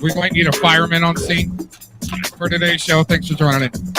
We might need a fireman on scene for today's show. Thanks for joining in.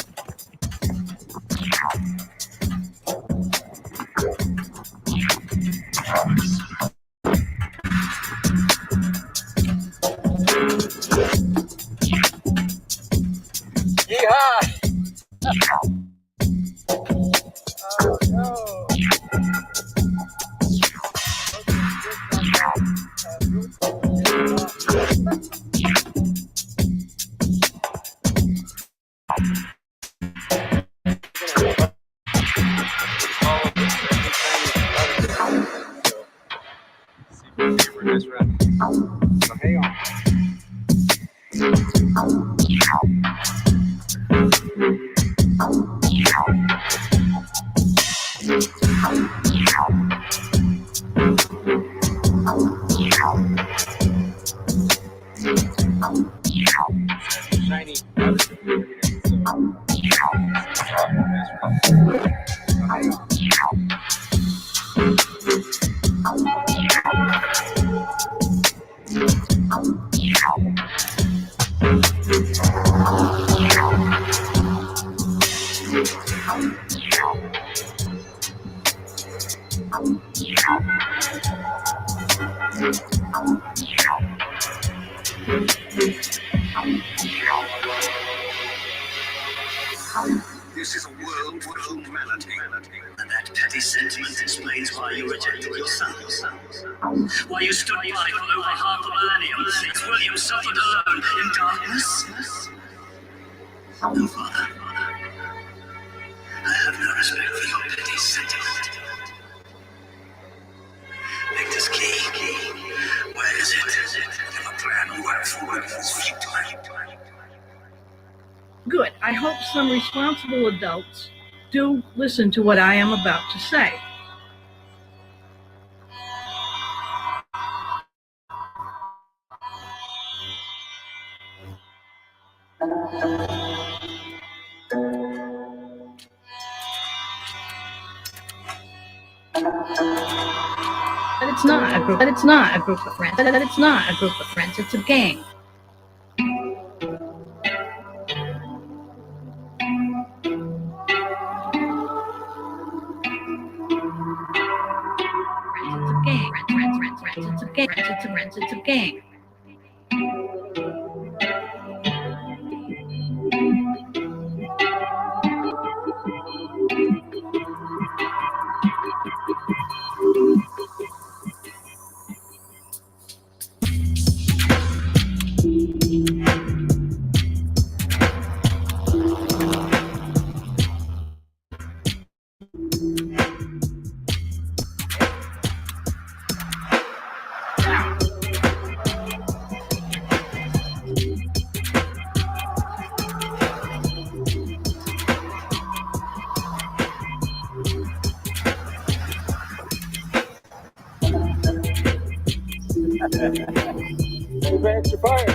This is a world full of humanity, and that petty sentiment explains why you rejected your sons. Why you stood by for over half a millennium, since William suffered alone in darkness. No, Father. I have no respect for your petty sentiment. Victor's key. Where is it? If a plan word for word is futile. Good. I hope some responsible adults do listen to what I am about to say. But it's not a group. But it's not a group of friends. But it's not a group of friends. It's a gang. It's a gang. It's a gang. Extra fire.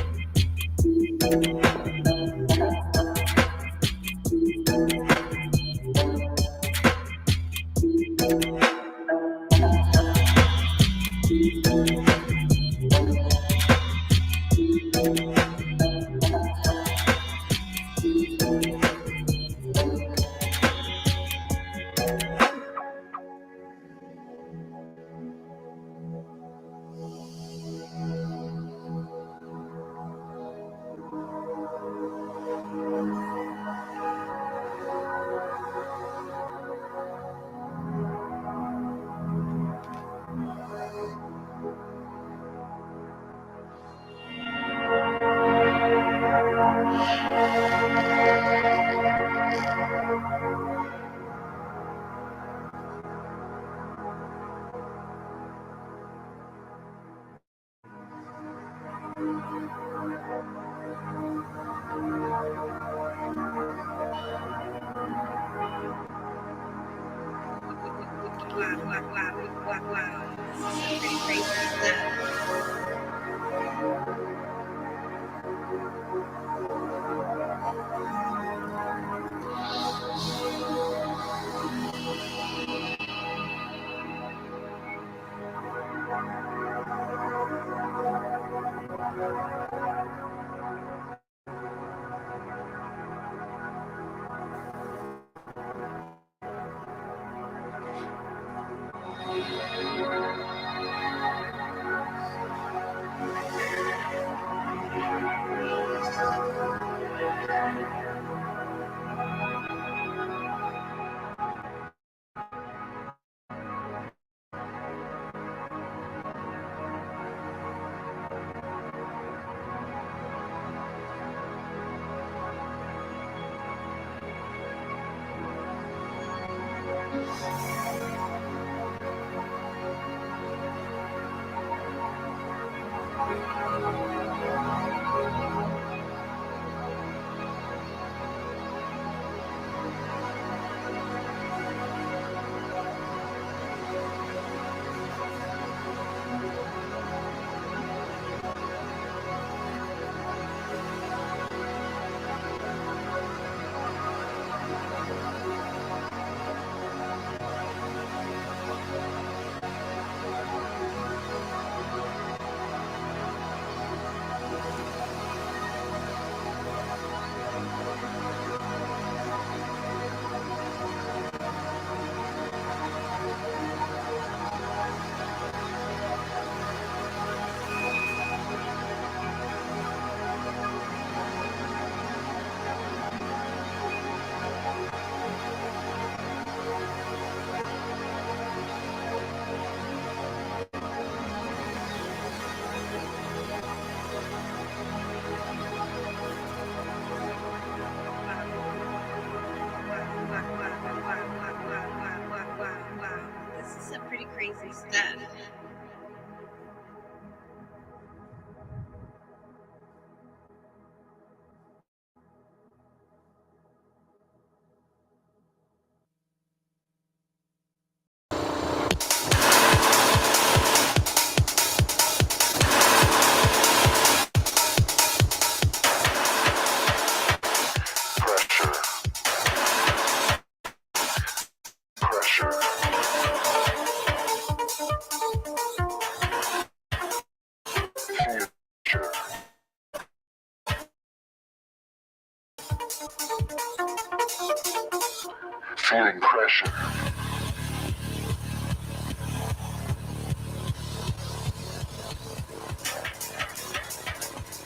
Feeling pressure.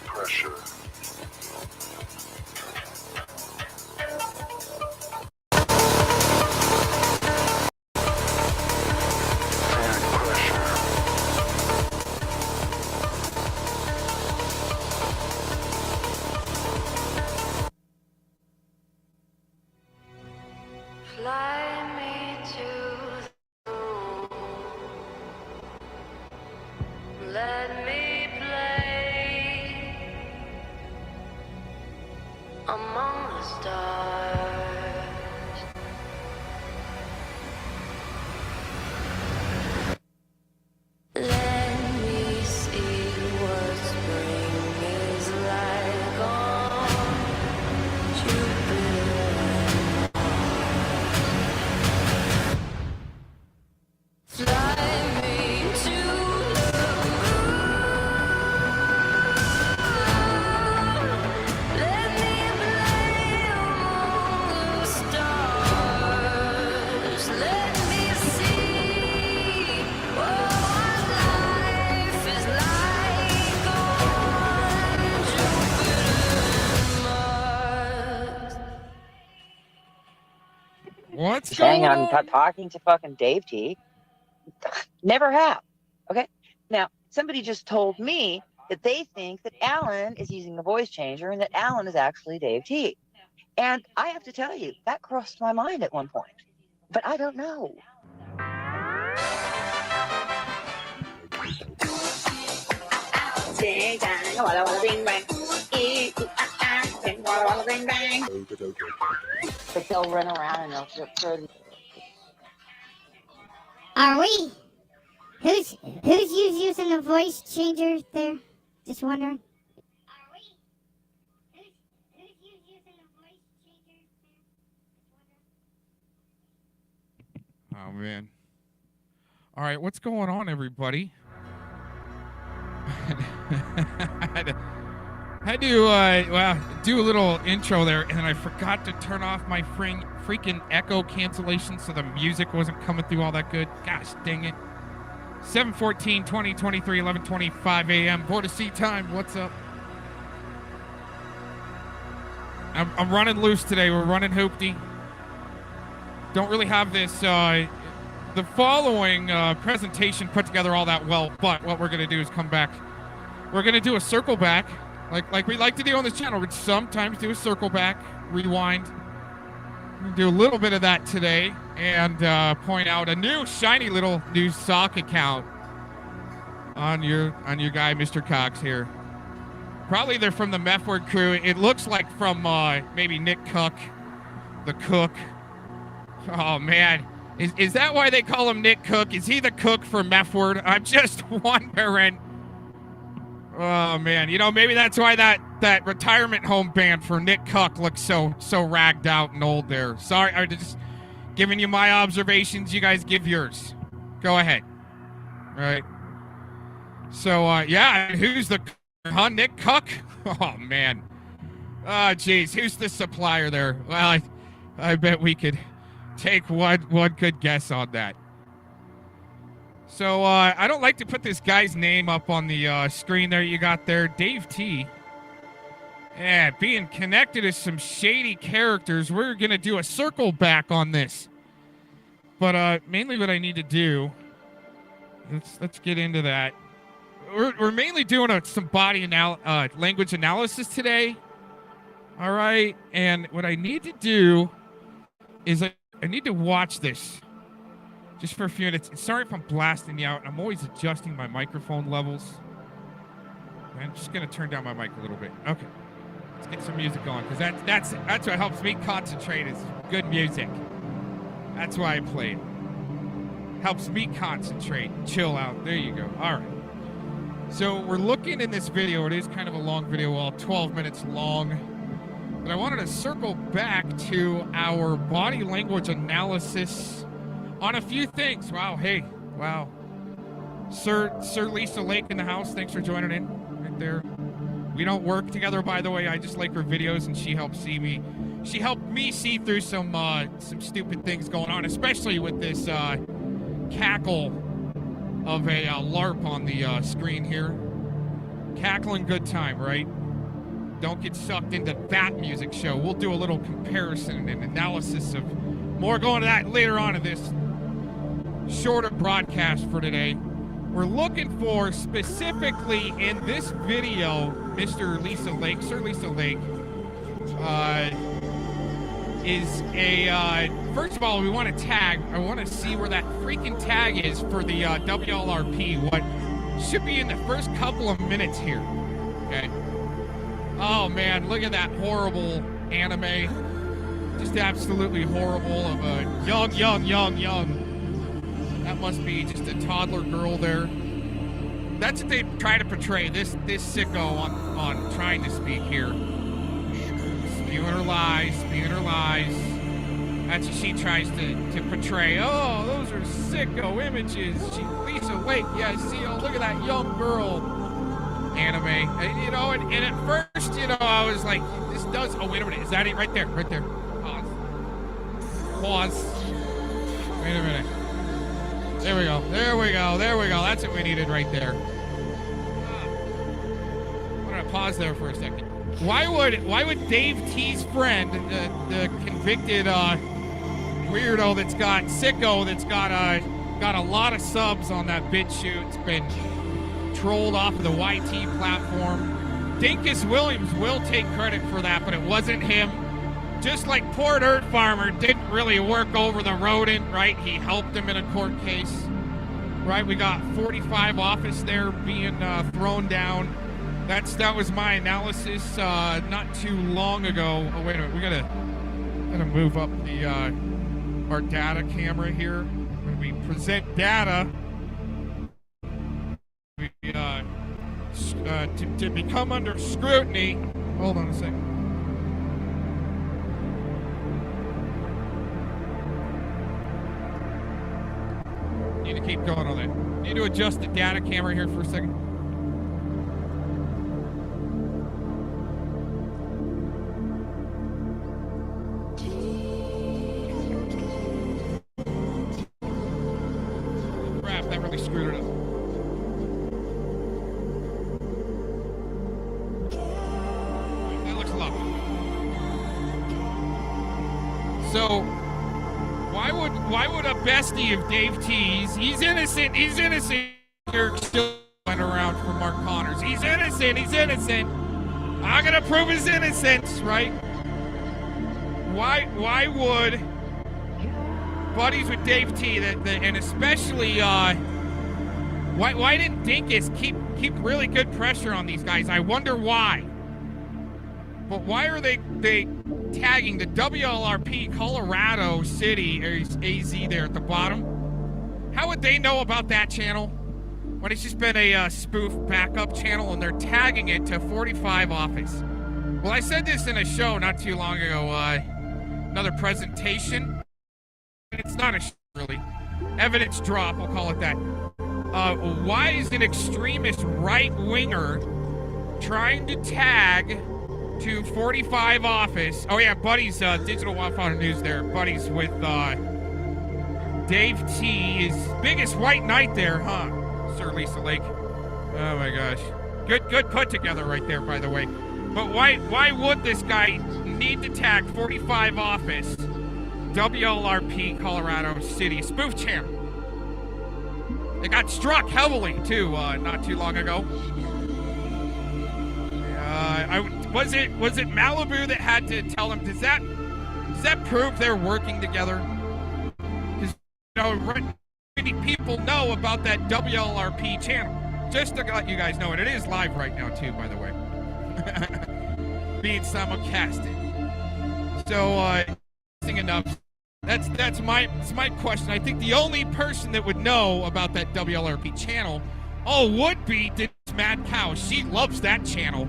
Pressure. Fly me to the moon. Let me play among the stars. Let me see what spring is like on Jupiter. Fly me to the moon. Let me play among the stars. Let me see what life is like on Jupiter and Mars. What's Saying going I'm on? not talking to fucking Dave T. Never have. Okay. Now, somebody just told me that they think that Alan is using the voice changer and that Alan is actually Dave T. And I have to tell you, that crossed my mind at one point. But I don't know. But they'll run around and they'll throw. Are we? Who's using the voice changer there? Just wondering. Oh, man. All right, what's going on, everybody? had to do a little intro there, and then I forgot to turn off my freaking echo cancellation so the music wasn't coming through all that good. Gosh dang it. 7:14, 2023, 11:25 a.m. Vortice time. What's up? I'm running loose today. We're running hoopty. Don't really have this the following presentation put together all that well, but what we're going to do is come back. We're going to do a circle back, like we like to do on this channel. We'd sometimes do a circle back, rewind. We'll do a little bit of that today and point out a new shiny little new sock account on your guy, Mr. Cox here. Probably they're from the Meffward crew. It looks like from maybe Nick Cuck, the cook. Oh, man. Is that why they call him Nick Cook? Is he the cook for Meffward? I'm just wondering. Oh, man. You know, maybe that's why that retirement home band for Nick Cuck looks so ragged out and old there. Sorry, I'm just giving you my observations. You guys give yours. Go ahead. All right. So, yeah, who's the Nick Cuck? Oh, man. Oh, geez. Who's the supplier there? Well, I bet we could take one good guess on that. So, I don't like to put this guy's name up on the screen there you got there. Dave T. Yeah, being connected to some shady characters. We're going to do a circle back on this. But mainly what I need to do, let's get into that. We're mainly doing some body language analysis today. All right. And what I need to do is I need to watch this just for a few minutes. Sorry if I'm blasting you out. I'm always adjusting my microphone levels. I'm just going to turn down my mic a little bit. Okay. Let's get some music going because that's what helps me concentrate is good music. That's why I play it. Helps me concentrate, chill out. There you go. All right. So we're looking in this video. It is kind of a long video, all 12 minutes long. But I wanted to circle back to our body language analysis on a few things. Wow, hey, wow. Sir Lisa Lake in the house. Thanks for joining in. there. We don't work together, by the way. I just like her videos, and she helped me see through some stupid things going on, especially with this cackle of a LARP on the screen here. Cackling good time, right? Don't get sucked into that music show. We'll do a little comparison and analysis of more going to that later on in this shorter broadcast for today. We're looking for, specifically in this video, Sir Lisa Lake, is a, first of all, we want to tag. I want to see where that freaking tag is for the WLRP. What should be in the first couple of minutes here. Okay. Oh, man, look at that horrible anime. Just absolutely horrible of a young. That must be just a toddler girl there. That's what they try to portray, this sicko on Trying to Speak here. Spewing her lies. That's what she tries to portray. Oh, those are sicko images. Lisa Lake, yeah, see, oh, look at that young girl anime. And, you know, and at first, you know, I was like, this does, oh, wait a minute, is that it? Right there. Pause. Wait a minute. There we go. That's what we needed right there. I'm gonna pause there for a second. Why would Dave T's friend, the convicted weirdo that's got got a lot of subs on that BitChute, it's been trolled off of the YT platform. Dinkus Williams will take credit for that, but it wasn't him. Just like poor Dirt Farmer didn't really work over the rodent, right? He helped him in a court case, right? We got 45 office there being thrown down. That was my analysis not too long ago. Oh, wait a minute. We gotta move up the our data camera here. When we present data, we, to become under scrutiny. Hold on a second. Need to keep going on that. Need to adjust the data camera here for a second. Crap, that really screwed it up. That looks lovely. So, why would a bestie of Dave T's, he's innocent, Eric still went around for Mark Connors. He's innocent. I'm gonna prove his innocence, right? Why would buddies with Dave T, and especially, why didn't Dinkus keep really good pressure on these guys? I wonder why. But why are they tagging the WLRP Colorado City AZ there at the bottom? How would they know about that channel when it's just been a spoof backup channel and they're tagging it to 45 office? Well, I said this in a show not too long ago, another presentation. It's not a show, really. Evidence drop, we'll call it that. Why is an extremist right-winger trying to tag to 45 office? Oh yeah, buddies, Digital Wildfire News there. Buddies with Dave T, his biggest white knight there, huh? Sir Lisa Lake. Oh my gosh. Good put together right there, by the way. But why would this guy need to tag 45 office WLRP Colorado City spoof channel? They got struck heavily too, not too long ago. Was it Malibu that had to tell him? Does that prove they're working together? Because, you know, many people know about that WLRP channel. Just to let you guys know, and it is live right now too, by the way, being simulcasted. So, enough. That's my question. I think the only person that would know about that WLRP channel, would be this Mad Cow. She loves that channel.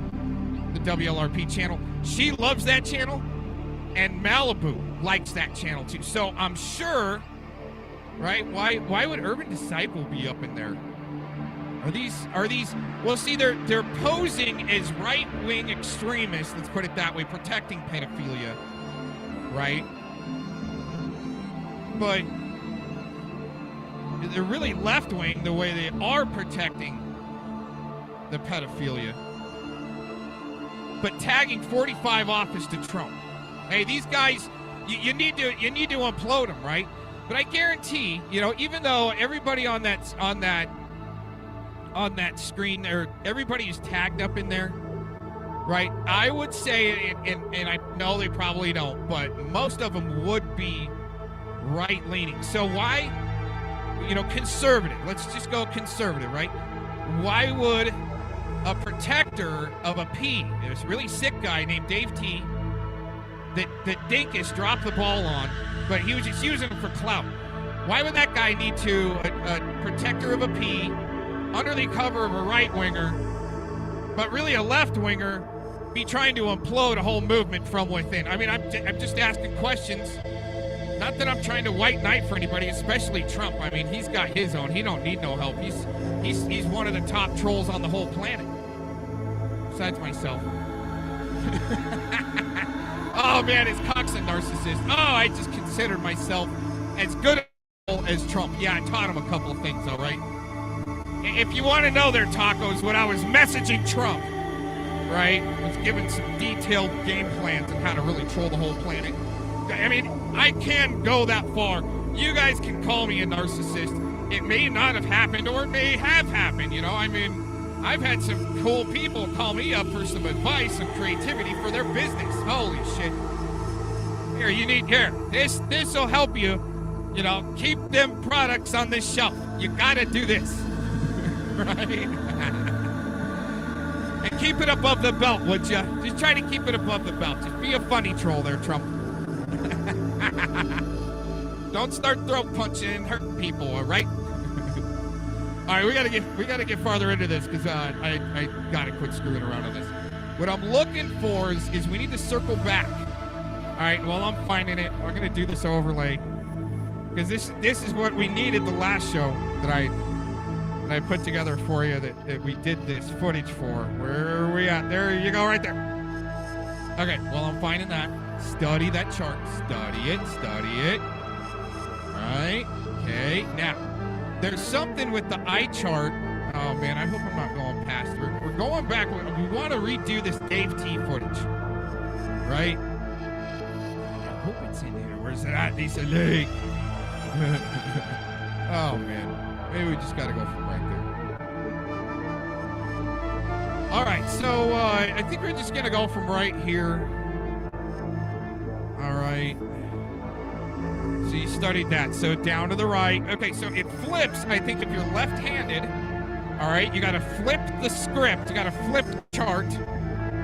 The WLRP channel. She loves that channel, and Malibu likes that channel too. So I'm sure, right? Why would Urban Disciple be up in there? Are these? Well, see, they're posing as right-wing extremists. Let's put it that way, protecting pedophilia, right? But they're really left-wing the way they are protecting the pedophilia, but tagging 45 office to Trump. Hey, these guys, you need to implode them, right? But I guarantee, even though everybody on that screen, or everybody is tagged up in there, right? I would say, and I know they probably don't, but most of them would be right-leaning. So why, conservative? Let's just go conservative, right? Why would a protector of a P, this really sick guy named Dave T, that Dinkus dropped the ball on, but he was just using him for clout? Why would that guy need to, a protector of a P, under the cover of a right-winger, but really a left-winger, be trying to implode a whole movement from within? I mean, I'm just asking questions. Not that I'm trying to white knight for anybody, especially Trump. I mean, he's got his own. He don't need no help. He's one of the top trolls on the whole planet, besides myself. Oh man, is Cox a narcissist? Oh, I just considered myself as good as Trump. Yeah, I taught him a couple of things, all right? If you want to know their tacos, when I was messaging Trump, right, I was giving some detailed game plans on how to really troll the whole planet. I mean, I can go that far. You guys can call me a narcissist. It may not have happened, or it may have happened, I mean, I've had some cool people call me up for some advice, some creativity for their business. Holy shit. Here, this will help you, keep them products on this shelf. You gotta do this. Right? And keep it above the belt, would you? Just try to keep it above the belt. Just be a funny troll there, Trump. Don't start throat punching and hurting people, all right? All right, we gotta get farther into this, because I gotta quit screwing around on this. What I'm looking for is we need to circle back. All right, well, I'm finding it. We're gonna do this overlay, because this is what we needed the last show that I put together for you, that we did this footage for. Where are we at? There you go, right there. Okay, well, I'm finding that. Study that chart. Study it. All right. Okay, now, there's something with the eye chart. Oh, man, I hope I'm not going past it. We're going back. We want to redo this Dave T footage, right? I hope it's in here. Where's it at, Lisa Lake? Oh, man. Maybe we just got to go from right there. All right, so I think we're just going to go from right here. All right. So you studied that. So down to the right. Okay, so it flips, I think, if you're left-handed. All right, you got to flip the script. You got to flip the chart.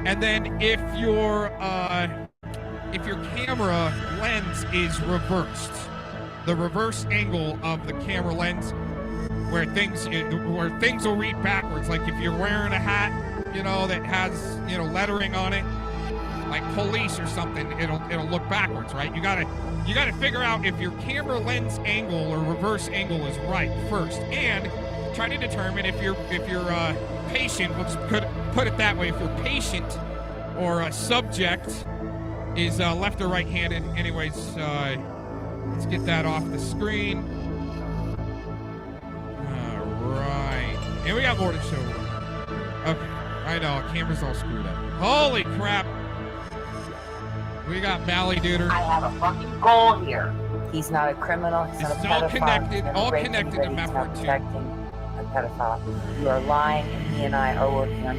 And then if your camera lens is reversed, the reverse angle of the camera lens, where things will read backwards. Like if you're wearing a hat, that has, lettering on it, like police or something, it'll look backwards, right? You gotta figure out if your camera lens angle or reverse angle is right first, and try to determine if you're patient. Let's put it that way. If your patient or a subject is left or right-handed. Anyways, let's get that off the screen. All right, and we got more to show. Okay, I know, camera's all screwed up. Holy crap! We got Mally Duder. I have a fucking goal here. He's not a criminal. He's not a pedophile. All connected to Meffward too. A pedophile. You are lying, and he and I are working on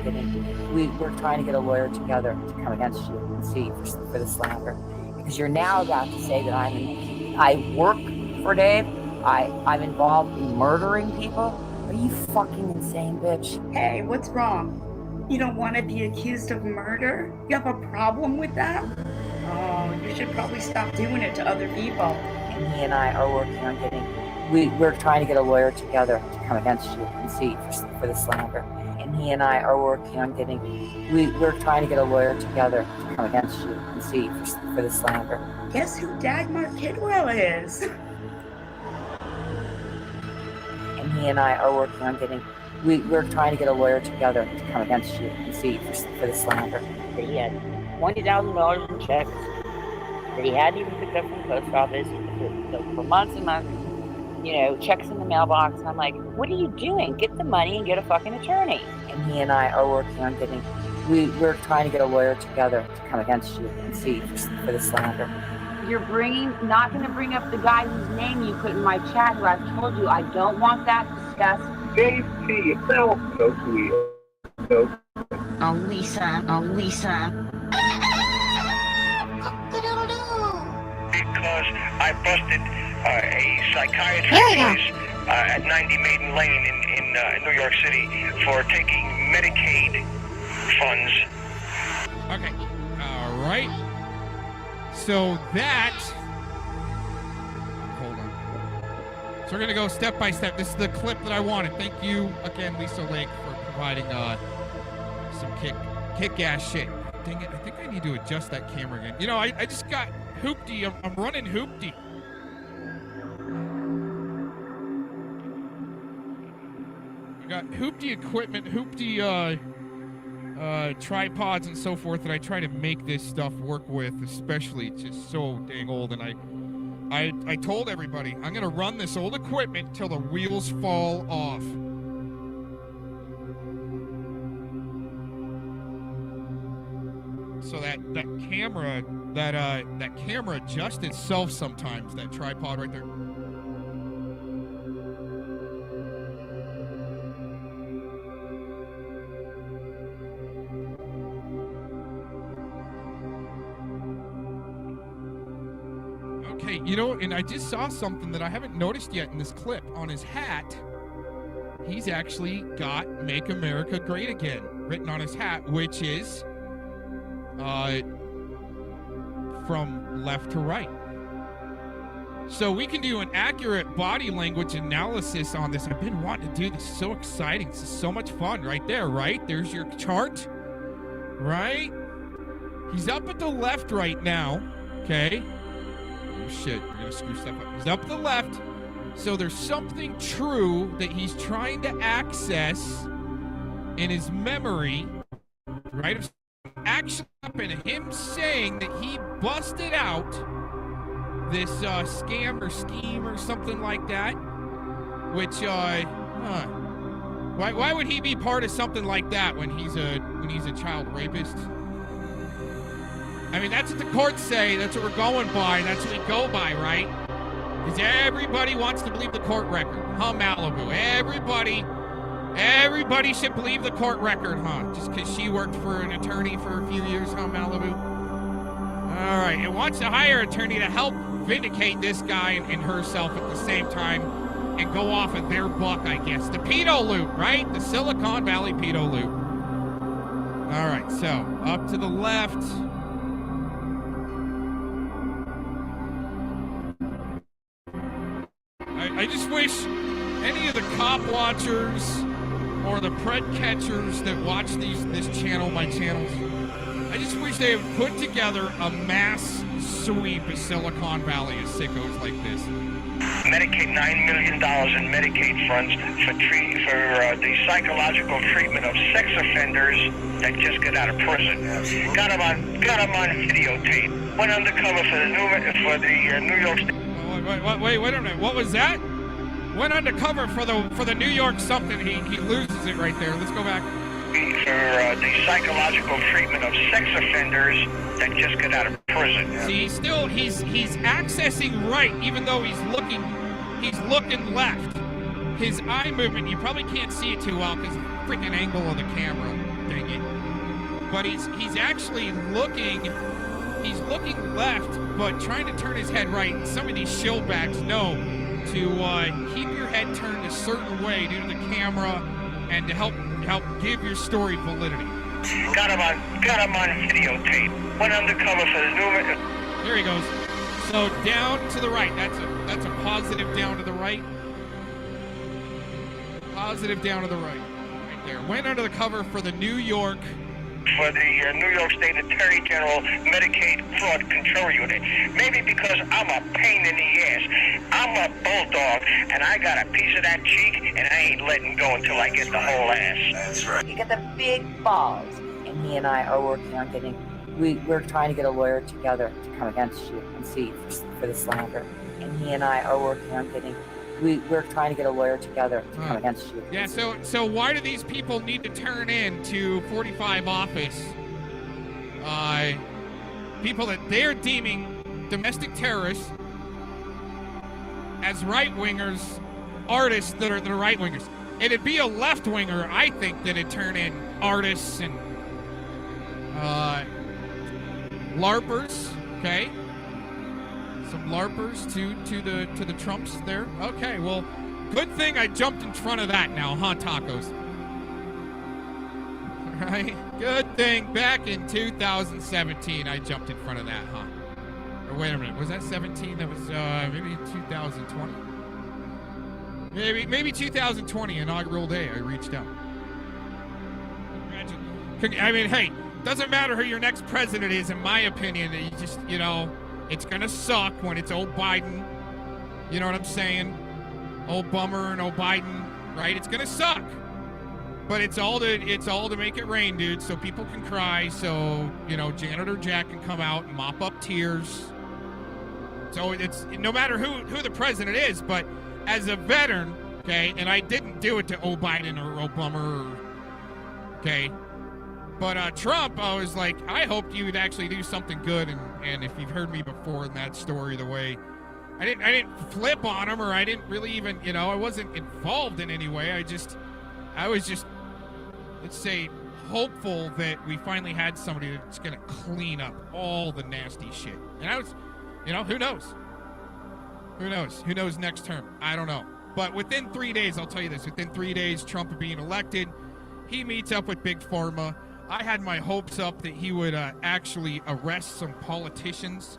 we're trying to get a lawyer together to come against you and sue you for the slander. Because you're now about to say that I work for Dave. I'm involved in murdering people. Are you fucking insane, bitch? Hey, what's wrong? You don't want to be accused of murder? You have a problem with that? Oh, you should probably stop doing it to other people. And he and I are working on we're trying to get a lawyer together to come against you and sue you for the slander. And he and I are working on we're trying to get a lawyer together to come against you and sue you for the slander. Guess who Dagmar Kidwell is? And he and I are working on we're trying to get a lawyer together to come against you and see for the slander. That he had $20,000 in checks that he hadn't even picked up from the post office for months and months. You know, checks in the mailbox. And I'm like, what are you doing? Get the money and get a fucking attorney. And he and I are working on getting. We're trying to get a lawyer together to come against you and see for the slander. You're not going to bring up the guy whose name you put in my chat, who I've told you I don't want that discussed. Dave T. Yourself. So sweet. So. Oh, Lisa. Oh, Lisa. Because I busted a psychiatrist place at 90 Maiden Lane in New York City for taking Medicaid funds. Okay. All right. So that. Hold on. So we're going to go step by step. This is the clip that I wanted. Thank you again, Lisa Lake, for providing some kick-ass shit. Dang it. I think I need to adjust that camera again. You know, I just got Hoopty. I'm running Hoopty. I got Hoopty equipment, Hoopty tripods and so forth that I try to make this stuff work with, especially it's just so dang old. And I told everybody I'm gonna run this old equipment till the wheels fall off. So that camera adjusts itself sometimes, that tripod right there. Okay, you know, and I just saw something that I haven't noticed yet in this clip. On his hat, he's actually got "Make America Great Again" written on his hat, which is from left to right. So we can do an accurate body language analysis on this. I've been wanting to do this. So exciting. This is so much fun right there, right? There's your chart, right? He's up at the left right now, okay? Oh, shit. We're going to screw stuff up. He's up at the left. So there's something true that he's trying to access in his memory, right? Of action and him saying that he busted out this scam or scheme or something like that, which why would he be part of something like that when he's a child rapist? I mean, that's what the courts say. That's what we're going by. That's what we go by, right? Because everybody wants to believe the court record, huh, Malibu? Everybody should believe the court record, huh? Just because she worked for an attorney for a few years, huh, Malibu? All right, it wants to hire an attorney to help vindicate this guy and herself at the same time and go off of their buck, I guess. The pedo loop, right? The Silicon Valley pedo loop. All right, so up to the left. I just wish any of the cop watchers or the pred catchers that watch this channel, my channels, I just wish they had put together a mass sweep of Silicon Valley of sickos like this. Medicate $9 million in Medicaid funds for the psychological treatment of sex offenders that just got out of prison. Got them on videotape. Went undercover for the New York State. Wait a minute. What was that? Went undercover for the New York something. He loses it right there. Let's go back. For the psychological treatment of sex offenders that just got out of prison. See, he's accessing right, even though he's looking left. His eye movement, you probably can't see it too well because of the freaking angle of the camera. Dang it. But he's actually looking. He's looking left, but trying to turn his head right. Some of these shillbacks know to keep your head turned a certain way due to the camera and to help give your story validity. Got him on videotape. Went undercover for the New. There he goes. So down to the right. That's a positive down to the right. Positive down to the right. Right there. Went under the cover for the New York for the New York State Attorney General Medicaid Fraud Control Unit. Maybe because I'm a pain in the ass. I'm a bulldog, and I got a piece of that cheek, and I ain't letting go until I get the whole ass. That's right. You got the big balls, and he and I are working on getting. We're trying to get a lawyer together to come against you and see for the slander. And he and I are working on getting. We're trying to get a lawyer together to come against you. Yeah. So why do these people need to turn in to 45 office? People that they're deeming domestic terrorists as right-wingers, artists that are the right-wingers. It'd be a left-winger, I think, that'd turn in artists and LARPers, okay? Some LARPers to the Trumps there. Okay, well, good thing I jumped in front of that now, huh, tacos? All right, good thing back in 2017 I jumped in front of that, huh? Or wait a minute, was that 17? That was maybe 2020. Maybe 2020 inaugural day I reached out. I mean, hey, doesn't matter who your next president is, in my opinion. You just, it's gonna suck when it's old Biden. You know what I'm saying? Old Bummer and old Biden, right? It's gonna suck. But it's all to make it rain, dude, so people can cry, so, Janitor Jack can come out and mop up tears. So it's no matter who the president is, but as a veteran, okay, and I didn't do it to old Biden or Obama, okay, but Trump, I was like, I hoped you would actually do something good, and if you've heard me before in that story, the way I didn't flip on him, or I didn't really even, I wasn't involved in any way. I was just, let's say, hopeful that we finally had somebody that's gonna clean up all the nasty shit. And I was, who knows? Who knows? Who knows next term? I don't know. But within 3 days, I'll tell you this, within 3 days, Trump being elected, he meets up with Big Pharma. I had my hopes up that he would actually arrest some politicians.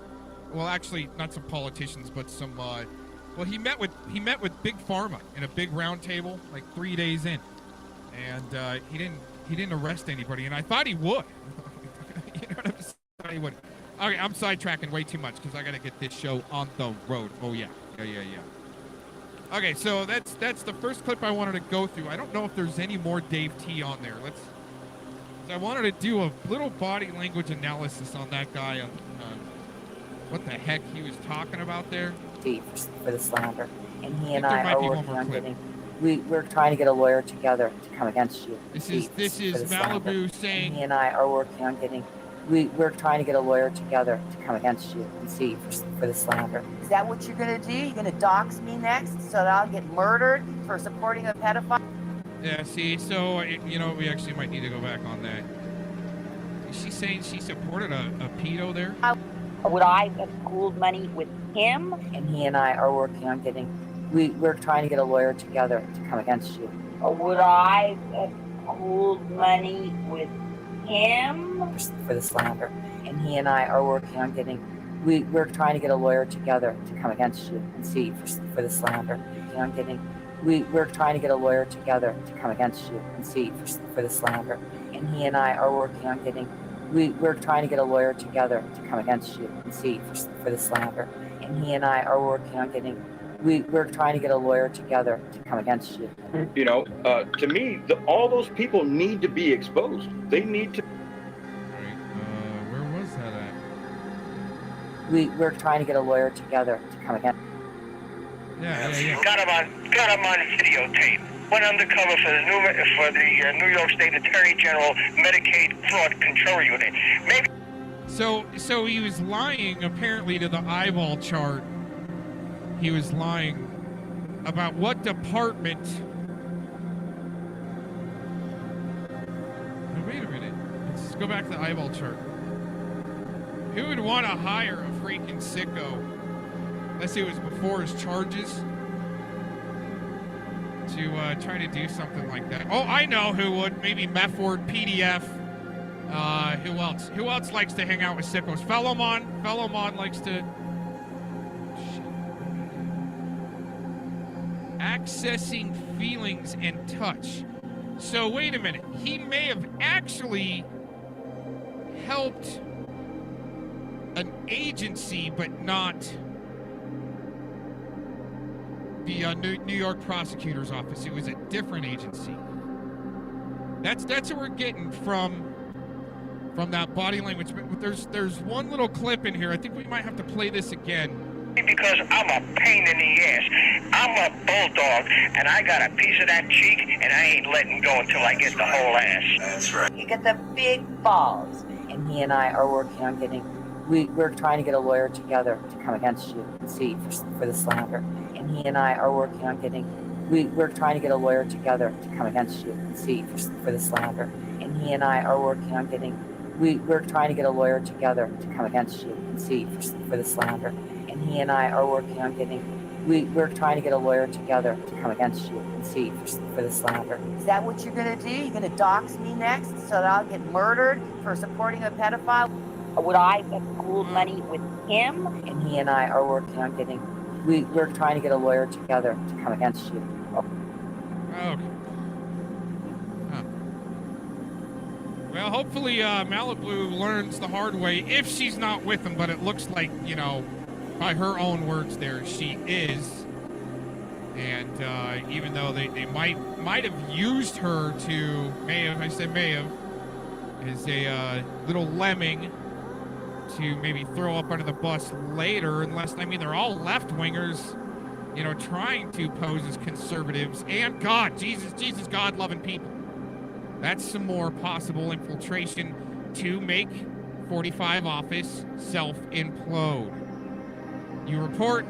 Well, actually, not some politicians, but some, he met with Big Pharma in a big round table, like 3 days in. And he didn't arrest anybody, and I thought he would. You know what I'm saying? I thought he would. Okay, I'm sidetracking way too much because I got to get this show on the road. Oh, yeah. Okay, so that's the first clip I wanted to go through. I don't know if there's any more Dave T on there. I wanted to do a little body language analysis on that guy on what the heck he was talking about there. For the slander. And he and I are working on getting. We're trying to get a lawyer together to come against you. This is Malibu saying. And he and I are working on getting. We're trying to get a lawyer together to come against you and see for the slander. Is that what you're gonna do? You're gonna dox me next so that I'll get murdered for supporting a pedophile? Yeah. See, so we actually might need to go back on that. Is she saying she supported a pedo there? Would I have pooled money with him? And he and I are working on getting. We're trying to get a lawyer together to come against you. Would I have pooled money with him? For the slander. And he and I are working on getting. We're trying to get a lawyer together to come against you and see for the slander. On getting. We're trying to get a lawyer together to come against you and see for the slander. And he and I are working on getting. We're trying to get a lawyer together to come against you and see for the slander. And he and I are working on getting. We're trying to get a lawyer together to come against you. To me, all those people need to be exposed. They need to. All right, where was that at? We're trying to get a lawyer together to come against. Yeah. Got him on videotape. Went undercover for the New York State Attorney General Medicaid Fraud Control Unit. Maybe. So he was lying apparently to the eyeball chart. He was lying about what department. Oh, wait a minute. Let's go back to the eyeball chart. Who would want to hire a freaking sicko, unless it was before his charges, to try to do something like that? Oh, I know who would. Maybe Meffward, PDF. Who else? Who else likes to hang out with sickos? Fellowmon likes to. Accessing feelings and touch. So wait a minute. He may have actually helped an agency, but not the New York prosecutor's office. It was a different agency. That's what we're getting from that body language. But there's one little clip in here. I think we might have to play this again. Because I'm a pain in the ass. I'm a bulldog, and I got a piece of that cheek, and I ain't letting go until I get the whole ass. That's right. You get the big balls. And he and I are working on getting, we're trying to get a lawyer together to come against you and see for the slander. And he and I are working on getting, we're trying to get a lawyer together to come against you and see for the slander. And he and I are working on getting, we're trying to get a lawyer together to come against you and see for the slander. And he and I are working on getting, we're trying to get a lawyer together to come against you and see for the slander. Is that what you're gonna do? You're gonna dox me next so that I'll get murdered for supporting a pedophile? Would I have pooled money with him? And he and I are working on getting, we're trying to get a lawyer together to come against you. Okay. Huh. Well, hopefully Malibu learns the hard way if she's not with him, but it looks like, you know, by her own words there, she is. And even though they might have used her to, may have, as a little lemming to maybe throw up under the bus later, unless, I mean, they're all left-wingers, you know, trying to pose as conservatives and Jesus, God-loving people. That's some more possible infiltration to make 45 office self-implode. You report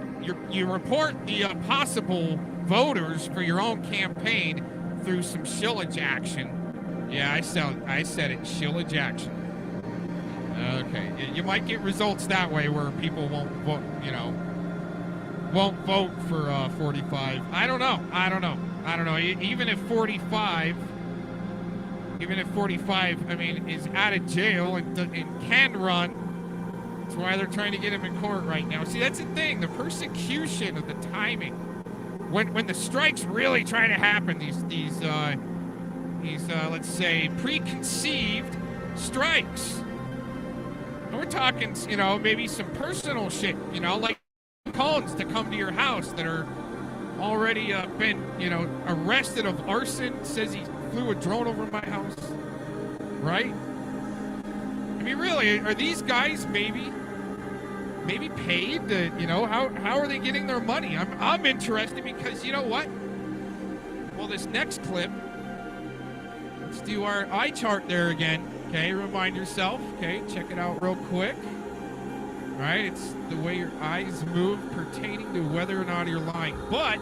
the possible voters for your own campaign through some shillage action. Yeah, I said it, shillage action. Okay, you might get results that way where people won't vote, you know, won't vote for 45. I don't know. Even if 45, I mean, is out of jail and can run. That's why they're trying to get him in court right now. See, that's the thing, the persecution of the timing. When the strike's really trying to happen, these let's say preconceived strikes. And we're talking, you know, maybe some personal shit, you know, like calls to come to your house that are already been, you know, arrested of arson. Says he flew a drone over my house, right? I mean, really, are these guys maybe paid to, you know, how are they getting their money? I'm interested because, you know what? Well, this next clip, let's do our eye chart there again. Okay, remind yourself. Okay, check it out real quick. All right, it's the way your eyes move pertaining to whether or not you're lying. But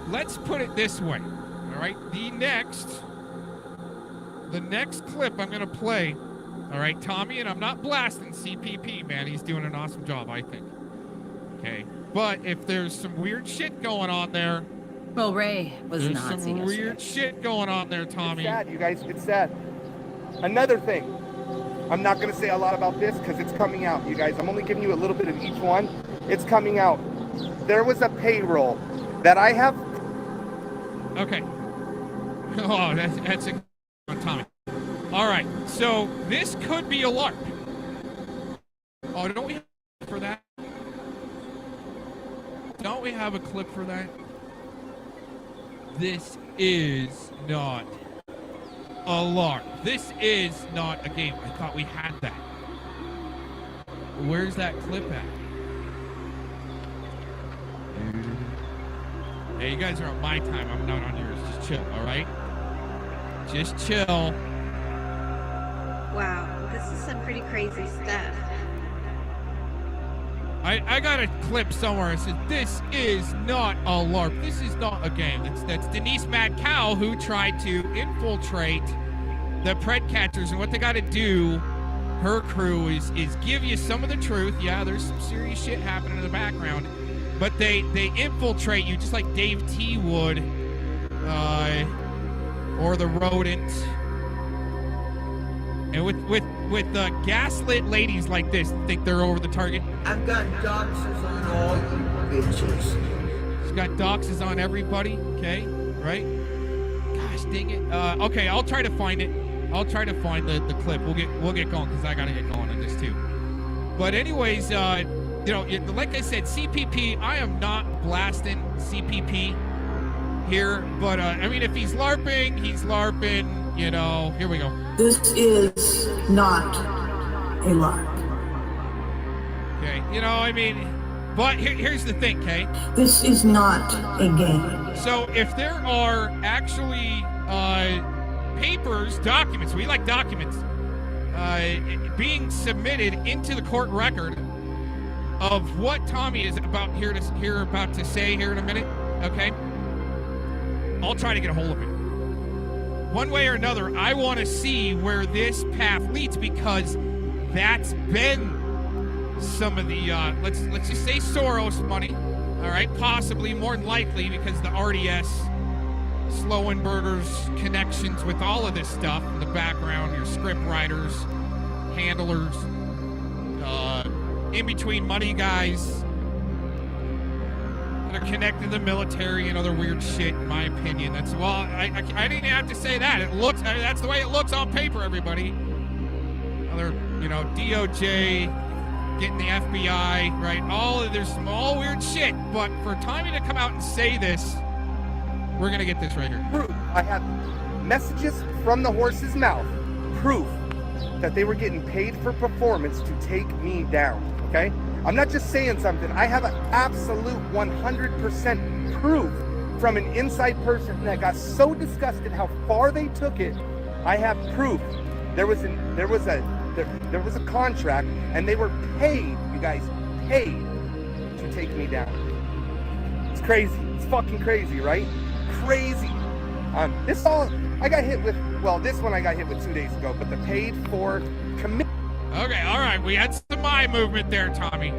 let's put it this way. All right, the next clip I'm gonna play. All right, Tommy, and I'm not blasting CPP, man. He's doing an awesome job, I think. Okay, but if there's some weird shit going on there. Well, Ray was there's Nazi some yesterday. weird shit going on there, Tommy. It's sad, you guys. It's sad. Another thing. I'm not going to say a lot about this because it's coming out, you guys. I'm only giving you a little bit of each one. It's coming out. There was a payroll that I have. Okay. Oh, that's a Tommy. All right, so this could be a LARP. Oh, don't we have a clip for that? Don't we have a clip for that? This is not a LARP. This is not a game. I thought we had that. Where's that clip at? Hey, you guys are on my time. I'm not on yours. Just chill, all right? Just chill. Wow, this is some pretty crazy stuff. I got a clip somewhere that says, this is not a LARP. This is not a game. That's Denise Mad Cow who tried to infiltrate the Pred Catchers. And what they got to do, her crew, is give you some of the truth. Yeah, there's some serious shit happening in the background. But they infiltrate you just like Dave T would, or the Rodent. And with gaslit ladies like this, think they're over the target. I've got doxes on all you bitches. She's got doxes on everybody, okay? Right? Gosh dang it. Okay, I'll try to find it. I'll try to find the clip. We'll get going because I gotta get going on this too. But anyways, you know, like I said, CPP. I am not blasting CPP here, but I mean, if he's LARPing, he's LARPing. You know, here we go. This is not a LARP. Okay, you know, I mean, but here's the thing, okay? This is not a game. So if there are actually papers, documents, we like documents, being submitted into the court record of what Tommy is about to say here in a minute, okay? I'll try to get a hold of it. One way or another, I want to see where this path leads, because that's been some of the let's just say Soros money, all right? Possibly, more than likely, because the RDS, Slowenberger's connections with all of this stuff in the background, your script writers, handlers, in between money guys that are connected to the military and other weird shit, in my opinion. That's, well, I didn't have to say that. It looks, that's the way it looks on paper, everybody. Other, you know, DOJ, getting the FBI, right? There's some all weird shit, but for Tommy to come out and say this, we're gonna get this right here. Proof. I have messages from the horse's mouth. Proof that they were getting paid for performance to take me down, okay? I'm not just saying something. I have an absolute 100% proof from an inside person that got so disgusted how far they took it. I have proof. There was a contract, and they were paid, you guys, paid to take me down. It's crazy. It's fucking crazy, right? Crazy. This all I got hit with. Well, this one I got hit with 2 days ago, but the paid for commit. Okay, all right. We had some eye movement there, Tommy.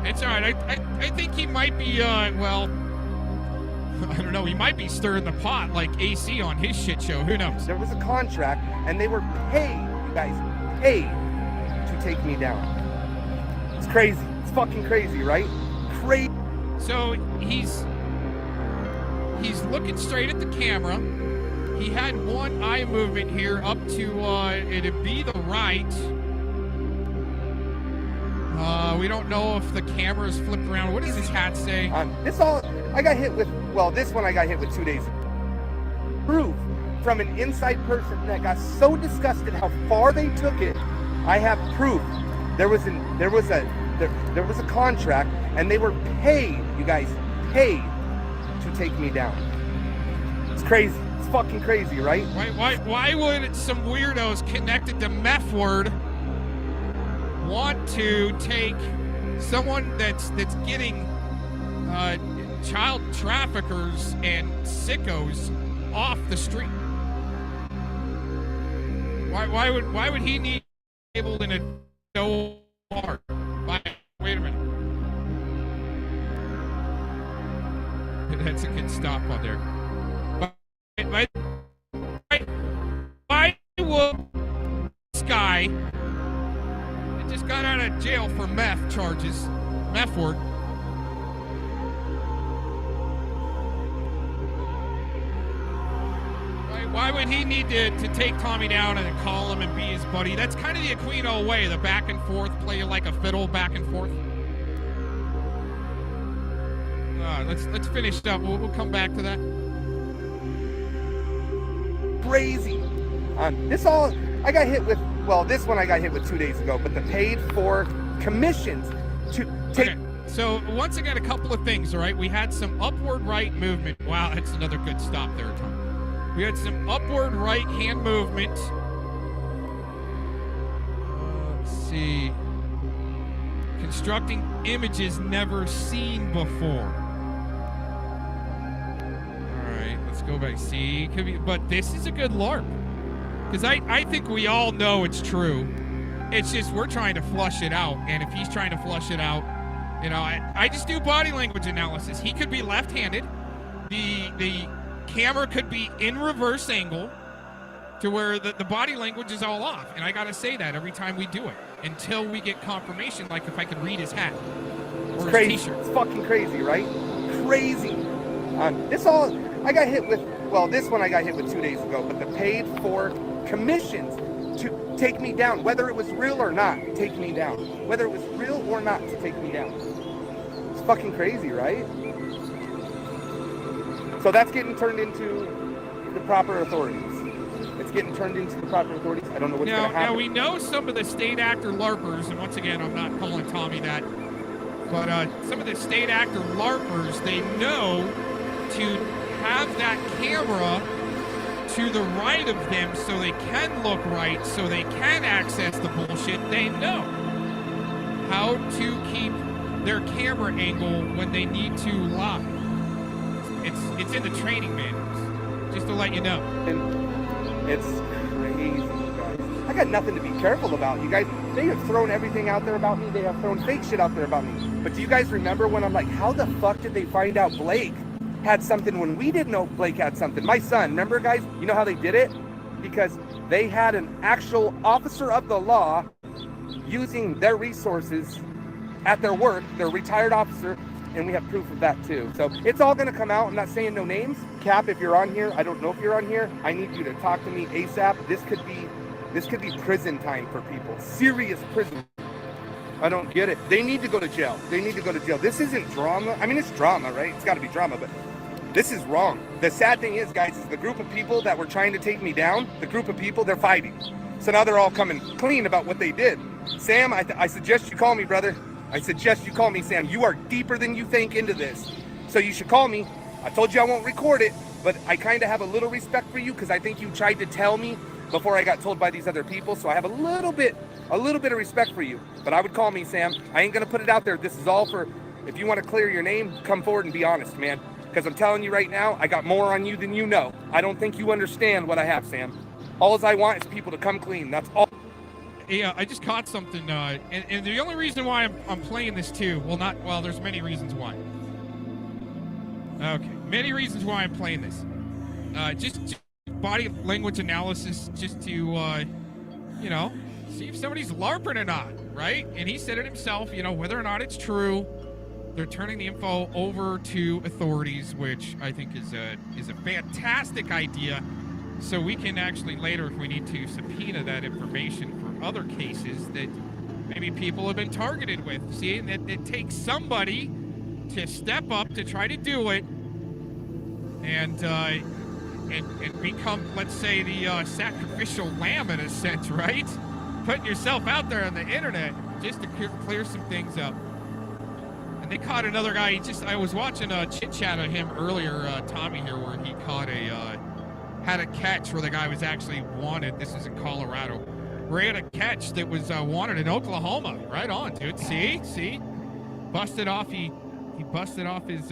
It's all right. I think he might be, well, I don't know. He might be stirring the pot like AC on his shit show. Who knows? There was a contract, and they were paid, you guys, paid to take me down. It's crazy. It's fucking crazy, right? Crazy. So he's looking straight at the camera. He had one eye movement here up to it'd be the right. We don't know if the camera's flipped around. What does his hat say? This all I got hit with. Well, this one I got hit with 2 days ago. Proof from an inside person that got so disgusted how far they took it. I have proof. There was a contract, and they were paid, you guys, paid to take me down. It's crazy. It's fucking crazy, right? Why would some weirdos connected to Meffward want to take someone that's getting child traffickers and sickos off the street? Why would he need able in a no bar? Wait a minute. That's a good stop on there. Why would this guy that just got out of jail for meth charges, Meffward, why would he need to take Tommy down and call him and be his buddy? That's kind of the Aquino way, the back and forth, play like a fiddle back and forth. Let's finish up. We'll come back to that. Crazy. This all I got hit with. Well, this one I got hit with 2 days ago, but the paid for commissions to take. Okay. So once again, a couple of things. All right, we had some upward right movement. Wow, that's another good stop there, Tom. We had some upward right hand movement. Let's see. Constructing images never seen before. Let's go back. See, could be, but this is a good LARP, because I think we all know it's true. It's just we're trying to flush it out, and if he's trying to flush it out, you know, I just do body language analysis. He could be left-handed. The camera could be in reverse angle to where the body language is all off, and I gotta say that every time we do it until we get confirmation. Like if I could read his hat or his t-shirt. It's fucking crazy, right? Crazy. This all I got hit with. Well, this one I got hit with 2 days ago, but the paid for commissions to take me down, whether it was real or not, take me down. Whether it was real or not to take me down. It's fucking crazy, right? So that's getting turned into the proper authorities. It's getting turned into the proper authorities. I don't know what's going to happen. Now, we know some of the state actor LARPers, and once again, I'm not calling Tommy that, but some of the state actor LARPers, they know to have that camera to the right of them so they can look right, so they can access the bullshit. They know how to keep their camera angle when they need to lie. It's in the training manuals, just to let you know. And it's crazy, you guys. I got nothing to be careful about, you guys. They have thrown everything out there about me. They have thrown fake shit out there about me. But do you guys remember when I'm like, how the fuck did they find out Blake had something when we didn't know Blake had something? My son, remember, guys? You know how they did it? Because they had an actual officer of the law using their resources at their work, their retired officer, and we have proof of that too. So it's all gonna come out. I'm not saying no names. Cap, if you're on here, I don't know if you're on here, I need you to talk to me ASAP. This could be prison time for people. Serious prison. I don't get it. They need to go to jail. They need to go to jail. This isn't drama. I mean, it's drama, right? It's gotta be drama, but this is wrong. The sad thing is, guys, is the group of people that were trying to take me down, the group of people, they're fighting. So now they're all coming clean about what they did. Sam, I suggest you call me, brother. I suggest you call me, Sam. You are deeper than you think into this. So you should call me. I told you I won't record it, but I kind of have a little respect for you because I think you tried to tell me before I got told by these other people. So I have a little bit of respect for you. But I would call me, Sam. I ain't going to put it out there. This is all for, if you want to clear your name, come forward and be honest, man. Because I'm telling you right now, I got more on you than you know. I don't think you understand what I have, Sam. All I want is people to come clean. That's all. Yeah, I just caught something, and the only reason why I'm playing this too, well, there's many reasons why. Okay, many reasons why I'm playing this. Just body language analysis, just to, see if somebody's LARPing or not, right? And he said it himself, whether or not it's true, they're turning the info over to authorities, which I think is a fantastic idea. So we can actually later, if we need to, subpoena that information for other cases that maybe people have been targeted with. See, and it takes somebody to step up to try to do it and become, let's say, the sacrificial lamb in a sense, right? Putting yourself out there on the internet just to clear some things up. And they caught another guy. I was watching a chit chat of him earlier, Tommy here, where he caught had a catch where the guy was actually wanted. This is in Colorado. Where he had a catch that was wanted in Oklahoma. Right on, dude. See? Busted off. He busted off his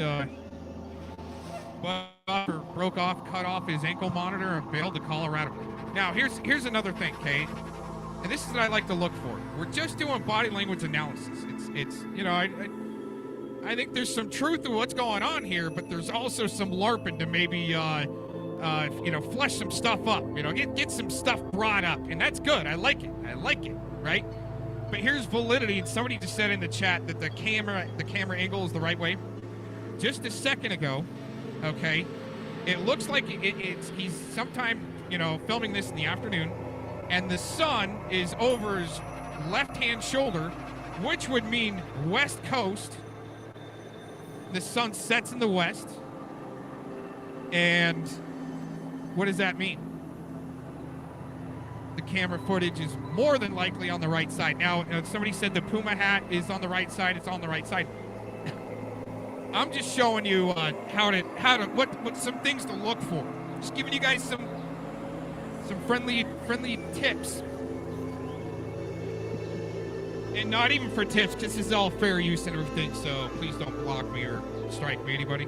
broke off, cut off his ankle monitor and bailed to Colorado. Now here's another thing, Kate. And this is what I like to look for. We're just doing body language analysis. It's I think there's some truth to what's going on here, but there's also some LARPing to maybe flesh some stuff up, get some stuff brought up, and that's good. I like it, right? But here's validity, and somebody just said in the chat that the camera angle is the right way. Just a second ago, okay, it looks like he's sometime, filming this in the afternoon, and the sun is over his left-hand shoulder, which would mean West Coast. The sun sets in the west, and what does that mean? The camera footage is more than likely on the right side. Now, somebody said the Puma hat is on the right side. It's on the right side. I'm just showing you what some things to look for. Just giving you guys some friendly tips. And not even for tips, because this is all fair use and everything, so please don't block me or strike me, anybody.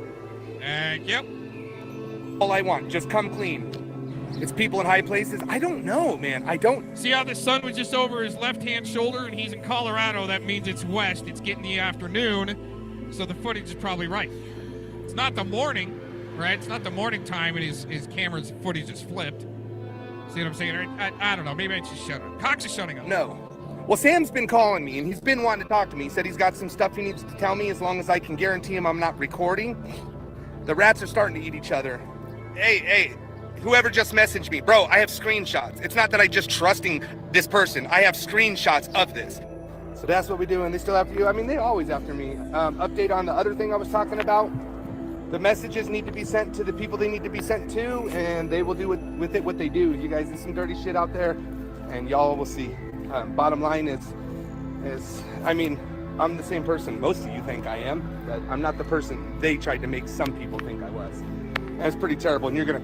Yep. All I want, just come clean. It's people in high places. I don't know, man. I don't. See how the sun was just over his left-hand shoulder, and he's in Colorado. That means it's west. It's getting the afternoon, so the footage is probably right. It's not the morning, right? It's not the morning time, and his camera's footage is flipped. See what I'm saying? I don't know. Maybe I should shut up. Cox is shutting up. No. Well, Sam's been calling me, and he's been wanting to talk to me. He said he's got some stuff he needs to tell me as long as I can guarantee him I'm not recording. The rats are starting to eat each other. Hey, whoever just messaged me, bro, I have screenshots. It's not that I just trusting this person. I have screenshots of this. So that's what we do, and they still after you. I mean, they always after me. Update on the other thing I was talking about. The messages need to be sent to the people they need to be sent to, and they will do with it what they do. You guys do some dirty shit out there, and y'all will see. Bottom line is, I mean, I'm the same person most of you think I am, but I'm not the person they tried to make some people think I was. That's pretty terrible, and you're gonna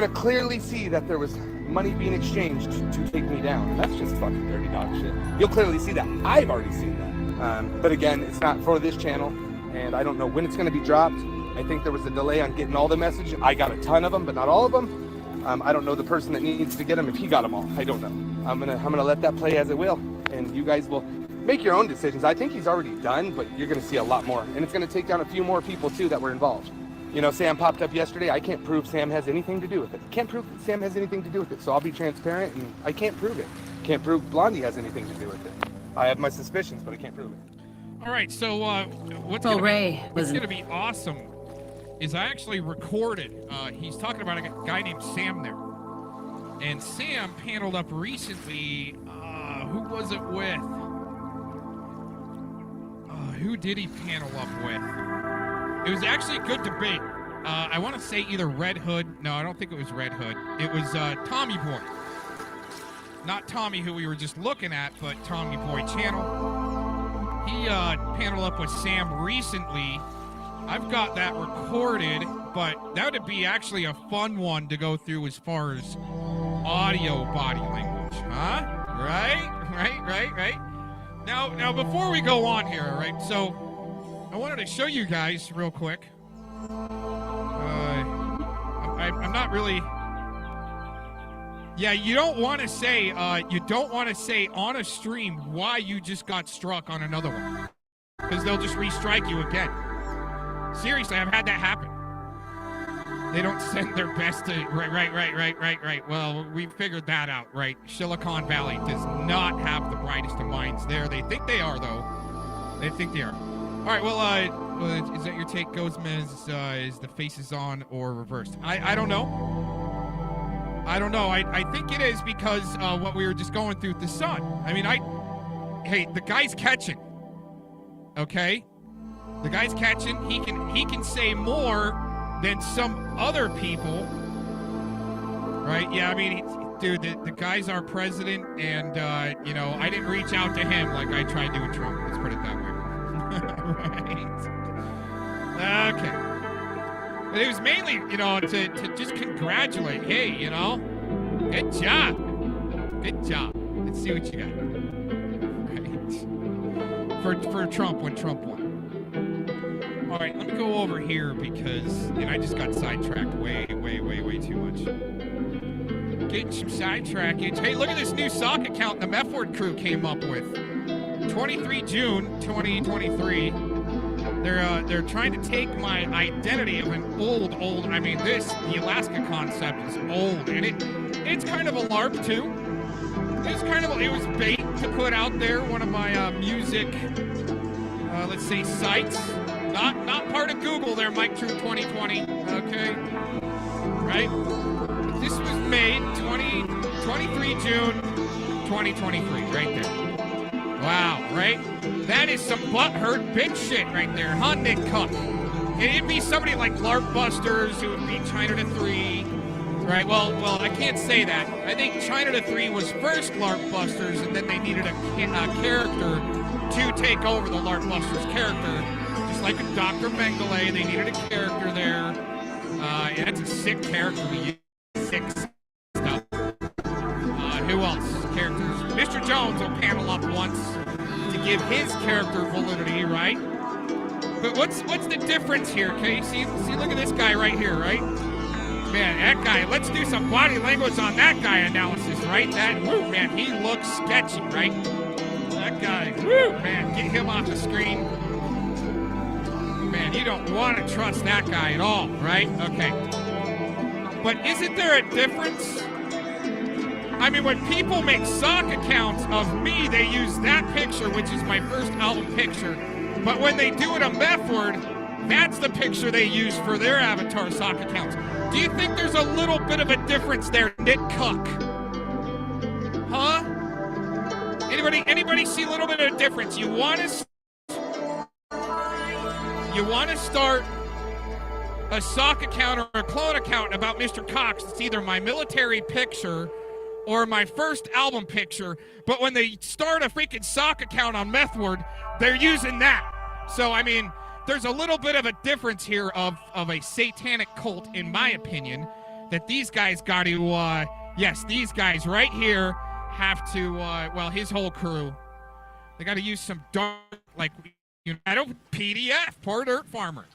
clearly see that there was money being exchanged to take me down. And that's just fucking dirty dog shit. You'll clearly see that. I've already seen that. But again, it's not for this channel, and I don't know when it's gonna be dropped. I think there was a delay on getting all the messages. I got a ton of them, but not all of them. I don't know the person that needs to get them if he got them all. I don't know. I'm gonna let that play as it will, and you guys will make your own decisions. I think he's already done, but you're gonna see a lot more, and it's gonna take down a few more people too that were involved. You know, Sam popped up yesterday. I can't prove Sam has anything to do with it. Can't prove that Sam has anything to do with it. So I'll be transparent, and I can't prove it. Can't prove Blondie has anything to do with it. I have my suspicions, but I can't prove it. All right, so what's gonna be awesome is I actually recorded. He's talking about a guy named Sam there, and Sam paneled up recently. Who was it with? Who did he panel up with? It was actually a good debate. I want to say either Red Hood. No, I don't think it was Red Hood. It was Tommy Boy. Not Tommy, who we were just looking at, but Tommy Boy Channel. He paneled up with Sam recently. I've got that recorded, but that would be actually a fun one to go through as far as audio body language, huh? Right. Now, before we go on here, all right, so I wanted to show you guys real quick. I'm not really. Yeah, you don't want to say on a stream why you just got struck on another one, because they'll just restrike you again. Seriously, I've had that happen. They don't send their best to right. Well, we figured that out, right? Silicon Valley does not have the brightest of minds there. They think they are, though. They think they are. All right, well, is that your take, Gozman? Is the faces on or reversed? I don't know. I think it is because what we were just going through with the sun. I mean, hey, the guy's catching. Okay? The guy's catching. He can say more than some other people. Right? Yeah, I mean, dude, the guy's our president, and, you know, I didn't reach out to him like I tried to with Trump. Let's put it that way. Right. Okay. But it was mainly, you know, to just congratulate. Hey, you know, good job. Good job. Let's see what you got. Right. For Trump when Trump won. All right, let me go over here because I just got sidetracked way too much. Getting some sidetrackage. Hey, look at this new Soc account the Meffward crew came up with. 23 June 2023. They're trying to take my identity of an old. I mean, the Alaska concept is old, and it's kind of a LARP too. It was bait to put out there. One of my music, let's say, sites. Not part of Google there, Mike True 2020. Okay, right? But this was made 23 June 2023, right there. Wow, right? That is some butthurt bitch shit right there, huh, Nick Cuck? And it'd be somebody like LARP Busters who would be China to 3, right? Well, I can't say that. I think China to 3 was first LARP Busters, and then they needed a character to take over the LARP Busters character. Just like with Dr. Mengele, they needed a character there. And it's a sick character to use. Sick stuff. Who else? Characters. Mr. Jones will panel up once to give his character validity, right? But what's the difference here? Okay, see, look at this guy right here, right? Man, that guy. Let's do some body language on that guy analysis, right? Man, he looks sketchy, right? That guy, man, get him off the screen. Man, you don't want to trust that guy at all, right? Okay. But isn't there a difference? I mean, when people make Soc accounts of me, they use that picture, which is my first album picture. But when they do it on Meffward, That's the picture they use for their avatar sock accounts. Do you think there's a little bit of a difference there, Nick Cuck? Huh? Anybody see a little bit of a difference? You want to start a sock account or a clone account about Mr. Cox. It's either my military picture or my first album picture, but when they start a freaking sock account on Meffward, they're using that. So, I mean, there's a little bit of a difference here of a satanic cult, in my opinion, that these guys got to, yes, these guys right here have to, well, his whole crew, they got to use some dark, like, PDF, poor dirt farmer,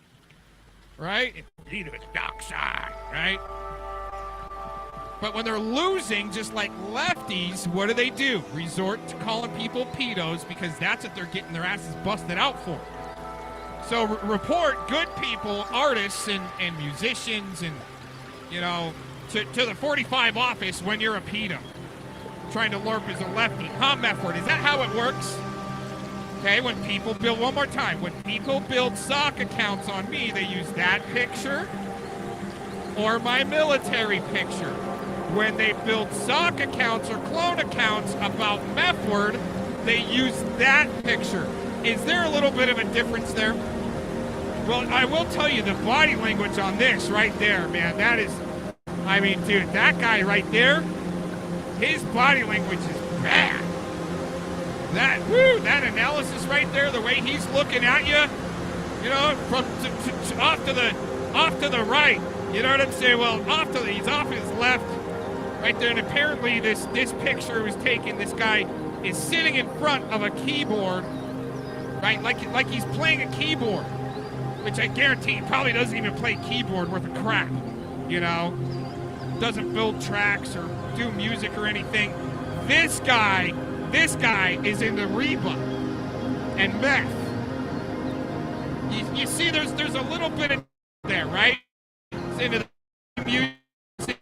right? Peter's dark side, right? But when they're losing, just like lefties, what do? Resort to calling people pedos because that's what they're getting their asses busted out for. So report good people, artists and musicians and, you know, to the 45 office when you're a pedo. Trying to LARP as a lefty. Huh, Meffward? Is that how it works? Okay, when people build, one more time, when people build sock accounts on me, they use that picture or my military picture. When they build sock accounts or clone accounts about Meffward, they use that picture. Is there a little bit of a difference there? Well, I will tell you the body language on this right there, man, that is, I mean, dude, that guy right there, his body language is bad. That analysis right there, the way he's looking at you, you know, from off to the right, you know what I'm saying? Well, he's off his left, right there, and apparently this picture was taken. This guy is sitting in front of a keyboard, right? Like he's playing a keyboard, which I guarantee he probably doesn't even play keyboard worth a crap, you know? Doesn't build tracks or do music or anything. This guy is in the Reba and meth. You see, there's a little bit of there, right? It's into the music,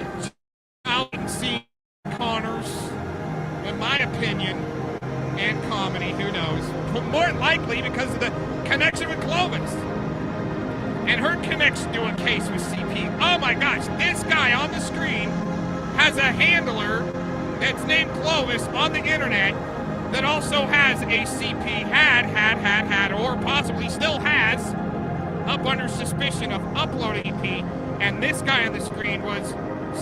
out and see Connors, in my opinion, and comedy, who knows? But more likely because of the connection with Clovis. And her connection to a case with CP. Oh my gosh, this guy on the screen has a handler that's named Clovis on the internet that also has a CP, had, or possibly still has, up under suspicion of uploading EP. And this guy on the screen was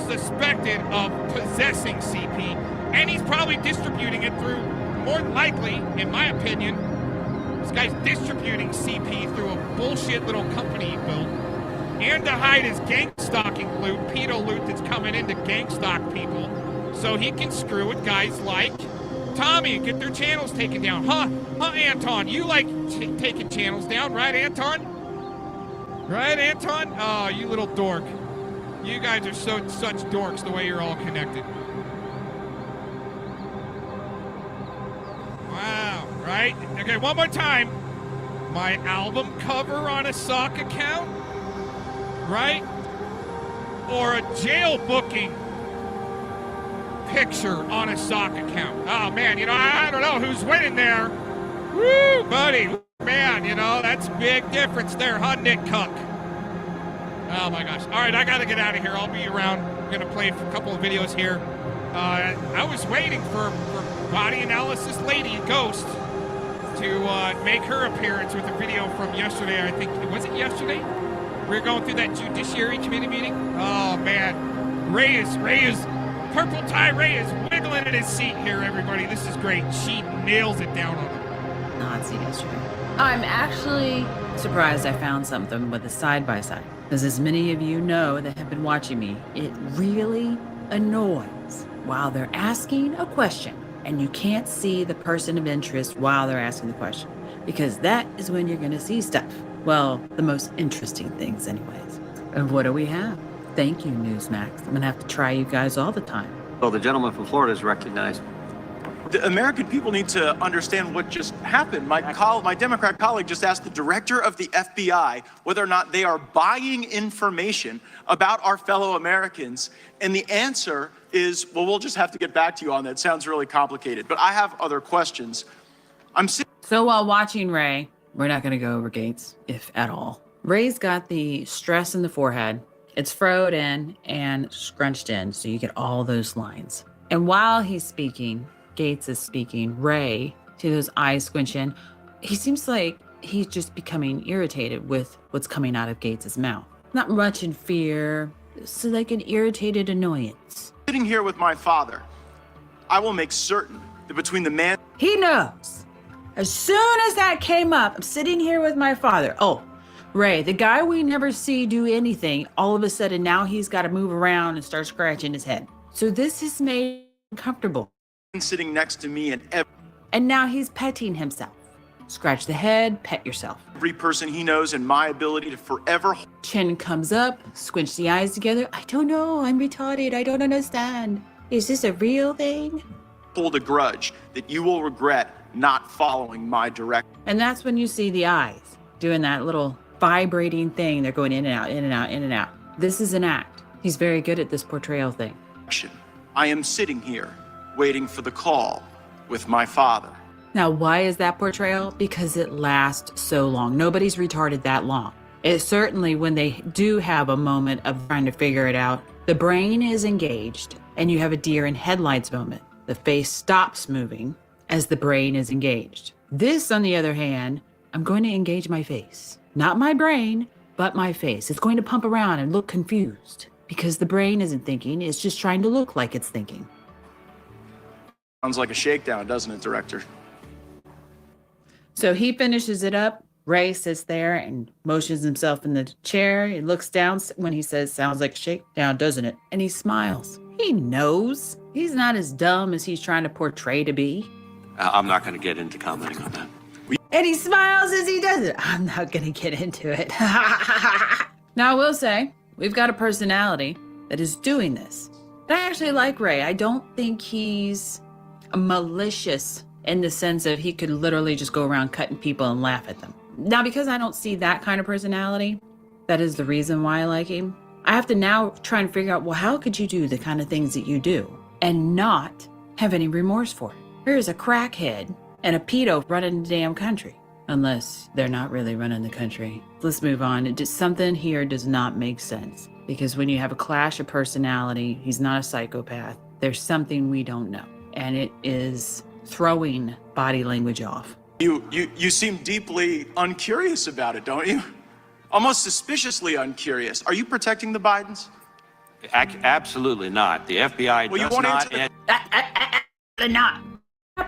suspected of possessing CP. And he's probably distributing it through, more likely, in my opinion, this guy's distributing CP through a bullshit little company he built. And to hide his gang stalking loot, pedo loot that's coming into gang stalk people, so he can screw with guys like Tommy and get their channels taken down. Huh, Anton? You like taking channels down, right, Anton? Right, Anton? Oh, you little dork. You guys are such dorks the way you're all connected. Wow, right? Okay, one more time. My album cover on a sock account, right? Or a jail booking picture on a sock account. Oh man, you know, I don't know who's winning there. Woo, buddy. Man, you know, that's a big difference there, huh, Nick Cuck? Oh my gosh. All right, I gotta get out of here. I'll be around. I'm gonna play a couple of videos here. I was waiting for body analysis lady Ghost to make her appearance with a video from yesterday. I think, was it yesterday? We were going through that Judiciary Committee meeting. Oh man, Ray is Purple Tie Ray is wiggling in his seat here, everybody. This is great. She nails it down on him. Nazi yesterday. I'm actually surprised I found something with a side-by-side. Because as many of you know that have been watching me, it really annoys while they're asking a question and you can't see the person of interest while they're asking the question. Because that is when you're going to see stuff. Well, the most interesting things anyways. And what do we have? Thank you, Newsmax. I'm going to have to try you guys all the time. Well, the gentleman from Florida is recognized. The American people need to understand what just happened. My Democrat colleague just asked the director of the FBI whether or not they are buying information about our fellow Americans. And the answer is, well, we'll just have to get back to you on that. Sounds really complicated. But I have other questions. So while watching Ray, we're not going to go over Gates, if at all. Ray's got the stress in the forehead. It's furrowed in and scrunched in, so you get all those lines. And while he's speaking, Gates is speaking, Ray, to those eyes squinch in, he seems like he's just becoming irritated with what's coming out of Gates's mouth. Not much in fear, so like an irritated annoyance. Sitting here with my father, I will make certain that between the man... He knows. As soon as that came up, I'm sitting here with my father. Oh, Ray, the guy we never see do anything, all of a sudden now he's got to move around and start scratching his head. So this has made him uncomfortable. Sitting next to me and now he's petting himself. Scratch the head, pet yourself. Every person he knows and my ability to forever... Chin comes up, squinch the eyes together. I don't know, I'm retarded, I don't understand. Is this a real thing? Hold a grudge that you will regret not following my direction. And that's when you see the eyes doing that little vibrating thing. They're going in and out, in and out, in and out. This is an act. He's very good at this portrayal thing. I am sitting here waiting for the call with my father. Now, why is that portrayal? Because it lasts so long. Nobody's retarded that long. It's certainly when they do have a moment of trying to figure it out, the brain is engaged and you have a deer in headlights moment. The face stops moving as the brain is engaged. This, on the other hand, I'm going to engage my face. Not my brain, but my face. It's going to pump around and look confused because the brain isn't thinking. It's just trying to look like it's thinking. Sounds like a shakedown, doesn't it, director? So he finishes it up. Ray sits there and motions himself in the chair. He looks down when he says, sounds like a shakedown, doesn't it? And he smiles. He knows. He's not as dumb as he's trying to portray to be. I'm not going to get into commenting on that. And he smiles as he does it. I'm not going to get into it. Now, I will say, we've got a personality that is doing this. But I actually like Ray. I don't think he's malicious in the sense of he could literally just go around cutting people and laugh at them. Now, because I don't see that kind of personality, that is the reason why I like him. I have to now try and figure out, well, how could you do the kind of things that you do and not have any remorse for it? Here's a crackhead and a pedo running the damn country. Unless they're not really running the country. Let's move on. Something here does not make sense. Because when you have a clash of personality, he's not a psychopath. There's something we don't know. And it is throwing body language off. You seem deeply uncurious about it, don't you? Almost suspiciously uncurious. Are you protecting the Bidens? Absolutely not. The FBI Well, you does won't not. answer not.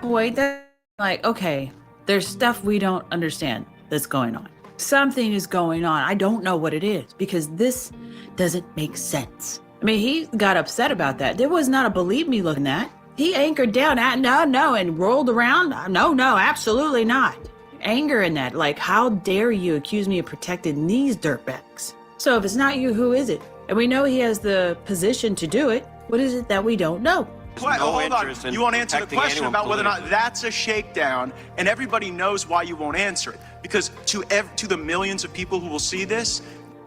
Boy, that's like, okay, there's stuff we don't understand that's going on. Something is going on. I don't know what it is because this doesn't make sense. I mean, he got upset about that. There was not a believe me look in that. He anchored down at no, and rolled around. No, absolutely not. Anger in that. Like, how dare you accuse me of protecting these dirtbags? So if it's not you, who is it? And we know he has the position to do it. What is it that we don't know? Hold on. You won't answer the question about whether or not that's a shakedown, and everybody knows why you won't answer it. Because to the millions of people who will see this,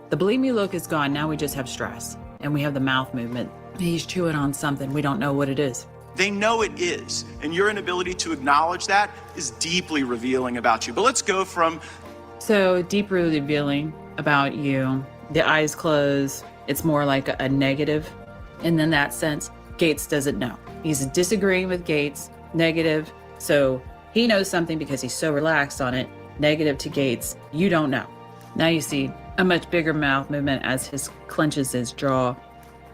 the believe me look is gone. Now we just have stress, and we have the mouth movement. He's chewing on something. We don't know what it is. they know it is. And your inability to acknowledge that is deeply revealing about you. But let's go from... So deeply revealing about you, the eyes closed, it's more like a negative. And in that sense, Gates doesn't know. He's disagreeing with Gates, negative. So he knows something because he's so relaxed on it. Negative to Gates, you don't know. Now you see a much bigger mouth movement as his clenches his jaw.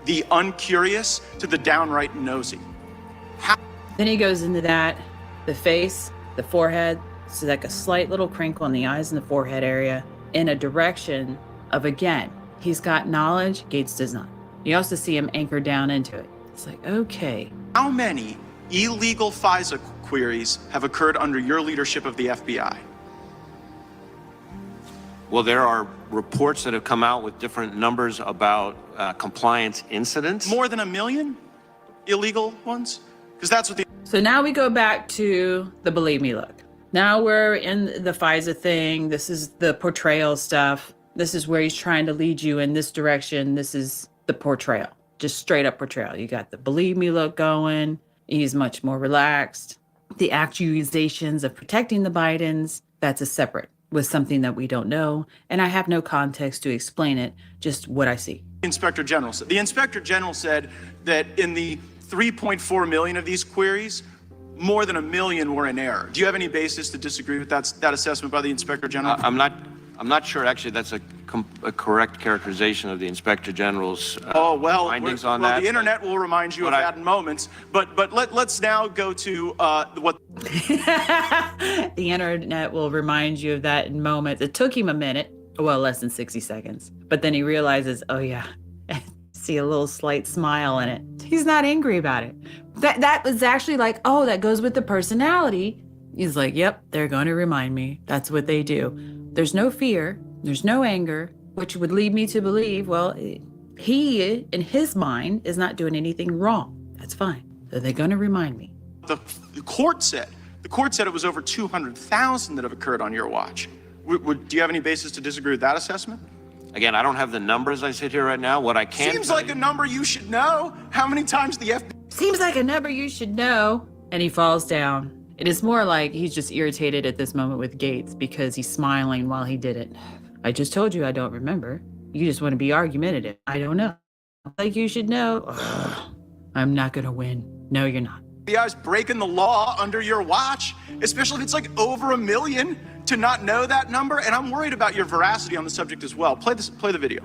The uncurious to the downright nosy. Then he goes into that, the face, the forehead, so like a slight little crinkle in the eyes and the forehead area in a direction of, again, he's got knowledge, Gates does not. You also see him anchored down into it. It's like, okay. How many illegal FISA queries have occurred under your leadership of the FBI? Well, there are reports that have come out with different numbers about compliance incidents. More than 1 million illegal ones? Because that's what the... So now we go back to the believe me look. Now we're in the FISA thing. This is the portrayal stuff. This is where he's trying to lead you in this direction. This is the portrayal, just straight up portrayal. You got the believe me look going. He's much more relaxed. The accusations of protecting the Bidens, that's a separate. with something that we don't know, and I have no context to explain it, just what I see. Inspector General said. The Inspector General said that in the 3.4 million of these queries, more than 1 million were in error. Do you have any basis to disagree with that assessment by the Inspector General? I'm not sure actually that's a correct characterization of the Inspector General's findings on that. The internet will remind you of that in moments. But let's now go to what The internet will remind you of that in moments. It took him a minute, well, less than 60 seconds. But then he realizes, oh yeah, see a little slight smile in it. He's not angry about it. That was actually like, oh, that goes with the personality. He's like, yep, they're going to remind me. That's what they do. There's no fear. There's no anger, which would lead me to believe, well, he, in his mind, is not doing anything wrong. That's fine. So they're going to remind me. the court said. The court said it was over 200,000 that have occurred on your watch. Do you have any basis to disagree with that assessment? Again, I don't have the numbers I sit here right now. What I can Seems like a number you should know. How many times the FBI... Seems like a number you should know. And he falls down. It is more like he's just irritated at this moment with Gates because he's smiling while he did it. I just told you I don't remember. You just want to be argumentative. I don't know. Like you should know. Ugh. I'm not going to win. No, you're not. FBI's breaking the law under your watch, especially if it's like over 1 million to not know that number. And I'm worried about your veracity on the subject as well. Play the video.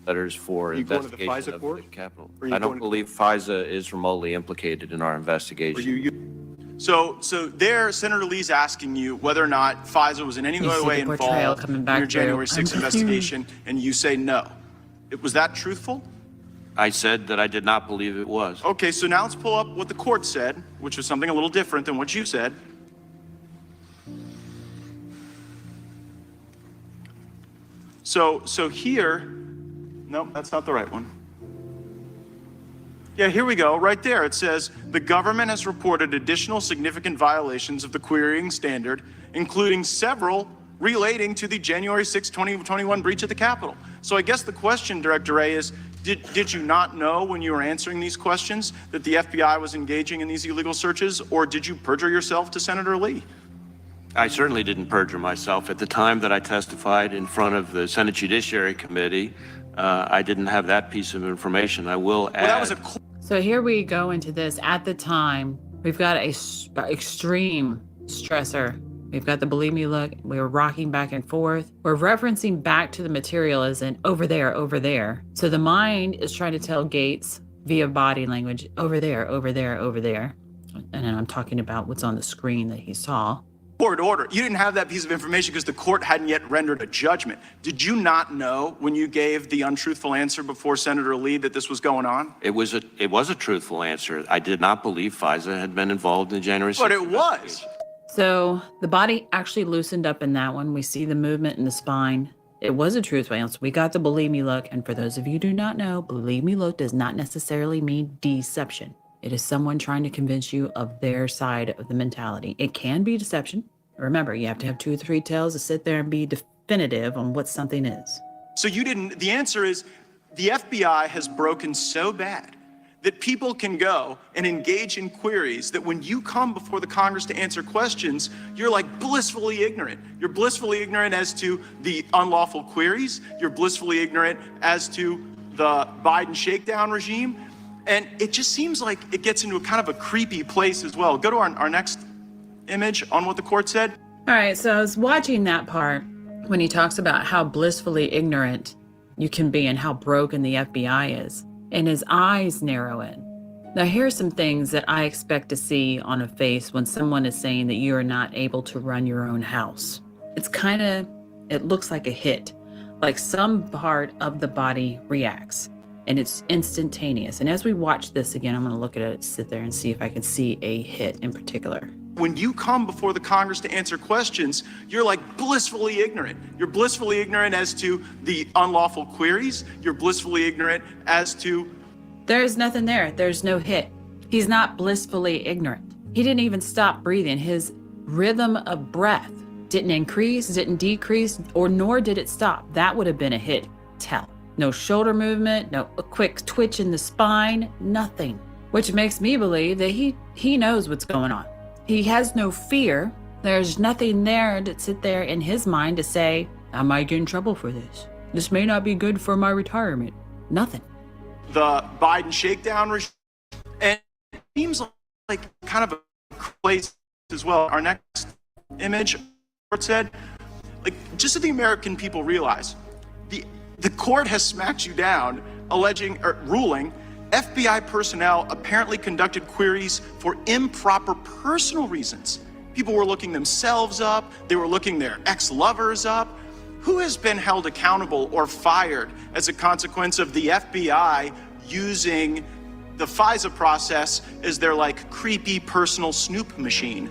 Letters for investigation of the Capitol. I don't believe FISA is remotely implicated in our investigation. So there, Senator Lee's asking you whether or not FISA was in any way involved in your January 6th investigation, and you say no. Was that truthful? I said that I did not believe it was. Okay, so now let's pull up what the court said, which was something a little different than what you said. So here, no, that's not the right one. Yeah, here we go, right there. It says, the government has reported additional significant violations of the querying standard, including several relating to the January 6, 2021 breach of the Capitol. So I guess the question, Director Wray, is, did you not know when you were answering these questions that the FBI was engaging in these illegal searches, or did you perjure yourself to Senator Lee? I certainly didn't perjure myself. At the time that I testified in front of the Senate Judiciary Committee, I didn't have that piece of information. I will add. So here we go into this. At the time, we've got a extreme stressor. We've got the believe me look. We're rocking back and forth. We're referencing back to the material as in over there, over there. So the mind is trying to tell Gates via body language, over there, over there, over there. And then I'm talking about what's on the screen that he saw. Court order. You didn't have that piece of information because the court hadn't yet rendered a judgment. Did you not know when you gave the untruthful answer before Senator Lee that this was going on? It was a truthful answer. I did not believe FISA had been involved in the January 6th. But it was. So the body actually loosened up in that one. We see the movement in the spine. It was a truthful answer. We got the believe me look. And for those of you who do not know, believe me look does not necessarily mean deception. It is someone trying to convince you of their side of the mentality. It can be deception. Remember, you have to have 2 or 3 tails to sit there and be definitive on what something is. So you didn't, the answer is the FBI has broken so bad that people can go and engage in queries that when you come before the Congress to answer questions, you're like blissfully ignorant. You're blissfully ignorant as to the unlawful queries. You're blissfully ignorant as to the Biden shakedown regime. And it just seems like it gets into a kind of a creepy place as well. Go to our next image on what the court said. All right, so I was watching that part when he talks about how blissfully ignorant you can be and how broken the FBI is, and his eyes narrow in. Now, here are some things that I expect to see on a face when someone is saying that you are not able to run your own house. It looks like a hit, like some part of the body reacts. And it's instantaneous. And as we watch this again, I'm going to look at it, sit there and see if I can see a hit in particular. When you come before the Congress to answer questions, you're like blissfully ignorant. You're blissfully ignorant as to the unlawful queries. You're blissfully ignorant as to... There's nothing there. There's no hit. He's not blissfully ignorant. He didn't even stop breathing. His rhythm of breath didn't increase, didn't decrease, nor did it stop. That would have been a hit. Tell. No shoulder movement, no a quick twitch in the spine, nothing. which makes me believe that he knows what's going on. He has no fear. There's nothing there to sit there in his mind to say, I might get in trouble for this. This may not be good for my retirement. Nothing. The Biden shakedown regime, and it seems like kind of a place as well. Our next image, court said, like, just so the American people realize, the court has smacked you down, ruling FBI personnel apparently conducted queries for improper personal reasons. People were looking themselves up, they were looking their ex-lovers up. Who has been held accountable or fired as a consequence of the FBI using the FISA process as their like creepy personal snoop machine?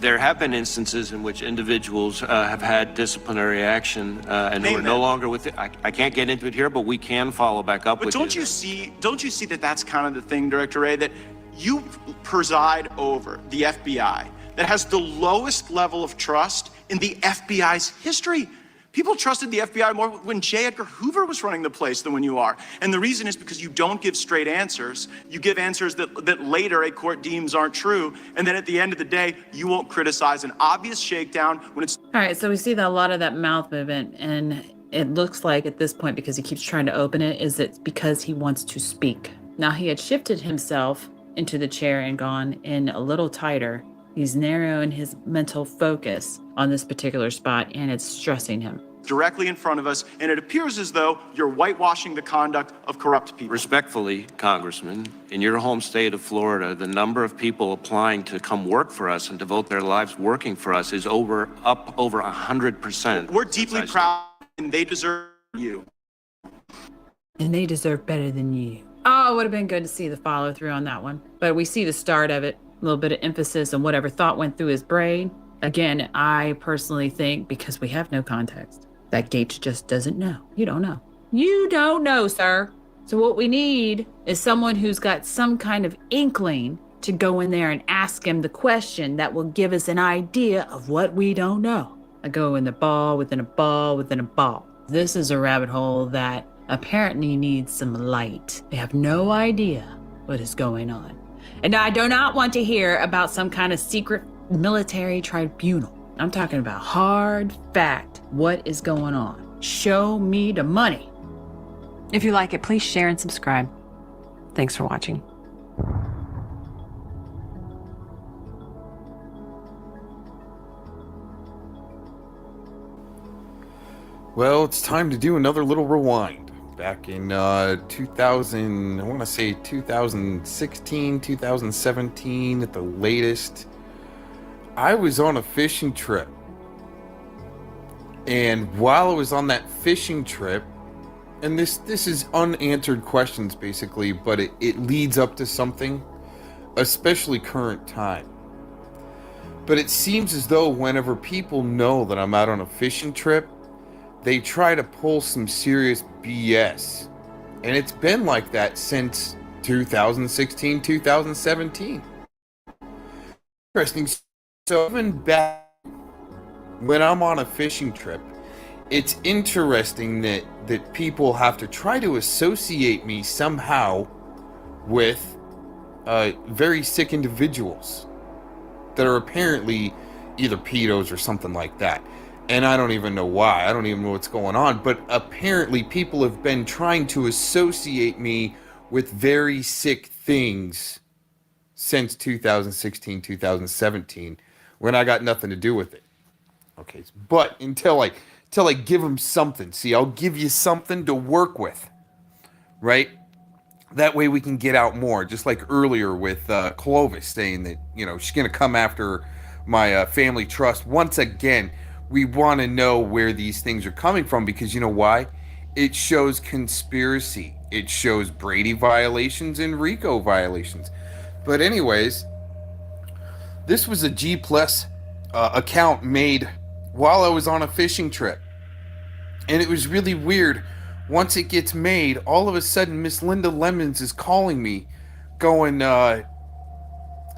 There have been instances in which individuals have had disciplinary action and who are no longer with it. I can't get into it here, but we can follow back up but with don't you see that that's kind of the thing, Director Ray, that you preside over the FBI that has the lowest level of trust in the FBI's history. People trusted the FBI more when J. Edgar Hoover was running the place than when you are. And the reason is because you don't give straight answers. You give answers that later a court deems aren't true. And then at the end of the day, you won't criticize an obvious shakedown when it's... All right, so we see that a lot of that mouth movement, and it looks like at this point, because he keeps trying to open it, is it's because he wants to speak. Now, he had shifted himself into the chair and gone in a little tighter. He's narrowing his mental focus on this particular spot, and it's stressing him. Directly in front of us, and it appears as though you're whitewashing the conduct of corrupt people. Respectfully, Congressman, in your home state of Florida, the number of people applying to come work for us and devote their lives working for us is up over 100%. We're deeply proud, and they deserve you. And they deserve better than you. Oh, it would have been good to see the follow through on that one. But we see the start of it, a little bit of emphasis on whatever thought went through his brain. Again, I personally think, because we have no context, that Gates just doesn't know. You don't know. You don't know, sir. So what we need is someone who's got some kind of inkling to go in there and ask him the question that will give us an idea of what we don't know. I go in the ball within a ball within a ball. This is a rabbit hole that apparently needs some light. They have no idea what is going on. And I do not want to hear about some kind of secret military tribunal. I'm talking about hard fact. What is going on? Show me the money. If you like it, please share and subscribe. Thanks for watching. Well, it's time to do another little rewind. Back in 2000, I want to say 2016, 2017 at the latest, I was on a fishing trip. And while I was on that fishing trip, and this is unanswered questions basically, but it leads up to something, especially current time. But it seems as though whenever people know that I'm out on a fishing trip, they try to pull some serious BS. And it's been like that since 2016, 2017. Interesting. So even back when I'm on a fishing trip, it's interesting that people have to try to associate me somehow with very sick individuals that are apparently either pedos or something like that. And I don't even know why. I don't even know what's going on. But apparently people have been trying to associate me with very sick things since 2016, 2017, when I got nothing to do with it. Okay, but until I give them something. See, I'll give you something to work with, right? That way we can get out more. Just like earlier with Clovis saying that, you know, she's going to come after my family trust. Once again, we want to know where these things are coming from, because you know why? It shows conspiracy. It shows Brady violations and RICO violations. But anyways, this was a G Plus account made while I was on a fishing trip. And it was really weird. Once it gets made, all of a sudden Miss Linda Lemons is calling me going,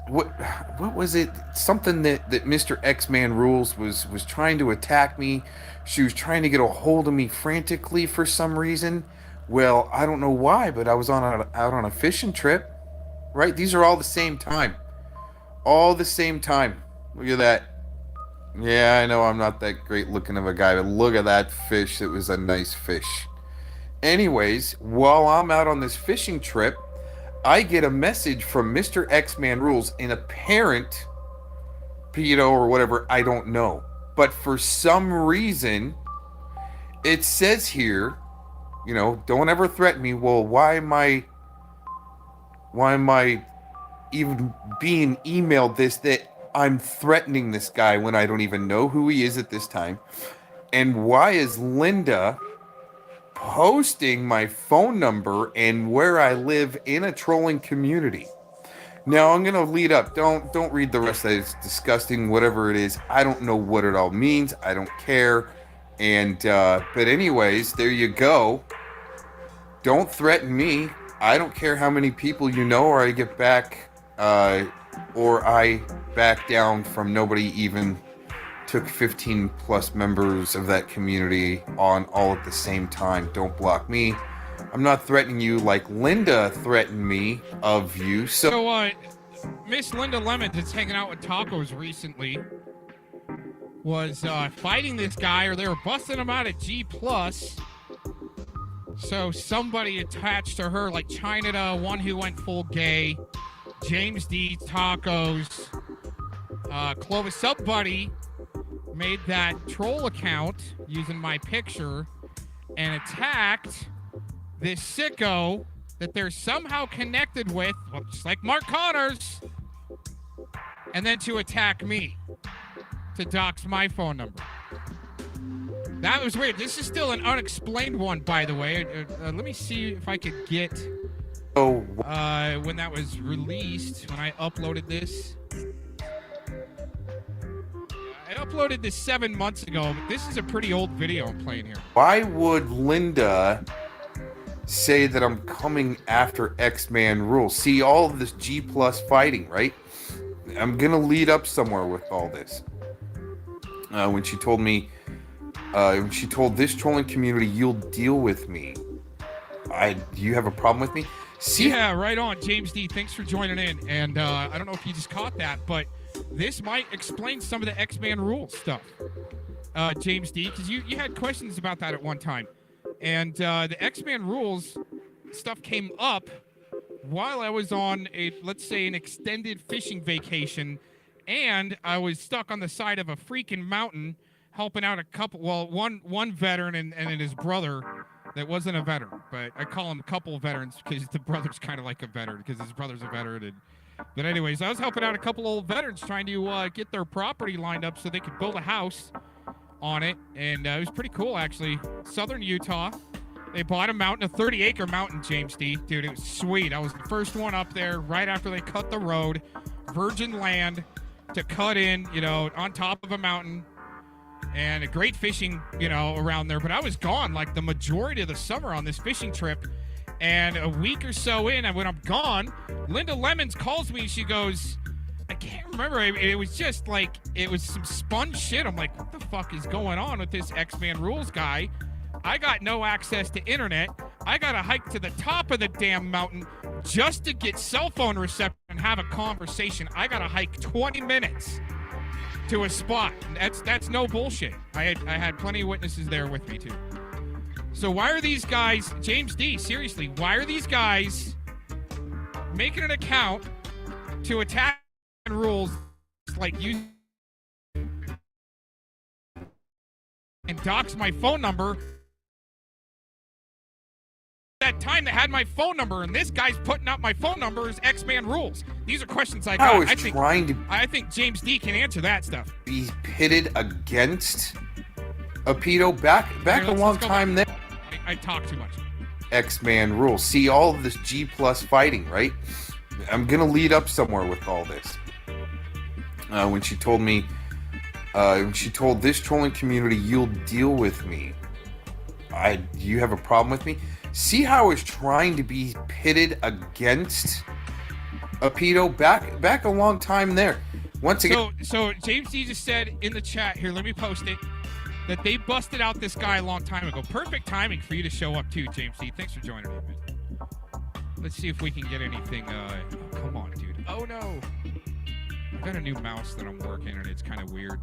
what was it? Something that Mr. X-Man Rules was trying to attack me. She was trying to get a hold of me frantically for some reason. Well, I don't know why, but I was out on a fishing trip. right? These are all the same time. All the same time. Look at that. Yeah, I know I'm not that great looking of a guy, but look at that fish. It was a nice fish. Anyways, while I'm out on this fishing trip, I get a message from Mr. X-Man Rules, an apparent pedo or whatever, I don't know. But for some reason, it says here, you know, don't ever threaten me. Well, why am I even being emailed this, that I'm threatening this guy when I don't even know who he is at this time? And why is Linda posting my phone number and where I live in a trolling community? Now I'm gonna lead up. Don't read the rest of it. It's disgusting, whatever it is. I don't know what it all means. I don't care. And but anyways, there you go. Don't threaten me. I don't care how many people you know, or I get back or I back down from nobody even took 15 plus members of that community on all at the same time. Don't block me. I'm not threatening you like Linda threatened me of you. So Miss Linda Lemon, that's hanging out with Tacos recently, was fighting this guy, or they were busting him out at G+. So somebody attached to her, like China, one who went full gay, James D, Tacos, Clovis Subbuddy made that troll account using my picture and attacked this sicko that they're somehow connected with, well, just like Mark Connors, and then to attack me, to dox my phone number. That was weird. This is still an unexplained one, by the way. Let me see if I could get when that was released, when I uploaded this. I uploaded this 7 months ago, but this is a pretty old video I'm playing here. Why would Linda say that I'm coming after X-Man Rules? See, all of this G+ fighting, right? I'm gonna lead up somewhere with all this. When she told me, when she told this trolling community, you'll deal with me. Do you have a problem with me? See? Yeah, right on, James D. Thanks for joining in. And I don't know if you just caught that, but this might explain some of the X-Man Rules stuff, James D. Because you had questions about that at one time. And the X-Man Rules stuff came up while I was on let's say, an extended fishing vacation, and I was stuck on the side of a freaking mountain helping out a couple, well, one veteran and his brother that wasn't a veteran, but I call him a couple of veterans because the brother's kind of like a veteran because his brother's a veteran. But anyways, I was helping out a couple old veterans trying to get their property lined up so they could build a house on it, and it was pretty cool, actually. Southern Utah. They bought a mountain, a 30-acre mountain, James D. Dude, it was sweet. I was the first one up there right after they cut the road. Virgin land to cut in, you know, on top of a mountain. And a great fishing, you know, around there. But I was gone like the majority of the summer on this fishing trip. And a week or so in, and when I'm gone, Linda Lemons calls me. She goes, I can't remember. It was just like, it was some spun shit. I'm like, what the fuck is going on with this X-Man Rules guy? I got no access to internet. I got to hike to the top of the damn mountain just to get cell phone reception and have a conversation. I got to hike 20 minutes to a spot. That's no bullshit. I had plenty of witnesses there with me too. So why are these guys, James D, seriously, why are these guys making an account to attack Rules like you and dox my phone number? That time they had my phone number, and this guy's putting out my phone number as X-Man Rules. These are questions I got. I think James D can answer that stuff. Be pitted against a pedo back a long time there. I talk too much. X-Man Rules. See, all of this G+ fighting, right? I'm gonna lead up somewhere with all this. When she told me, when she told this trolling community, you'll deal with me. Do you have a problem with me? See how I was trying to be pitted against a pedo back a long time there. Once again. So James D just said in the chat here, let me post it, that they busted out this guy a long time ago. Perfect timing for you to show up too, James D. Thanks for joining me, man. Let's see if we can get anything. Oh, come on, dude. Oh no. I got a new mouse that I'm working and it's kind of weird.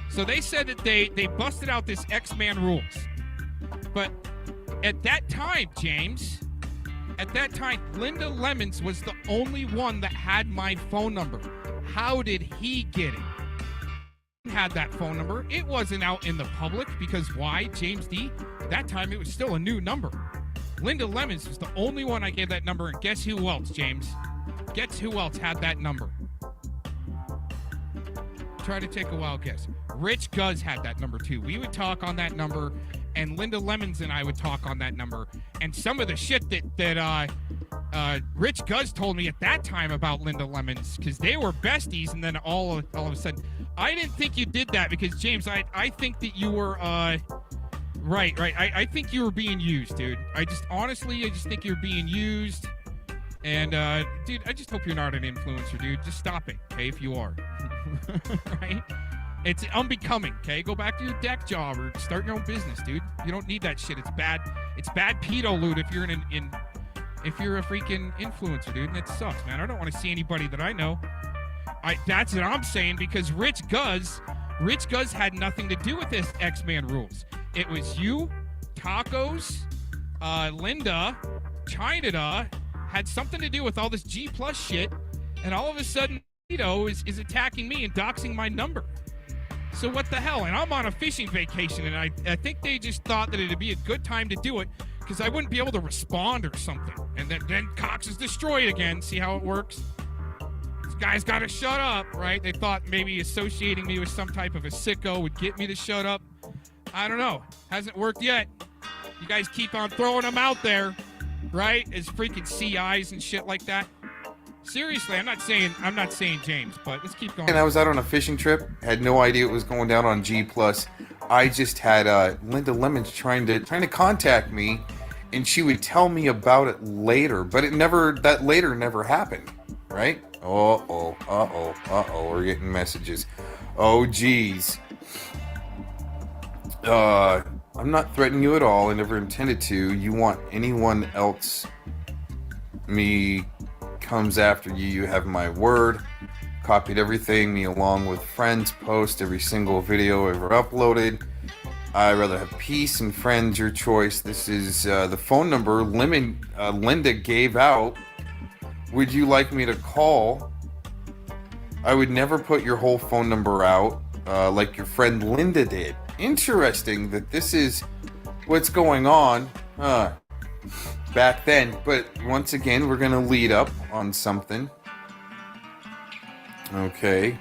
So they said that they busted out this X-Man rules. But at that time, James, at that time, Linda Lemons was the only one that had my phone number. How did he get it? He had that phone number. It wasn't out in the public because why, James D? That time it was still a new number. Linda Lemons was the only one I gave that number, and guess who else, James? Guess who else had that number? Try to take a wild guess. Rich Guz had that number too. We would talk on that number, and Linda Lemons and I would talk on that number. And some of the shit that Rich Guz told me at that time about Linda Lemons, because they were besties, and then all of a sudden, I didn't think you did that because James, I think that you were right. I think you were being used, dude. I just think you're being used. And dude, I just hope you're not an influencer, dude. Just stop it, okay? If you are, right? It's unbecoming, okay? Go back to your deck job or start your own business, dude. You don't need that shit. It's bad. It's bad pedo loot if you're if you're a freaking influencer, dude. And it sucks, man. I don't want to see anybody that I know. That's what I'm saying, because Rich Guz had nothing to do with this X-Man rules. It was you, Tacos, Linda, China had something to do with all this G+ shit, and all of a sudden, is attacking me and doxing my number. So what the hell? And I'm on a fishing vacation, and I think they just thought that it'd be a good time to do it because I wouldn't be able to respond or something. And then Cox is destroyed again. See how it works? This guy's got to shut up, right? They thought maybe associating me with some type of a sicko would get me to shut up. I don't know. Hasn't worked yet. You guys keep on throwing them out there, right? As freaking CIs and shit like that. Seriously, I'm not saying James, but let's keep going. And I was out on a fishing trip, had no idea it was going down on G+. I just had Linda Lemons trying to contact me, and she would tell me about it later, but that later never happened, right? We're getting messages. Oh, geez. I'm not threatening you at all. I never intended to. You want anyone else me comes after you, you have my word. Copied everything, me along with friends, post every single video ever uploaded. I'd rather have peace and friends, your choice. This is the phone number Linda gave out. Would you like me to call? I would never put your whole phone number out like your friend Linda did. Interesting that this is what's going on back then, but once again we're gonna lead up on something. Okay,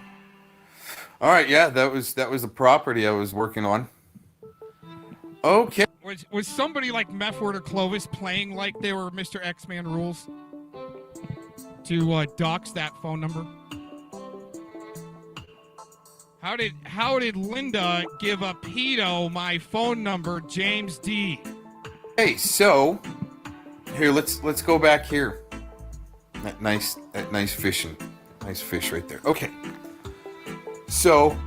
all right, yeah, that was the property I was working on. Okay, was somebody like Meffward or Clovis playing like they were Mr. X-Man rules to dox that phone number? How did Linda give a pedo my phone number, James D? Hey, so here, let's go back here. That nice fishing, nice fish right there. Okay, so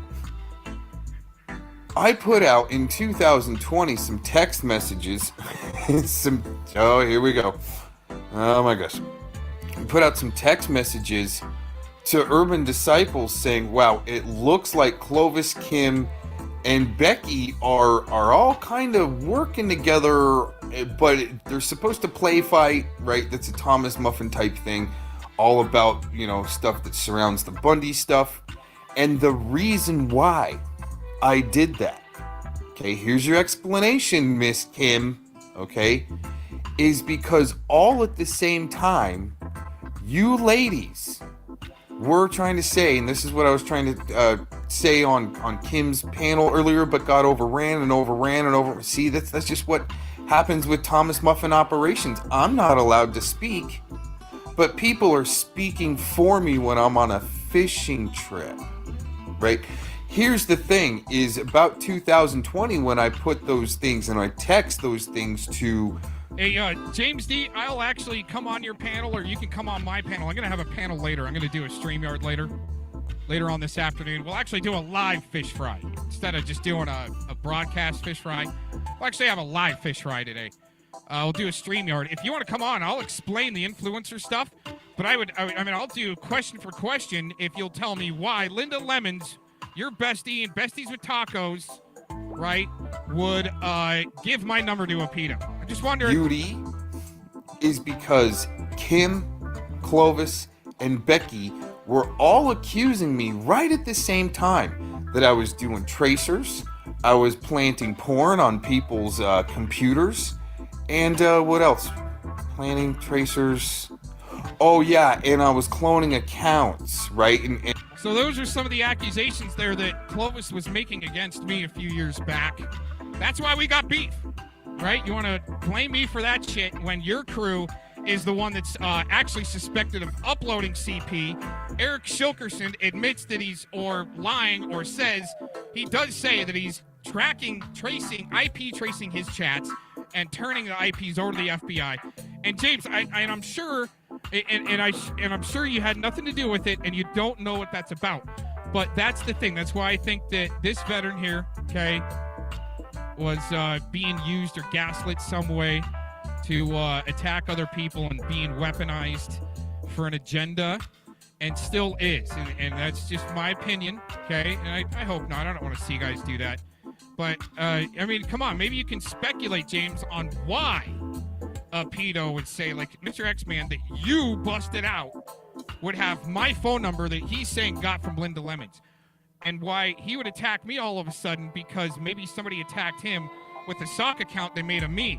I put out in 2020 some text messages. Here we go. Oh my gosh, I put out some text messages to Urban Disciples saying, wow, it looks like Clovis, Kim, and Becky are all kind of working together, but they're supposed to play fight, right? That's a Thomas Muffin type thing, all about, stuff that surrounds the Bundy stuff. And the reason why I did that, okay, here's your explanation, Miss Kim, okay, is because all at the same time, you ladies were trying to say, and this is what I was trying to say on Kim's panel earlier, but got overran. See, that's just what happens with Thomas Muffin operations. I'm not allowed to speak, but people are speaking for me when I'm on a fishing trip, right? Here's the thing, is about 2020 when I put those things and I text those things to... Hey, James D, I'll actually come on your panel, or you can come on my panel. I'm going to have a panel later. I'm going to do a StreamYard later on this afternoon. We'll actually do a live fish fry instead of just doing a broadcast fish fry. We'll actually have a live fish fry today. We'll do a StreamYard. If you want to come on, I'll explain the influencer stuff. But I mean, I'll do question for question if you'll tell me why Linda Lemons, your bestie and besties with tacos, right, would give my number to a pedo. I just wonder. Beauty is because Kim, Clovis, and Becky were all accusing me right at the same time that I was doing tracers, I was planting porn on people's computers, and what else? Planting tracers. Oh yeah, and I was cloning accounts, right? And So those are some of the accusations there that Clovis was making against me a few years back. That's why we got beef, right? You want to blame me for that shit when your crew is the one that's actually suspected of uploading CP. Eric Shilkerson admits that he's or lying or says he does say that he's IP tracing his chats and turning the IPs over to the FBI. And James, I'm sure, and I'm sure you had nothing to do with it, and you don't know what that's about. But that's the thing. That's why I think that this veteran here, okay, was being used or gaslit some way to attack other people and being weaponized for an agenda, and still is. And that's just my opinion, okay? And I hope not. I don't want to see you guys do that. But, I mean, come on. Maybe you can speculate, James, on why a pedo would say, like Mr. X-Man, that you busted out would have my phone number that he's saying got from Linda Lemons. And why he would attack me all of a sudden because maybe somebody attacked him with a sock account they made of me.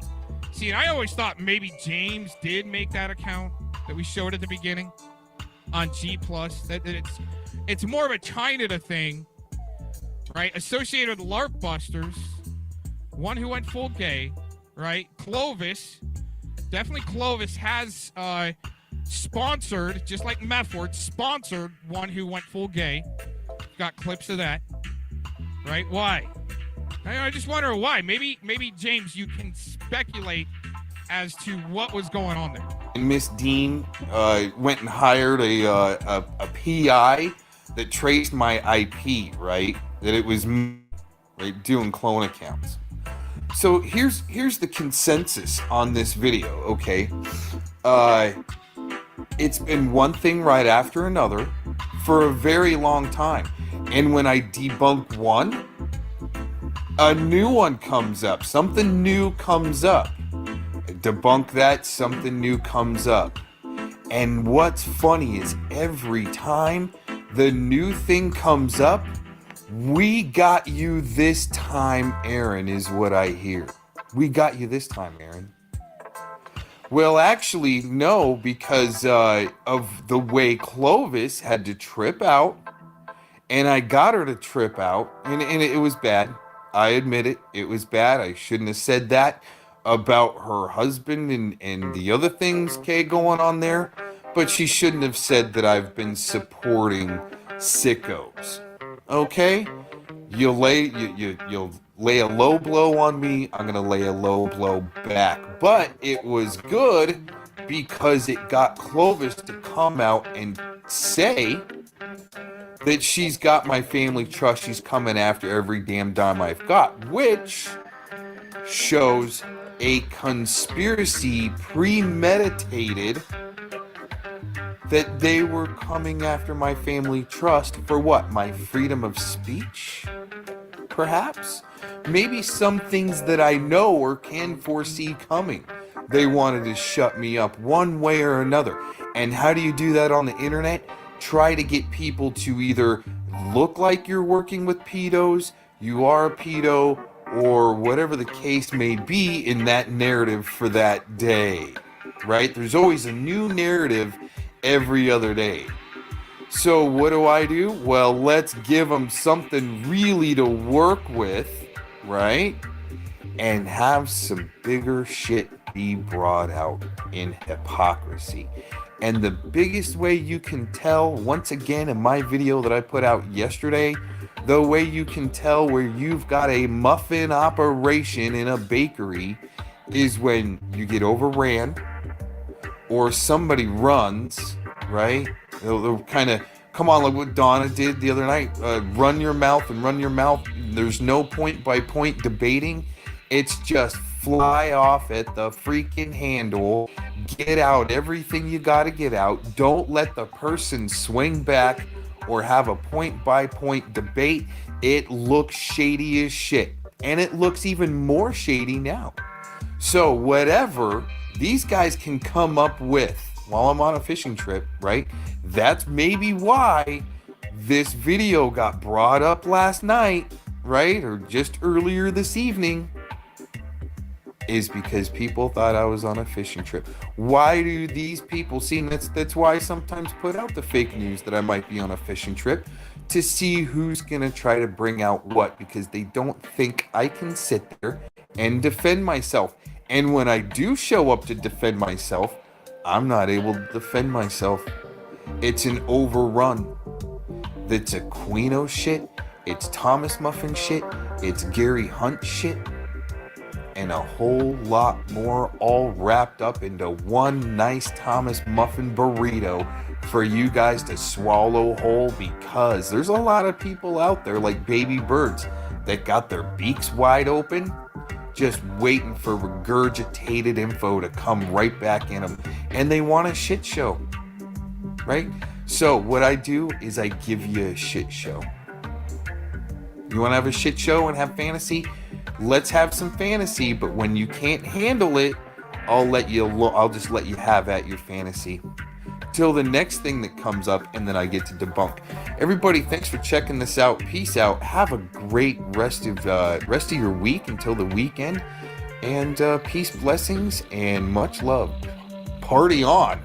See, and I always thought maybe James did make that account that we showed at the beginning on G+. That it's more of a China thing, right? Associated with LARP Busters, one who went full gay, right? Clovis, definitely Clovis has sponsored, just like Meffward, sponsored one who went full gay. Got clips of that, right? Why? I just wonder why. Maybe James, you can speculate as to what was going on there. And Miss Dean went and hired a PI that traced my IP, right? That it was me, right, doing clone accounts. So here's the consensus on this video, okay? It's been one thing right after another for a very long time. And when I debunk one, a new one comes up. Something new comes up. Debunk that, something new comes up. And what's funny is every time the new thing comes up, we got you this time, Aaron, is what I hear. We got you this time, Aaron. Well, actually, no, because of the way Clovis had to trip out, and I got her to trip out, and it was bad. I admit it. It was bad. I shouldn't have said that about her husband and the other things, going on there. But she shouldn't have said that I've been supporting sickos. Okay? You'll lay a low blow on me, I'm gonna lay a low blow back. But it was good because it got Clovis to come out and say that she's got my family trust, she's coming after every damn dime I've got, which shows a conspiracy premeditated that they were coming after my family trust for what? My freedom of speech? Perhaps? Maybe some things that I know or can foresee coming. They wanted to shut me up one way or another. And how do you do that on the internet? Try to get people to either look like you're working with pedos, you are a pedo, or whatever the case may be in that narrative for that day. Right? There's always a new narrative every other day. So what do? Well, let's give them something really to work with, right? And have some bigger shit be brought out in hypocrisy. And the biggest way you can tell, once again in my video that I put out yesterday, the way you can tell where you've got a muffin operation in a bakery is when you get overran or somebody runs, right? They'll kind of come on, like what Donna did the other night. Run your mouth and run your mouth. There's no point by point debating. It's just fly off at the freaking handle, get out everything you got to get out. Don't let the person swing back or have a point-by-point debate. It looks shady as shit, and it looks even more shady now. So whatever these guys can come up with while I'm on a fishing trip, right? That's maybe why this video got brought up last night, right? Or just earlier this evening, is because people thought I was on a fishing trip. Why do these people see? That's why I sometimes put out the fake news that I might be on a fishing trip, to see who's gonna try to bring out what, because they don't think I can sit there and defend myself. And when I do show up to defend myself, I'm not able to defend myself. It's an overrun. That's Aquino shit. It's Thomas Muffin shit. It's Gary Hunt shit. And a whole lot more, all wrapped up into one nice Thomas Muffin burrito for you guys to swallow whole, because there's a lot of people out there like baby birds that got their beaks wide open, just waiting for regurgitated info to come right back in them, and they want a shit show, right? So what I do is I give you a shit show. You want to have a shit show and have fantasy? Let's have some fantasy, but when you can't handle it, I'll just let you have at your fantasy till the next thing that comes up, and then I get to debunk. Everybody, thanks for checking this out. Peace out. Have a great rest of your week until the weekend, and peace, blessings, and much love. Party on.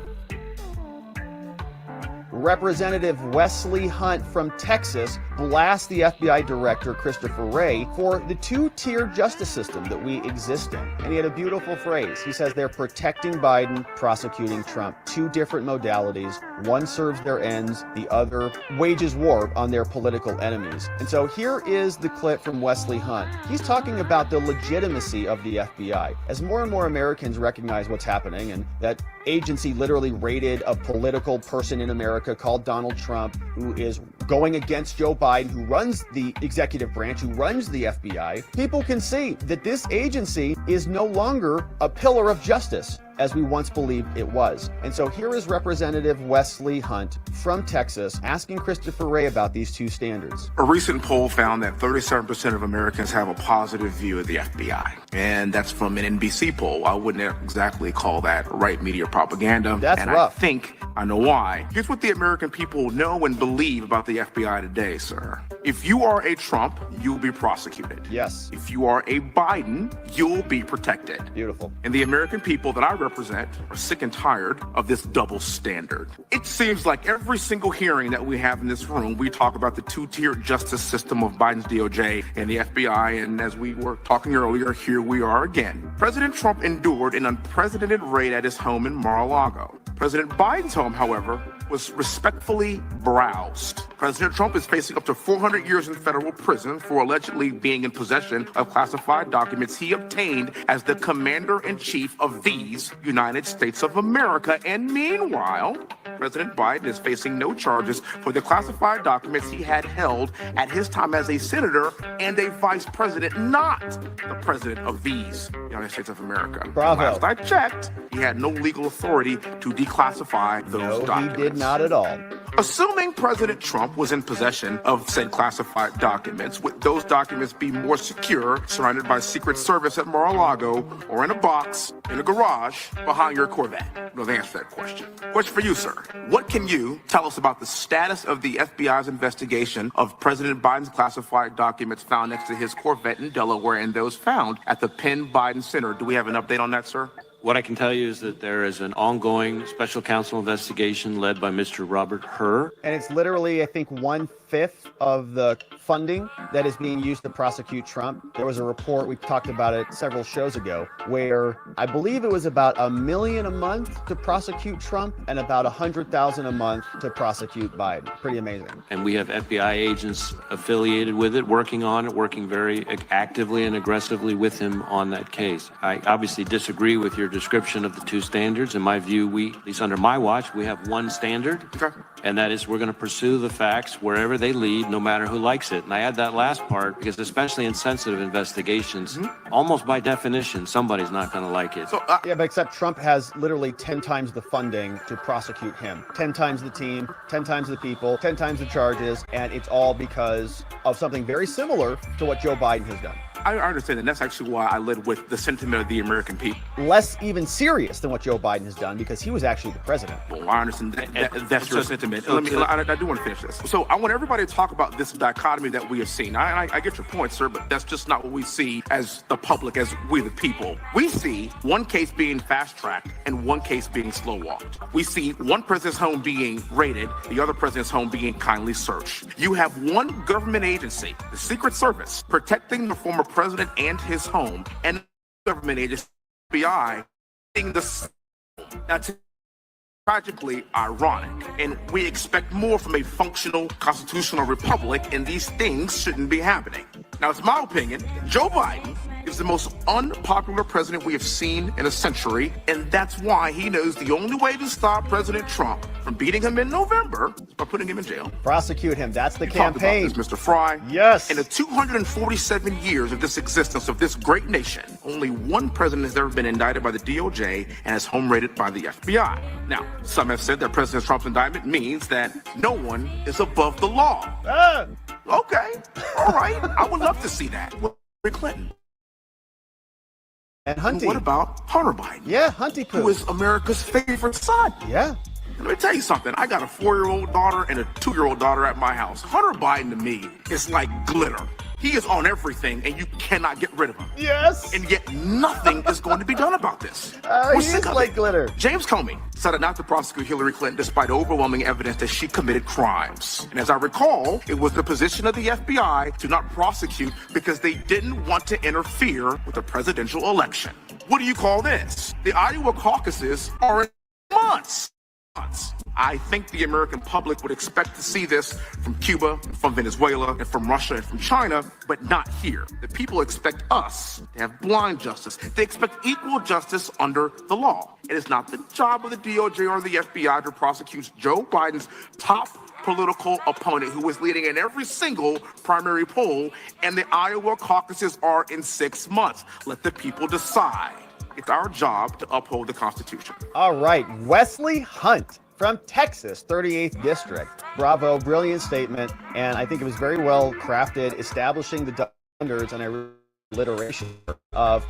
Representative Wesley Hunt from Texas blasts the FBI Director Christopher Wray for the two-tier justice system that we exist in. And he had a beautiful phrase. He says they're protecting Biden, prosecuting Trump. Two different modalities. One serves their ends, the other wages war on their political enemies. And so here is the clip from Wesley Hunt. He's talking about the legitimacy of the FBI. As more and more Americans recognize what's happening, and that agency literally raided a political person in America called Donald Trump, who is going against Joe Biden, who runs the executive branch, who runs the FBI, people can see that this agency is no longer a pillar of justice as we once believed it was. And so here is Representative Wesley Hunt from Texas asking Christopher Wray about these two standards. A recent poll found that 37% of Americans have a positive view of the FBI. And that's from an NBC poll. I wouldn't exactly call that right media propaganda. That's and rough. I think I know why. Here's what the American people know and believe about the FBI today, sir. If you are a Trump, you'll be prosecuted. Yes. If you are a Biden, you'll be protected. Beautiful. And the American people that I represent are sick and tired of this double standard. It seems like every single hearing that we have in this room, we talk about the two-tier justice system of Biden's DOJ and the FBI, and as we were talking earlier, here we are again. President Trump endured an unprecedented raid at his home in Mar-a-Lago. President Biden's home, however, was respectfully browsed. President Trump is facing up to 400 years in federal prison for allegedly being in possession of classified documents he obtained as the commander-in-chief of these United States of America. And meanwhile, President Biden is facing no charges for the classified documents he had held at his time as a senator and a vice president, not the president of these United States of America. Bravo. Last I checked, he had no legal authority to declassify those documents. He did not at all. Assuming President Trump was in possession of said classified documents, would those documents be more secure surrounded by Secret Service at Mar-a-Lago or in a box in a garage behind your Corvette? No, answer that question. Question for you, sir. What can you tell us about the status of the FBI's investigation of President Biden's classified documents found next to his Corvette in Delaware and those found at the Penn Biden Center? Do we have an update on that, sir? What I can tell you is that there is an ongoing special counsel investigation led by Mr. Robert Hur. And it's literally, I think, 1/5 of the funding that is being used to prosecute Trump. There was a report, we talked about it several shows ago, where I believe it was about $1 million a month to prosecute Trump and about $100,000 a month to prosecute Biden. Pretty amazing. And we have FBI agents affiliated with it, working on it, working very actively and aggressively with him on that case. I obviously disagree with your your description of the two standards. In my view, at least under my watch, we have one standard. Okay. And that is we're going to pursue the facts wherever they lead, no matter who likes it. And I add that last part because especially in sensitive investigations, almost by definition, somebody's not going to like it. So, yeah, but except Trump has literally 10 times the funding to prosecute him. 10 times the team, 10 times the people, 10 times the charges, and it's all because of something very similar to what Joe Biden has done. I understand, and that's actually why I led with the sentiment of the American people. Less even serious than what Joe Biden has done because he was actually the president. Well, I understand that's your sentiment. I do want to finish this. So I want everybody to talk about this dichotomy that we have seen. I get your point, sir, but that's just not what we see as the public, as we the people. We see one case being fast-tracked and one case being slow-walked. We see one president's home being raided, the other president's home being kindly searched. You have one government agency, the Secret Service, protecting the former president and his home, and government agency, FBI, being the. That's tragically ironic, and we expect more from a functional constitutional republic, and these things shouldn't be happening. Now, it's my opinion, Joe Biden is the most unpopular president we have seen in a century, and that's why he knows the only way to stop President Trump from beating him in November is by putting him in jail. Prosecute him. That's the You campaign. talked about this, Mr. Fry. Yes. In the 247 years of this existence of this great nation, only one president has ever been indicted by the DOJ and his home raided by the FBI. Now, some have said that President Trump's indictment means that no one is above the law. Okay, all right. I would love to see that. Hillary Clinton. And Hunty. What about Hunter Biden? Yeah, Hunty Poo. Who is America's favorite son. Yeah. Let me tell you something. I got a 4-year-old daughter and a 2-year-old daughter at my house. Hunter Biden to me is like glitter. He is on everything, and you cannot get rid of him. Yes. And yet nothing is going to be done about this. He is like glitter. James Comey decided not to prosecute Hillary Clinton despite overwhelming evidence that she committed crimes. And as I recall, it was the position of the FBI to not prosecute because they didn't want to interfere with the presidential election. What do you call this? The Iowa caucuses are in months. I think the American public would expect to see this from Cuba, from Venezuela, and from Russia, and from China, but not here. The people expect us to have blind justice. They expect equal justice under the law. It is not the job of the DOJ or the FBI to prosecute Joe Biden's top political opponent who is leading in every single primary poll, and the Iowa caucuses are in 6 months. Let the people decide. It's our job to uphold the Constitution. All right, Wesley Hunt from Texas, 38th District. Bravo, brilliant statement, and I think it was very well crafted, establishing the standards and a alliteration of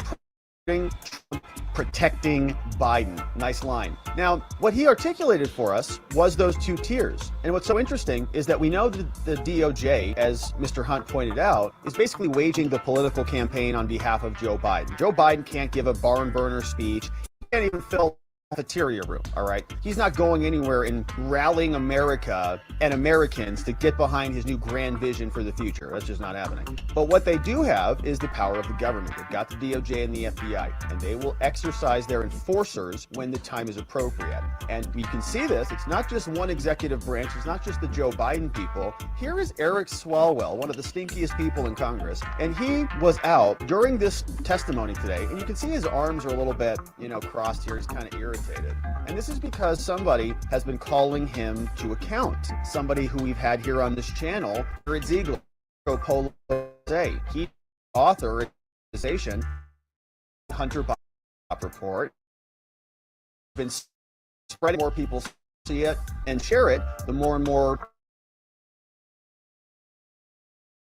protecting Biden. Nice line. Now, what he articulated for us was those two tiers. And what's so interesting is that we know that the DOJ, as Mr. Hunt pointed out, is basically waging the political campaign on behalf of Joe Biden. Joe Biden can't give a barn burner speech. He can't even fill cafeteria room, all right? He's not going anywhere in rallying America and Americans to get behind his new grand vision for the future. That's just not happening. But what they do have is the power of the government. They've got the DOJ and the FBI, and they will exercise their enforcers when the time is appropriate. And you can see this. It's not just one executive branch. It's not just the Joe Biden people. Here is Eric Swalwell, one of the stinkiest people in Congress, and he was out during this testimony today, and you can see his arms are a little bit, crossed here. He's kind of irritated. And this is because somebody has been calling him to account. Somebody who we've had here on this channel, Jared Ziegler, Polo say. He author organization Hunter Biden report. Been spreading, more people see it and share it, the more and more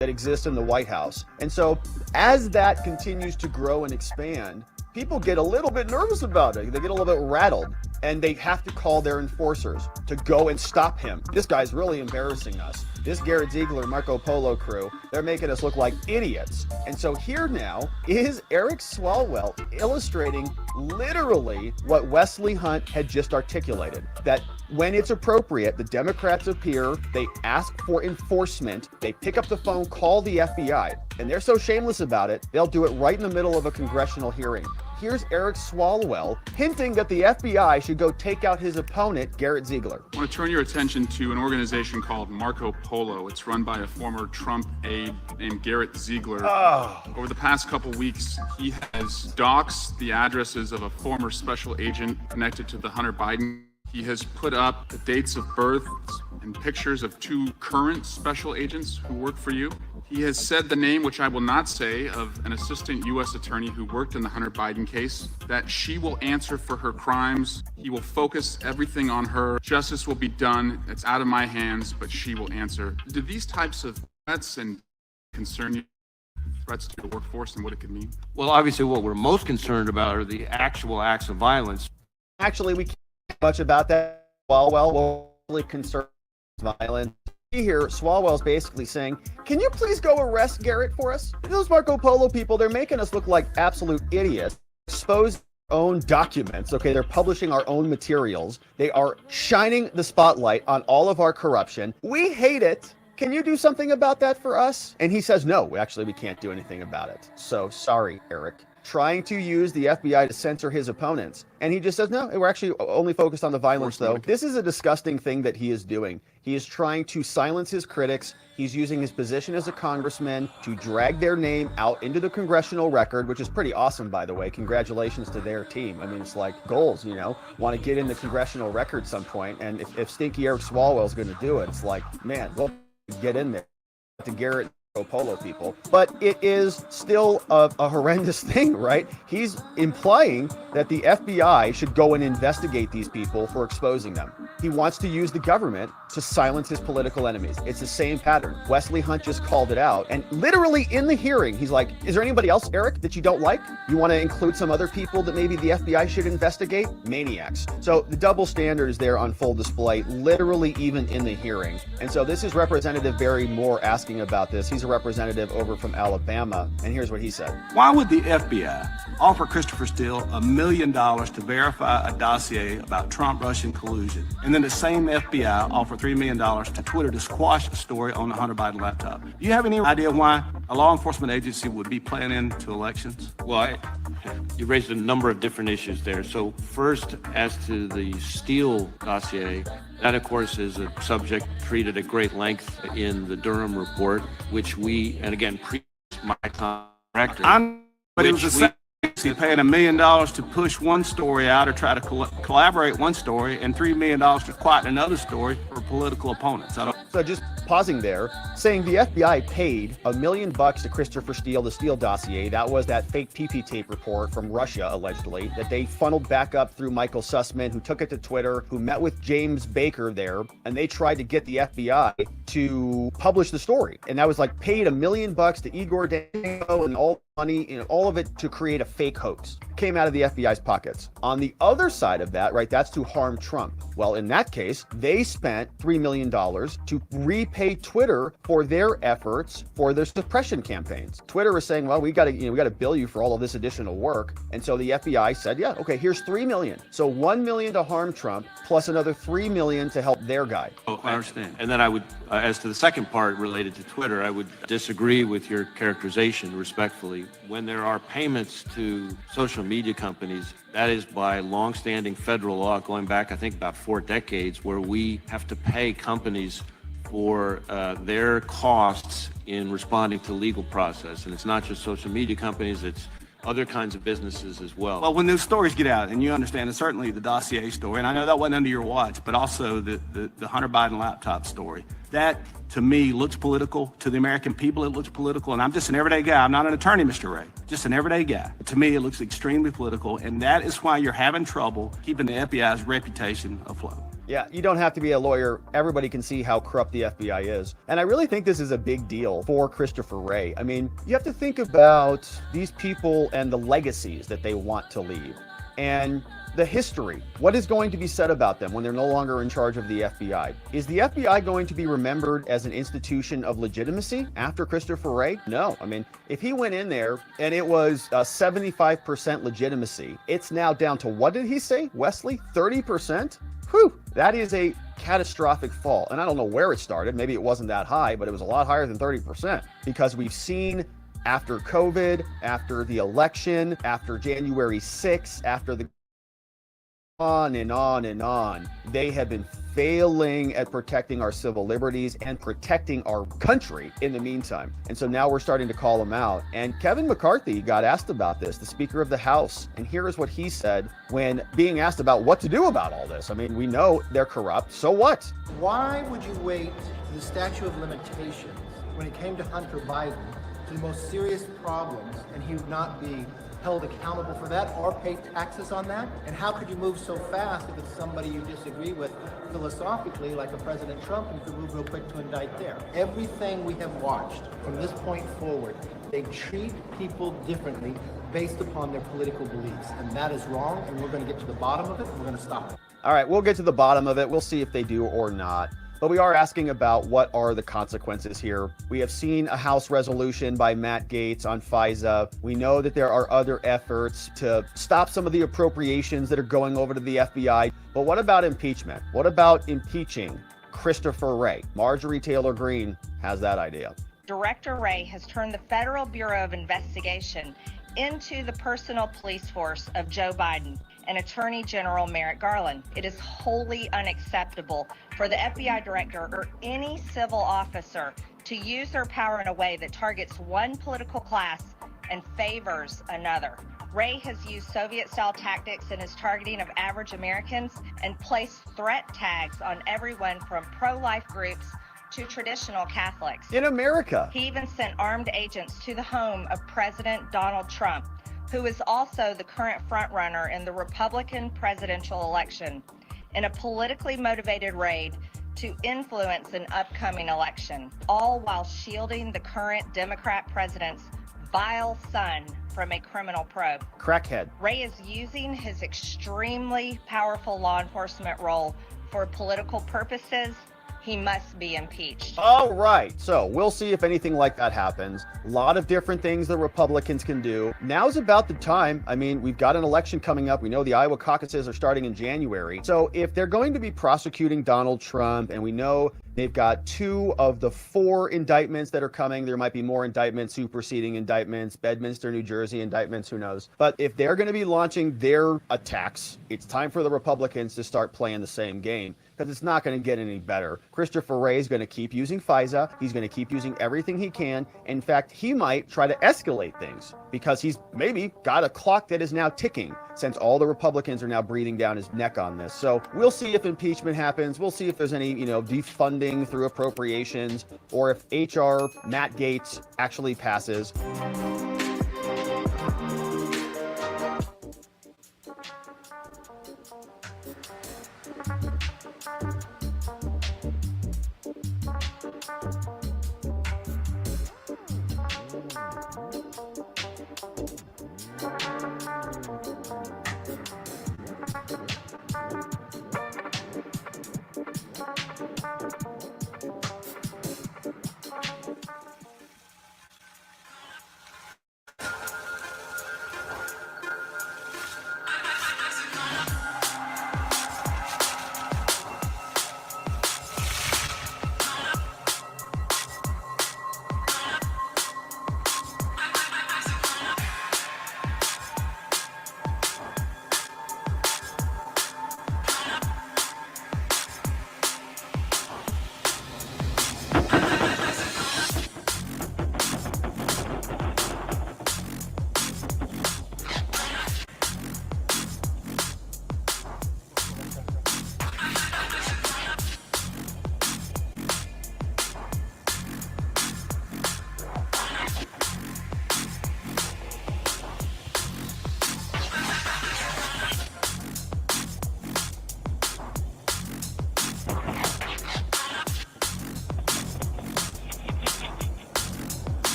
that exist in the White House. And so as that continues to grow and expand, people get a little bit nervous about it. They get a little bit rattled, and they have to call their enforcers to go and stop him. This guy's really embarrassing us. This Garrett Ziegler, Marco Polo crew, they're making us look like idiots. And so here now is Eric Swalwell illustrating literally what Wesley Hunt had just articulated, that when it's appropriate, the Democrats appear, they ask for enforcement, they pick up the phone, call the FBI, and they're so shameless about it, they'll do it right in the middle of a congressional hearing. Here's Eric Swalwell hinting that the FBI should go take out his opponent, Garrett Ziegler. I want to turn your attention to an organization called Marco Polo. It's run by a former Trump aide named Garrett Ziegler. Over the past couple weeks, he has doxed the addresses of a former special agent connected to the Hunter Biden. He has put up the dates of birth and pictures of 2 current special agents who work for you. He has said the name, which I will not say, of an assistant U.S. attorney who worked in the Hunter Biden case, that she will answer for her crimes. He will focus everything on her. Justice will be done. It's out of my hands, but she will answer. Do these types of threats and concern you? Threats to the workforce and what it could mean? Well, obviously, what we're most concerned about are the actual acts of violence. Actually, we can't say much about that. Swalwell will really concern violence. Here, Swalwell's basically saying, can you please go arrest Garrett for us? Those Marco Polo people, they're making us look like absolute idiots. Expose their own documents, okay? They're publishing our own materials. They are shining the spotlight on all of our corruption. We hate it. Can you do something about that for us? And he says, no, actually, we can't do anything about it. So sorry, Eric. Trying to use the FBI to censor his opponents. And he just says, no, we're actually only focused on the violence, though. This is a disgusting thing that he is doing. He is trying to silence his critics. He's using his position as a congressman to drag their name out into the congressional record, which is pretty awesome, by the way. Congratulations to their team. I mean, it's like goals, you know, want to get in the congressional record some point. And if Stinky Eric Swalwell is going to do it, it's like, man, we'll get in there. To Garrett Polo people. But it is still a horrendous thing, right? He's implying that the FBI should go and investigate these people for exposing them. He wants to use the government to silence his political enemies. It's the same pattern. Wesley Hunt just called it out. And literally in the hearing, he's like, is there anybody else, Eric, that you don't like? You want to include some other people that maybe the FBI should investigate? Maniacs. So the double standard is there on full display, literally even in the hearing. And so this is Representative Barry Moore asking about this. He's a representative over from Alabama. And here's what he said. Why would the FBI offer Christopher Steele $1 million to verify a dossier about Trump-Russian collusion? And then the same FBI offer $3 million to Twitter to squash a story on the Hunter Biden laptop. Do you have any idea why a law enforcement agency would be playing into elections? Well, you raised a number of different issues there. So first, as to the Steele dossier, that, of course, is a subject treated at great length in the Durham report, which we, and again, my director. But it was the same agency paying $1 million to push one story out or try to collaborate one story, and $3 million to quiet another story for political opponents. So just pausing there, saying the FBI paid $1 million to Christopher Steele, the Steele dossier. That was that fake PP tape report from Russia, allegedly, that they funneled back up through Michael Sussman, who took it to Twitter, who met with James Baker there, and they tried to get the FBI to publish the story. And that was like paid $1 million to Igor Danchenko and all money, all of it to create a fake hoax. Came out of the FBI's pockets. On the other side of that, right, that's to harm Trump. Well, in that case, they spent $3 million to repay Twitter for their efforts for their suppression campaigns. Twitter is saying, well, we got to bill you for all of this additional work. And so the FBI said, yeah, okay, here's $3 million. So $1 million to harm Trump plus another $3 million to help their guy. Oh, I understand. And then I would, as to the second part related to Twitter, I would disagree with your characterization respectfully. When there are payments to social media companies, that is by longstanding federal law going back, I think, about 4 decades, where we have to pay companies for their costs in responding to legal process. And it's not just social media companies, it's other kinds of businesses as well. Well, when those stories get out, and you understand, and certainly the dossier story, and I know that wasn't under your watch, but also the Hunter Biden laptop story, that to me looks political. To the American people, it looks political. And I'm just an everyday guy. I'm not an attorney, Mr. Ray. Just an everyday guy. To me, it looks extremely political. And that is why you're having trouble keeping the FBI's reputation afloat. Yeah, you don't have to be a lawyer. Everybody can see how corrupt the FBI is. And I really think this is a big deal for Christopher Wray. I mean, you have to think about these people and the legacies that they want to leave. And the history. What is going to be said about them when they're no longer in charge of the FBI? Is the FBI going to be remembered as an institution of legitimacy after Christopher Wray? No. I mean, if he went in there and it was 75% legitimacy, it's now down to, what did he say, Wesley? 30%? Whew, that is a catastrophic fall. And I don't know where it started. Maybe it wasn't that high, but it was a lot higher than 30% because we've seen After COVID, after the election, after January 6th, after the on and on and on, they have been failing at protecting our civil liberties and protecting our country in the meantime. And so now we're starting to call them out. And Kevin McCarthy got asked about this, the Speaker of the House. And here is what he said when being asked about what to do about all this. I mean, we know they're corrupt, so what? Why would you wait to the statute of limitations when it came to Hunter Biden, to the most serious problems, and he would not be held accountable for that or pay taxes on that? And how could you move so fast if it's somebody you disagree with philosophically, like a President Trump, and you could move real quick to indict there? Everything we have watched from this point forward, they treat people differently based upon their political beliefs, and that is wrong, and we're going to get to the bottom of it, and we're going to stop it. All right, we'll get to the bottom of it. We'll see if they do or not. But we are asking about what are the consequences here. We have seen a House resolution by Matt Gaetz on FISA. We know that there are other efforts to stop some of the appropriations that are going over to the FBI. But what about impeachment? What about impeaching Christopher Wray? Marjorie Taylor Greene has that idea. Director Wray has turned the Federal Bureau of Investigation into the personal police force of Joe Biden and Attorney General Merrick Garland. It is wholly unacceptable for the FBI director or any civil officer to use their power in a way that targets one political class and favors another. Wray has used Soviet-style tactics in his targeting of average Americans and placed threat tags on everyone from pro-life groups to traditional Catholics. In America. He even sent armed agents to the home of President Donald Trump, who is also the current frontrunner in the Republican presidential election, in a politically motivated raid to influence an upcoming election, all while shielding the current Democrat president's vile son from a criminal probe. Crackhead. Wray is using his extremely powerful law enforcement role for political purposes. He must be impeached. All right, so we'll see if anything like that happens. A lot of different things the Republicans can do. Now's about the time. I mean, we've got an election coming up. We know the Iowa caucuses are starting in January. So if they're going to be prosecuting Donald Trump, and we know they've got 2 of the 4 indictments that are coming, there might be more indictments, superseding indictments, Bedminster, New Jersey indictments, who knows. But if they're going to be launching their attacks, it's time for the Republicans to start playing the same game, because it's not going to get any better. Christopher Wray is going to keep using FISA. He's going to keep using everything he can. In fact, he might try to escalate things because he's maybe got a clock that is now ticking, since all the Republicans are now breathing down his neck on this. So we'll see if impeachment happens. We'll see if there's any, defunding through appropriations, or if HR Matt Gaetz actually passes.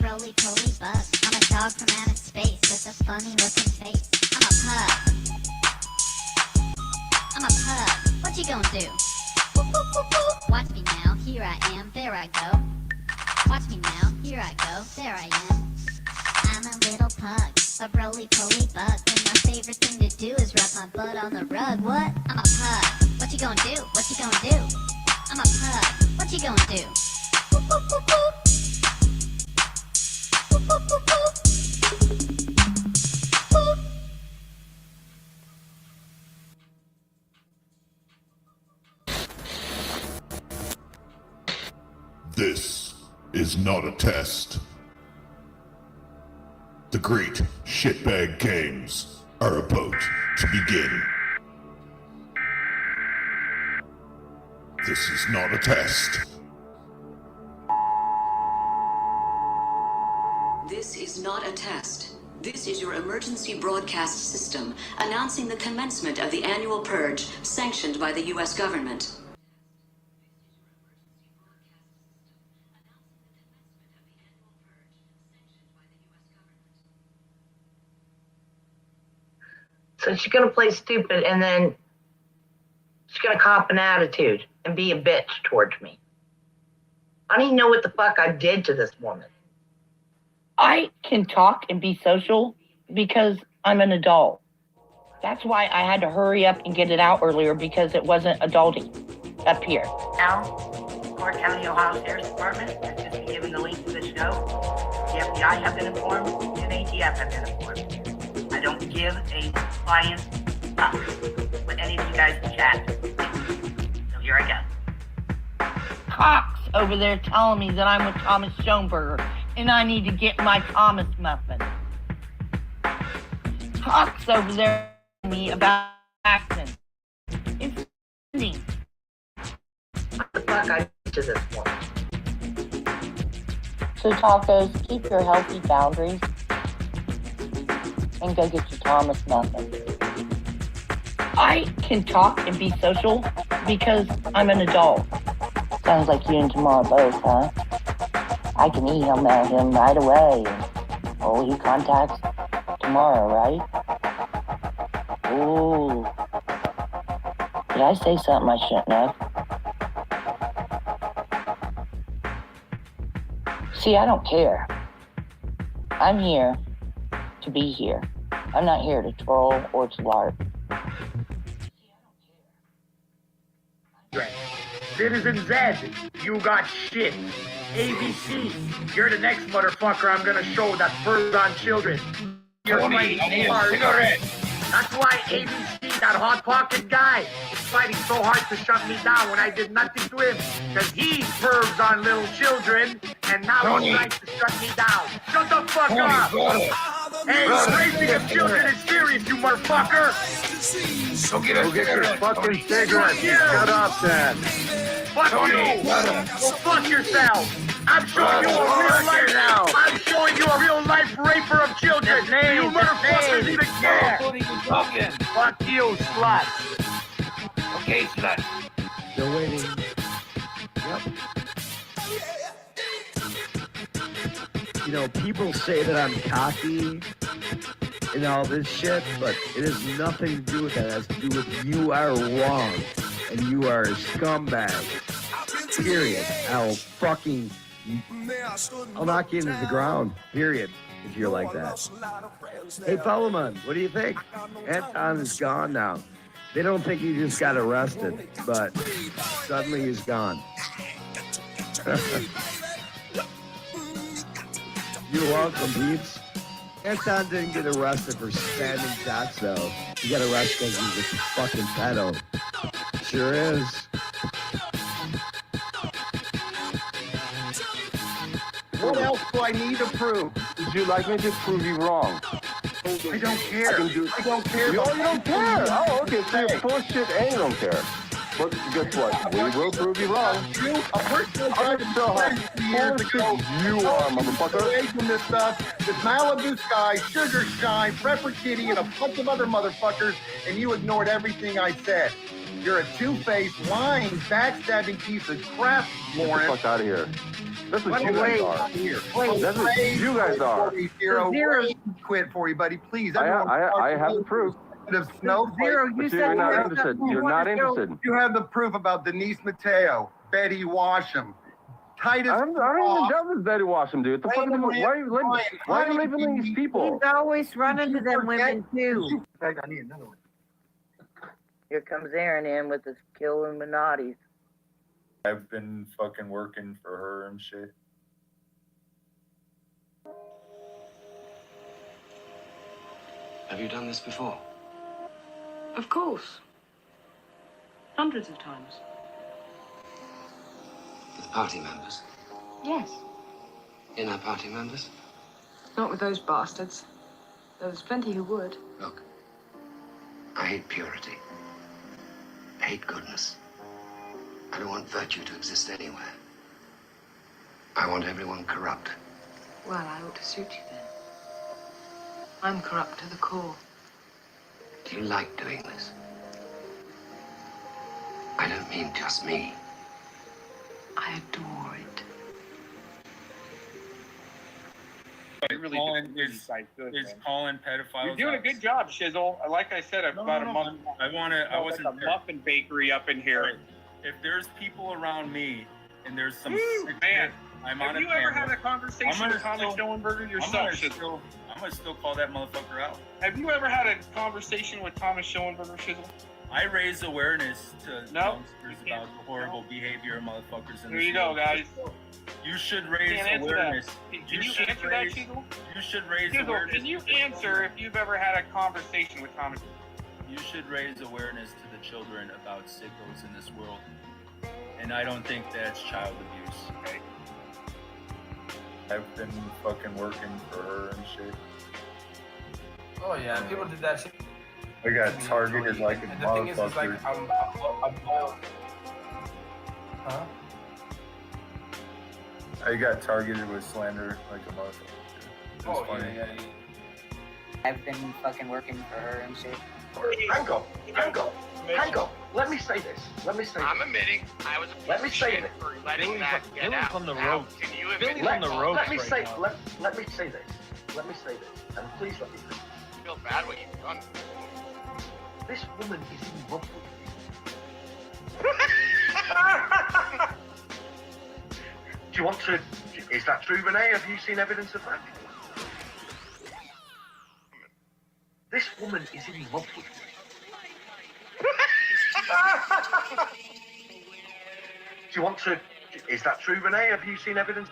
a roly-poly bug. I'm a dog from outer space with a funny-looking face. I'm a pug. What you gonna do? Boop, boop, boop, boop. Watch me now. Here I am. There I go. Watch me now. Here I go. There I am. I'm a little pug, a roly-poly bug, and my favorite thing to do is rub my butt on the rug. What? I'm a pug. What you gonna do? What you gonna do? I'm a pug. What you gonna do? Boop, boop, boop, boop. Boop, boop, boop, boop. Boop. This is not a test. The great shitbag games are about to begin. This is not a test. This is not a test. This is your emergency broadcast system announcing the commencement of the annual purge sanctioned by the U.S. government. So she's gonna play stupid and then she's gonna cop an attitude and be a bitch towards me. I don't even know what the fuck I did to this woman. I can talk and be social because I'm an adult. That's why I had to hurry up and get it out earlier because it wasn't adulting up here. Now, Clark County, Ohio Sheriff's Department has just been given the link to the show. The FBI have been informed and ATF have been informed. I don't give a flying fuck with any of you guys in chat. So here I go. Cox over there telling me that I'm with Thomas Schoenberger and I need to get my Thomas muffin. Cox over there telling me about accent. It's funny. What the fuck I did to this woman? So tacos, keep your healthy boundaries and go get your Thomas muffin. I can talk and be social because I'm an adult. Sounds like you and Tamara both, huh? I can email him right away. Oh, he contacts tomorrow, right? Ooh. Did I say something I shouldn't have? See, I don't care. I'm here to be here. I'm not here to troll or to LARP. Citizen Z, you got shit. ABC, you're the next motherfucker I'm gonna show that furs on children. You're fighting so hard. That's why ABC, that hot pocket guy, is fighting so hard to shut me down when I did nothing to him. Because he pervs on little children, and now he's trying to shut me down. Shut the fuck up! Hey, raising of children is serious, you motherfucker! Go get your fucking cigarette. Shut up, then. Fuck you! Go fuck yourself! I'm showing you a real life now! I'm showing you a real life raper of children! You motherfuckers even care! What are you talking? Fuck you, slut! Okay, slut. They're waiting. You know, people say that I'm cocky and all this shit, but it has nothing to do with that. It has to do with you are wrong and you are a scumbag. Period. I'll knock you into the ground. Period. If you're like that. Hey, Fellowman, what do you think? Anton is gone now. They don't think he just got arrested, but suddenly he's gone. You're welcome, peeps. Anton didn't get arrested for spamming dots, though. He got arrested because he's a fucking pedo. Sure is. What else do I need to prove? Would you like me to prove you wrong? I don't care. I don't care. You don't care? Oh, okay. So you're bullshit and you don't care. But guess what? We will prove you wrong. You, a person tried to tell how years ago. You are, motherfucker. Away from this stuff. This Malibu Sky, Sugar Sky, Prepper Kitty, and a bunch of other motherfuckers, and you ignored everything I said. You're a two-faced, lying, backstabbing piece of crap, Lawrence. Get the fuck out of here. That's what you guys Wait, are. here. That's what you guys are. Zero, quit for you, buddy. Please. I have the proof. Zero, But you're not interested. You're not interested. You have the proof about Denise Mateo, Betty Washam, Titus. I don't even doubt this Betty Washam, dude. The fuck why are you leaving these people? He's always running to them women too. I need another one. Here comes Aaron in with his kill Illuminatis. I've been fucking working for her and shit. Have you done this before? Of course. Hundreds of times. With party members? Yes. Inner party members? Not with those bastards. There's plenty who would. Look, I hate purity. I hate goodness. I don't want virtue to exist anywhere. I want everyone corrupt. Well, I ought to suit you then. I'm corrupt to the core. Do you like doing this? I don't mean just me. I adore it. Colin is calling pedophiles. You're doing a good job, Shizzle. Like I said, I've about a month. I wasn't like a muffin bakery up in here. If there's people around me and there's some man, I'm have on you a ever camera, had a conversation with Thomas Schoenberger yourself, Shizzle? I'm gonna still call that motherfucker out. Have you ever had a conversation with Thomas Schoenberger, Shizzle? I raise awareness to youngsters about the horrible behavior of motherfuckers in There this you go, world. guys. You should raise Can't answer awareness. that. Can you answer that, Shizzle? You should raise Shizzle, awareness. can you answer if you've ever had a conversation with Thomas? You should raise awareness to the children about sickos in this world. And I don't think that's child abuse. Okay. I've been fucking working for her and shit. Oh yeah, people did that shit. I got targeted like a And the thing is like, motherfucker. huh? I got targeted with slander like a motherfucker. It was funny. Yeah. I've been fucking working for her and shit. Hang on. Let me say this. I'm admitting I was a piece Let me of say shit this. for letting that get out. on the Now, ropes. can you admit Billy's on the ropes Let me right say. now. Let me say this. And please let me finish. I feel bad what you've done? This woman is in love with you. Do you want to? Is that true, Renee? Have you seen evidence of that? This woman is in love with you. Do you want to? Is that true, Renee? Have you seen evidence?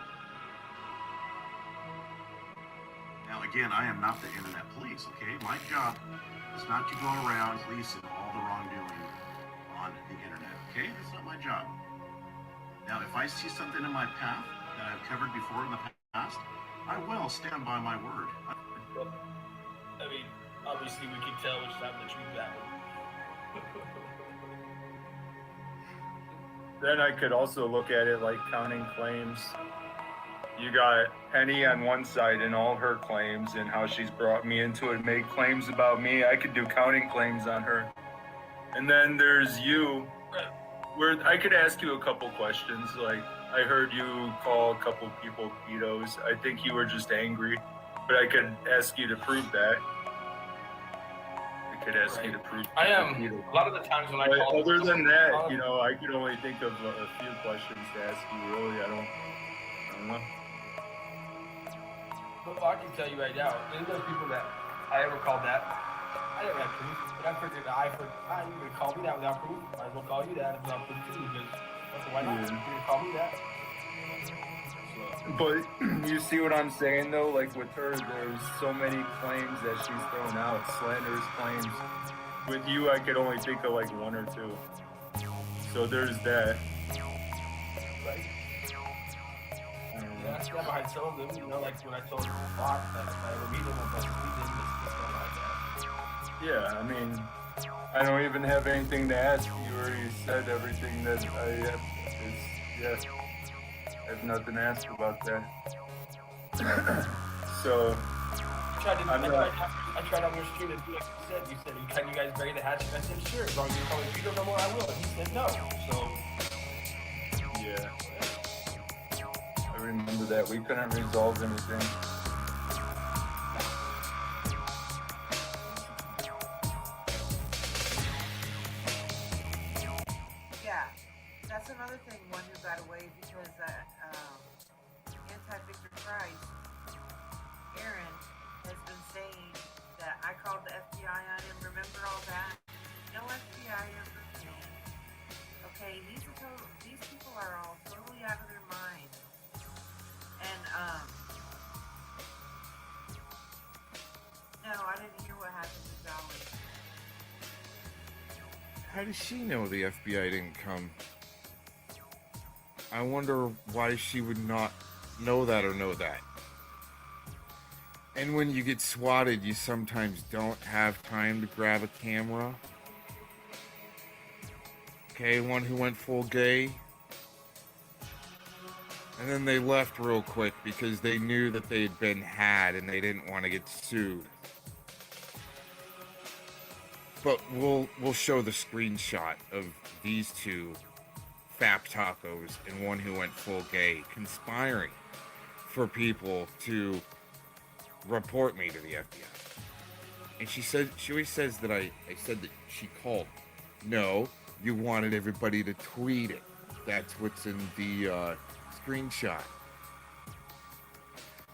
Now, again, I am not the internet police, okay? My job is not to go around policing all the wrongdoing on the internet, okay? That's not my job. Now, if I see something in my path that I've covered before in the past, I will stand by my word. I mean, obviously we can tell which time the truth that one. Then I could also look at it like counting claims. You got Penny on one side and all her claims and how she's brought me into it, made claims about me. I could do counting claims on her. And then there's you, where I could ask you a couple questions. Like, I heard you call a couple people pedos. I think you were just angry, but I could ask you to prove that. I could ask you to prove I am. pedo. A lot of the times when I But call. other than that, you know, I could only think of a few questions to ask you. Really, I don't know. Well, I can tell you right now, there's those people that I ever called that. I never had proof, but I figured that you would call me that without proof. Might as well call you that without proof too, because why not? You would call me that. But you see what I'm saying though? Like with her, there's so many claims that she's throwing out, slanderous claims. With you, I could only think of like one or two. So there's that. Right? Yeah, I stand behind some of them, you know, like when I told Fox that I would meet him with us, we didn't discuss like that. Yeah, I mean, I don't even have anything to ask. You already said everything that I have. Yeah, I have nothing to ask about that. So, I I tried on your stream to do like you said. You said, can you guys bury the hatchet? And I said, sure. As long as you call me Peter no more, I will. And he said no. So. Yeah. I remember that. We couldn't resolve anything. Yeah, that's another thing. One who got away because anti-Victor Price, Aaron, has been saying that I called the FBI on him. Remember all that? No FBI ever came. Okay, these people are all totally out of their minds. And no, I didn't hear what happened to Dolly. How does she know the FBI didn't come? I wonder why she would not know that or know that. And when you get swatted, you sometimes don't have time to grab a camera. Okay, one who went full gay. And then they left real quick because they knew that they had been had and they didn't want to get sued. But we'll show the screenshot of these two fap tacos and one who went full gay conspiring for people to report me to the FBI. And she always says that I said that she called. No, you wanted everybody to tweet it. That's what's in the screenshot.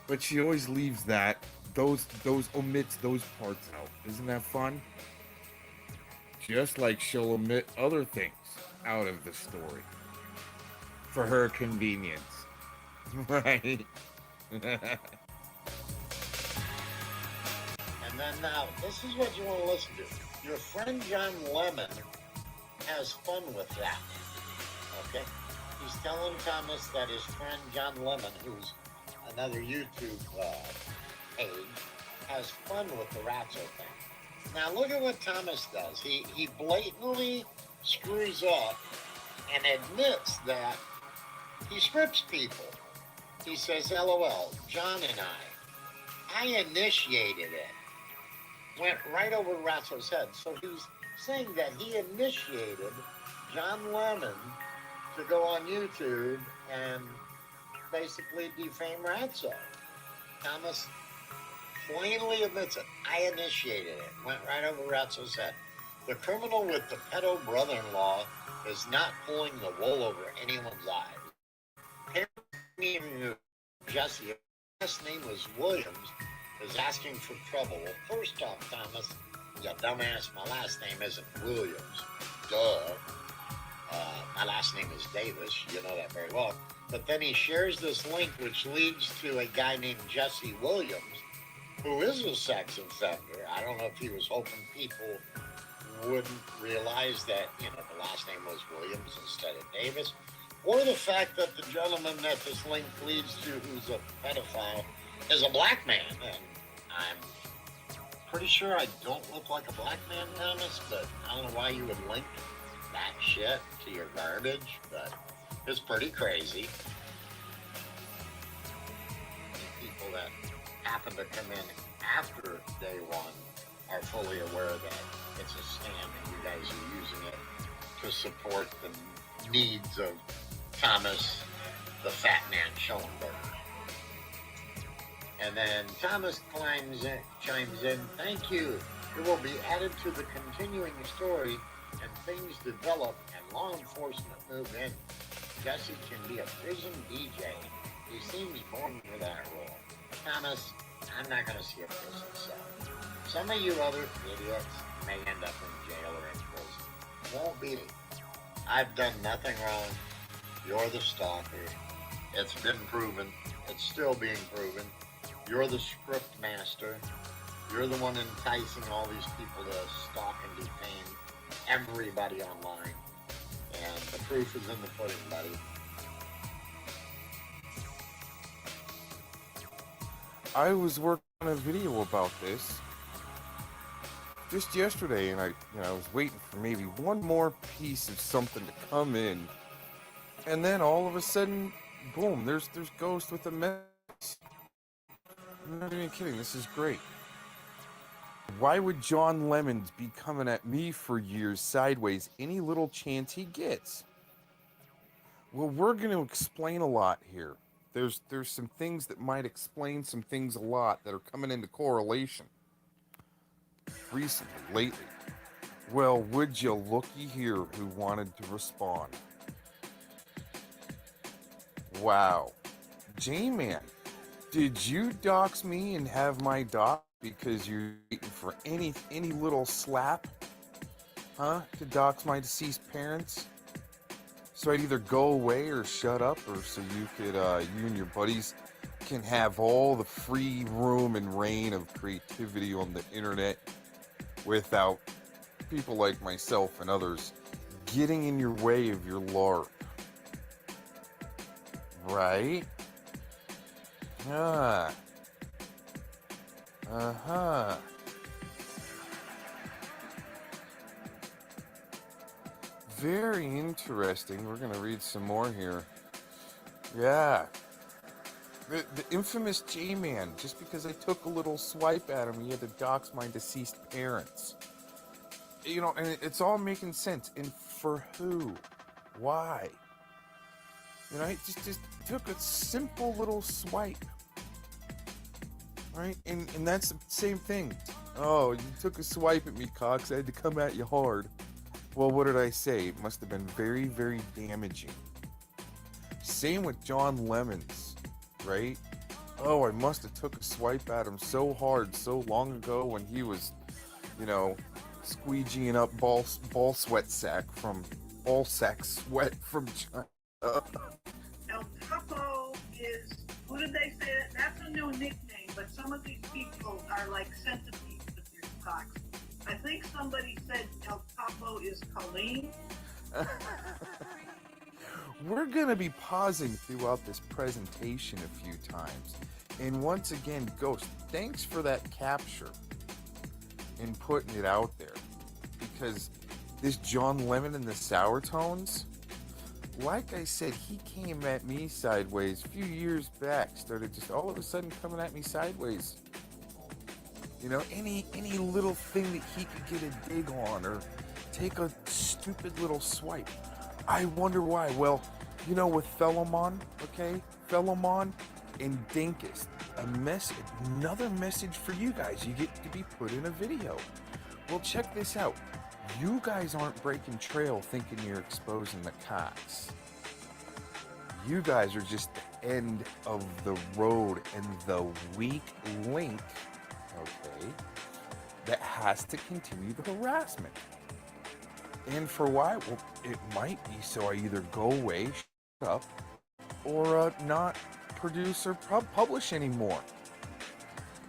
But she always leaves those omits those parts out. Isn't that fun? Just like she'll omit other things out of the story for her convenience. Right? And then now, this is what you want to listen to. Your friend John Lemon has fun with that. Okay? He's telling Thomas that his friend John Lemon, who's another YouTube page, has fun with the Ratso thing. Now look at what Thomas does. He blatantly screws up and admits that he scripts people. He says, LOL, John and I initiated it. Went right over Ratso's head. So he's saying that he initiated John Lemon to go on YouTube and basically defame Ratso. Thomas plainly admits it. I initiated it. Went right over Ratso's head. The criminal with the pedo brother-in-law is not pulling the wool over anyone's eyes. Jesse, his last name was Williams, is asking for trouble. Well, first off, Thomas, you dumbass, my last name isn't Williams. Duh. My last name is Davis. You know that very well. But then he shares this link which leads to a guy named Jesse Williams, who is a sex offender. I don't know if he was hoping people wouldn't realize that, the last name was Williams instead of Davis, or the fact that the gentleman that this link leads to, who's a pedophile, is a black man. And I'm pretty sure I don't look like a black man, Thomas, but I don't know why you would link that shit to your garbage, but it's pretty crazy. People that happen to come in after day one are fully aware that it's a scam and you guys are using it to support the needs of Thomas, the fat man Schellenberger. And then Thomas chimes in, thank you. It will be added to the continuing story and things develop and law enforcement move in. Jesse can be a prison DJ. He seems born for that role. Thomas, I'm not going to see a prison cell. Some of you other idiots may end up in jail or in prison. Won't be. I've done nothing wrong. You're the stalker. It's been proven. It's still being proven. You're the script master. You're the one enticing all these people to stalk and defame everybody online. And the proof is in the pudding, buddy. I was working on a video about this just yesterday, and I was waiting for maybe one more piece of something to come in, and then all of a sudden, boom! There's Ghost with a mess. I'm not even kidding. This is great. Why would John Lemons be coming at me for years sideways any little chance he gets? Well, we're going to explain a lot here. There's some things that might explain some things a lot that are coming into correlation recently, lately. Well, would you looky here who wanted to respond? Wow. J-Man, did you dox me and have my doc because you're waiting for any little slap? Huh? To dox my deceased parents? So I'd either go away or shut up, or so you could, you and your buddies can have all the free room and reign of creativity on the internet without people like myself and others getting in your way of your LARP. Right? Ah. Uh-huh. Very interesting. We're going to read some more here. Yeah. The infamous J-Man. Just because I took a little swipe at him, he had to dox my deceased parents. You know, and it's all making sense. And for who? Why? You know, I just took a simple little swipe. Right? And that's the same thing. Oh, you took a swipe at me, Cox. I had to come at you hard. Well, what did I say? It must have been very, very damaging. Same with John Lemons, right? Oh, I must have took a swipe at him so hard so long ago when he was, you know, squeegeeing up ball sack sweat from China. El Capo is, who did they say? That's a new nickname, but some of these people are like centipedes with their socks. I think somebody said El Capo is Colleen. We're going to be pausing throughout this presentation a few times. And once again, Ghost, thanks for that capture and putting it out there. Because this John Lemon and the Sour Tones, like I said, he came at me sideways a few years back. Started just all of a sudden coming at me sideways. You know, any little thing that he could get a dig on or take a stupid little swipe. I wonder why. Well, you know, with Philemon, okay? Philemon and Dinkus, another message for you guys. You get to be put in a video. Well, check this out. You guys aren't breaking trail thinking you're exposing the Cox. You guys are just the end of the road and the weak link, okay, that has to continue the harassment. And for why? Well, it might be so I either go away, shut up, or not produce or publish anymore.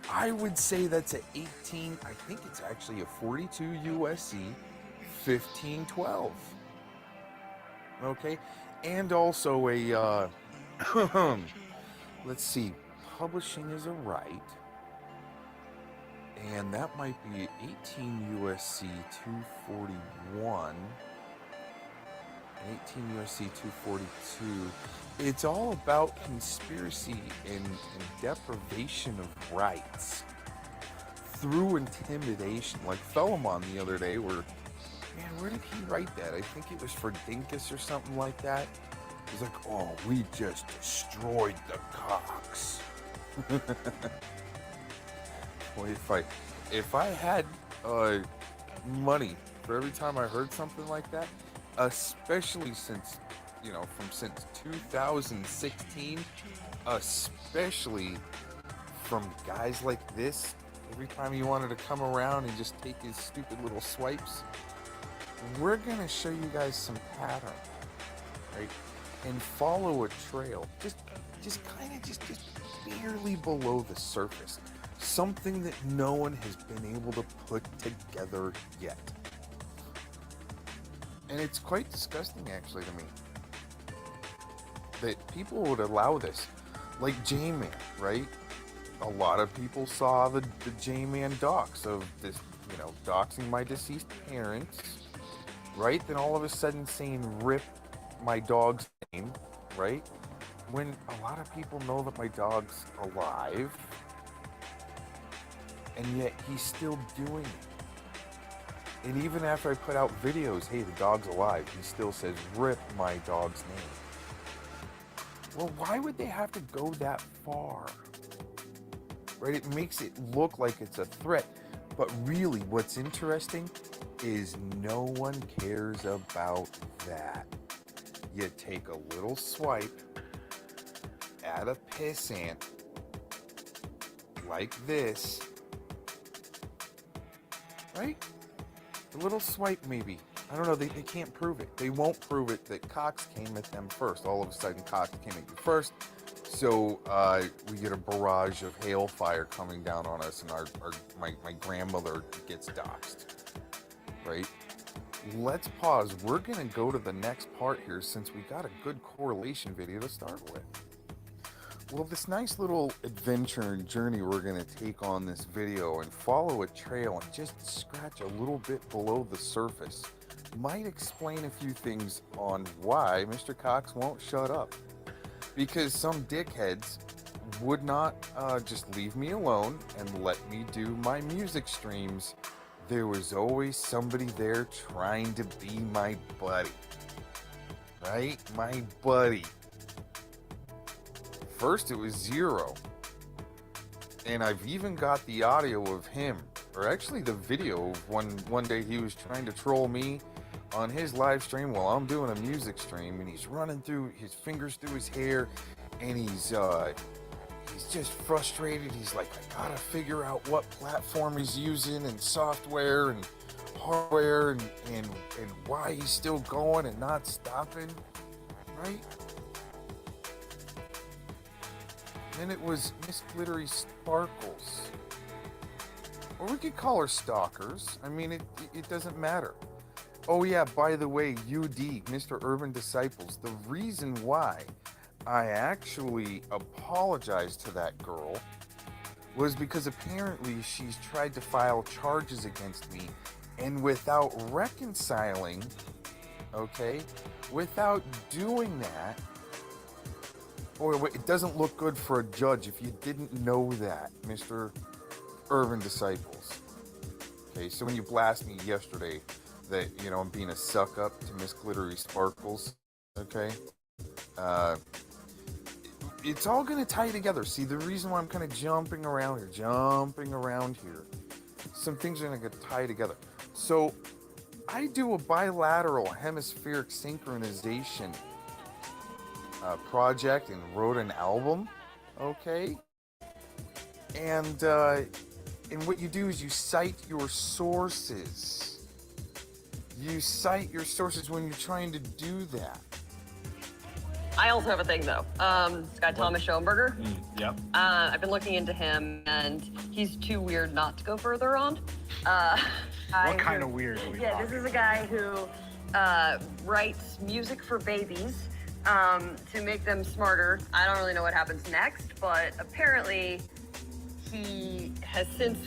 I would say that's a 18, I think it's actually a 42 USC 1512. Okay, and also a, let's see, publishing is a right. And that might be 18 USC 241, 18 USC 242. It's all about conspiracy and deprivation of rights through intimidation. Like Philemon the other day, man, where did he write that? I think it was for Dinkus or something like that. He's like, oh, we just destroyed the Cox. Well, if I had money for every time I heard something like that, especially since 2016, especially from guys like this, every time he wanted to come around and just take his stupid little swipes, we're gonna show you guys some pattern, right? And follow a trail, just barely below the surface. Something that no one has been able to put together yet. And it's quite disgusting, actually, to me, that people would allow this. Like J-Man, right? A lot of people saw the J-Man docs of this, doxing my deceased parents, right? Then all of a sudden saying rip my dog's name, right? When a lot of people know that my dog's alive. and yet he's still doing it. And even after I put out videos, hey, the dog's alive, he still says, rip my dog's name. Well, why would they have to go that far? Right? It makes it look like it's a threat. But really, what's interesting is no one cares about that. You take a little swipe at a pissant like this, right? A little swipe maybe. I don't know, they can't prove it. They won't prove it that Cox came at them first. All of a sudden, Cox came at you first. So we get a barrage of hailfire coming down on us, and my grandmother gets doxxed, right? Let's pause. We're going to go to the next part here since we got a good correlation video to start with. Well, this nice little adventure and journey we're going to take on this video and follow a trail and just scratch a little bit below the surface might explain a few things on why Mr. Cox won't shut up. Because some dickheads would not just leave me alone and let me do my music streams. There was always somebody there trying to be my buddy. Right? My buddy. First it was Zero. And I've even got the audio of him, or actually the video of one day he was trying to troll me on his live stream while I'm doing a music stream, and he's running through his fingers through his hair, and he's just frustrated. He's like, I gotta figure out what platform he's using and software and hardware and why he's still going and not stopping, right? Then it was Miss Glittery Sparkles, or we could call her Stalkers. I mean, it doesn't matter. Oh yeah, by the way, UD, Mr. Urban Disciples, the reason why I actually apologized to that girl was because apparently she's tried to file charges against me, and without reconciling, okay, without doing that, or it doesn't look good for a judge if you didn't know that, Mr. Urban Disciples. Okay, so when you blast me yesterday that, you know, I'm being a suck up to Miss Glittery Sparkles, okay? It's all gonna tie together. See, the reason why I'm kind of jumping around here, some things are gonna get tied together. So, I do a bilateral hemispheric synchronization project and wrote an album, okay? And what you do is you cite your sources. You cite your sources when you're trying to do that. I also have a thing though. This guy Thomas Schoenberger. Yep. I've been looking into him, and he's too weird not to go further on. What kind of weird are we Yeah, talking? this is a guy who writes music for babies to make them smarter. I don't really know what happens next, but apparently he has since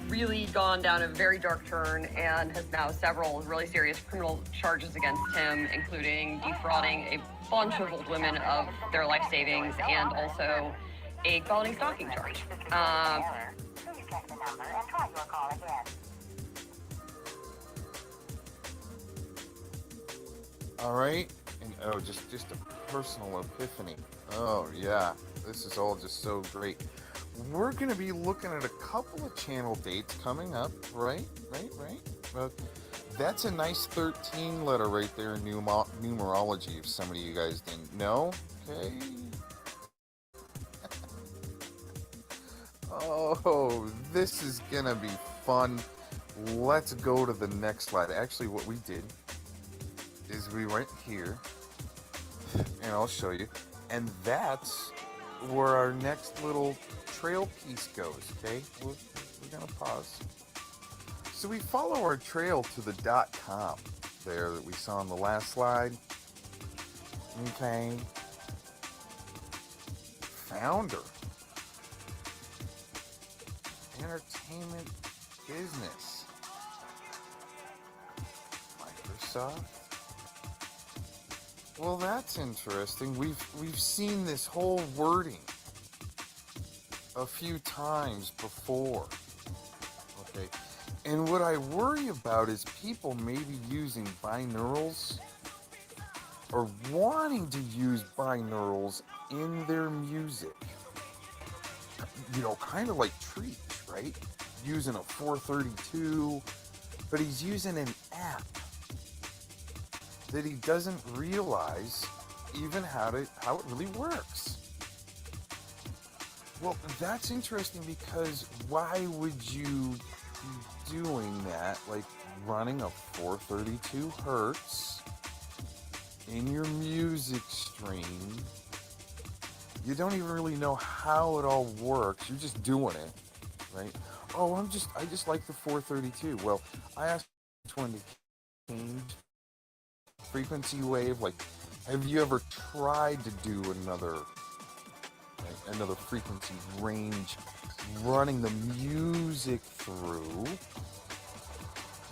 really gone down a very dark turn and has now several really serious criminal charges against him, including defrauding a bunch of old women of their life savings and also a felony stalking charge. All right, and oh, just a personal epiphany. Oh yeah, this is all just so great. We're gonna be looking at a couple of channel dates coming up, right? That's a nice 13 letter right there in numerology, if some of you guys didn't know. Okay. Oh, this is gonna be fun. Let's go to the next slide. Actually, what we did is we went here, and I'll show you, and that's where our next little trail piece goes, okay? We're gonna pause. So we follow our trail to the .com there that we saw on the last slide. Okay. Founder. Entertainment business. Microsoft. Well, that's interesting. We've seen this whole wording a few times before. Okay. And what I worry about is people maybe using binaurals or wanting to use binaurals in their music. You know, kind of like Treach, right? Using a 432, but he's using an app that he doesn't realize even how it really works. Well, that's interesting because why would you be doing that? Like running a 432 hertz in your music stream. You don't even really know how it all works. You're just doing it, right? Oh, I just like the 432. Well, I asked which one to change frequency wave. Like, have you ever tried to do another frequency range running the music through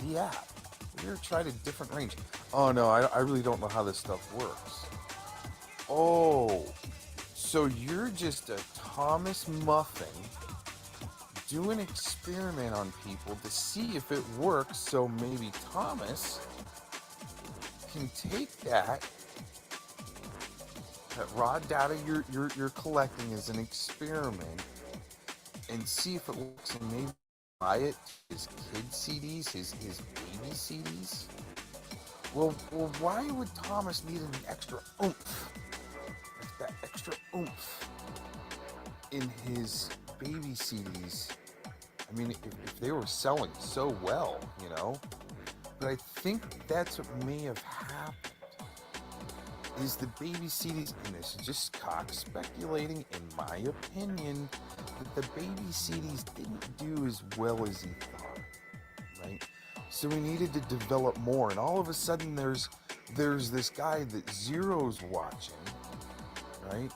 the app? Have you ever tried a different range? Oh no, I really don't know how this stuff works. Oh, so you're just a Thomas Muffin doing an experiment on people to see if it works, so maybe Thomas can take that raw data you're collecting as an experiment and see if it works, and maybe buy it, his kid CDs, his baby CDs. Well, why would Thomas need an extra oomph? That extra oomph in his baby CDs. I mean, if they were selling so well, you know. But I think that's what may have happened. Is the baby CDs, and this is just Cox speculating, in my opinion, that the baby CDs didn't do as well as he thought, right? So we needed to develop more, and all of a sudden there's this guy that Zero's watching, right?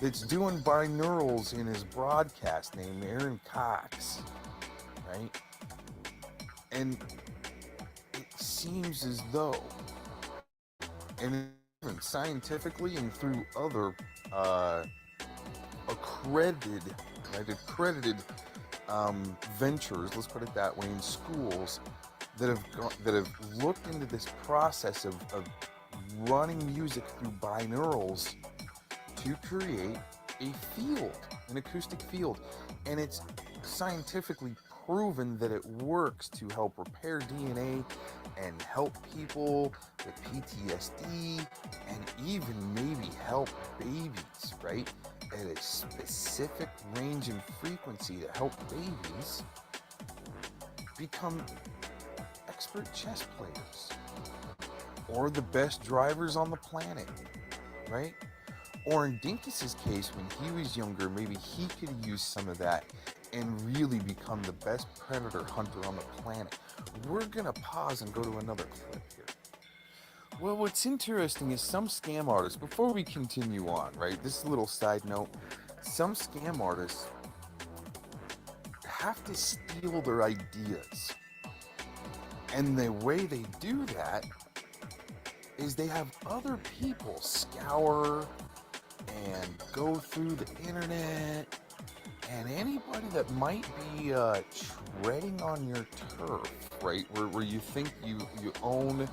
That's doing binaurals in his broadcast named Aaron Cox, right? And it seems as though, and scientifically and through other accredited ventures, let's put it that way, in schools that have looked into this process of running music through binaurals to create a field, an acoustic field, and it's scientifically proven that it works to help repair DNA and help people with PTSD and even maybe help babies, right? At a specific range and frequency to help babies become expert chess players or the best drivers on the planet, right? Or in Dinkus's case, when he was younger, maybe he could use some of that and really become the best predator hunter on the planet. We're gonna pause and go to another clip here. Well, what's interesting is some scam artists, before we continue on, right, this is a little side note, some scam artists have to steal their ideas. And the way they do that is they have other people scour and go through the internet, and anybody that might be treading on your turf, right, where you think you own,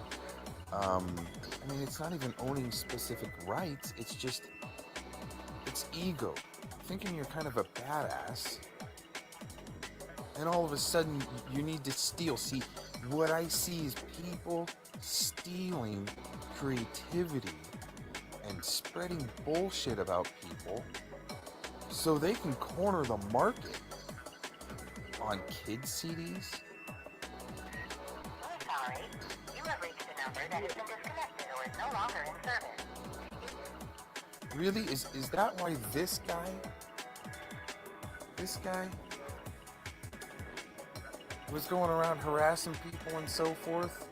I mean, it's not even owning specific rights, it's just, it's ego, thinking you're kind of a badass, and all of a sudden you need to steal. See, what I see is people stealing creativity and spreading bullshit about people so they can corner the market on kids' CDs. We're sorry. You have reached a number that has been disconnected or is no longer in service. Really? Is that why this guy was going around harassing people and so forth?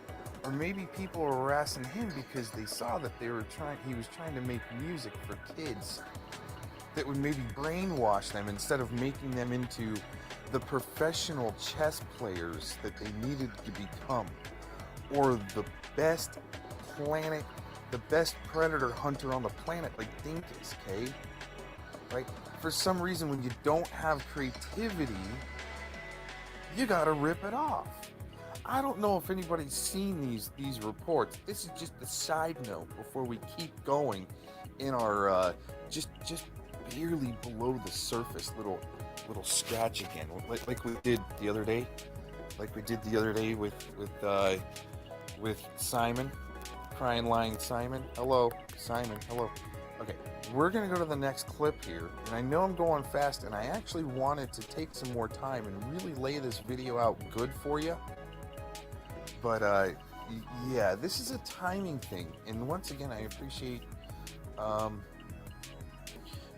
Or maybe people were harassing him because they saw that he was trying to make music for kids that would maybe brainwash them instead of making them into the professional chess players that they needed to become, or the best predator hunter on the planet, like Dinkus, okay? Right? For some reason, when you don't have creativity, you gotta rip it off. I don't know if anybody's seen these reports. This is just a side note before we keep going in our just barely below the surface little scratch again, like we did the other day, with Simon, crying lying Simon. Hello, Simon. Hello. Okay, we're gonna go to the next clip here, and I know I'm going fast, and I actually wanted to take some more time and really lay this video out good for you. But yeah, this is a timing thing, and once again, I appreciate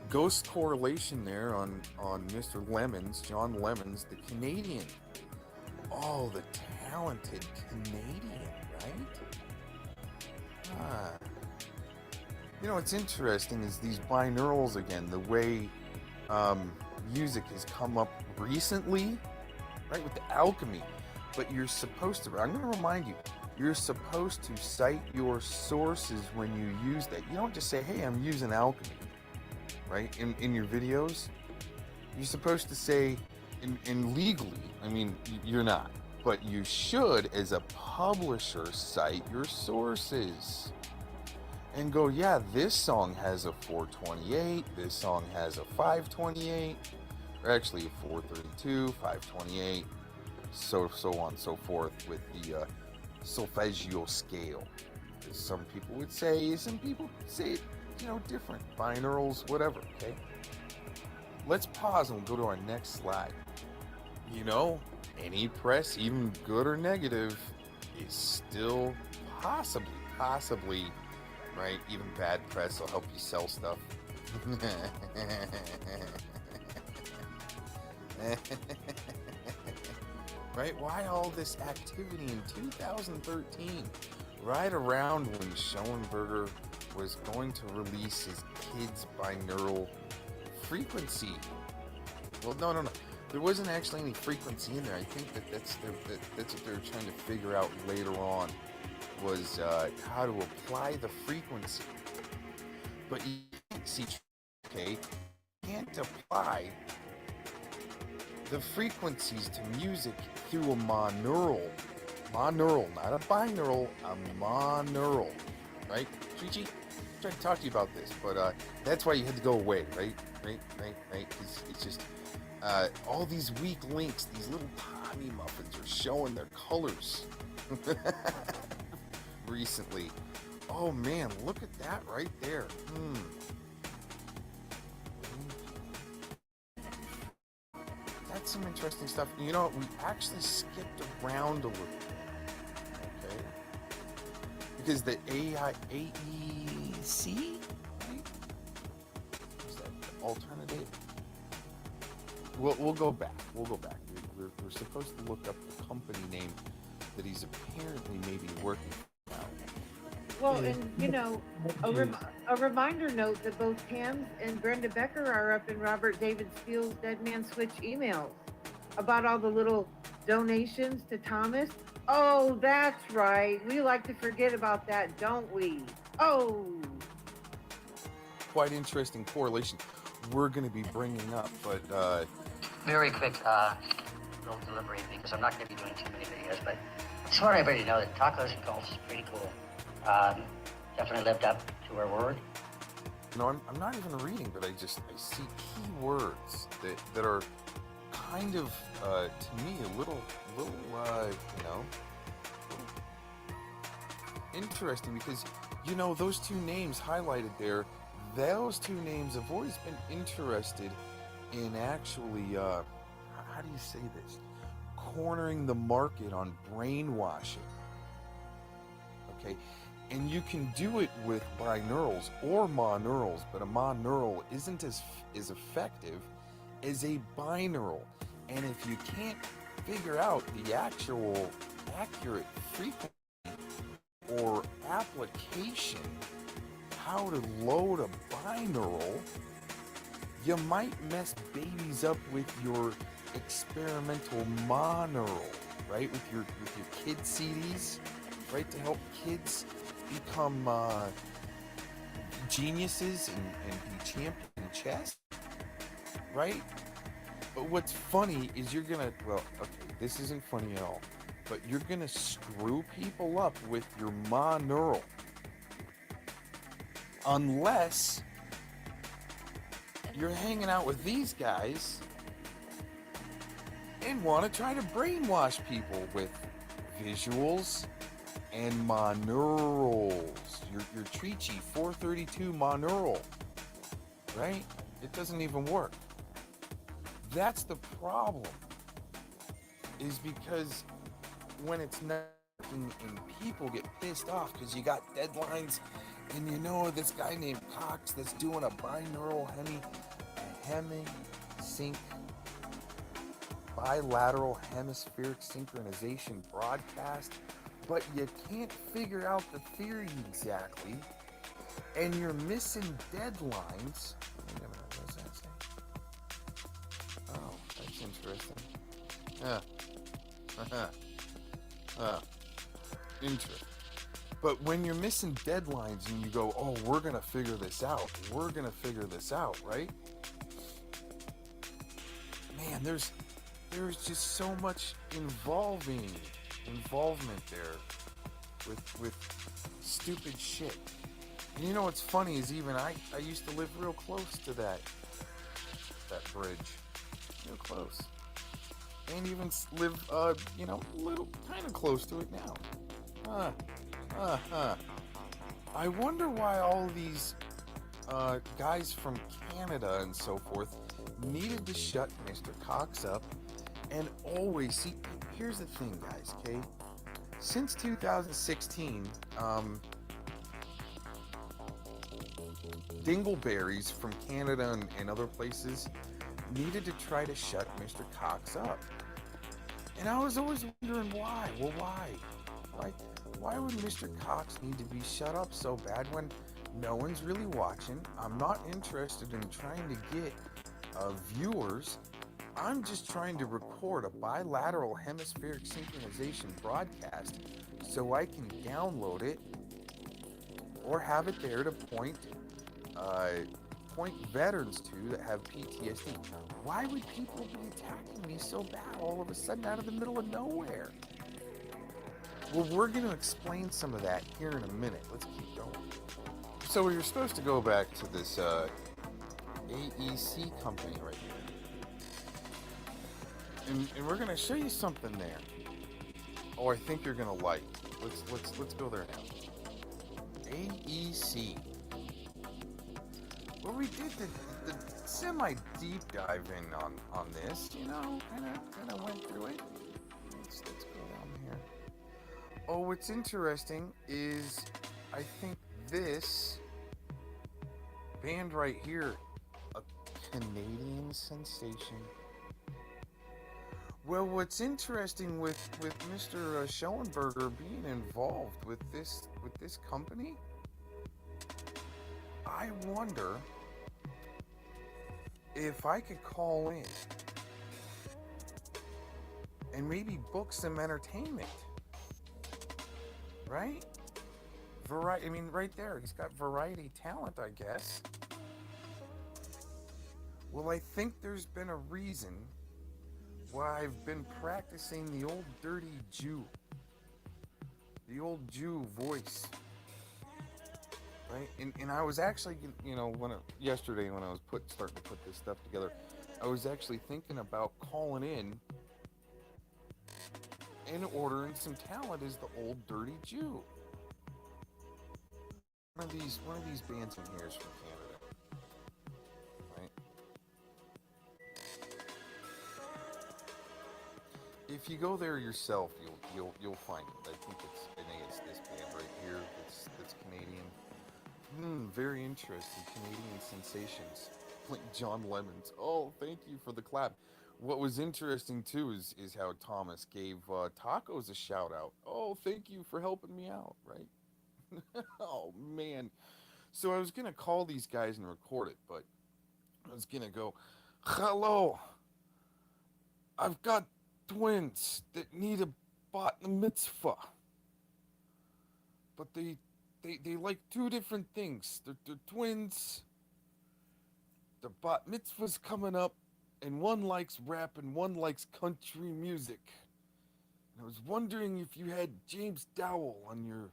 Ghost correlation there on Mr. Lemons, John Lemons, the Canadian. Oh, the talented Canadian, right? You know, what's interesting is these binaurals again, the way music has come up recently, right, with the alchemy. But you're supposed to, I'm going to remind you, you're supposed to cite your sources when you use that. You don't just say, hey, I'm using alchemy, right, in your videos. You're supposed to say, and legally, I mean, you're not, but you should, as a publisher, cite your sources. And go, yeah, this song has a 428, this song has a 528, or actually a 432, 528, so on and so forth with the solfeggio scale. As some people would say, some people say it, you know, different. Binaurals, whatever, okay? Let's pause and we'll go to our next slide. You know, any press, even good or negative, is still possibly, right? Even bad press will help you sell stuff. Right? Why all this activity in 2013? Right around when Schoenberger was going to release his kids' binaural frequency. Well, no. There wasn't actually any frequency in there. I think that's what they were trying to figure out later on, was how to apply the frequency. But you can't see, okay, you can't apply the frequencies to music through a monaural, not a binaural, a monaural, right? Chichi, I'm trying to talk to you about this, but that's why you had to go away, right? It's just all these weak links, these little tiny muffins are showing their colors recently. Oh man, look at that right there. That's some interesting stuff. You know, we actually skipped around a little, okay? Because the AEC, right? Is that the alternative? We'll go back. We're supposed to look up the company name that he's apparently maybe working now. Well, and you know, a reminder note that both Pam's and Brenda Becker are up in Robert David Steele's Dead Man Switch emails about all the little donations to Thomas. Oh, that's right. We like to forget about that, don't we? Oh. Quite interesting correlation we're going to be bringing up, but very quick little delivery, because I'm not going to be doing too many videos, but I just want everybody to know that Tacos and Cults is pretty cool. Definitely lived up to her word. You know, I'm not even reading, but I see key words that are kind of to me a little you know, interesting, because you know those two names highlighted there. Those two names have always been interested in actually, how do you say this? Cornering the market on brainwashing. Okay, and you can do it with binaurals or monaurals, but a monaural isn't as effective as a binaural. And if you can't figure out the actual accurate frequency or application, how to load a binaural, you might mess babies up with your experimental monaural, right? With your kid CDs, right? To help kids become geniuses and be champions in chess, right? But what's funny is you're gonna, well, okay, this isn't funny at all, but you're gonna screw people up with your monaural. Unless you're hanging out with these guys and want to try to brainwash people with visuals and monaurals. Your Trichi 432 monaural, right? It doesn't even work. That's the problem, is because when it's not working and people get pissed off because you got deadlines and you know this guy named Cox that's doing a binaural bilateral hemispheric synchronization broadcast, but you can't figure out the theory exactly, and you're missing deadlines. Wait a minute, what does that say? Oh, that's interesting. Interesting. But when you're missing deadlines and you go, oh, we're going to figure this out, right? Man, there's just so much involvement there with stupid shit. And you know what's funny is even I used to live real close to that bridge. Real close. And even live, a little kind of close to it now. I wonder why all these guys from Canada and so forth needed to shut Mr. Cox up and always see. Here's the thing, guys, okay? Since 2016, dingleberries from Canada and other places needed to try to shut Mr. Cox up. And I was always wondering why. Well, why? Why would Mr. Cox need to be shut up so bad when no one's really watching? I'm not interested in trying to get viewers. I'm just trying to record a bilateral hemispheric synchronization broadcast so I can download it or have it there to point veterans to that have PTSD. Why would people be attacking me so bad all of a sudden out of the middle of nowhere? Well, we're going to explain some of that here in a minute. Let's keep going. So you're supposed to go back to this AEC company right here. And we're going to show you something there. Oh, I think you're going to like. Let's go there now. AEC. Well, we did the semi-deep dive in on this, kind of went through it. Let's go down here. Oh, what's interesting is I think this band right here, a Canadian sensation. Well, what's interesting with Mr. Schoenberger being involved with this company, I wonder if I could call in and maybe book some entertainment, right? Right there, he's got variety talent, I guess. Well, I think there's been a reason why I've been practicing the old dirty Jew voice, right? And I was actually, yesterday when I was starting to put this stuff together, I was actually thinking about calling in and ordering some talent as the old dirty Jew. One of these bands in here is from Canada, right? If you go there yourself, you'll find it. I think it's this band right here. That's Canadian. Very interesting. Canadian sensations. Like John Lemons. Oh, thank you for the clap. What was interesting too is how Thomas gave Tacos a shout out. Oh, thank you for helping me out, right? Oh man. So I was gonna call these guys and record it, but I was gonna go, hello. I've got twins that need a bat mitzvah, but they like two different things. They're twins. The bat mitzvah's coming up, and one likes rap and one likes country music. And I was wondering if you had James Dowell on your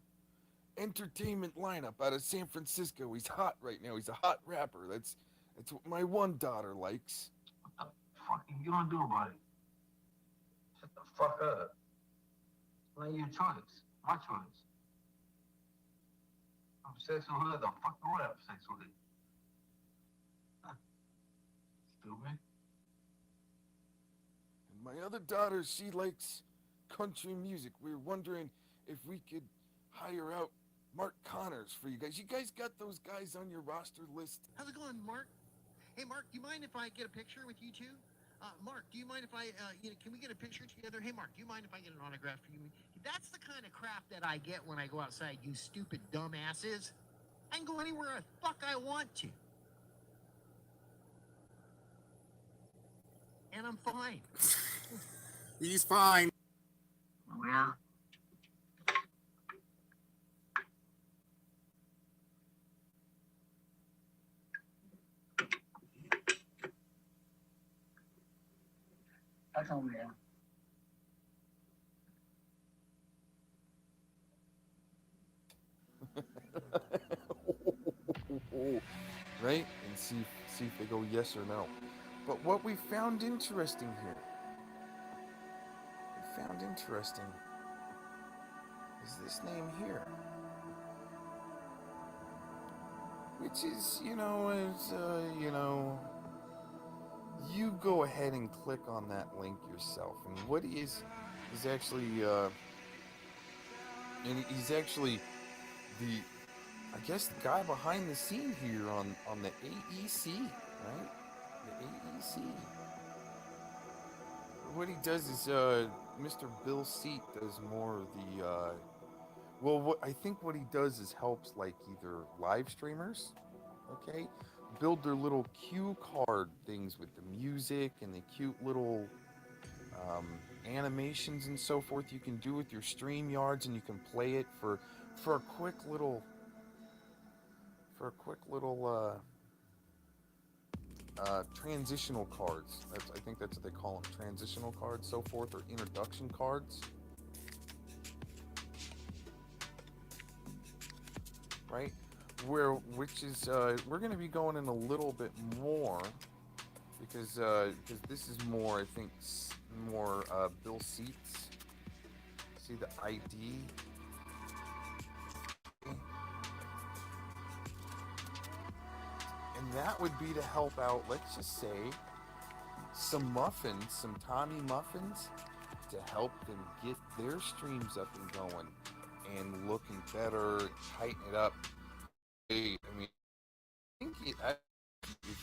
entertainment lineup out of San Francisco. He's hot right now. He's a hot rapper. That's what my one daughter likes. What the fuck are you gonna do about it? Shut the fuck up. It's not your choice. My choice. I'm sex with her. The fuck do I have sex with it? Stupid. And my other daughter, she likes country music. We were wondering if we could hire out Mark Connors for you guys. You guys got those guys on your roster list? How's it going, Mark? Hey, Mark, do you mind if I get a picture with you two? Mark, do you mind if I, can we get a picture together? Hey, Mark, do you mind if I get an autograph for you? That's the kind of crap that I get when I go outside, you stupid dumbasses. I can go anywhere the fuck I want to. And I'm fine. He's fine. Yeah. That's all, man. Right? And see if they go yes or no. But what we found interesting here, is this name here. Which is, you go ahead and click on that link yourself. And what he is actually, he's actually I guess the guy behind the scene here on the AEC, right? The AEC. What he does is, Mr. Bill Seat does more of the, I think what he does is helps like either live streamers, okay, build their little cue card things with the music and the cute little animations and so forth you can do with your StreamYards, and you can play it for a quick little transitional cards. I think that's what they call them, transitional cards, so forth, or introduction cards. Right? We're going to be going in a little bit more because this is more, I think, more Bill Seats. See the ID. And that would be to help out, let's just say, some Tommy Muffins, to help them get their streams up and going and looking better, tighten it up. I mean, I think if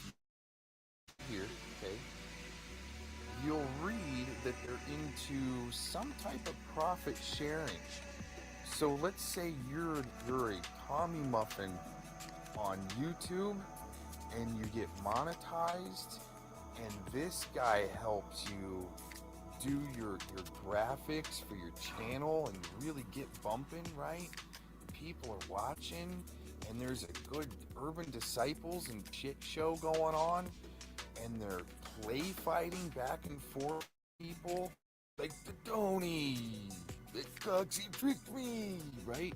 you here, okay, you'll read that they're into some type of profit sharing. So let's say you're a Tommy Muffin on YouTube, and you get monetized, and this guy helps you do your graphics for your channel and really get bumping, right? People are watching, and there's a good Urban Disciples and shit show going on, and they're play fighting back and forth with people like the Donnie, the Cucks, he tricked me, right?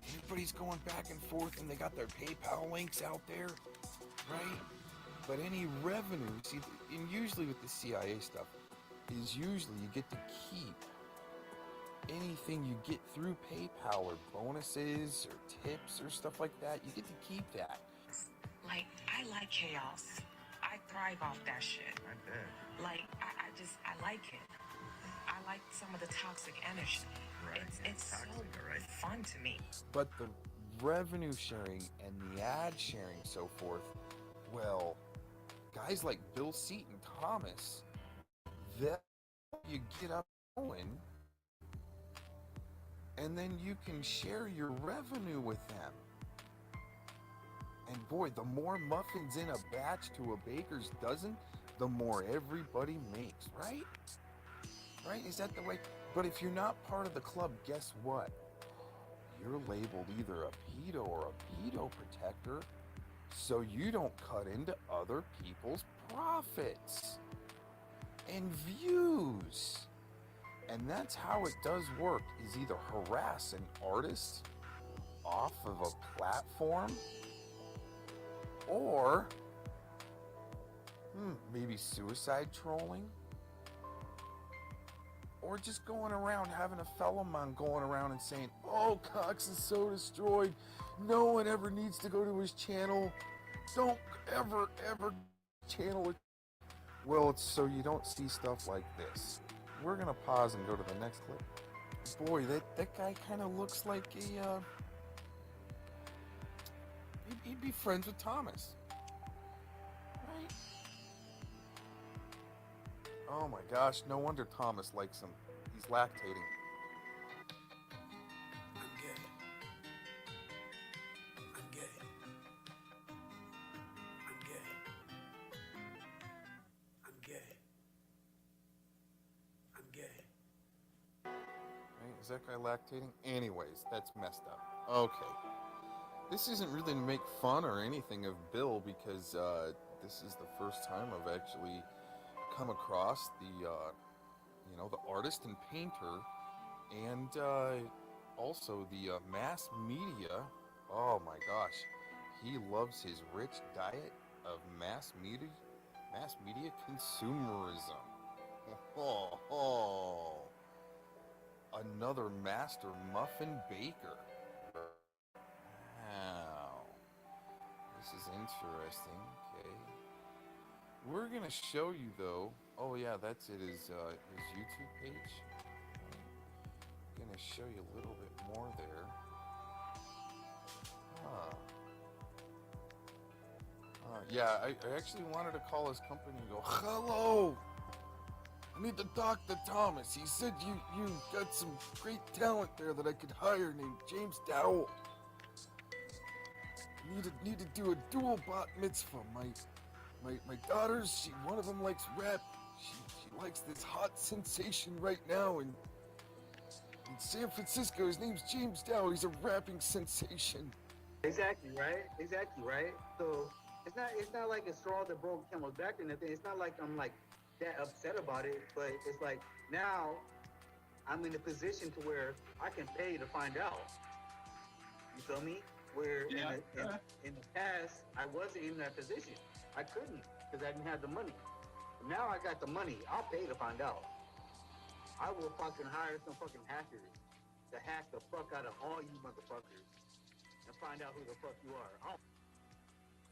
Everybody's going back and forth, and they got their PayPal links out there. Right? But any revenue, see, and usually with the CIA stuff, is usually you get to keep anything you get through PayPal, or bonuses or tips or stuff like that. You get to keep that. Like, I like chaos. I thrive off that shit. I bet. Like, I like it. I like some of the toxic energy. Right. It's toxic, so right. Fun to me. But the revenue sharing and the ad sharing, so forth, well, guys like Bill Seat and Thomas, that you get up going, and then you can share your revenue with them. And boy, the more muffins in a batch to a baker's dozen, the more everybody makes, right? Right? Is that the way? But if you're not part of the club, guess what? You're labeled either a pedo or a pedo protector, so you don't cut into other people's profits and views. And that's how it does work, is either harass an artist off of a platform, or maybe suicide trolling, or just going around having a fellow man going around and saying, oh, Cox is so destroyed, no one ever needs to go to his channel, don't ever channel it. Well, it's so you don't see stuff like this. We're gonna pause and go to the next clip. Boy, that guy kind of looks like a he'd be friends with Thomas, right? Oh my gosh, no wonder Thomas likes him. He's lactating. I'm gay. I'm gay. I'm gay. I'm gay. I'm gay. Right? Is that guy lactating? Anyways, that's messed up. Okay. This isn't really to make fun or anything of Bill, because this is the first time I've actually come across the, the artist and painter, and also the mass media. Oh my gosh, he loves his rich diet of mass media consumerism. Another master muffin baker. Wow, this is interesting. Okay, we're gonna show you though. Oh yeah, that's it. His YouTube page. I'm gonna show you a little bit more there. Yeah, I actually wanted to call his company and go, hello, I need to talk to Thomas. He said you got some great talent there that I could hire named James Dowell. Need to do a dual bat mitzvah. My daughters, one of them likes rap. She likes this hot sensation right now in San Francisco. His name's James Dowell. He's a rapping sensation. Exactly right. So it's not like a straw that broke camel's back or anything. It's not like I'm like that upset about it, but it's like now I'm in a position to where I can pay to find out. You feel me? Where in the past I wasn't in that position. I couldn't because I didn't have the money. But now I got the money. I'll pay to find out. I will fucking hire some fucking hackers to hack the fuck out of all you motherfuckers and find out who the fuck you are.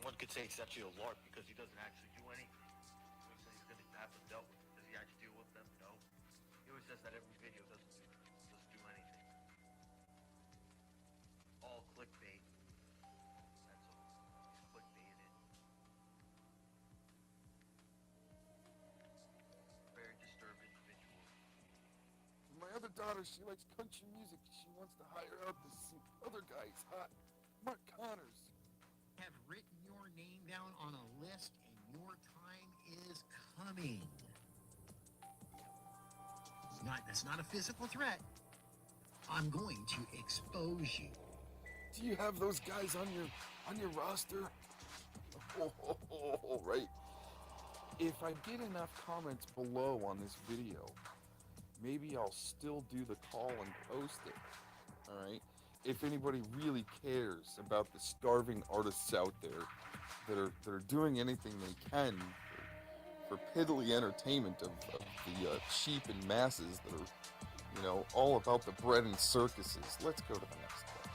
One could say he's actually a lark because he doesn't actually do anything. He says he's going to have them dealt with. Does he actually deal with them? No. He always says that every video doesn't do anything. All clickbait. That's all. He's clickbaited. Very disturbed individual. My other daughter, she likes country music. She wants to hire out this other guy. He's hot. Mark Connors. Have written your name down on a list, and your time is coming. That's not a physical threat. I'm going to expose you. Do you have those guys on your roster? Oh, right. If I get enough comments below on this video, maybe I'll still do the call and post it. All right. If anybody really cares about the starving artists out there that are doing anything they can for piddly entertainment of the sheep and masses that are, all about the bread and circuses. Let's go to the next one.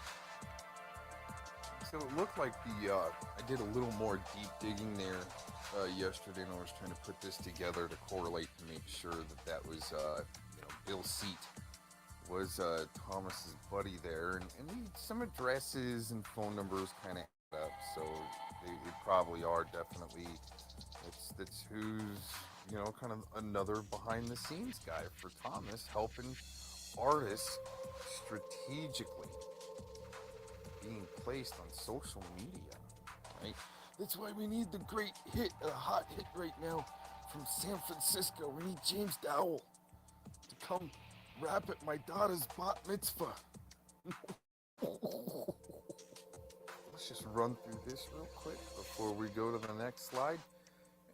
So it looked like I did a little more deep digging there yesterday, and I was trying to put this together to correlate to make sure that was, Bill Seat was Thomas's buddy there, and some addresses and phone numbers kind of add up, so they probably are definitely, that's who's, kind of another behind the scenes guy for Thomas, helping artists strategically being placed on social media, right? That's why we need the great hit, a hot hit right now from San Francisco. We need James Dowell to come rap at my daughter's bat mitzvah. Let's just run through this real quick before we go to the next slide.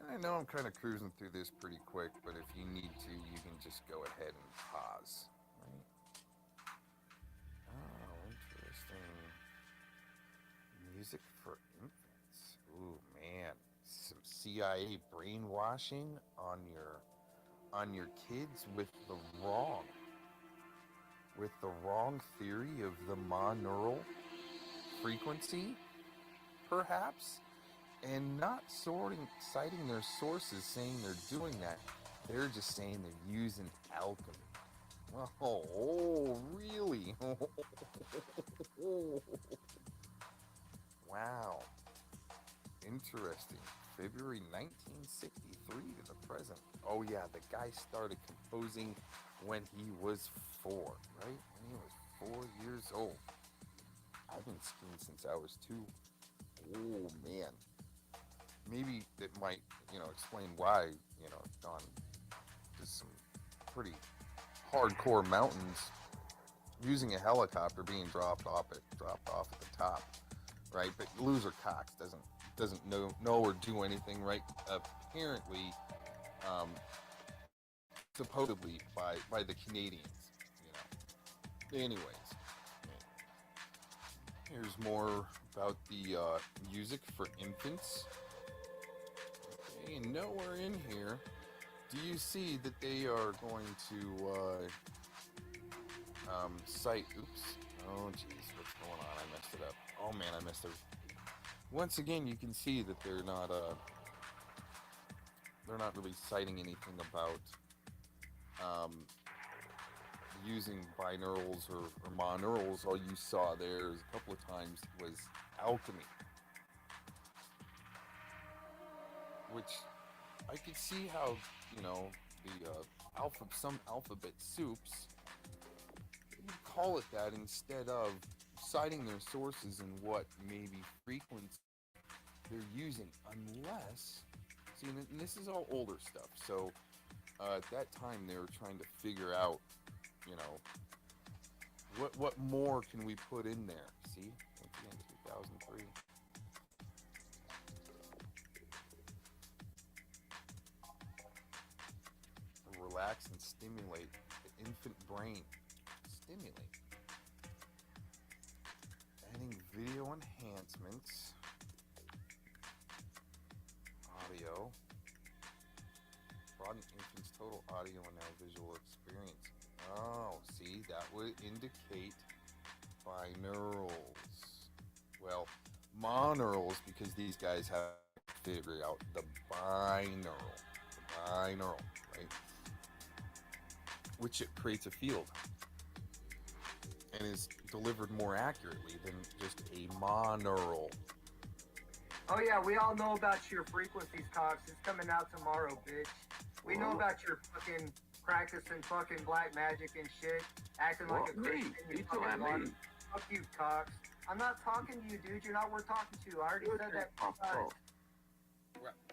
And I know I'm kind of cruising through this pretty quick, but if you need to, you can just go ahead and pause. Right? Oh, interesting. Music for infants. Ooh, man. Some CIA brainwashing on your kids with the wrong theory of the monaural frequency, perhaps, and not citing their sources saying they're doing that. They're just saying they're using alchemy. Oh, really? Wow. Interesting. February 1963 to the present. Oh yeah, the guy started composing when he was 4, right? When he was 4 years old. I've been skiing since I was 2. Oh man. Maybe it might, explain why, gone to some pretty hardcore mountains using a helicopter being dropped off at the top, right? But loser Cox doesn't know or do anything, right? Apparently, supposedly by the Canadians, Anyways, here's more about the music for infants. Okay, and nowhere in here do you see that they are going to cite. Oops. Oh, jeez, what's going on? I messed it up. Oh man, I messed it. Once again, you can see that they're not really citing anything about using binaurals or monaurals. All you saw there a couple of times was alchemy, which I could see how the some alphabet soups would call it that instead of citing their sources and what maybe frequency they're using, unless, see, and this is all older stuff, so at that time they were trying to figure out, what more can we put in there, see, once again, 2003. Relax and stimulate the infant brain. Stimulate. Adding video enhancements. Audio. Broaden infant's total audio and now visual experience. Oh, see, that would indicate binaurals. Well, monaurals, because these guys have to figure out the binaural. The binaural, right? Which it creates a field and is delivered more accurately than just a monaural. Oh yeah, we all know about your frequencies, Cox. It's coming out tomorrow, bitch. We know about your fucking practicing fucking black magic and shit, acting like a Christian. You fucking liar. Fuck you, Cox. I'm not talking to you, dude. You're not worth talking to. I already said that 3 times.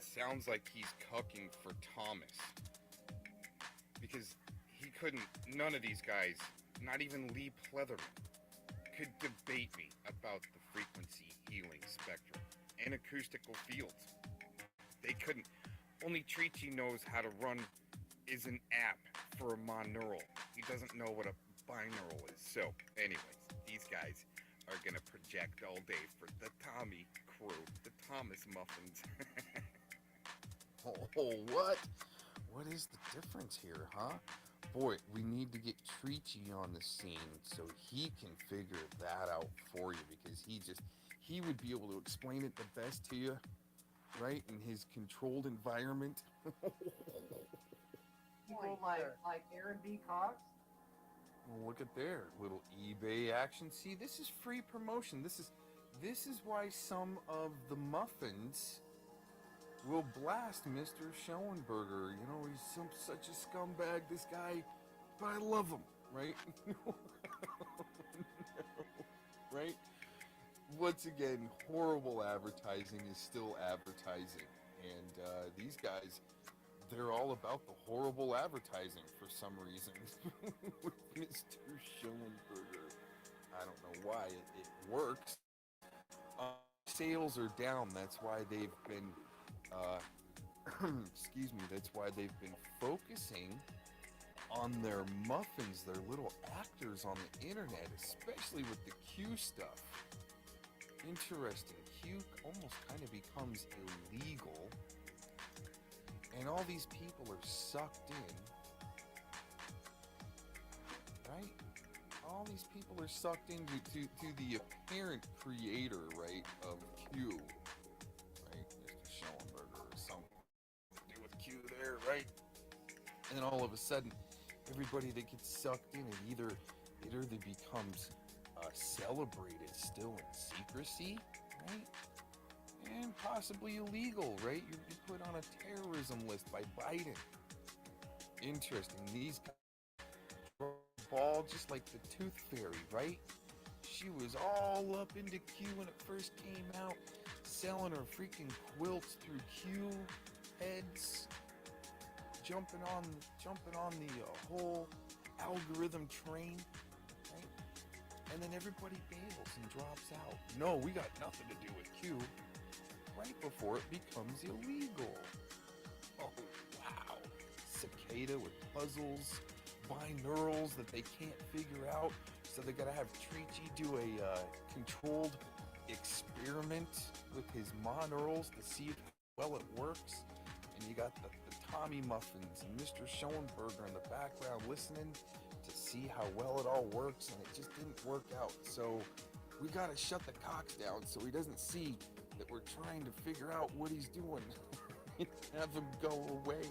Sounds like he's cucking for Thomas. Because none of these guys, not even Lee Pleatherman, could debate me about the frequency healing spectrum and acoustical fields. They couldn't. Only Treachy knows how to run is an app for a monaural. He doesn't know what a binaural is. So, anyways, these guys are gonna project all day for the Tommy crew, the Thomas muffins. Oh, what? What is the difference here, huh? Boy, we need to get Treachy on the scene so he can figure that out for you, because he would be able to explain it the best to you, right? In his controlled environment. People like Aaron B. Cox. Well, look at their little eBay action. See, this is free promotion. This is why some of the muffins will blast Mr. Schoenberger. He's such a scumbag, this guy, but I love him, right? Right? Once again, horrible advertising is still advertising. And these guys, they're all about the horrible advertising for some reason. With Mr. Schoenberger. I don't know why it works. Sales are down. That's why they've been excuse me, that's why they've been focusing on their muffins, their little actors on the internet, especially with the Q stuff. Interesting. Q almost kind of becomes illegal, and all these people are sucked in, right? All these people are sucked into to the apparent creator, right, of Q, right? Mr. Schellenberger or something to do with Q there, right? And then all of a sudden, everybody that gets sucked in, it either becomes celebrated still in secrecy, right? And possibly illegal, right? You're put on a terrorism list by Biden. Interesting. These ball just like the Tooth Fairy, right? She was all up into Q when it first came out, selling her freaking quilts through Q heads, jumping on the whole algorithm train, right? And then everybody bails and drops out. No, we got nothing to do with Q. Right before it becomes illegal. Oh, wow. Cicada with puzzles, binaurals that they can't figure out, so they gotta have Treachy do a controlled experiment with his moneurals to see if well it works. And you got the Tommy Muffins and Mr. Schoenberger in the background listening to see how well it all works, and it just didn't work out. So we gotta shut the Cox down so he doesn't see that we're trying to figure out what he's doing. Have him go away.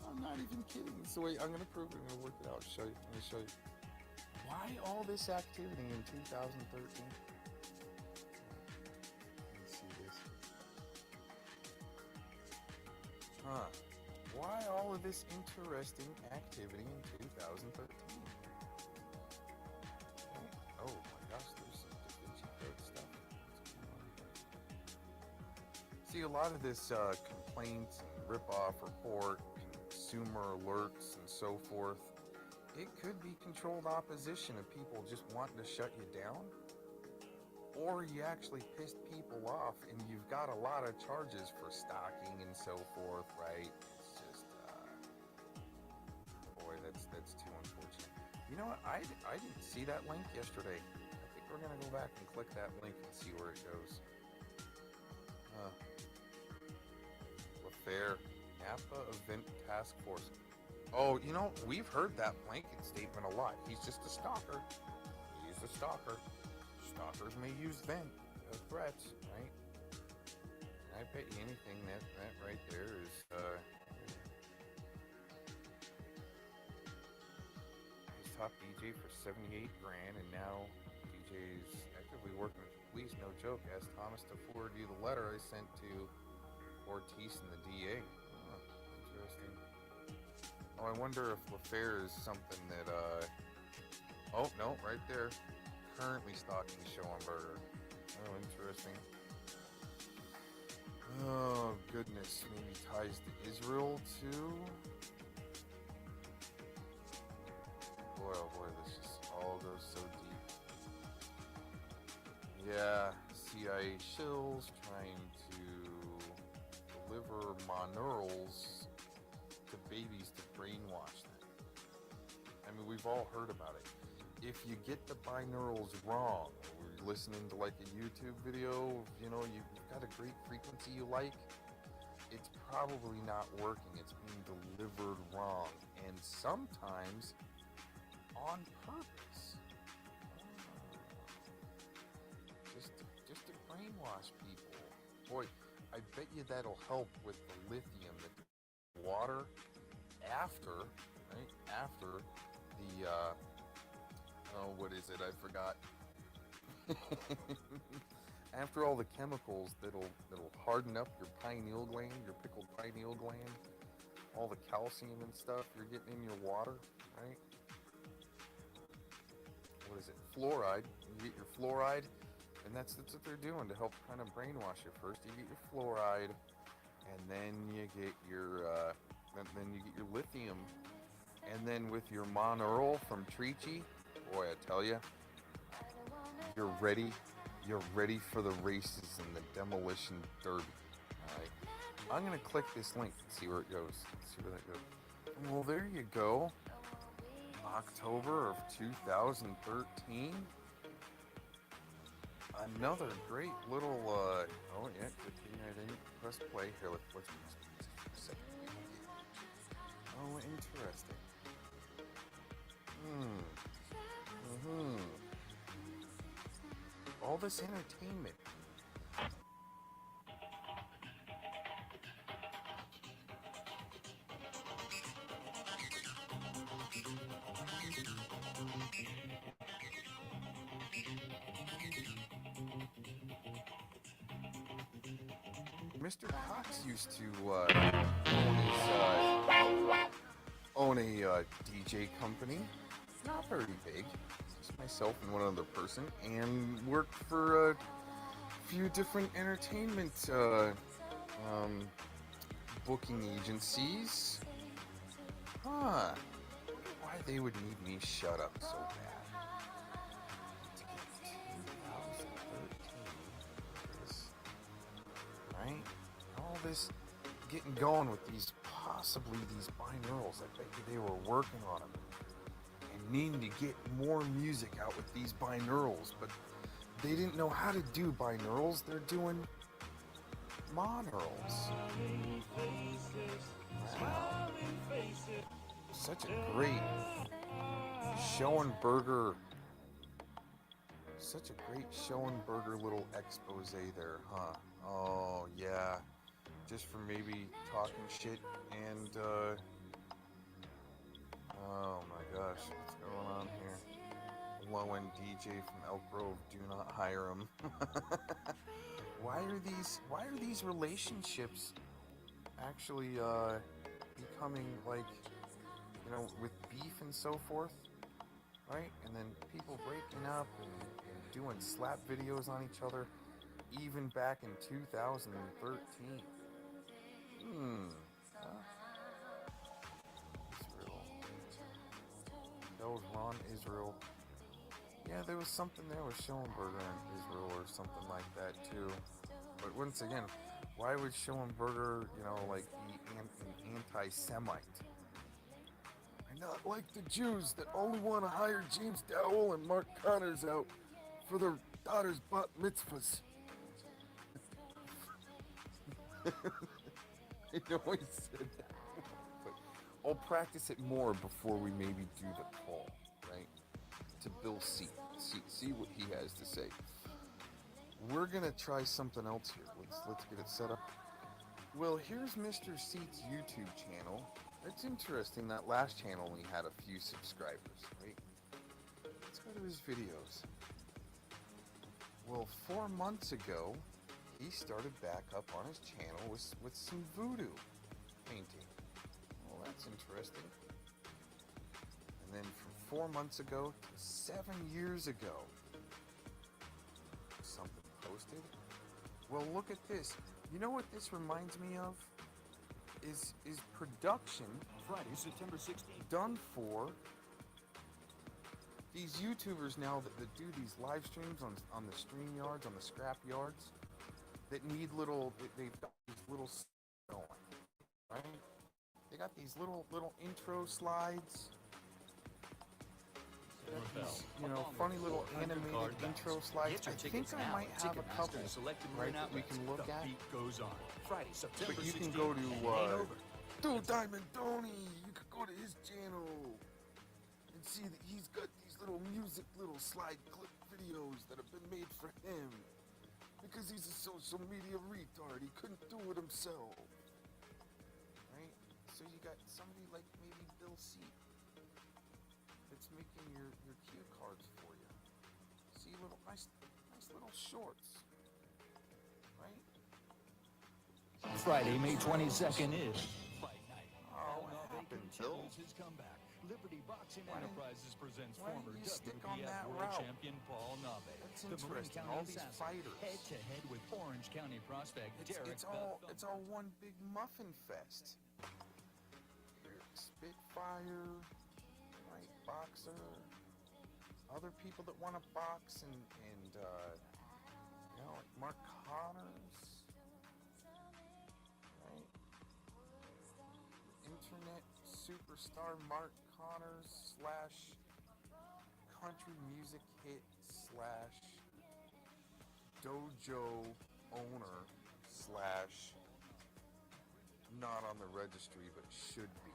I'm not even kidding. So wait, I'm gonna prove it. I'm gonna work it out. Show you. I'm gonna show you. Why all this activity in 2013? Let me see this. Why all of this interesting activity in 2013? Oh my gosh, there's some Da Vinci Code stuff. See, a lot of this complaints and rip-off report, consumer alerts and so forth, it could be controlled opposition of people just wanting to shut you down, or you actually pissed people off and you've got a lot of charges for stalking and so forth, right? It's just, boy, that's too unfortunate. You know what? I didn't see that link yesterday. I think we're gonna go back and click that link and see where it goes. LaFair, Napa Event Task Force. Oh, you know, we've heard that blanket statement a lot. He's just a stalker. He's a stalker. Stalkers may use vent as threats, right? And I bet you anything that right there is, he's top DJ for 78 grand, and now DJ's actively working with the police. No joke. Asked Thomas to forward you the letter I sent to Ortiz and the DA. Oh, interesting. Oh, I wonder if LaFair is something that, oh, no, right there. Currently stalking Schoenberger. Oh, interesting. Oh, goodness. Maybe ties to Israel, too? Boy, oh boy, this just all goes so deep. Yeah, CIA shills trying to deliver moneurals to babies to brainwash them. I mean, we've all heard about it. If you get the binaurals wrong, or you're listening to like a YouTube video, you know, you've got a great frequency you like, it's probably not working. It's being delivered wrong, and sometimes on purpose. Just to brainwash people. Boy, I bet you that'll help with the lithium, the water after, right? After the, oh, what is it? I forgot. After all the chemicals that'll harden up your pineal gland, your pickled pineal gland, all the calcium and stuff you're getting in your water, right? What is it? Fluoride. You get your fluoride, and that's what they're doing to help kind of brainwash you. First, you get your fluoride, and then you get your lithium, and then with your monaural from Treachy, boy, I tell you, you're ready for the races and the demolition derby. Alright. I'm gonna click this link and see where it goes. See where that goes. Well, there you go. October of 2013. Another great little, oh yeah, good thing I didn't press play. Here, let's press for a second. Oh, interesting. All this entertainment. Mr. Cox used to own a DJ company, not very big, just myself and one other person, and worked for a few different entertainment booking agencies. Huh. Why they would need me shut up so bad. 2013. Right? All this getting going with these, possibly these binaurals. I bet you they were working on them and needing to get more music out with these binaurals, but they didn't know how to do binaurals. They're doing monaurals. Wow. Such a great Schoenberger, such a great Schoenberger little expose there, huh? Oh, yeah. Just for maybe talking shit and, oh my gosh, what's going on here? Low-end DJ from Elk Grove, do not hire him. Why are these relationships actually, becoming like, you know, with beef and so forth, right? And then people breaking up and doing slap videos on each other, even back in 2013. Israel. That was Ron Israel. Yeah, there was something there with Schoenberger and Israel or something like that too. But once again, why would Schoenberger, you know, like be an anti-Semite? I not like the Jews that only want to hire James Dowell and Mark Connors out for their daughter's bat mitzvahs. I know I said that, but I'll practice it more before we maybe do the call, right? To Bill C. See what he has to say. We're gonna try something else here. Let's get it set up. Well, here's Mr. Seat's YouTube channel. It's interesting that last channel only had a few subscribers, right? Let's go to his videos. Well, 4 months ago, he started back up on his channel with some voodoo painting. Well, that's interesting. And then from 4 months ago to 7 years ago, something posted. Well, look at this. You know what this reminds me of? Is production Friday, September 16th, done for these YouTubers now that do these live streams on the stream yards, on the scrap yards, that need little, they've got these little going, right? They got these little intro slides. These, you know, funny little animated intro slides. I think I might have a couple, right, that we can look at. But you can go to Dude Diamond Donny. You could go to his channel and see that he's got these little music, little slide clip videos that have been made for him because he's a social media retard. He couldn't do it himself, right? So you got somebody like maybe Bill C. that's making your cue cards for you. See, little nice little shorts, right? Friday, May 22nd is Fight Night. Oh, what happened, Bill? His comeback. Liberty Boxing Why Enterprises presents why former didn't you stick on WBF that World route? Champion Paul Nave. That's The Marin interesting. County All these Assassin, fighters. head-to-head with Orange County prospect Derek It's all one big muffin fest. Here, Spitfire, right, boxer, other people that want to box, and you know, like Mark Connors. superstar Mark Connors / country music hit / dojo owner / not on the registry but should be.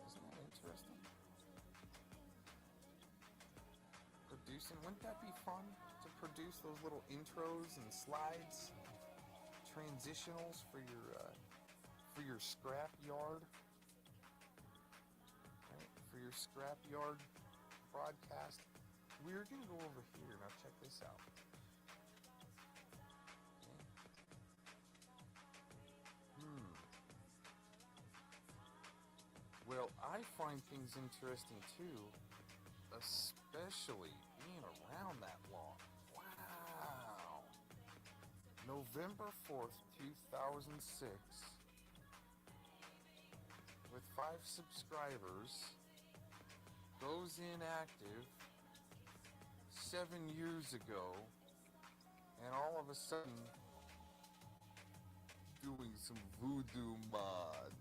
Isn't that interesting? Producing, wouldn't that be fun to produce those little intros and slides, transitionals for your scrap yard, right? For your scrap yard broadcast. We're gonna go over here now. Check this out. Well, I find things interesting too, especially being around that long. Wow. November 4th, 2006, with 5 subscribers, goes inactive 7 years ago, and all of a sudden, doing some voodoo mod.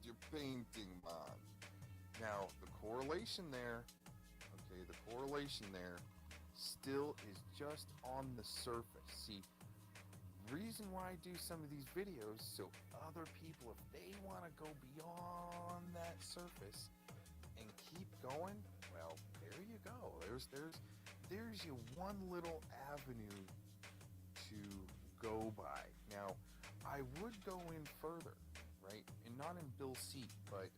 Your painting mod. Now, the correlation there, still is just on the surface. See, reason why I do some of these videos, so other people, if they want to go beyond that surface and keep going, well, there you go. There's your one little avenue to go by. Now, I would go in further, right? And not in Bill Seat, but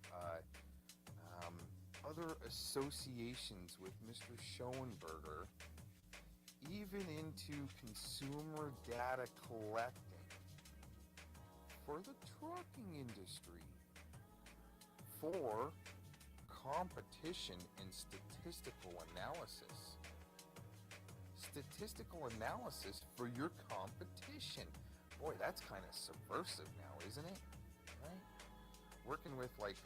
other associations with Mr. Schoenberger, even into consumer data collecting for the trucking industry, for competition and statistical analysis. Statistical analysis for your competition. Boy, that's kind of subversive now, isn't it? Right? Working with like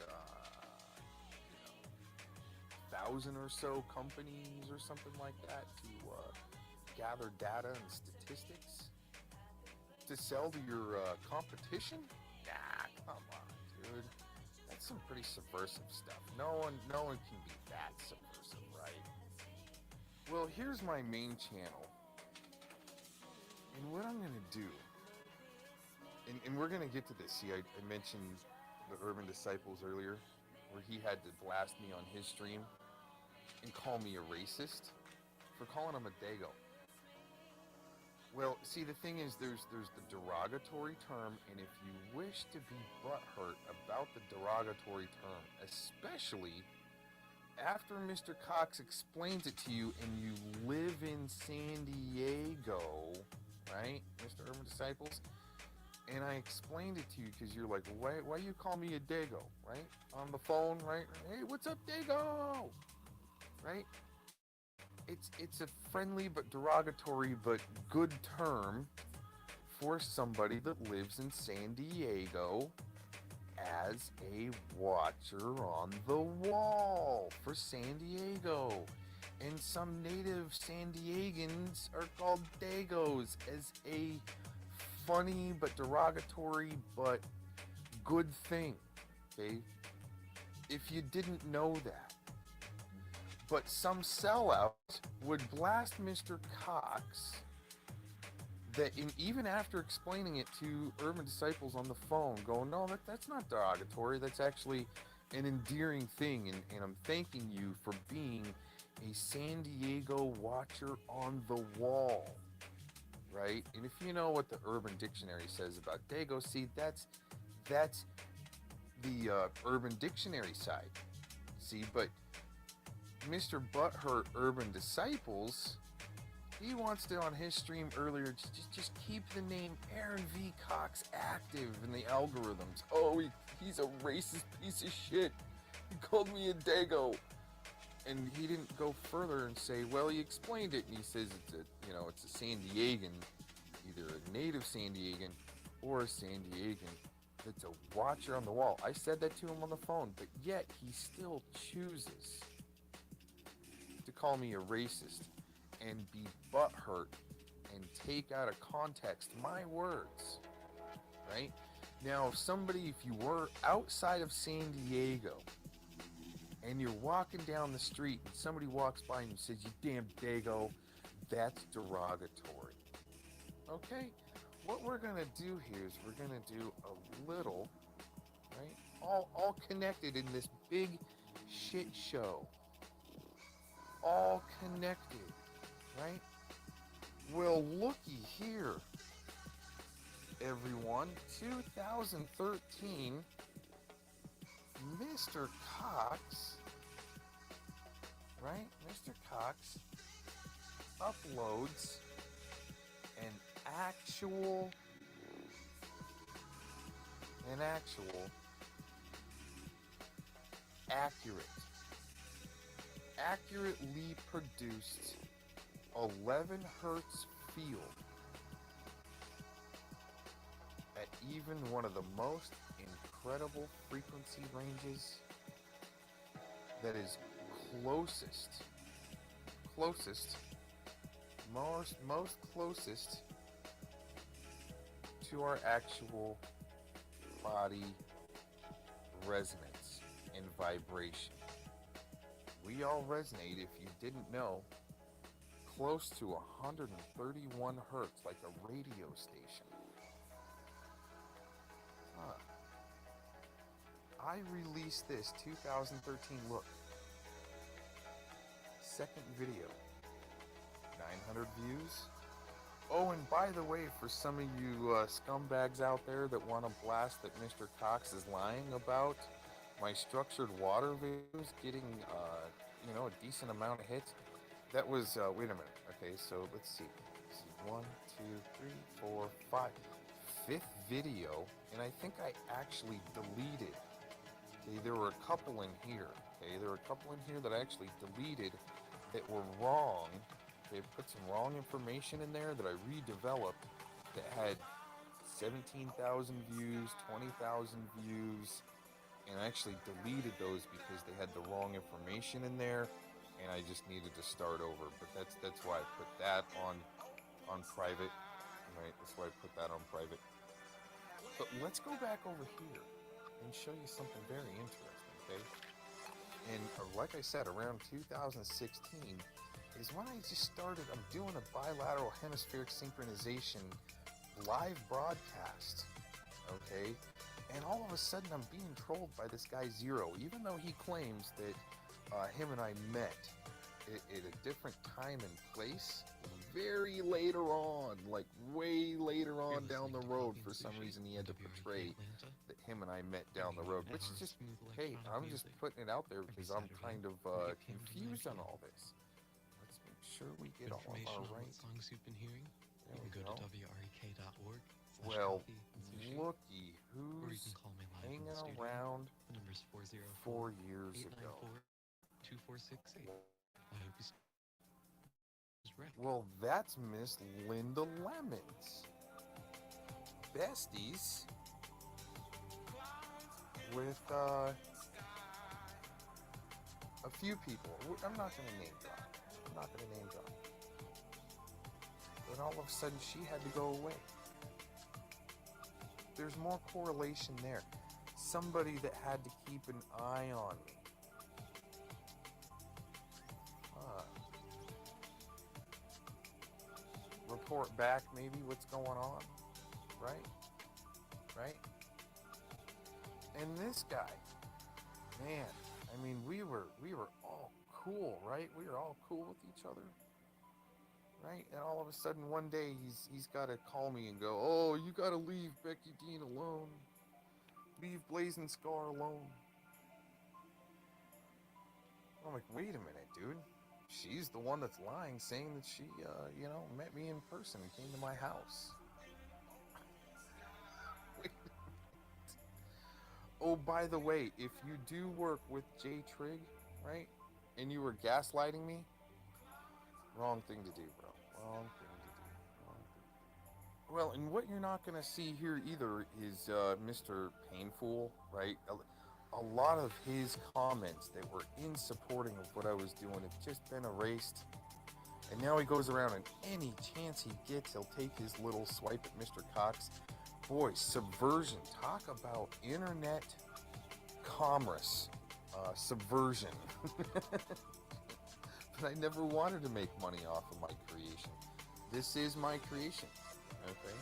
1,000 or so companies or something like that to gather data and statistics to sell to your competition? Nah, come on, dude. That's some pretty subversive stuff. No one can be that subversive, right? Well, here's my main channel, and what I'm gonna do. And we're going to get to this. See, I mentioned the Urban Disciples earlier, where he had to blast me on his stream and call me a racist for calling him a dago. Well, see, the thing is, there's the derogatory term, and if you wish to be butthurt about the derogatory term, especially after Mr. Cox explains it to you and you live in San Diego, right, Mr. Urban Disciples? And I explained it to you because you're like, why you call me a dago, right? On the phone, right? Hey, what's up, dago? Right? It's a friendly but derogatory but good term for somebody that lives in San Diego as a watcher on the wall for San Diego. And some native San Diegans are called dagos as a funny but derogatory but good thing, okay? If you didn't know that. But some sellout would blast Mr. Cox that even after explaining it to Urban Disciples on the phone, going, no, that's not derogatory, that's actually an endearing thing, and I'm thanking you for being a San Diego watcher on the wall. Right? And if you know what the Urban Dictionary says about dago, see, that's the Urban Dictionary side. See, but Mr. Butthurt Urban Disciples, he wants to, on his stream earlier, just keep the name Aaron V. Cox active in the algorithms. Oh, he's a racist piece of shit. He called me a dago. And he didn't go further and say, well, he explained it, and he says it's a San Diegan, either a native San Diegan or a San Diegan that's a watcher on the wall. I said that to him on the phone, but yet he still chooses to call me a racist and be butthurt and take out of context my words, right? Now, if you were outside of San Diego and you're walking down the street and somebody walks by and says, "You damn Dago," that's derogatory. Okay? What we're gonna do here is we're gonna do a little, right? All connected in this big shit show. All connected, right? Well, looky here, everyone. 2013, Mr. Cox, right? Mr. Cox uploads an actual accurately produced 11 hertz field at even one of the most incredible frequency ranges that is closest to our actual body resonance and vibration. We all resonate, if you didn't know, close to 131 hertz, like a radio station. I released this 2013 look. Second video. 900 views. Oh, and by the way, for some of you scumbags out there that want to blast that Mr. Cox is lying about my structured water videos getting, a decent amount of hits, that was, wait a minute. Okay, so let's see. 1, 2, 3, 4, 5. Fifth video, and I think I actually deleted. Okay, there were a couple in here. Okay, there were a couple in here that I actually deleted that were wrong. They put some wrong information in there that I redeveloped that had 17,000 views, 20,000 views, and I actually deleted those because they had the wrong information in there, and I just needed to start over. But that's why I put that on private. Right, that's why I put that on private. But let's go back over here and show you something very interesting, okay? And like I said, around 2016 is when I just started. I'm doing a bilateral hemispheric synchronization live broadcast, okay? And all of a sudden I'm being trolled by this guy Zero, even though he claims that him and I met at a different time and place very later on, like way later on down the road. For some reason he had to portray that him and I met down the road, which is just, hey, I'm just putting it out there because I'm kind of confused on all this. Let's make sure we get all of our right. Songs you've been hearing, there you can go go. to wrek.org. Well, looky who's hanging around 4 years ago. 2468. I hope you Well, that's Miss Linda Lemons. Besties with a few people. I'm not going to name drop. But all of a sudden she had to go away. There's more correlation there. Somebody that had to keep an eye on me. Report back maybe what's going on, right? And this guy, man, I mean, we were all cool, right? We were all cool with each other, right? And all of a sudden one day he's got to call me and go, "Oh, you got to leave Becky Dean alone. Leave Blazing Scar alone." I'm like, wait a minute, dude. She's the one that's lying, saying that she, met me in person and came to my house. Oh, by the way, if you do work with J Trig, right, and you were gaslighting me, wrong thing to do, bro. Wrong thing to do. Well, and what you're not going to see here either is Mr. Painful, right? A lot of his comments that were in supporting of what I was doing have just been erased. And now he goes around, and any chance he gets, he'll take his little swipe at Mr. Cox. Boy, subversion. Talk about internet commerce. Subversion. But I never wanted to make money off of my creation. This is my creation. Okay?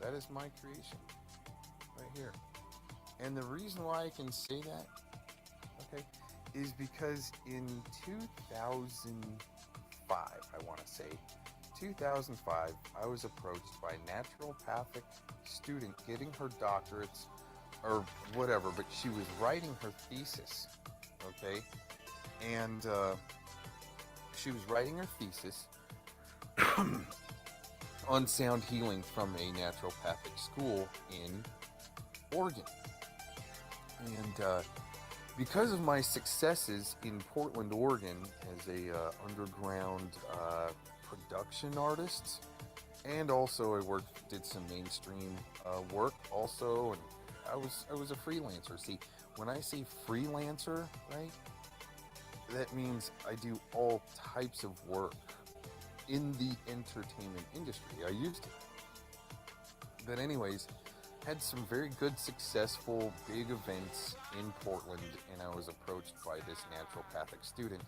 That is my creation. Right here. And the reason why I can say that, okay, is because in 2005, I want to say, 2005, I was approached by a naturopathic student getting her doctorates or whatever, but she was writing her thesis, okay? And she was writing her thesis on sound healing from a naturopathic school in Oregon. And because of my successes in Portland, Oregon, as a underground production artist, and also I did some mainstream work also, and I was a freelancer. See, when I say freelancer, right, that means I do all types of work in the entertainment industry. I used to. But anyways, had some very good, successful, big events in Portland, and I was approached by this naturopathic student.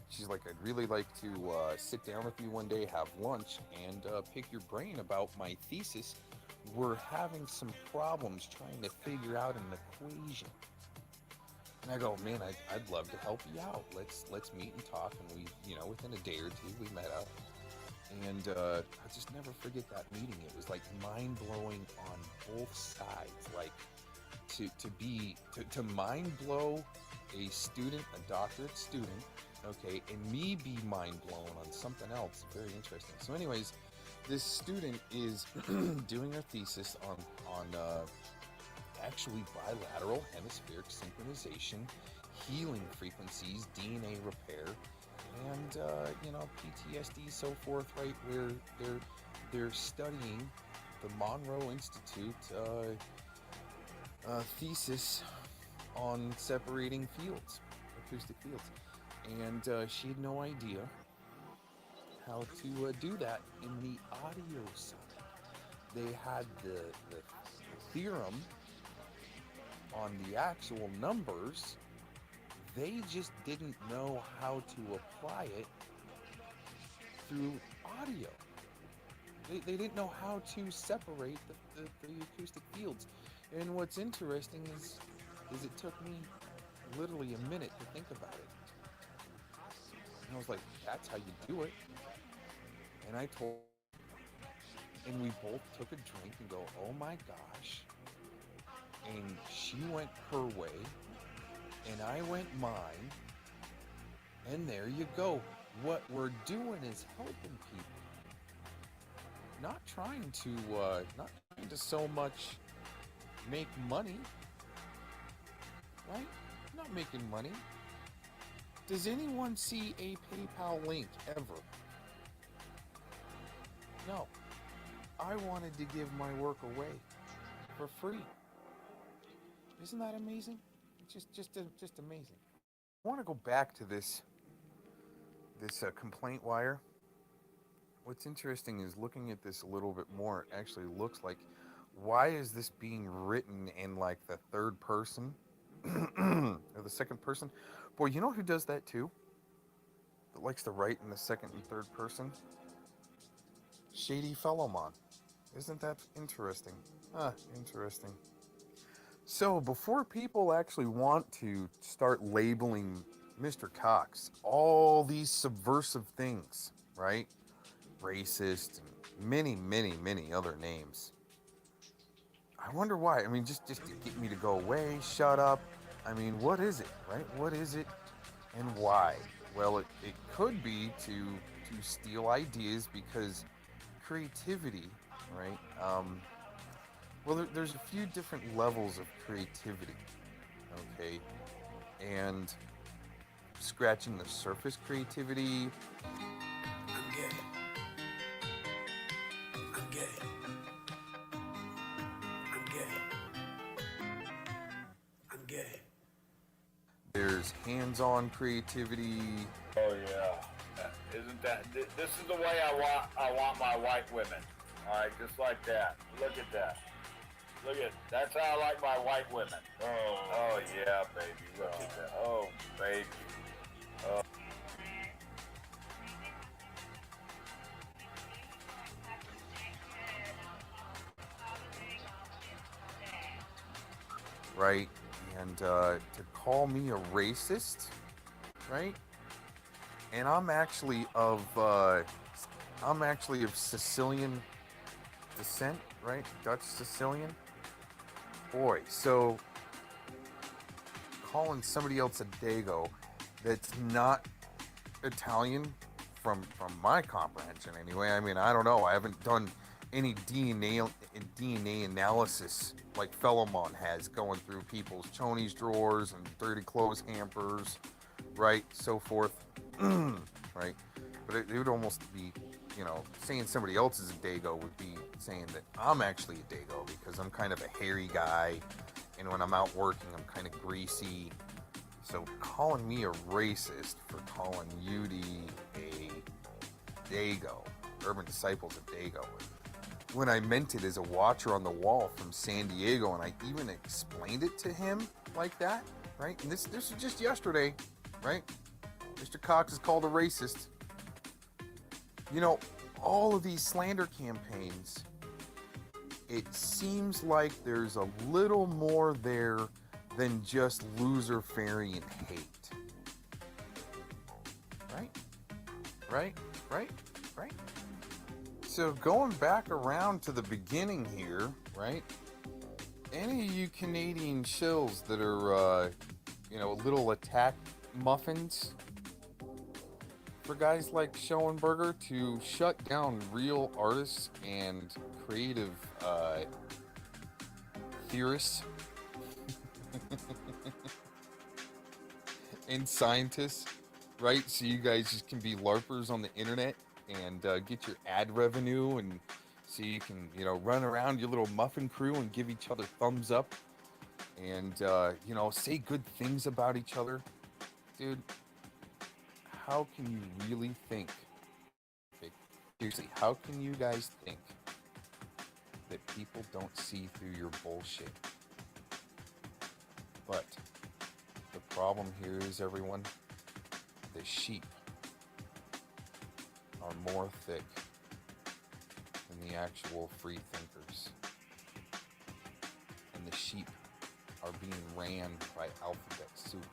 She's like, I'd really like to sit down with you one day, have lunch, and pick your brain about my thesis. We're having some problems trying to figure out an equation. And I go, man, I'd love to help you out. Let's meet and talk. And we, within a day or two, we met up. And I just never forget that meeting. It was like mind blowing on both sides. Like to mind blow a student, a doctorate student, okay, and me be mind blown on something else. Very interesting. So, anyways, this student is doing her thesis on actually bilateral hemispheric synchronization, healing frequencies, DNA repair, and PTSD, so forth, right? Where they're studying the Monroe Institute thesis on separating fields, acoustic fields, and she had no idea how to do that in the audio side. They had the theorem on the actual numbers. They just didn't know how to apply it through audio. They didn't know how to separate the acoustic fields. And what's interesting is it took me literally a minute to think about it. And I was like, that's how you do it. And and we both took a drink and go, oh my gosh. And she went her way, and I went mine, and there you go. What we're doing is helping people. Not trying to so much make money, right? Not making money. Does anyone see a PayPal link ever? No. I wanted to give my work away for free. Isn't that amazing? It's just amazing. I want to go back to this complaint wire. What's interesting is looking at this a little bit more. It actually looks like, why is this being written in like the third person or the second person? Boy, you know who does that too? That likes to write in the second and third person? Shady Fellowmon. Isn't that interesting? Interesting. So before people actually want to start labeling Mr. Cox all these subversive things, right? Racist and many, many, many other names. I wonder why. I mean, just to get me to go away, shut up. I mean, what is it, right? What is it and why? Well, it could be to steal ideas, because creativity, right? Well, there's a few different levels of creativity, okay? And scratching the surface creativity. I'm gay. I'm gay. I'm gay. I'm gay. There's hands-on creativity. Oh yeah. Isn't that? This is the way I want my white women. All right, just like that. Look at that. Look at, that's how I like my white women. Oh yeah, baby. Look at that. Oh, baby. Oh. Right? And to call me a racist, right? And I'm actually of Sicilian descent, right? Dutch Sicilian. Boy, so calling somebody else a dago that's not Italian, from my comprehension anyway. I mean, I don't know. I haven't done any DNA analysis like Philemon has, going through people's chonies drawers and dirty clothes hampers, right? So forth, right? But it would almost be, saying somebody else is a dago would be saying that I'm actually a dago, because I'm kind of a hairy guy, and when I'm out working, I'm kind of greasy. So calling me a racist for calling Yudi a dago, Urban Disciples a dago, when I meant it as a watcher on the wall from San Diego, and I even explained it to him like that, right? And this is just yesterday, right? Mr. Cox is called a racist. All of these slander campaigns, it seems like there's a little more there than just loser fairy and hate. Right? So going back around to the beginning here, right? Any of you Canadian shills that are, little attack muffins for guys like Schoenberger to shut down real artists and creative theorists and scientists, right? So you guys just can be LARPers on the internet and get your ad revenue, and so you can, run around your little muffin crew and give each other thumbs up and, say good things about each other. Dude, how can you really think? Okay, seriously, how can you guys think that people don't see through your bullshit? But the problem here is, everyone, the sheep are more thick than the actual free thinkers. And the sheep are being ran by alphabet soup,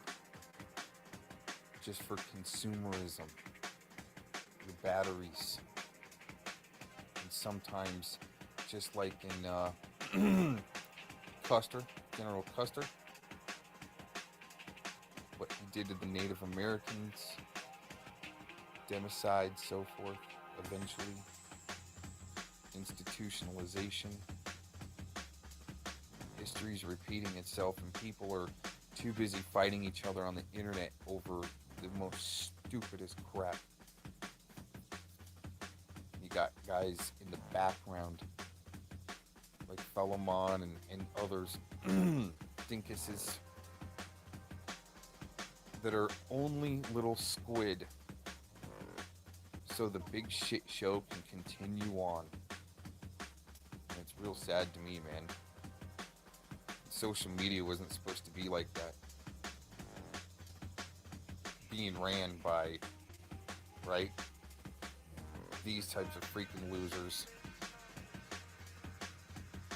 just for consumerism, your batteries, and sometimes, just like in Custer, General Custer, what he did to the Native Americans, democide, so forth, eventually, institutionalization. History's repeating itself, and people are too busy fighting each other on the internet over the most stupidest crap. You got guys in the background like Philemon and others, dinkuses, that are only little squid, so the big shit show can continue on. And it's real sad to me, man. Social media wasn't supposed to be like that. Being ran by, right, these types of freaking losers.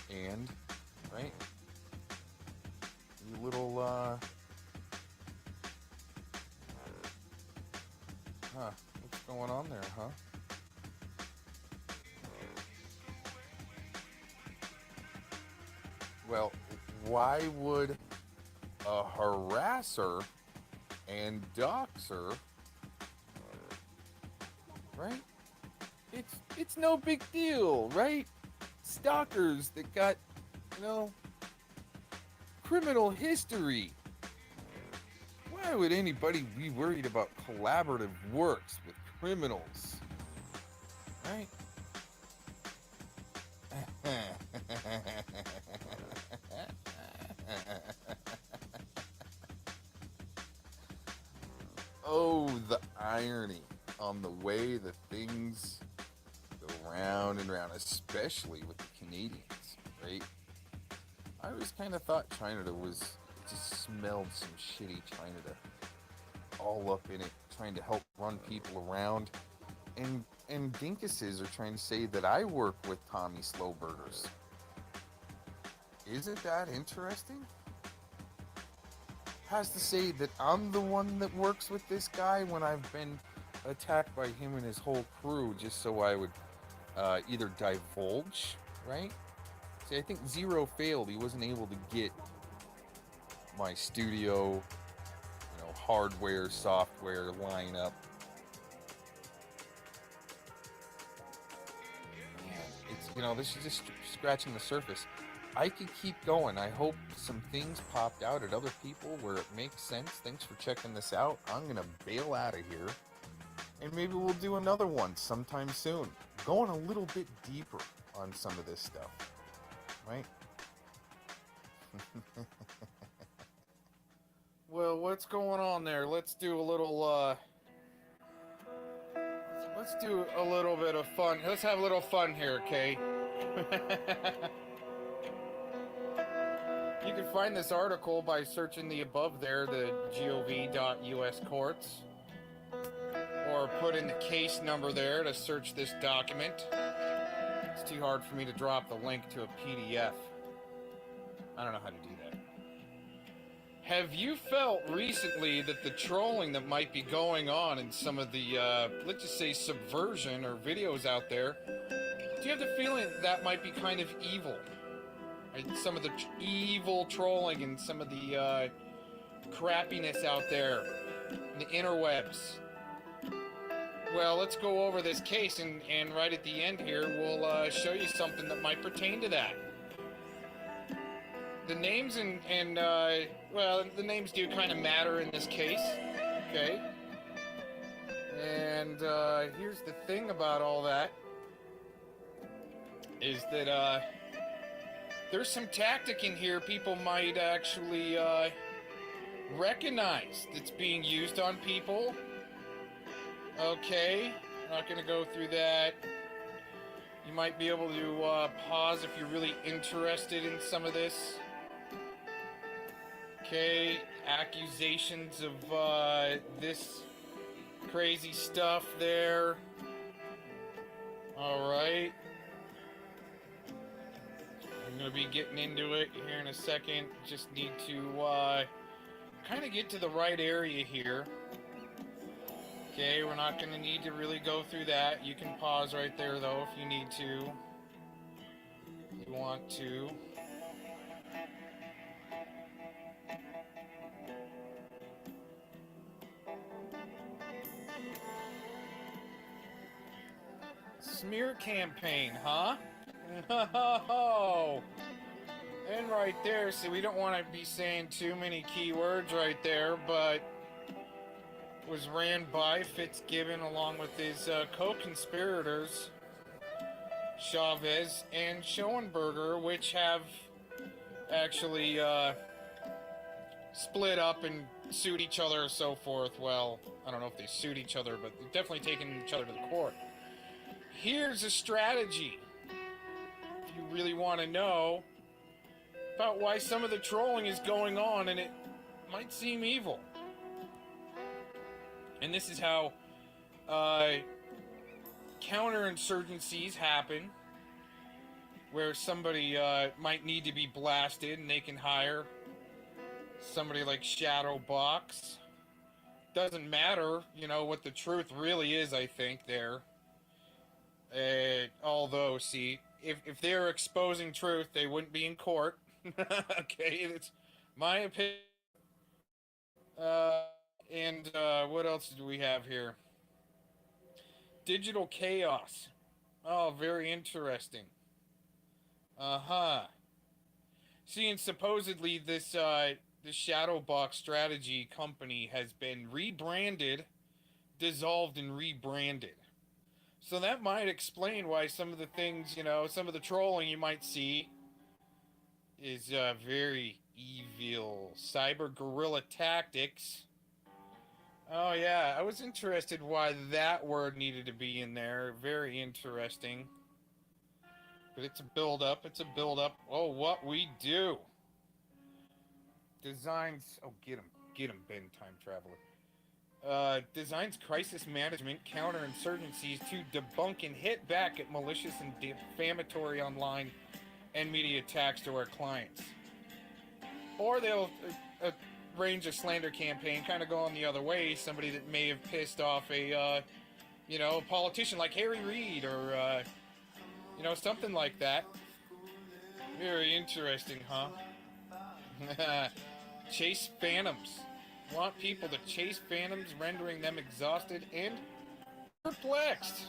And, right, you little, what's going on there, huh? Well, why would a harasser and doxer, right? It's no big deal, right? Stalkers that got, criminal history. Why would anybody be worried about collaborative works with criminals, right? Oh, the irony. on the way that things go round and round, especially with the Canadians, right? I always kind of thought China just smelled some shitty China all up in it, trying to help run people around. And dinkuses are trying to say that I work with Tommy Slowburgers. Isn't that interesting? Has to say that I'm the one that works with this guy when I've been attacked by him and his whole crew, just so I would either divulge, right? See, I think Zero failed. He wasn't able to get my studio, hardware, software lineup. Man, this is just scratching the surface. I could keep going. I hope some things popped out at other people where it makes sense. Thanks for checking this out. I'm gonna bail out of here, and maybe we'll do another one sometime soon, going a little bit deeper on some of this stuff, right? Well, what's going on there? Let's do a little let's do a little bit of fun. Let's have a little fun here, okay? You can find this article by searching the above there, the gov.us courts, or put in the case number there to search this document. It's too hard for me to drop the link to a PDF. I don't know how to do that. Have you felt recently that the trolling that might be going on in some of the, let's just say, subversion or videos out there, do you have the feeling that might be kind of evil? Right? Some of the evil trolling and some of the crappiness out there in the interwebs. Well, let's go over this case, and right at the end here, we'll show you something that might pertain to that. The names well, the names do kind of matter in this case, okay? And here's the thing about all that, is that there's some tactic in here people might actually recognize that's being used on people. Okay, not gonna go through that. You might be able to pause if you're really interested in some of this. Okay, accusations of this crazy stuff there. Alright. I'm going to be getting into it here in a second. Just need to kind of get to the right area here. Okay, we're not going to need to really go through that. You can pause right there, though, if you need to. If you want to. Smear campaign, huh? Oh, and right there, so we don't want to be saying too many keywords right there, but was ran by Fitzgibbon along with his co-conspirators, Chavez and Schoenberger, which have actually split up and sued each other or so forth. Well, I don't know if they sued each other, but they've definitely taken each other to the court. Here's a strategy, if you really want to know about why some of the trolling is going on, and it might seem evil. And this is how counterinsurgencies happen, where somebody might need to be blasted, and they can hire somebody like Shadowbox. Doesn't matter, what the truth really is, I think, there. Although, see, if they're exposing truth, they wouldn't be in court. Okay, it's my opinion. What else do we have here? Digital chaos. Oh, very interesting. See, and supposedly this Shadowbox strategy company has been rebranded, dissolved, and rebranded. So that might explain why some of the things, some of the trolling you might see is very evil. Cyber guerrilla tactics. Oh yeah, I was interested why that word needed to be in there. Very interesting. But it's a build up. It's a build up. Oh, what we do. Designs. Oh, get him, Ben, time traveler. Designs crisis management, counterinsurgencies to debunk and hit back at malicious and defamatory online and media attacks to our clients. Or they'll arrange a slander campaign, kind of going the other way. Somebody that may have pissed off a politician like Harry Reid or, something like that. Very interesting, huh? Chase phantoms. Want people to chase phantoms, rendering them exhausted and perplexed.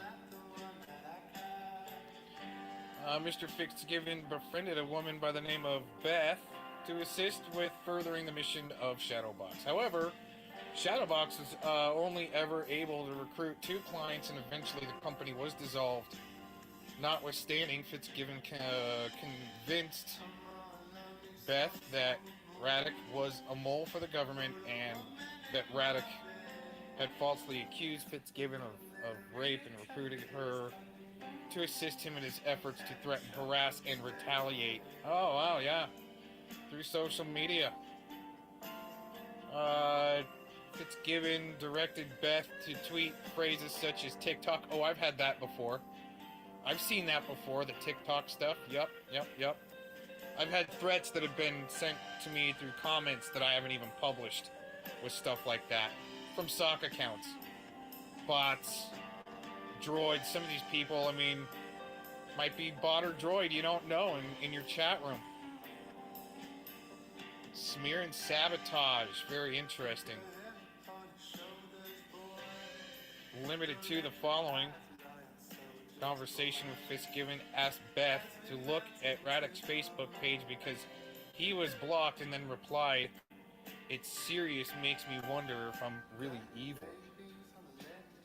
Mr. Fitzgibbon befriended a woman by the name of Beth to assist with furthering the mission of Shadowbox. However, Shadowbox was only ever able to recruit 2 clients, and eventually the company was dissolved. Notwithstanding, Fitzgibbon convinced Beth that Raddick was a mole for the government and that Raddick had falsely accused Fitzgibbon of rape and recruited her to assist him in his efforts to threaten, harass, and retaliate. Oh, wow, yeah. Through social media. Fitzgibbon directed Beth to tweet phrases such as TikTok. Oh, I've had that before. I've seen that before, the TikTok stuff. Yup. I've had threats that have been sent to me through comments that I haven't even published with stuff like that. From Soc accounts. Bots. Droids. Some of these people, might be bot or droid, you don't know, in your chat room. Smear and sabotage. Very interesting. Limited to the following. Conversation with Fitzgibbon asked Beth to look at Raddick's Facebook page because he was blocked, and then replied, "It's serious, makes me wonder if I'm really evil."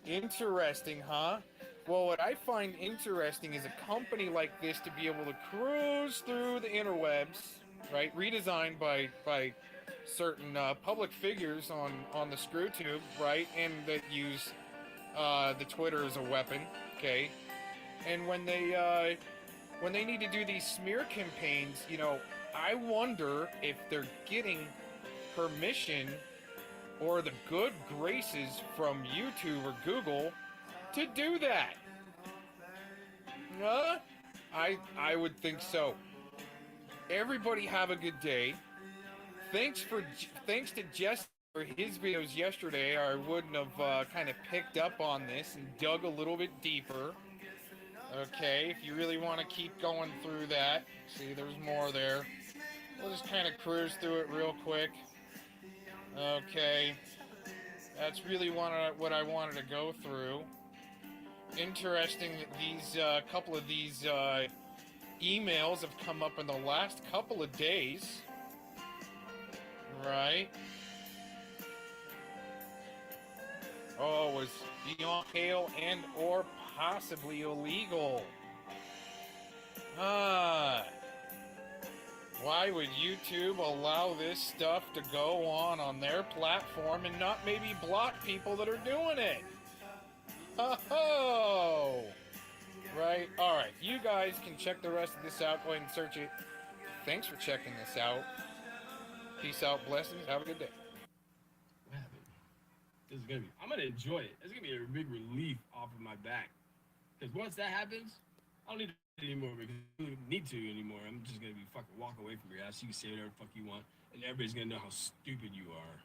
Interesting, huh? Well, what I find interesting is a company like this to be able to cruise through the interwebs, right? Redesigned by certain public figures on the ScrewTube, right? And that use the Twitter as a weapon, okay? And when they need to do these smear campaigns, I wonder if they're getting permission or the good graces from YouTube or Google to do that. I would think so. Everybody have a good day. Thanks to Jess for his videos yesterday. I wouldn't have kind of picked up on this and dug a little bit deeper. Okay, if you really want to keep going through that, see, there's more there. We'll just kind of cruise through it real quick. Okay, that's really what I wanted to go through. Interesting that these couple of these emails have come up in the last couple of days, right? Oh, was beyond pale and or possibly illegal. Why would YouTube allow this stuff to go on their platform and not maybe block people that are doing it? Oh, right. All right. You guys can check the rest of this out. Go ahead and search it. Thanks for checking this out. Peace out. Blessings. Have a good day. What happened? I'm gonna enjoy it. It's gonna be a big relief off of my back. Because once that happens, I don't need it anymore because I don't need to anymore. I'm just gonna be fucking walk away from your ass. You can say whatever the fuck you want, and everybody's gonna know how stupid you are.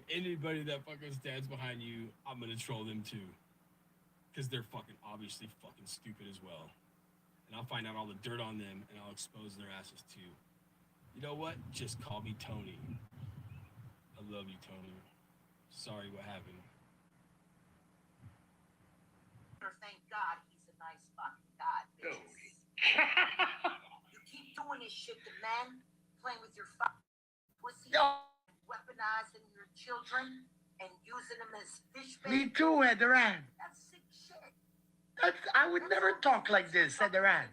Anybody that fucking stands behind you, I'm gonna troll them too. Because they're fucking obviously fucking stupid as well. And I'll find out all the dirt on them and I'll expose their asses too. You know what? Just call me Tony. I love you, Tony. Sorry what happened. Thank God he's a nice fucking God, bitches. You keep doing this shit to men, playing with your fucking pussy, weaponizing your children, and using them as fish bait. Me too, Ederan. That's sick shit. I would never talk like this, Ederan.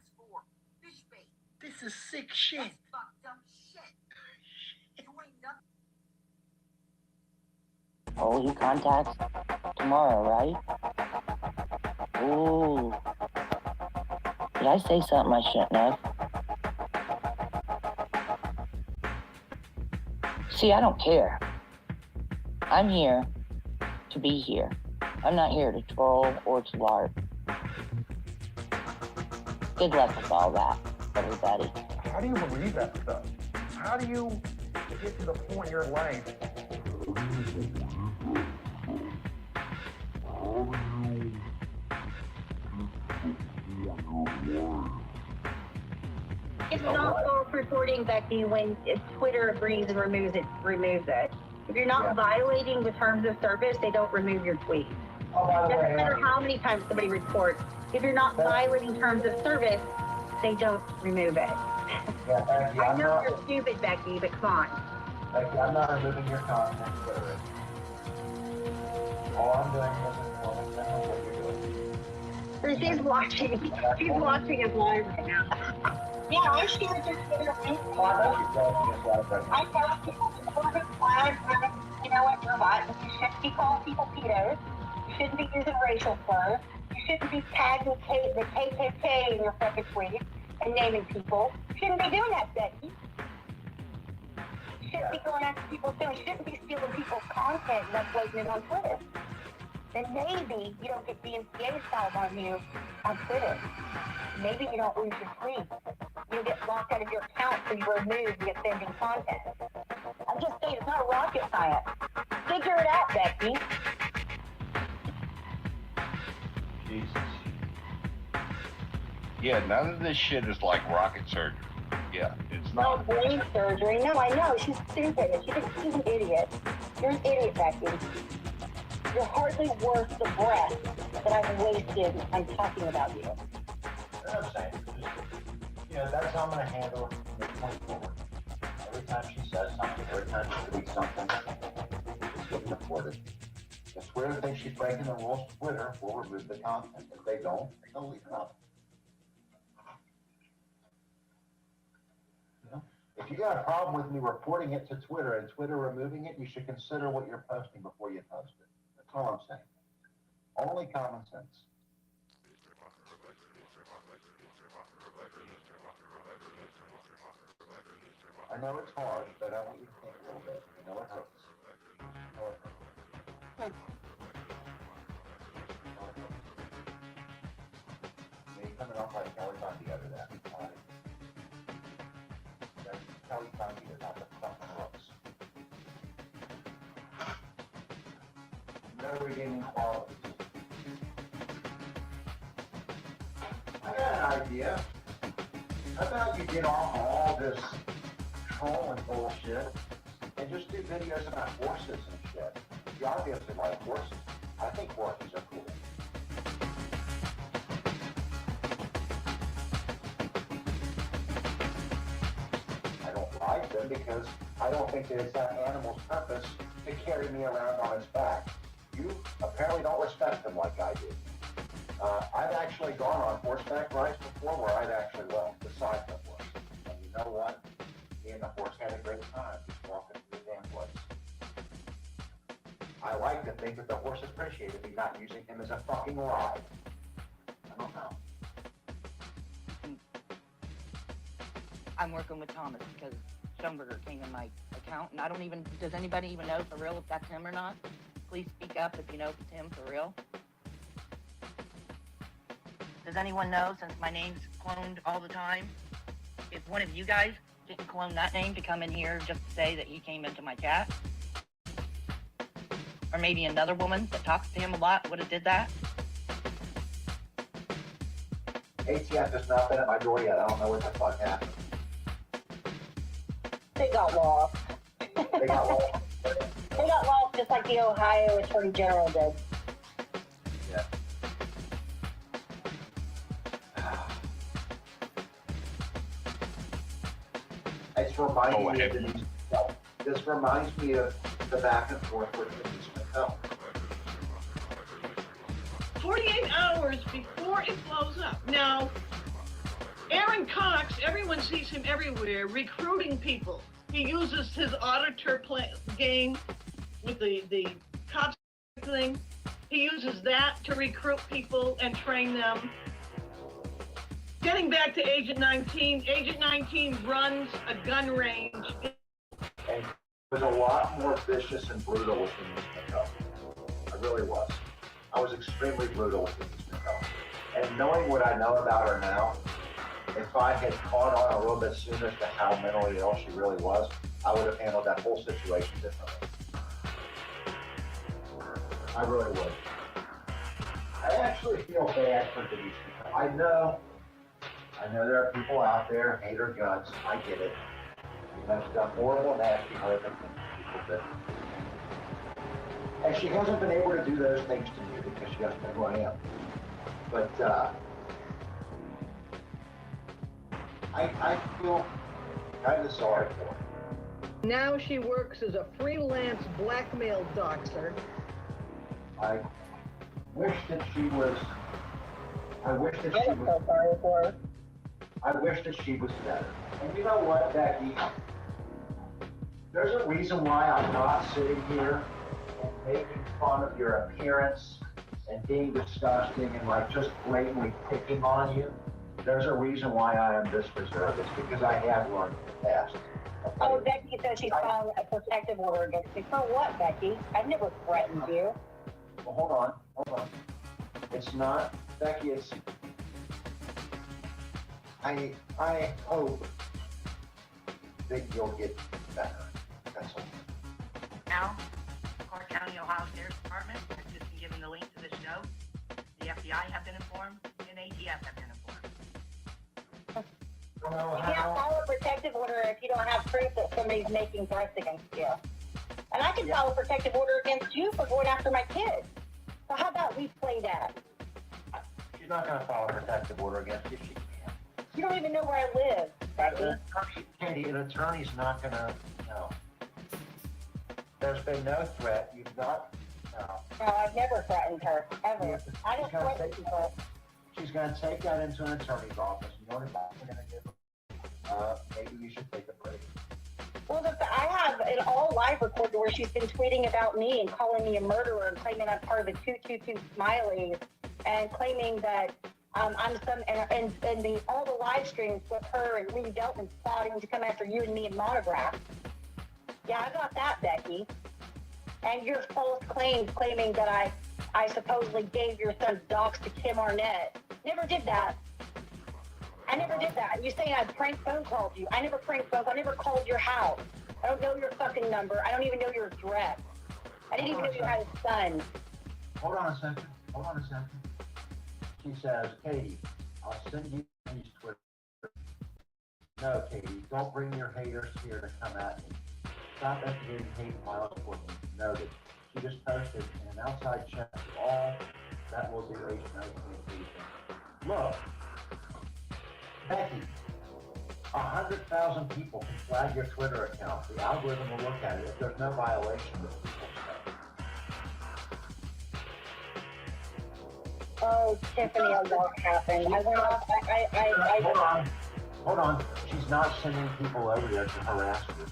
Fish bait. This is sick shit. That's fucked up shit. You ain't nothing. Oh, he contacts tomorrow, right? Ooh. Did I say something I shouldn't have? See, I don't care. I'm here to be here. I'm not here to troll or to LARP. Good luck with all that, everybody. How do you believe that stuff? How do you get to the point in your life? It's not false reporting, Becky, when Twitter agrees and removes it. If you're not violating the terms of service, they don't remove your tweet. Doesn't matter how many times somebody reports. If you're not violating terms of service, they don't remove it. Yeah, Becky, I know you're stupid, Becky, but come on. Becky, I'm not removing your content, Twitter. All I'm doing is informing them of what you're doing. She's watching us live right now. Yeah, I shared your Twitter link. Oh, I know you're telling me about that. I tell people to order flags, you know what, robot, you shouldn't be calling people pedos. You shouldn't be using racial slurs. You shouldn't be tagging the KKK in your fucking tweets and naming people. You shouldn't be doing that, Becky. You shouldn't be going after people's things. You shouldn't be stealing people's content and uploading it on Twitter. Then maybe you don't get DMCA filed on you on Twitter. Maybe you don't lose your tweet. You get locked out of your account so you remove the offending content. I'm just saying, it's not rocket science. Figure it out, Becky. Jesus. Yeah, none of this shit is like rocket surgery. Yeah, it's not. No brain surgery. No, I know. She's stupid. She's an idiot. You're an idiot, Becky. You're hardly worth the breath that I've wasted on talking about you. You know what I'm saying? That's how I'm going to handle it from this point forward. Every time she says something, every time she tweets something, it's getting reported. If Twitter thinks she's breaking the rules, Twitter will remove the content. If they don't, they'll leave it up. If you got a problem with me reporting it to Twitter and Twitter removing it, you should consider what you're posting before you post it. That's all I'm saying. Only common sense. I know it's hard, but I want you to think a little bit. I know it hurts. I know it hurts. You're coming off like Kelly Bundy out of that. Kelly Bundy is not the fucking looks. No redeeming qualities. I got an idea. How about you get off all this trolling bullshit and just do videos about horses and shit? You obviously like horses. I think horses are cool. I don't like them because I don't think that it's that animal's purpose to carry me around on its back. You apparently don't respect them like I do. I've actually gone on horseback rides before where I've actually walked beside the horse. And you know what? Me and the horse had a great time just walking through the damn place. I like to think that the horse appreciated me not using him as a fucking ride. I don't know. I'm working with Thomas because Schoenberger came in my account, and I don't even, does anybody even know for real if that's him or not? Please speak up if you know if it's him for real. Does anyone know, since my name's cloned all the time, if one of you guys didn't clone that name to come in here just to say that he came into my chat? Or maybe another woman that talks to him a lot would have did that? ATF has not been at my door yet. I don't know what the fuck happened. They got lost. They got lost. They got lost just like the Ohio Attorney General did. Yeah. This reminds me of the back and forth with Denise McCall. 48 hours before it blows up. Now, Aaron Cox, everyone sees him everywhere, recruiting people. He uses his auditor game with the Cox thing. He uses that to recruit people and train them. Getting back to Agent 19, Agent 19 runs a gun range. And it was a lot more vicious and brutal with Denise McCullough. I really was. I was extremely brutal with Denise McCullough. And knowing what I know about her now, if I had caught on a little bit sooner as to how mentally ill she really was, I would have handled that whole situation differently. I really would. I actually feel bad for Denise McCullough. I know there are people out there hate her guts. I get it. You know, she's done horrible, nasty, horrific things to people, and she hasn't been able to do those things to me because she doesn't know who I am. But I feel kind of sorry for her. Now she works as a freelance blackmail doxer. I wish that she was. I wish that she was. So sorry for her. I wish that she was better. And you know what, Becky? There's a reason why I'm not sitting here and making fun of your appearance and being disgusting and like just blatantly picking on you. There's a reason why I am this reserved. It's because I have learned in the past. Oh, Becky says she's filing a protective order against you. For what, Becky? I've never threatened you. Well, hold on. It's not, Becky, it's, I hope that you'll get better. That's all. Now, Clark County, Ohio Sheriff's Department has just been given the link to the show. The FBI have been informed, and ATF have been informed. You can't file a protective order if you don't have proof that somebody's making threats against you. And I can file a protective order against you for going after my kids. So how about we play that? She's not going to file a protective order against you. She can't. You don't even know where I live, Becky. Katie, an attorney's not going to, no. There's been no threat. You've not, no. No, I've never threatened her, ever. I don't threaten people. She's going to take that into an attorney's office. You know what I'm going to do? Maybe you should take a break. Well, I have an all live recorded where she's been tweeting about me and calling me a murderer and claiming I'm part of the 222 Smileys and claiming that I'm some, and all the live streams with her and Lee Delton plotting to come after you and me in Monograph. Yeah, I got that, Becky. And your false claims claiming that I supposedly gave your son's docs to Kim Arnett. Never did that. I never did that. You saying I prank phone called you. I never prank phone. I never called your house. I don't know your fucking number. I don't even know your address. I didn't even know you had a son. Hold on a second. She says, Katie, I'll send you these Twitter. No, Katie, don't bring your haters here to come at me. Stop estimating hate miles for me. Know that she just posted in an outside chat all that will be Agent 19 communication. Look, Becky, 100,000 people can flag your Twitter account. The algorithm will look at it. If there's no violation, the people say. Oh, Tiffany, I won't happen. I went off. Hold on. She's not sending people over there to harass you.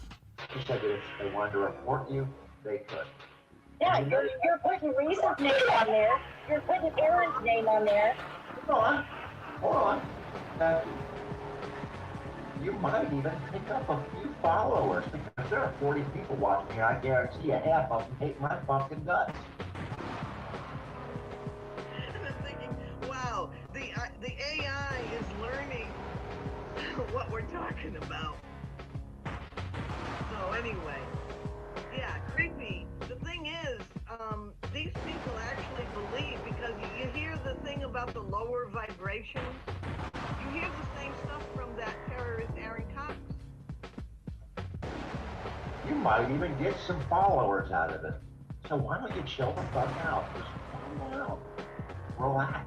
She said that if they wanted to report you, they could. Yeah, you're putting Reese's name on there. You're putting Aaron's name on there. Hold on. You might even pick up a few followers because there are 40 people watching me. I guarantee you half of them hate my fucking guts. And I'm thinking, wow, the AI is learning what we're talking about. So anyway, yeah, creepy. The thing is, these people actually believe because you hear the thing about the lower vibrations. You hear the same stuff from that terrorist Aaron Cox. You might even get some followers out of it. So why don't you chill the fuck out? Just calm down. Relax.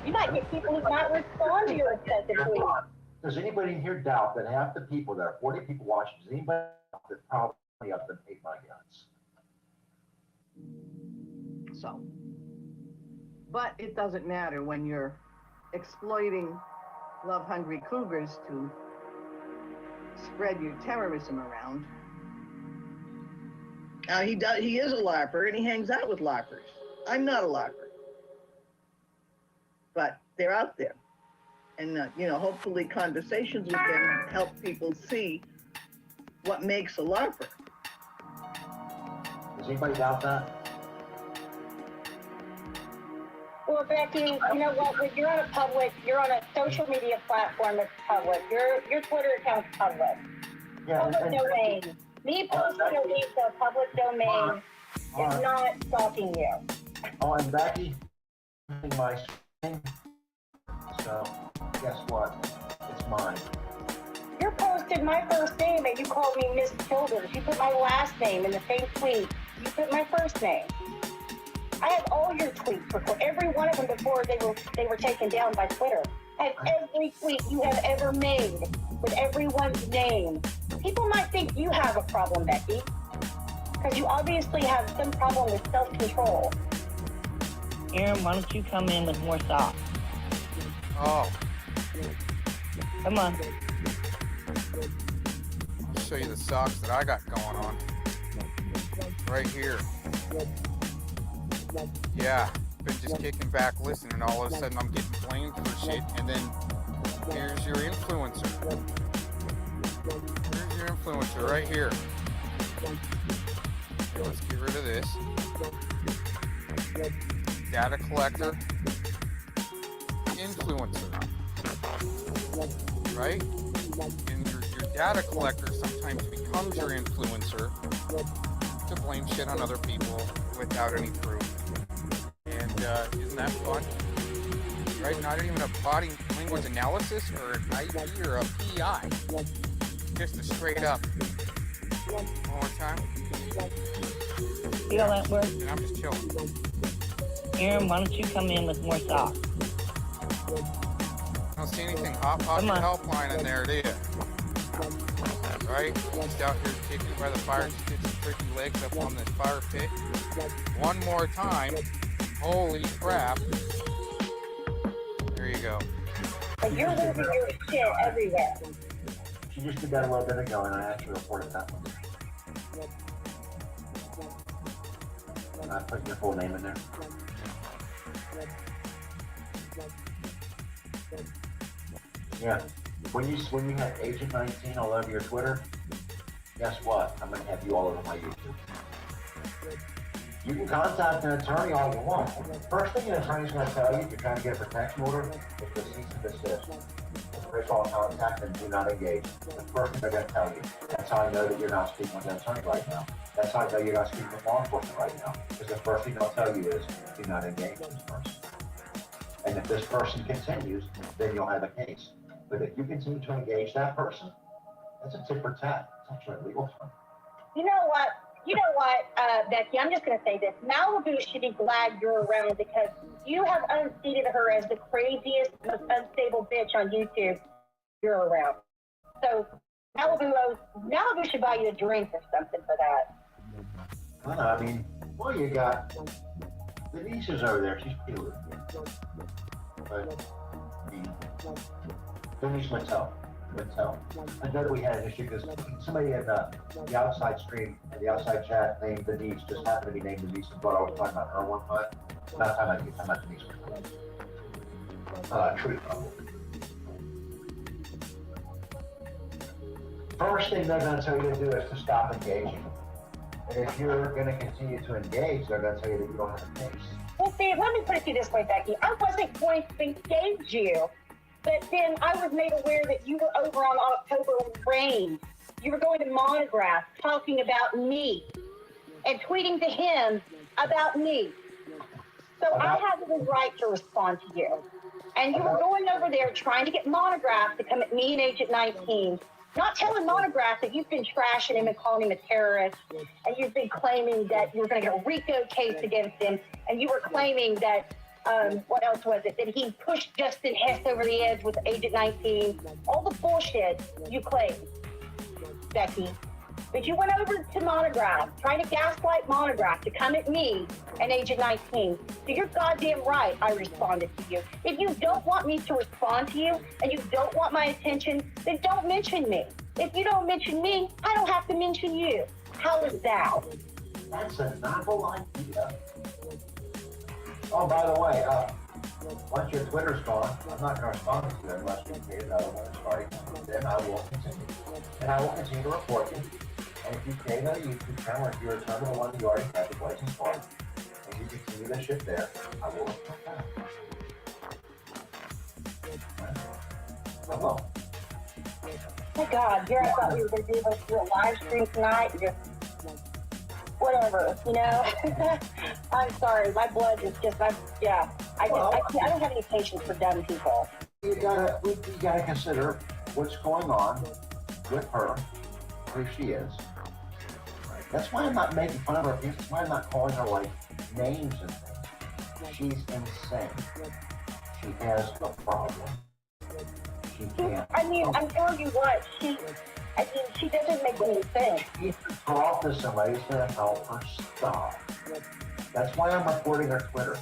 You might get people who might respond to your excessive tweets. Does anybody in here doubt that half the people, there are 40 people watching, does anybody doubt that probably of them hate my guts? So, but it doesn't matter when you're exploiting love-hungry cougars to spread your terrorism around. Now he is a larper and he hangs out with larpers. I'm not a larper, but they're out there, and hopefully conversations with them help people see what makes a larper. Does anybody doubt that? Well, Becky, you know what? When you're on a social media platform that's public. Your Twitter account's public. Yeah, public domain. Me posting a link to a public domain is not stalking you. Oh, and Becky, my screen. So, guess what? It's mine. You posted my first name and you called me Miss Childers. You put my last name in the same tweet. You put my first name. I have all your tweets recorded, every one of them before they were taken down by Twitter. I have every tweet you have ever made with everyone's name. People might think you have a problem, Becky, because you obviously have some problem with self-control. Aaron, why don't you come in with more socks? Oh. Come on. I'll show you the socks that I got going on. Right here. Yeah, been just kicking back, listening, all of a sudden I'm getting blamed for shit, and then here's your influencer. Here's your influencer right here. Okay, let's get rid of this. Data collector. Influencer. Right? And your data collector sometimes becomes your influencer to blame shit on other people without any proof. And isn't that fun? Right? Not even a body language analysis or an ID or a PI. Just a straight up. One more time. See how that works? And I'm just chilling. Aaron, why don't you come in with more socks? I don't see anything hot pocket helpline in there, do you? Right? Just out here kicking by the fire, just get some freaky legs up on this fire pit. One more time. Holy crap. There you go. But you're losing your shit everywhere. She just did that a little bit ago, and I actually reported that one. And I put your full name in there. Yeah. When you have Agent 19 all over your Twitter, guess what? I'm gonna have you all over my YouTube. You can contact an attorney all you want. First thing an attorney's gonna tell you if you're trying to get a protection order is to cease and desist. First of all, contact and do not engage. The first thing they're gonna tell you. That's how I know that you're not speaking with an attorney right now. That's how I know you're not speaking with law enforcement right now. Because the first thing they'll tell you is do not engage with this person. And if this person continues, then you'll have a case. But if you continue to engage that person, that's a tit for tat. It's actually a legal term. You know what, Becky, I'm just going to say this. Malibu should be glad you're around because you have unseated her as the craziest, most unstable bitch on YouTube you're around. So Malibu should buy you a drink or something for that. I mean, well, you got Denise is over there. She's pretty good. But, I mean, Denise Mattel. I know that we had an issue because somebody in the outside stream, the outside chat named Denise, just happened to be named Denise and thought I was talking about her one time. Not talking about Denise. Tree problem. First thing they're going to tell you to do is to stop engaging. And if you're going to continue to engage, they're going to tell you that you don't have a case. Well, see, let me put it to you this way, Becky. I wasn't going to engage you, but then I was made aware that you were over on October Rain. You were going to Monograph talking about me and tweeting to him about me. So I had the right to respond to you. And you were going over there trying to get Monograph to come at me and Agent 19. Not telling Monograph that you've been trashing him and calling him a terrorist, and you've been claiming that you were going to get a RICO case against him, and you were claiming that, what else was it, that he pushed Justin Hess over the edge with Agent 19, all the bullshit you claimed, Becky. But you went over to Monograph, trying to gaslight Monograph to come at me and Agent 19. So you're goddamn right I responded to you. If you don't want me to respond to you and you don't want my attention, then don't mention me. If you don't mention me, I don't have to mention you. How is that? That's a novel idea. Oh, by the way, once your Twitter's gone, I'm not going to respond to you unless you create another one. Sorry. Then I will continue. And I will continue to report you. And if you create another YouTube channel, or if you return to the one you already had, the Blazing Spark, and you continue the shit there, I will report that. Hello. My God, here I thought we were going to be able to do a live stream tonight. Just whatever, you know. I'm sorry, my blood is just, I don't have any patience for dumb people. You gotta consider what's going on with her, who she is. Right? That's why I'm not making fun of her. That's why I'm not calling her like names and things. She's insane. She has a problem. She can't. I mean, I'm telling you what, she doesn't make any sense. She's her office and ladies gonna help her stop. That's why I'm reporting her Twitter.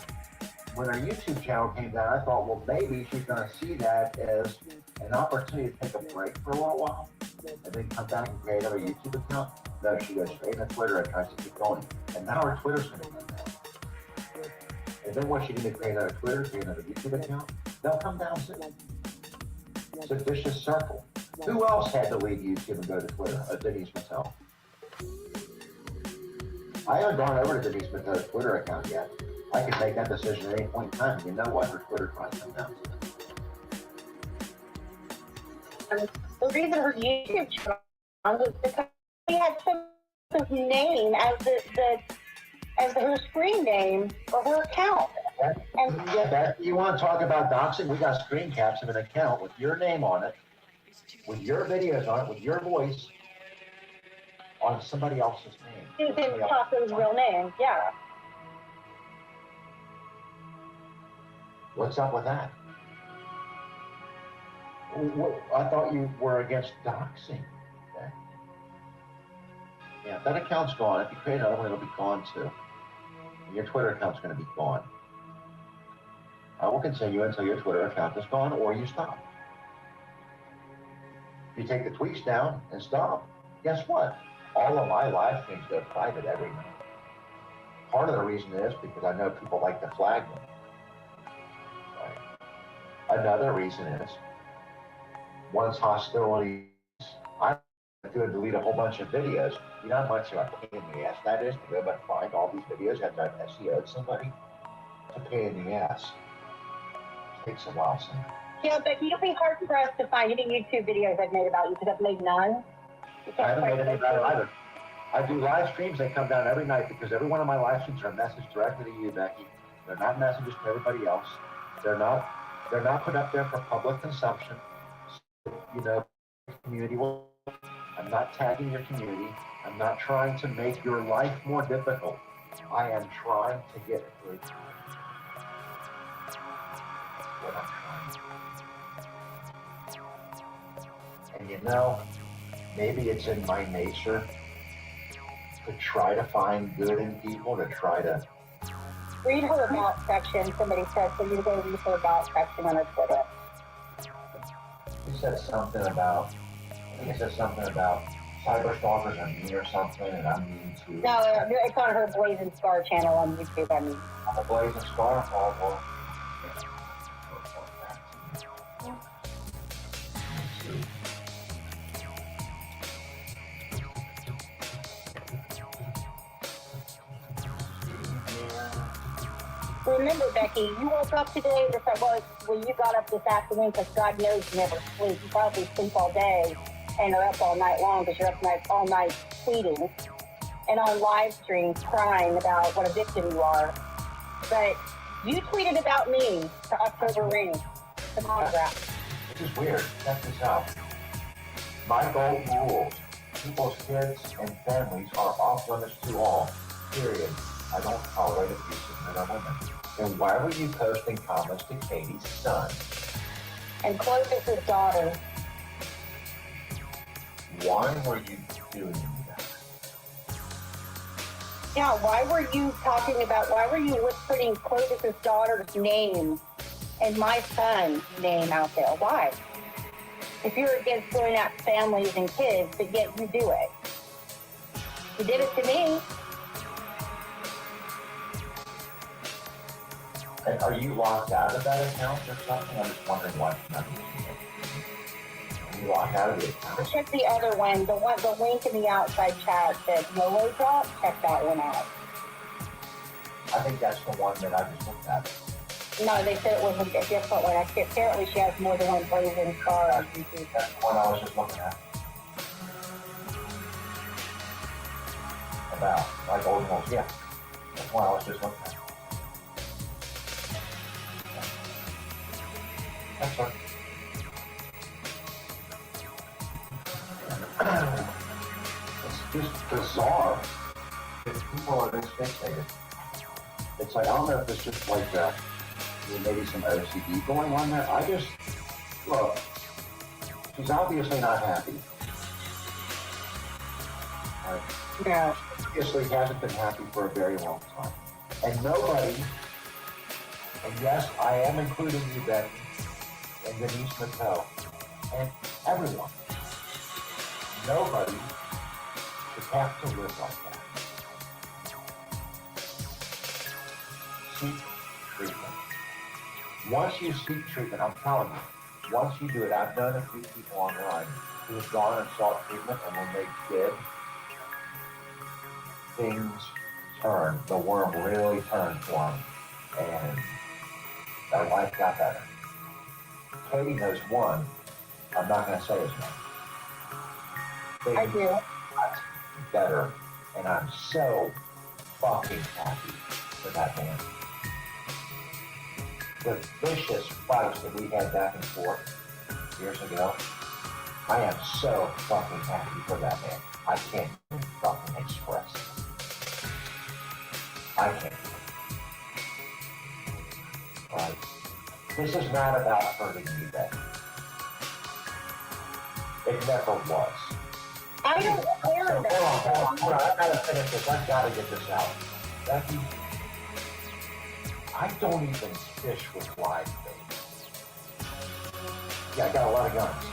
When her YouTube channel came down, I thought, well, maybe she's going to see that as an opportunity to take a break for a little while and then come back and create another YouTube account. No, she goes straight into Twitter and tries to keep going. And now her Twitter's going to come down. And then once she didn't create another Twitter, create another YouTube account, they'll come down soon. It's a vicious circle. Who else had to leave YouTube and go to Twitter? Denise Mattel. I haven't gone over to Denise Mattel's Twitter account yet. I could make that decision at any point in time. You know what? Her Twitter tries to come down. The reason her YouTube channel was because she had some name as her screen name for her account. You want to talk about doxing? We got screen caps of an account with your name on it, with your videos on it, with your voice on somebody else's name. Susan Taco's real name, yeah. What's up with that? I thought you were against doxing. Okay. Yeah, that account's gone. If you create another one, it'll be gone too. And your Twitter account's going to be gone. I will continue until your Twitter account is gone or you stop. If you take the tweets down and stop, guess what? All of my live streams go private every night. Part of the reason is because I know people like to flag them. Another reason is, once hostilities, I have to delete a whole bunch of videos. You know how much of a pain in the ass that is to go back and find all these videos after I've SEO'd somebody? It's a pain in the ass. It takes a while sometimes. Yeah, but you'll be hard pressed to find any YouTube videos I've made about you because I've made none. I haven't made any about it either. I do live streams, they come down every night because every one of my live streams are a message directly to you, Becky. They're not messages to everybody else. They're not put up there for public consumption. So, you know, community will. I'm not tagging your community. I'm not trying to make your life more difficult. I am trying to get through. What I'm trying. And you know, maybe it's in my nature to try to find good in people, to try to read her about section. Somebody said for you to go read her about section on her Twitter. He said something about, I think it said something about cyberstalkers are mean or something, and I'm mean too. No, it's on her Blazing Star channel on YouTube, I mean. On the Blazing Star? Oh, well. Remember, Becky, you woke up today, well, you got up this afternoon because God knows you never sleep. You probably sleep all day and are up all night long because you're up all night tweeting and on live streams crying about what a victim you are. But you tweeted about me to October Ring, the monograph. This is weird. Check this out. My golden rules. People's kids and families are off limits to all. Period. I don't tolerate abuse of men or women. Then why were you posting comments to Katie's son? And Clovis's daughter. Why were you doing that? Yeah, why were you putting Clovis's daughter's name and my son's name out there? Why? If you're against going at families and kids, but yet you do it. You did it to me. And are you locked out of that account or something? I'm just wondering why nothing's Are you locked out of the account? Check the other one. The link in the outside chat said YOLO drop. Check that one out. I think that's the one that I just looked at. No, they said it was a different one. Apparently she has more than one blazing star on YouTube. That's the one I was just looking at. About, like old ones, yeah. That's the one I was just looking at. That's right. It's just bizarre that people are this fixated. It's like, I don't know if it's just like maybe some OCD going on there. Look, she's obviously not happy. No. Obviously hasn't been happy for a very long time. And nobody, and yes, I am including you, Becky, and Denise Mattel, and everyone, nobody should have to live like that. Seek treatment. Once you seek treatment, I'm telling you, once you do it, I've known a few people online who have gone and sought treatment, and when they did, things turned. The worm really turned for them, and their life got better. Katie knows one. I'm not going to say his name. I do. Got better, and I'm so fucking happy for that man. The vicious fights that we had back and forth years ago, I am so fucking happy for that man. I can't even fucking express it. I can't. Right. This is not about hurting you, Becky. It never was. I don't care about Hold on. I gotta finish this. I gotta get this out. Becky, I don't even fish with live bait. Yeah, I got a lot of guns.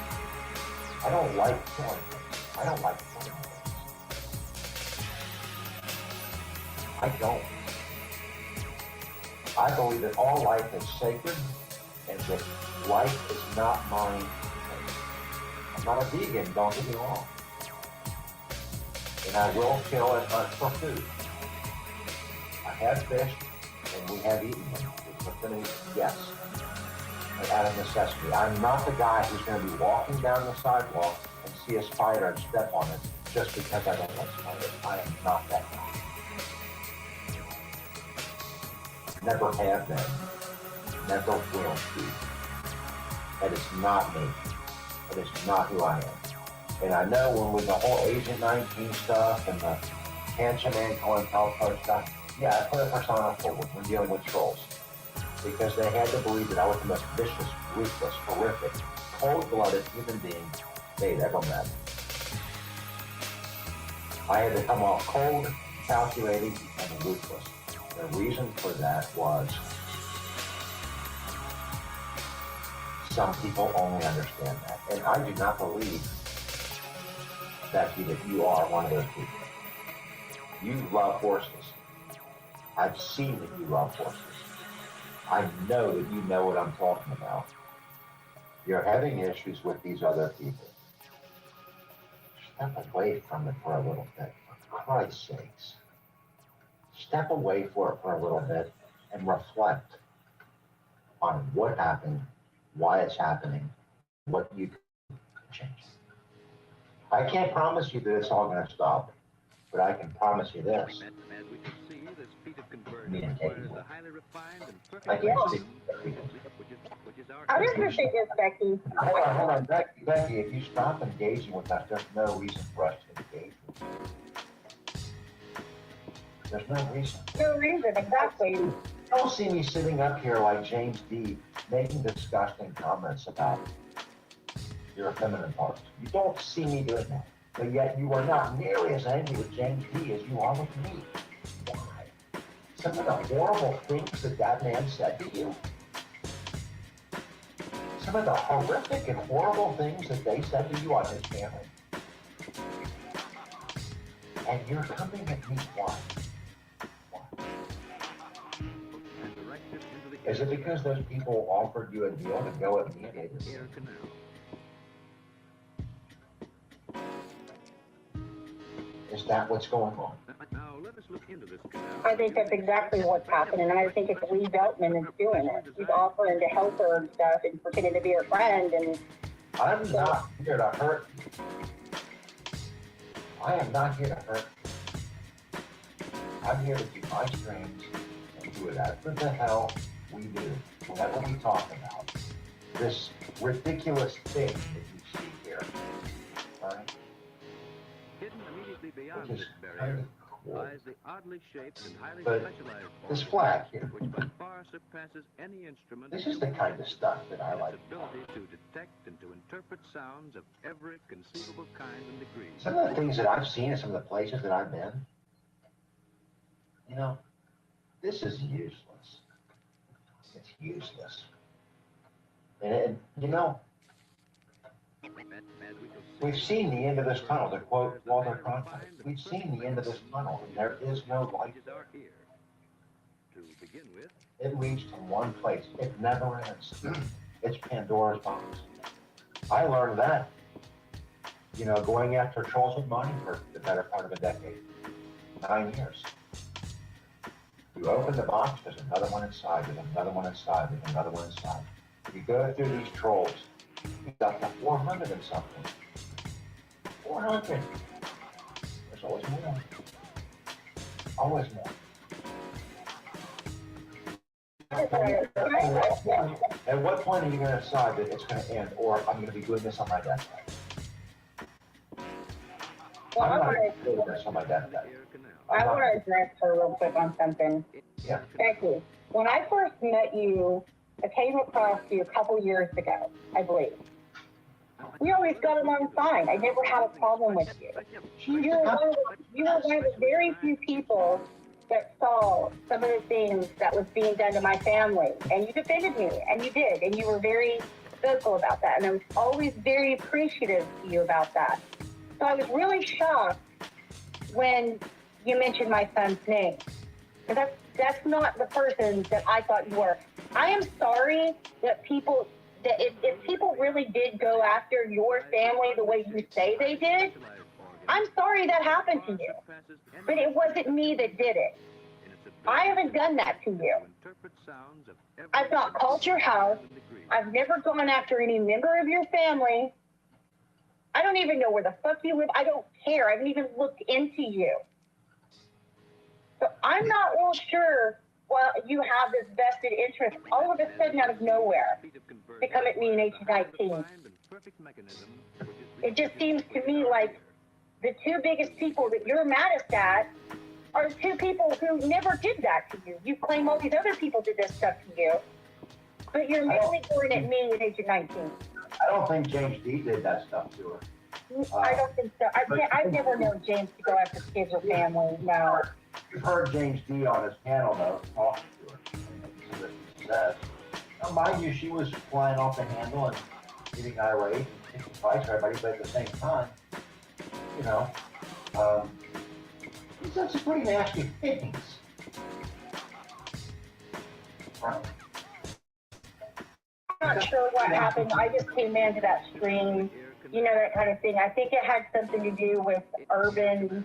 I don't like killing things. I don't like killing things. I don't. I believe that all life is sacred and that life is not mine to take. I'm not a vegan, don't get me wrong. And I will kill and hunt for food. I have fished and we have eaten them. Yes. But out of necessity. I'm not the guy who's going to be walking down the sidewalk and see a spider and step on it just because I don't like spiders. I am not that guy. Never have been. Never will be. That is not me. That is not who I am. And I know when with the whole Agent 19 stuff and the Cancer Man calling Palpo stuff, yeah, I put a persona forward when dealing with trolls. Because they had to believe that I was the most vicious, ruthless, horrific, cold-blooded human being they'd ever met. I had to come off cold, calculating, and ruthless. The reason for that was some people only understand that. And I do not believe, Becky, that you are one of those people. You love horses. I've seen that you love horses. I know that you know what I'm talking about. You're having issues with these other people. Step away from it for a little bit, for Christ's sakes. Step away for it for a little bit and reflect on what happened, why it's happening, what you can change. I can't promise you that it's all going to stop, but I can promise you this. Me and Katie will. I can speak for everything. I appreciate this, Becky. Hold on, Becky, if you stop engaging with us, there's no reason for us to engage with you. There's no reason. No reason, exactly. You don't see me sitting up here like James D. making disgusting comments about your feminine parts. You don't see me doing that. But yet you are not nearly as angry with James D. as you are with me. Why? Some of the horrible things that man said to you. Some of the horrific and horrible things that they said to you on his channel. And you're coming at me why? Is it because those people offered you a deal to go at me? Is that what's going on? I think that's exactly what's happening, and I think it's Lee Veltman that's doing it. He's offering to help her and stuff and pretending to be her friend, and I'm not here to hurt you. I am not here to hurt you. I'm here to do my streams and do whatever the hell we do, whatever we talk about. This ridiculous thing that you see here, right? Which is kind of cool. But this flag here, this is the kind of stuff that I like. Some of the things that I've seen and some of the places that I've been, you know, this is useless. It's useless. And you know, we've seen the end of this tunnel, to quote Walter Cronkite. We've seen the end of this tunnel, and there is no light there. It leads to one place. It never ends. It's Pandora's box. I learned that, you know, going after trolls with money for the better part of a decade. 9 years. You open the box, there's another one inside, there's another one inside, there's another one inside. You go through these trolls, you got the 400 and something. 400. There's always more. Always more. At what point are you going to decide that it's going to end, or I'm going to be doing this on my deathbed? well, I'm not going to do this on my deathbed. I want to address her real quick on something. Yeah. Becky, when I first met you, I came across you a couple years ago, I believe. We always got along fine. I never had a problem with you. You were one of the very few people that saw some of the things that was being done to my family, and you defended me, and you did, and you were very vocal about that, and I was always very appreciative to you about that. So I was really shocked when you mentioned my son's name. And that's not the person that I thought you were. I am sorry that if people really did go after your family the way you say they did, I'm sorry that happened to you. But it wasn't me that did it. I haven't done that to you. I've not called your house. I've never gone after any member of your family. I don't even know where the fuck you live. I don't care. I haven't even looked into you. So I'm not real sure why you have this vested interest all of a sudden out of nowhere to come at me in Agent 19. It just seems to me like the two biggest people that you're maddest at are the two people who never did that to you. You claim all these other people did this stuff to you, but you're mainly going at me in Agent 19. I don't think James D did that stuff to her. I don't think so. I've never known James to go after kids or family, no. You've heard James D on his panel, though, talking to her. And that she says. Now, mind you, she was flying off the handle and getting irate and taking fights for everybody, but at the same time, you know, he said some pretty nasty things. Right. I'm not sure what happened. I just came into that stream, you know, that kind of thing. I think it had something to do with Urban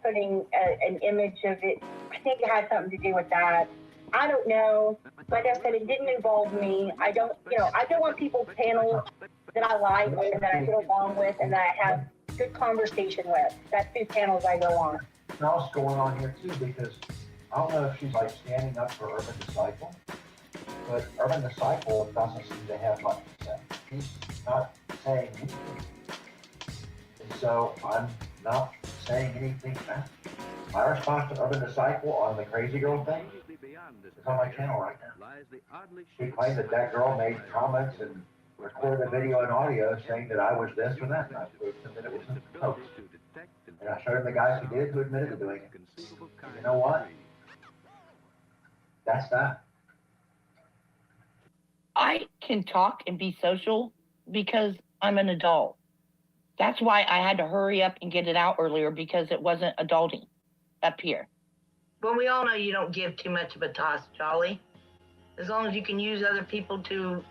putting an image of it. I think it had something to do with that. I don't know. Like I said, it didn't involve me. I don't want people's panels that I like and that I get along with and that I have good conversation with. That's two panels I go on. Something else going on here too, because I don't know if she's like standing up for Urban Disciple, but Urban Disciple doesn't seem to have much to say. He's not saying anything. And so I'm not saying anything back. My response to Urban Disciple on the Crazy Girl thing is on my channel right now. She claimed that girl made comments and recorded a video and audio saying that I was this or that, and I proved him that it was a hoax. And I showed him the guys who did, who admitted to doing it. And you know what? That's that. I can talk and be social because I'm an adult. That's why I had to hurry up and get it out earlier, because it wasn't adulting up here. Well, we all know you don't give too much of a toss, Jolly. As long as you can use other people to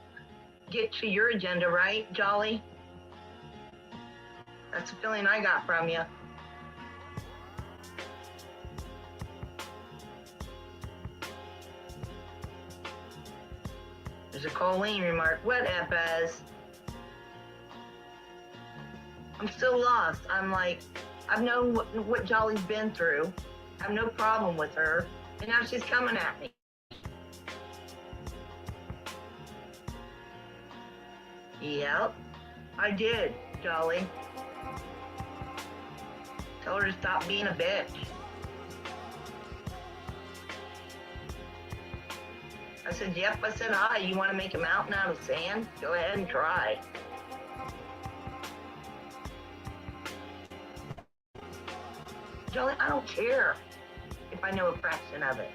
get to your agenda, right, Jolly? That's the feeling I got from you. There's a Colleen remark. What up, Buzz? I'm still lost. I'm like, I've known what Jolly's been through. I have no problem with her. And now she's coming at me. Yep, I did, Jolly. Tell her to stop being a bitch. I said, yep, I said hi. You want to make a mountain out of sand? Go ahead and try. Jolly, I don't care if I know a fraction of it.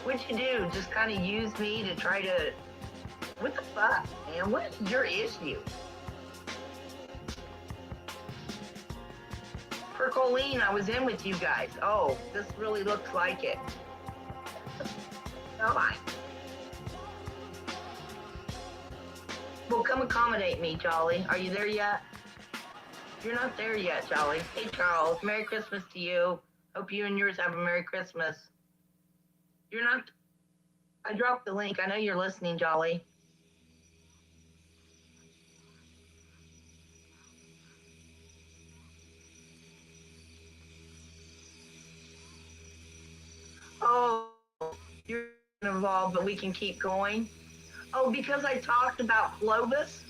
What'd you do? Just kind of use me to try to... What the fuck, man? What is your issue? For Colleen, I was in with you guys. Oh, this really looks like it. Oh, well, come accommodate me, Jolly. Are you there yet? You're not there yet, Jolly. Hey, Charles. Merry Christmas to you. Hope you and yours have a Merry Christmas. You're not... I dropped the link. I know you're listening, Jolly. Oh, you're involved, but we can keep going. Oh, because I talked about Clovis?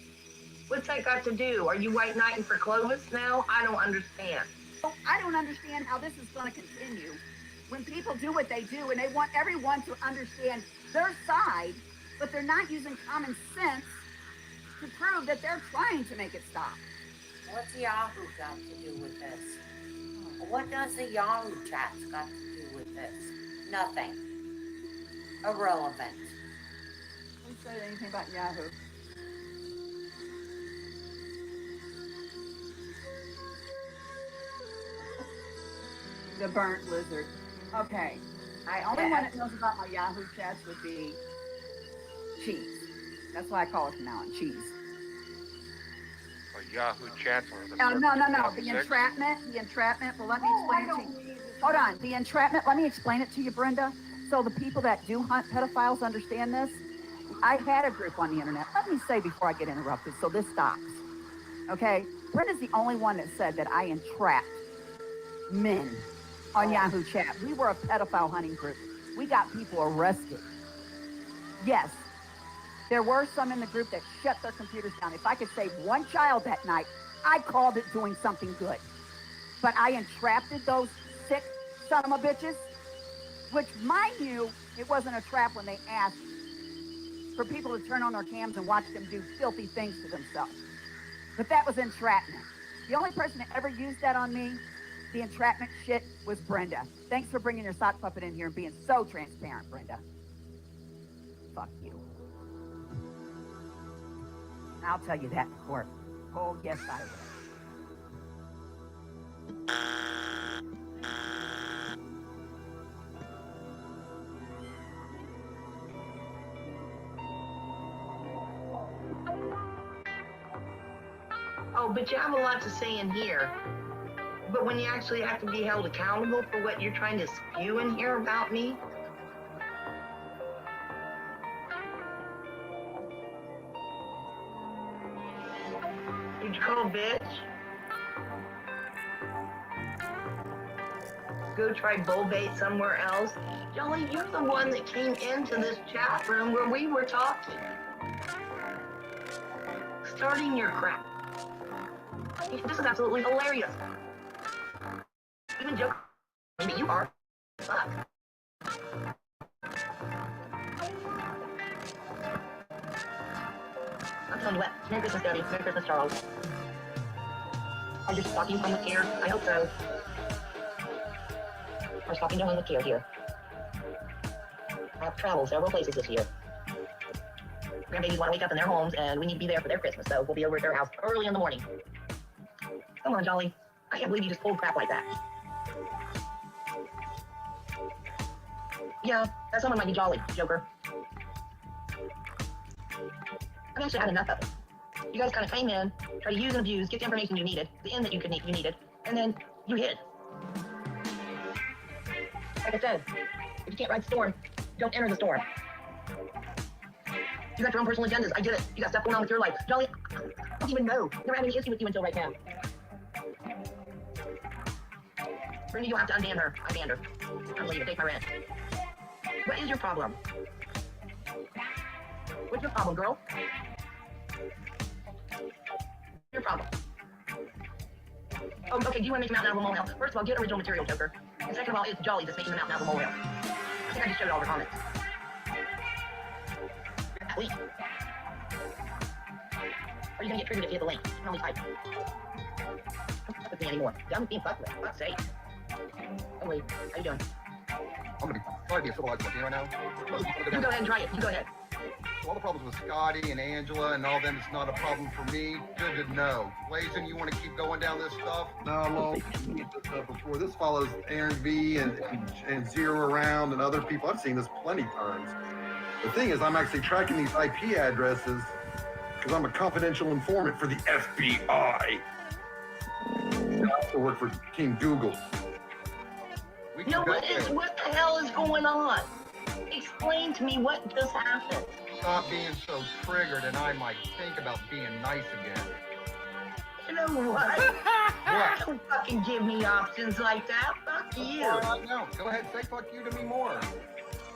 What's that got to do? Are you white knighting for Clovis now? I don't understand. I don't understand how this is going to continue when people do what they do and they want everyone to understand their side, but they're not using common sense to prove that they're trying to make it stop. What's Yahoo got to do with this? What does the Yahoo chat's got to do with this? Nothing. Irrelevant. Who said anything about Yahoo? The burnt lizard. Okay. Only one that knows about my Yahoo chats would be Cheese. That's why I call it from now on, Cheese. Or Yahoo chats or the No. The entrapment. Well, let me explain it to you. Hold on. The entrapment, let me explain it to you, Brenda. So the people that do hunt pedophiles understand this. I had a group on the internet. Let me say before I get interrupted, so this stops. Okay? Brenda's the only one that said that I entrapped men on Yahoo chat. We were a pedophile hunting group. We got people arrested. Yes, there were some in the group that shut their computers down. If I could save one child that night, I called it doing something good. But I entrapped those sick son of a bitches, which, mind you, it wasn't a trap when they asked for people to turn on their cams and watch them do filthy things to themselves. But that was entrapment. The only person that ever used that on me, the entrapment shit, was Brenda. Thanks for bringing your sock puppet in here and being so transparent, Brenda. Fuck you. I'll tell you that in court. Oh, yes, I will. Oh, but you have a lot to say in here. But when you actually have to be held accountable for what you're trying to spew in here about me, did you call bitch? Go try bull bait somewhere else. Jolly, you're the one that came into this chat room where we were talking. Starting your crap. This is absolutely hilarious. Even joke. Maybe you are. Fuck. I'm telling you what. Merry Christmas, Daddy. Merry Christmas, Charles. Are you stalking from the care? I hope so. We're stalking to home with care here. I've traveled several places this year. Grandbabies want to wake up in their homes, and we need to be there for their Christmas, so we'll be over at their house early in the morning. Come on, Jolly. I can't believe you just pulled crap like that. Yeah, that someone might be Jolly, Joker. I've actually had enough of it. You guys kind of came in, tried to use and abuse, get the information you needed, the end that you needed, and then you hid. Like I said, if you can't ride the storm, don't enter the storm. You got your own personal agendas. I get it. You got stuff going on with your life. Jolly, I don't even know. Never had any issue with you until right now. Brenda, you'll have to unban her. I banned her. I'm leaving. Take my rent. What is your problem? What's your problem, girl? Your problem. Oh, okay, do you want to make a mountain out of a molehill? First of all, get original material, Joker. And second of all, it's Jolly that's making the mountain out of a molehill. I think I just showed all the comments. Wait. Are you gonna get triggered if you hit the link? You can only type. Don't fuck with me anymore. Done with being fucked with. Fuck's sake. Oh wait, how you doing? I'm gonna try to be a civilized Latino right now. You go ahead and try it. You go ahead. So all the problems with Scotty and Angela and all them, it's not a problem for me. Good to know. Blazin, you want to keep going down this stuff? No, well, before this follows Aaron V and Zero Around and other people. I've seen this plenty times. The thing is, I'm actually tracking these IP addresses because I'm a confidential informant for the FBI. I also work for Team Google. No, what the hell is going on? Explain to me what just happened. Stop being so triggered and I might think about being nice again. You know what? What? Don't fucking give me options like that. Fuck you. No, go ahead, say fuck you to me more.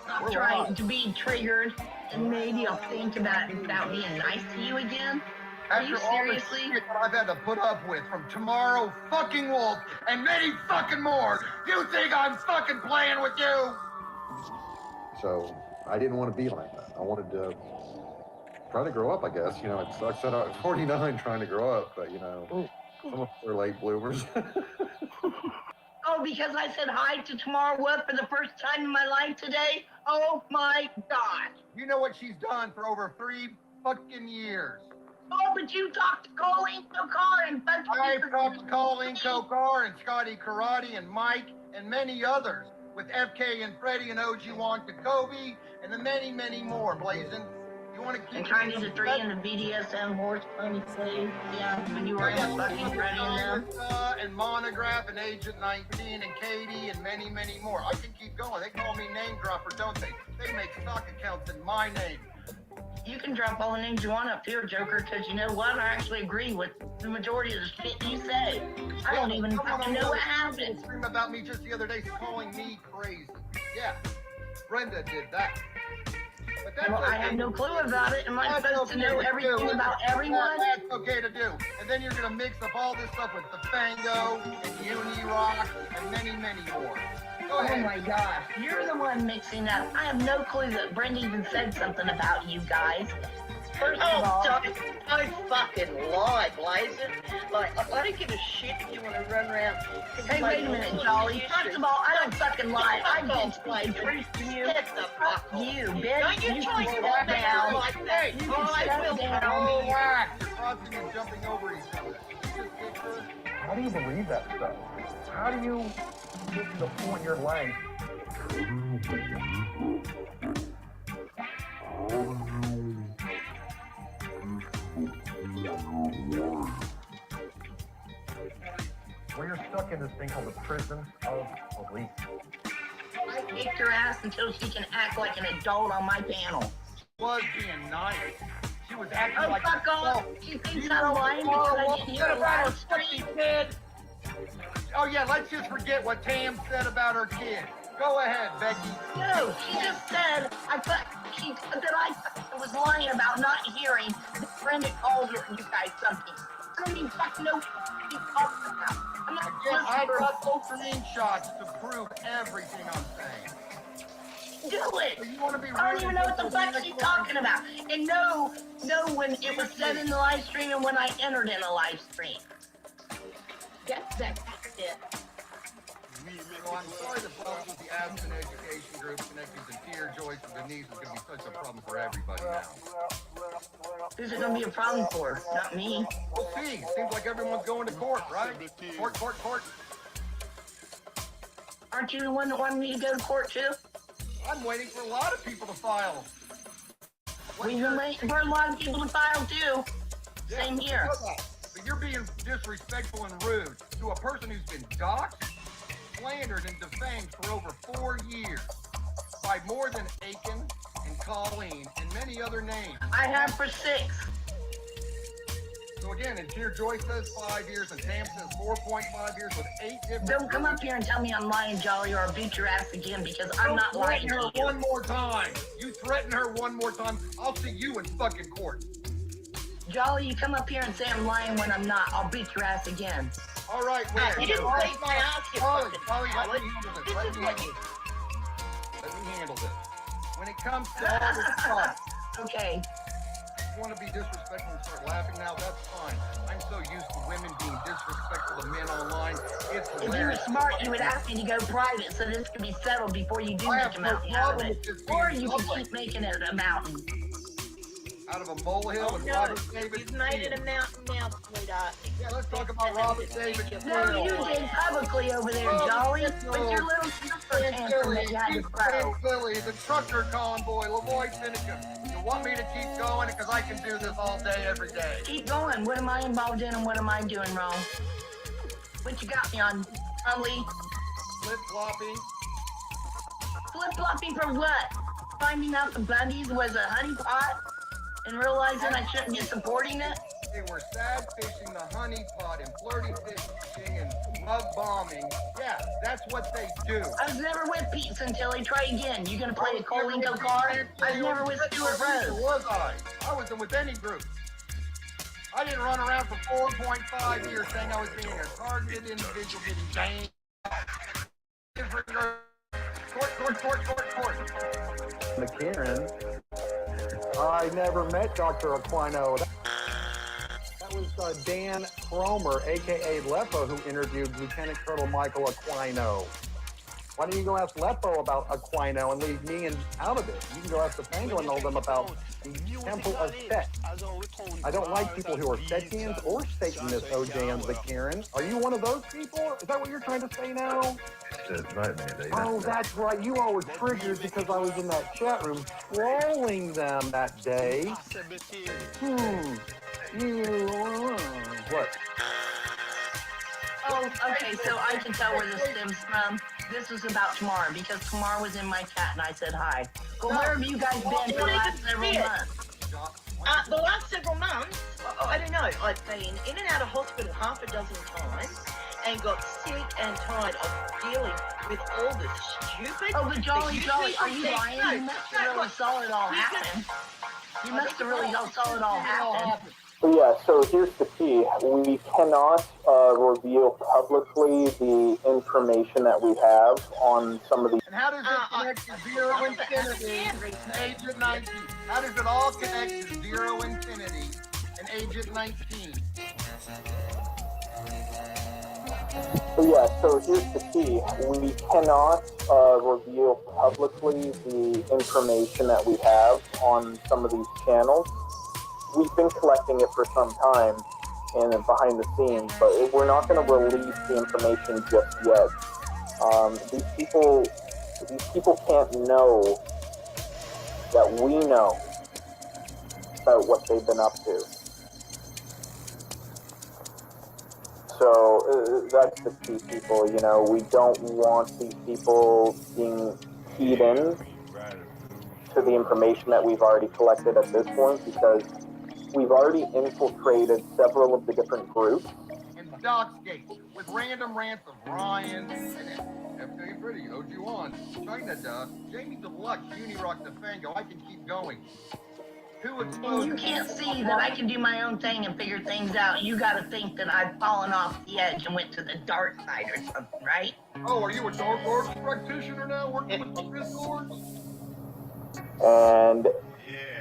I'm trying to be triggered, and maybe I'll think about being nice to you again. Are you seriously? All the shit that I've had to put up with from Tomorrow fucking Wolf and many fucking more. You think I'm fucking playing with you? So I didn't want to be like that. I wanted to try to grow up, I guess. You know, it sucks that I'm 49 trying to grow up, but you know, some of us are late bloomers. Oh, because I said hi to Tomorrow Wolf for the first time in my life today? Oh my God. You know what she's done for over 3 fucking years. Oh, but you talked to Colleen Kokar and I've talked to Colleen Kokar and Scotty Karate and Mike and many others with FK and Freddie and OG Wan Jacoby and the many, many more, Blazin. You want to keep... And trying to do 3 in the BDSM horse funny say, yeah, when you were in fucking Freddie and them. And Monograph and Agent 19 and Katie and many, many more. I can keep going. They call me name dropper, don't they? They make stock accounts in my name. You can drop all the names you want up here, Joker, because you know what? I actually agree with the majority of the shit you say. I don't even fucking know what happened. Scream about me just the other day, calling me crazy. Yeah, Brenda did that. But that's well, okay. I have no clue about it. Am I supposed to know everything about everyone? That's okay to do. And then you're gonna mix up all this stuff with the Fango and Uni Rock and many, many more. Go ahead. Oh my gosh, you're the one mixing up. I have no clue that Brenda even said something about you guys. First of all, I fucking lie, Blazin. Like, I don't give a shit if you want to run around. Hey, wait a minute, Jolly. First of all, I don't fucking lie. I did speak truth to you. Fuck you, bitch. Don't you try to step down. like that. You can step down. You're crossing and jumping over each other. How do you believe that stuff? How do you get to the point in your life? Where you're stuck in this thing called the prison of belief. I kicked her ass until she can act like an adult on my panel. Was being nice. She was acting Oh, like fuck off. She thinks I'm lying because I didn't hear her last stream. Oh yeah, let's just forget what Tam said about her kid. Go ahead, Becky. No, she just said that I was lying about not hearing that Brenda called you guys something. I don't even fucking know what she's talking about. I'm not Again, I got full screenshots to prove everything I'm saying. Do it! So you want to be I don't even know what the fuck she's talking about. And know when it was said in the live stream and when I entered in a live stream. That's it. Well, I'm sorry the problems with the absent education group connected to Tier, Joyce, and Denise is going to be such a problem for everybody now. Who's it going to be a problem for? Not me. We'll see. Seems like everyone's going to court, right? Court. Aren't you the one that wanted me to go to court too? I'm waiting for a lot of people to file. We've been waiting for a lot of people to file too. Same here. But you're being disrespectful and rude to a person who's been doxxed, slandered, and defamed for over 4 years by more than Aiken and Colleen and many other names. I have for 6. So again, and here Joy says 5 years, and Tam says 4.5 years with 8 different. Don't come up here and tell me I'm lying, Jolly, or I'll beat your ass again because I'm not lying Threaten to her you. one more time. You threaten her one more time, I'll see you in fucking court. Jolly, you come up here and say I'm lying when I'm not. I'll beat your ass again. All right, wait. You didn't beat my ass, you fucking let me handle this. Let me handle this. When it comes to all this stuff. Okay. If you want to be disrespectful and start laughing now, that's fine. I'm so used to women being disrespectful to men online. It's hilarious. If you were smart, you would ask me to go private so this could be settled before you do make a mountain out of it. Or you can keep making it a mountain. Out of a molehill with Robert David. You've made it a mountain now, sweetheart. Yeah, let's talk about Robert David. No, you did publicly over there, Jolly, with your little super tantrum that you had to throw. Billy, the trucker convoy, Lavoy Finicum. You want me to keep going? Because I can do this all day, every day. Keep going. What am I involved in and what am I doing wrong? What you got me on, Lee? Flip-flopping. Flip-flopping for what? Finding out the Bundys was a honeypot and realizing I shouldn't be supporting it? They were sad fishing the honeypot and flirty fishing and love bombing. Yeah, that's what they do. I was never with Pete Santilli. Try again. You gonna play a Colingo card? I was never with Stuart Rose. Was I? I wasn't with any group. I didn't run around for 4.5 years saying I was being a targeted individual getting banged. Court. McCarran. I never met Dr. Aquino. That was Dan Cromer, a.k.a. Lepo, who interviewed Lieutenant Colonel Michael Aquino. Why don't you go ask Lepo about Aquino and leave me out of it? You can go ask the Fango and know them about the Temple of Set. I don't like people who are Setians or Satanists, OJ and McCarran. Are you one of those people? Is that what you're trying to say now? Oh, that's right. You all were triggered because I was in that chat room trolling them that day. What? Oh, okay, so I can tell where this stems from. This was about Tamar, because Tamar was in my chat and I said hi. But where have you guys been for the last several months? The last several months, I don't know. I've been in and out of hospital half a dozen times and got sick and tired of dealing with all the stupid... Oh, but Jolly, are you lying? You must have really saw it all happen. You must have really saw it all happen. Yeah, so here's the key. We cannot reveal publicly the information that we have on some of the... And how does it connect to zero infinity and Agent 19? How does it all connect to zero infinity and Agent 19? Yeah, so here's the key. We cannot reveal publicly the information that we have on some of these channels. We've been collecting it for some time and behind the scenes, but we're not going to release the information just yet. These people can't know that we know about what they've been up to. So that's the key, people. You know, we don't want these people being keyed in to the information that we've already collected at this point, because we've already infiltrated several of the different groups. And Doxgate with random rants of Ryan and FK Pretty, OG1, China Duck, Jamie Deluxe, Unirock the Fango. I can keep going. And you can't see that I can do my own thing and figure things out. You gotta think that I've fallen off the edge and went to the dark side or something, right? Oh, are you a Dark Lords practitioner now, working with the Fifth Lords? And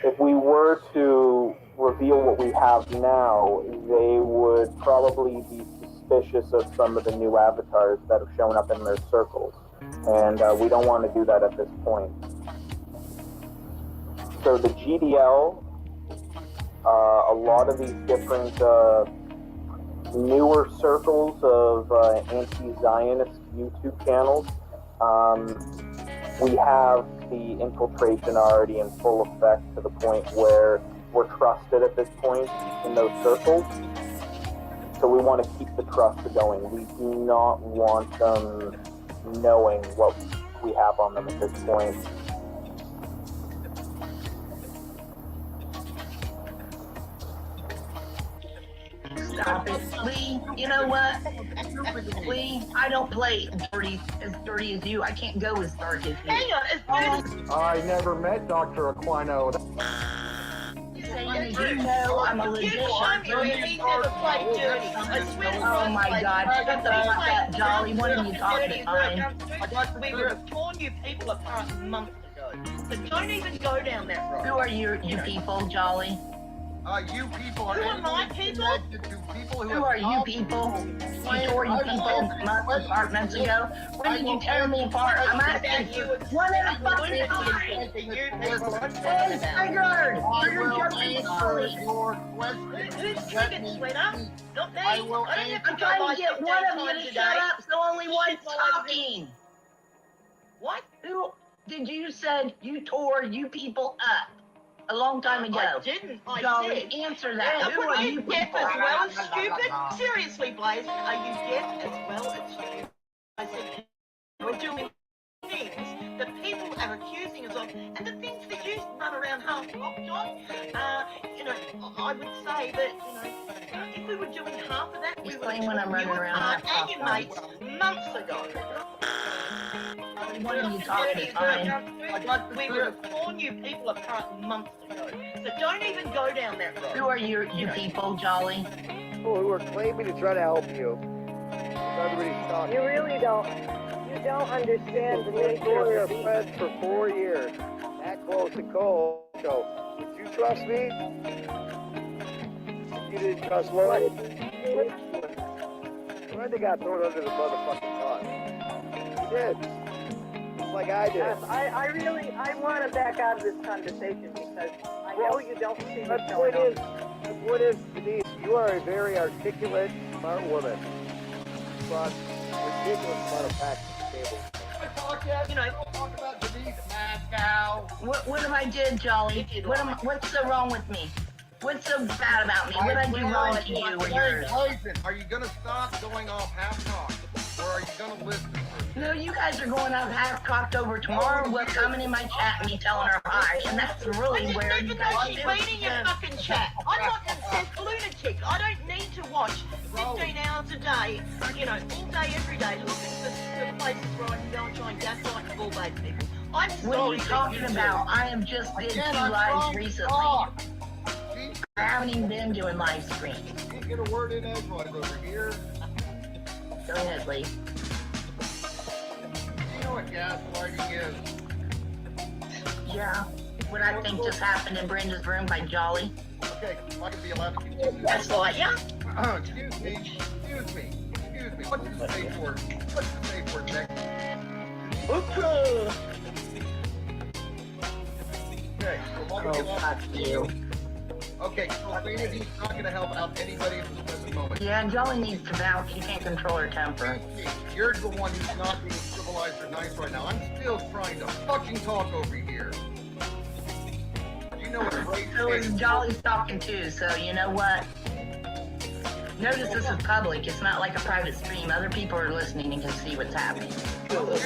if we were to reveal what we have now, they would probably be suspicious of some of the new avatars that have shown up in their circles. And we don't want to do that at this point. So the GDL, a lot of these different newer circles of anti-Zionist YouTube channels, we have the infiltration already in full effect to the point where we're trusted at this point in those circles. So we want to keep the trust going. We do not want them knowing what we have on them at this point. Stop it. Lee, you know what? Lee, I don't play as dirty as you. I can't go as dark as you. Hang on, I never met Dr. Aquino. Saying you know I'm a legit shot. He never played dirty. I swear to God. Oh my God. Shut the fuck up, Jolly. What are you talking about? We would have torn you people apart months ago. So don't even go down that road. Who are you people, Jolly? You people are Who are my people? Who are you people? You tore you people months ago. When did you tear me apart? I'm asking you. One at a fucking time. Hey, triggered! Triggered jumping Jolly. Who's triggered, sweetheart? Not me. I'm trying to get one of you to shut up so only one's talking. What? Who did you said you tore you people up? A long time ago. I didn't. I Jolly, said. answer that. Who are you deaf people? as well as stupid? Seriously, Blaze, are you deaf as well as stupid? I said, you're doing things that people are accusing us of, and the things that you run around half-cocked on, you know, I would say that, you know, if we were doing half of that, we would have when I'm running around and your mates months ago. What are you talking about? We would have torn you people apart months ago. So don't even go down that road. Who are you people, Jolly? People who are claiming to try to help you. Everybody's talking. You really don't. You don't understand the nature of We're friends for 4 years. That close and cold. So, would you trust me? You didn't trust Lloyd? Brenda got thrown under the motherfucking bus. She did. Just like I did. I want to back out of this conversation because I know you don't see what's going on. The point is, Denise, you are a very articulate, smart woman. But ridiculous amount of facts at the table. You know, talk about Denise, mad cow. What have I did, Jolly? What's so wrong with me? What's so bad about me? What did I do wrong to you or yours? Are you gonna stop going off half-cocked, or are you gonna listen? No, you guys are going up half-cocked over tomorrow. We're coming in my chat and me telling her hi, and that's really where you guys she's do. reading your fucking chat. I'm not a lunatic. I don't need to watch 15 hours a day, you know, all day, every day, looking for places where I can go and try and gaslight and bull-bait people. I'm sorry. What are you talking about? I have just did 2 lives recently. I haven't even been doing live streams. Can't get a word in edgewise over here. Go ahead, Lee. You know what gaslighting is? Yeah. What I think just happened in Brenda's room by Jolly. Okay, if I could be allowed to continue. Gaslight, yeah? Excuse me. What's the safe word? Nick? Okay. Okay, so if I could get up. You. Okay, so he's not going to help out anybody in this present moment. Yeah, Jolly needs to vouch. She can't control her temper. You're the one who's not being civilized or nice right now. I'm still trying to fucking talk over here. You know what a great So is Jolly's talking too, so you know what? Notice this is public. It's not like a private stream. Other people are listening and can see what's happening. Good.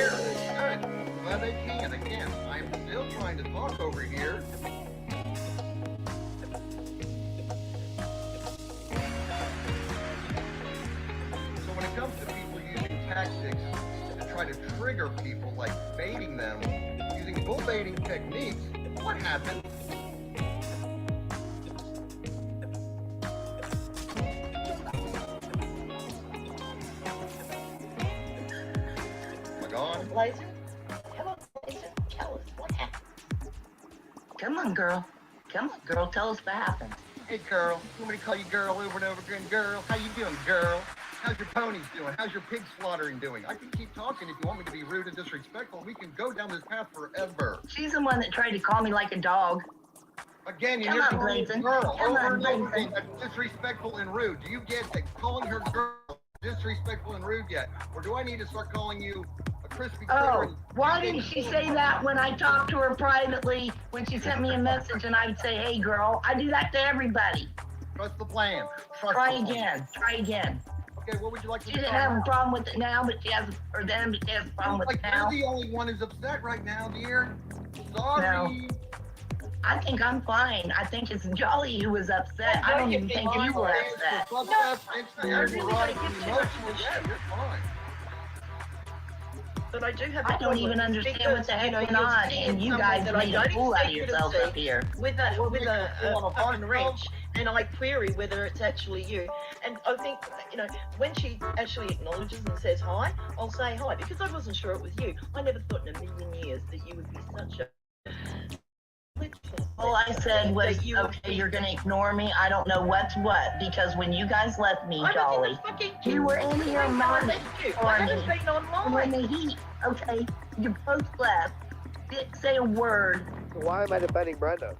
Glad they can. Again, I'm still trying to talk over here. When it comes to people using tactics to try to trigger people, like baiting them, using bull baiting techniques, what happens? Am I gone? Blazer? Come on, Blazer. Tell us what happened. Come on, girl. Come on, girl. Tell us what happened. Hey, girl. You want me to call you girl over and over again? Girl, how you doing, girl? How's your ponies doing? How's your pig slaughtering doing? I can keep talking if you want me to be rude and disrespectful. We can go down this path forever. She's the one that tried to call me like a dog. Again, Come you're on, calling Blazin'. girl Come over on, and over Blazin'. again. That's disrespectful and rude. Do you get that calling her girl disrespectful and rude yet? Or do I need to start calling you a crispy Oh, critter. why didn't she say that when I talked to her privately, when she sent me a message and I would say, hey girl, I do that to everybody. Trust the plan. Trust Try the plan. again, try again. Okay, what would you like to She do? didn't have a problem with it now, but she has, or then, but she has a problem with Like it now. you're the only one who's upset right now, dear. Sorry. No. I think I'm fine. I think it's Jolly who was upset. I don't even think you were upset. But I do have. I don't even understand what the heck went on, and you guys made a fool out of yourselves up here. With a phone wrench, and I query whether it's actually you. And I think, when she actually acknowledges and says hi, I'll say hi, because I wasn't sure it was you. I never thought in a million years that you would be such a... All I said was, okay, you're gonna ignore me. I don't know what's what, because when you guys left me, Jolly, you were in here mourning for me. When the heat, okay, you both left. Didn't say a word. Why am I defending Brenda?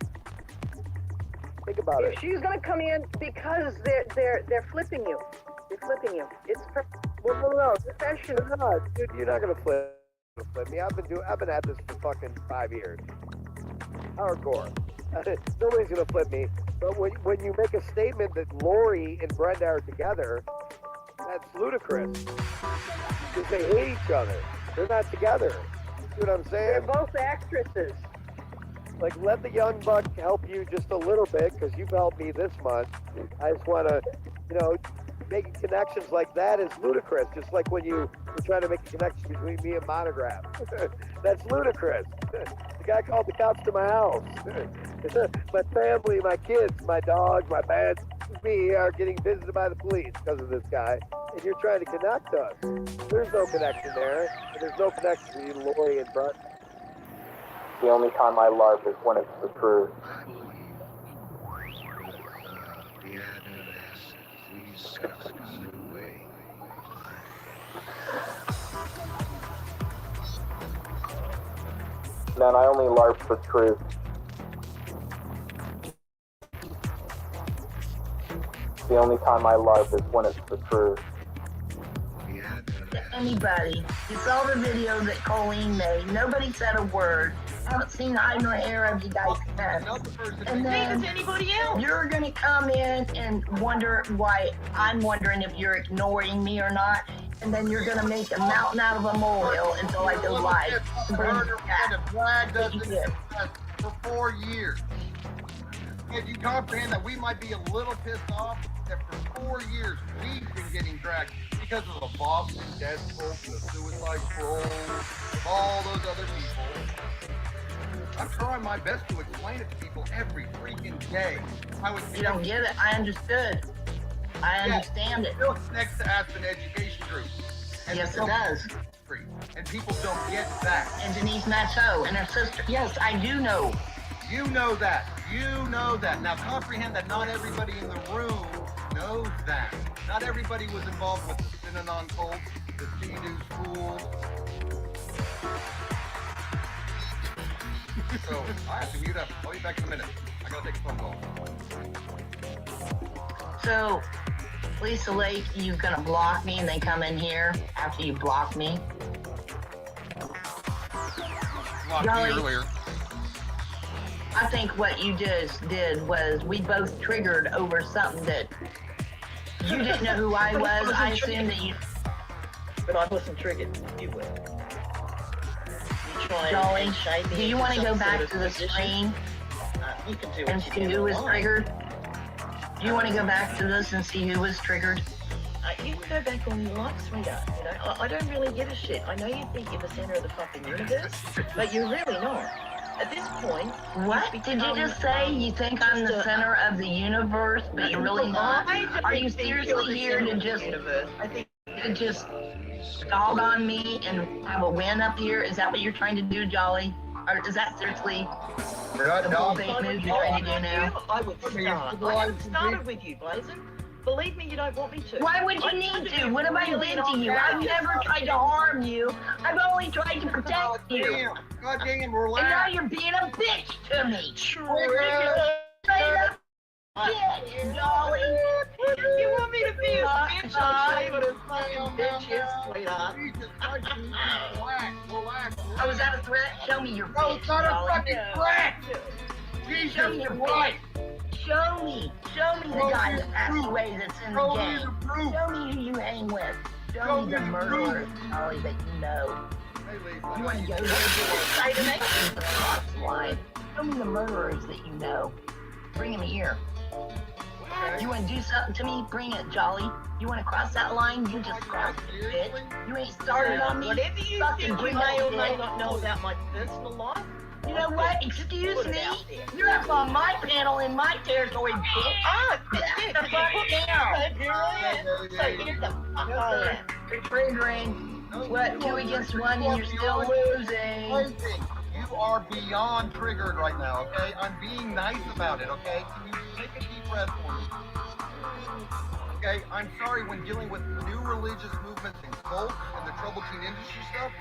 Think about it. If she's gonna come in because they're flipping you. They're flipping you. It's Well, no, professional. No, dude, you're not gonna flip me. I've been at this for fucking 5 years. Hardcore. Nobody's gonna flip me. But when you make a statement that Lori and Brenda are together, that's ludicrous. Because they hate each other. They're not together. You know what I'm saying? They're both actresses. Like, let the young buck help you just a little bit, because you've helped me this month. I just want to, making connections like that is ludicrous. Just like when you were trying to make a connection between me and Monograph. That's ludicrous. The guy called the cops to my house. My family, my kids, my dog, my pets, me are getting visited by the police because of this guy. And you're trying to connect us. There's no connection there. And there's no connection between Lori and Brett. The only time I LARP is when it's the truth. Man, I only LARP for truth. The only time I LARP is when it's the truth. Anybody. You saw the video that Colleen made. Nobody said a word. I haven't seen eye nor hair of you guys since. And then you're going to come in and wonder why I'm wondering if you're ignoring me or not. And then you're going to make a mountain out of a molehill until I go live. For 4 years. If you comprehend that we might be a little pissed off that for 4 years we've been getting dragged because of the Boston death toll and the suicide scroll, all those other people. I'm trying my best to explain it to people every freaking day. You don't get it. I understood. I understand it. It connects to Aspen Education Group. And yes, it does. And people don't get that. And Denise Matteau and her sister. Yes, I do know. You know that. You know that. Now comprehend that not everybody in the room knows that. Not everybody was involved with the Synanon cult, the Sea-Doo schools. So I have to mute up. I'll be back in a minute. I gotta take a phone call. So, Lisa Lake, you gonna block me and then come in here after you block me? Blocked me earlier. I think what you just did was we both triggered over something that you didn't know who I was. I assumed that you. But I wasn't triggered. You were. Jolly, do you want to go back to the screen you can do and see who was triggered? Do you want to go back to this and see who was triggered? You can go back all you like, sweetheart. I don't really give a shit. I know you think you're the center of the fucking universe, but you're really not. At this point, what did you just say? You think I'm the center of the universe, but you're really not? Are you seriously here to just dog on me and have a win up here? Is that what you're trying to do, Jolly? Or is that seriously the whole big move you're trying to do now? I would start. I haven't started with you, Blazin. Believe me, you don't want me to. Why would you need to? What have I did to you? I've never tried to harm you. I've only tried to protect you. God damn, relax. And now you're being a bitch to me. Straight up bitch, Jolly. You want me to be a bitch? I'll tell you what a fucking bitch is, sweetheart. Oh, is that a threat? Show me your No, face, it's not a Jolly. fucking threat. Show me your face. Show me the guy that passed away that's in the gang. Show me who you hang with. Show me the murderers, Jolly, that you know. You want to go there to the next cross the line. Show me the murderers that you know. Bring them here. You want to do something to me? Bring it, Jolly. You want to cross that line? You just crossed it, bitch. You ain't started on me. Whatever you Fucking think you bring may it, or may bitch. not know about my personal life. You know what? Excuse Put it me. out there. You're up on my panel in my territory, bitch. Ah, Get the fuck down. Here I am. So get the fuck on. You're triggering. What, 2 against 1 and you're still losing. You are beyond triggered right now, okay? I'm being nice about it, okay? Can you take a deep breath for me? Okay, I'm sorry, when dealing with new religious movements and cults and the troubled teen industry stuff,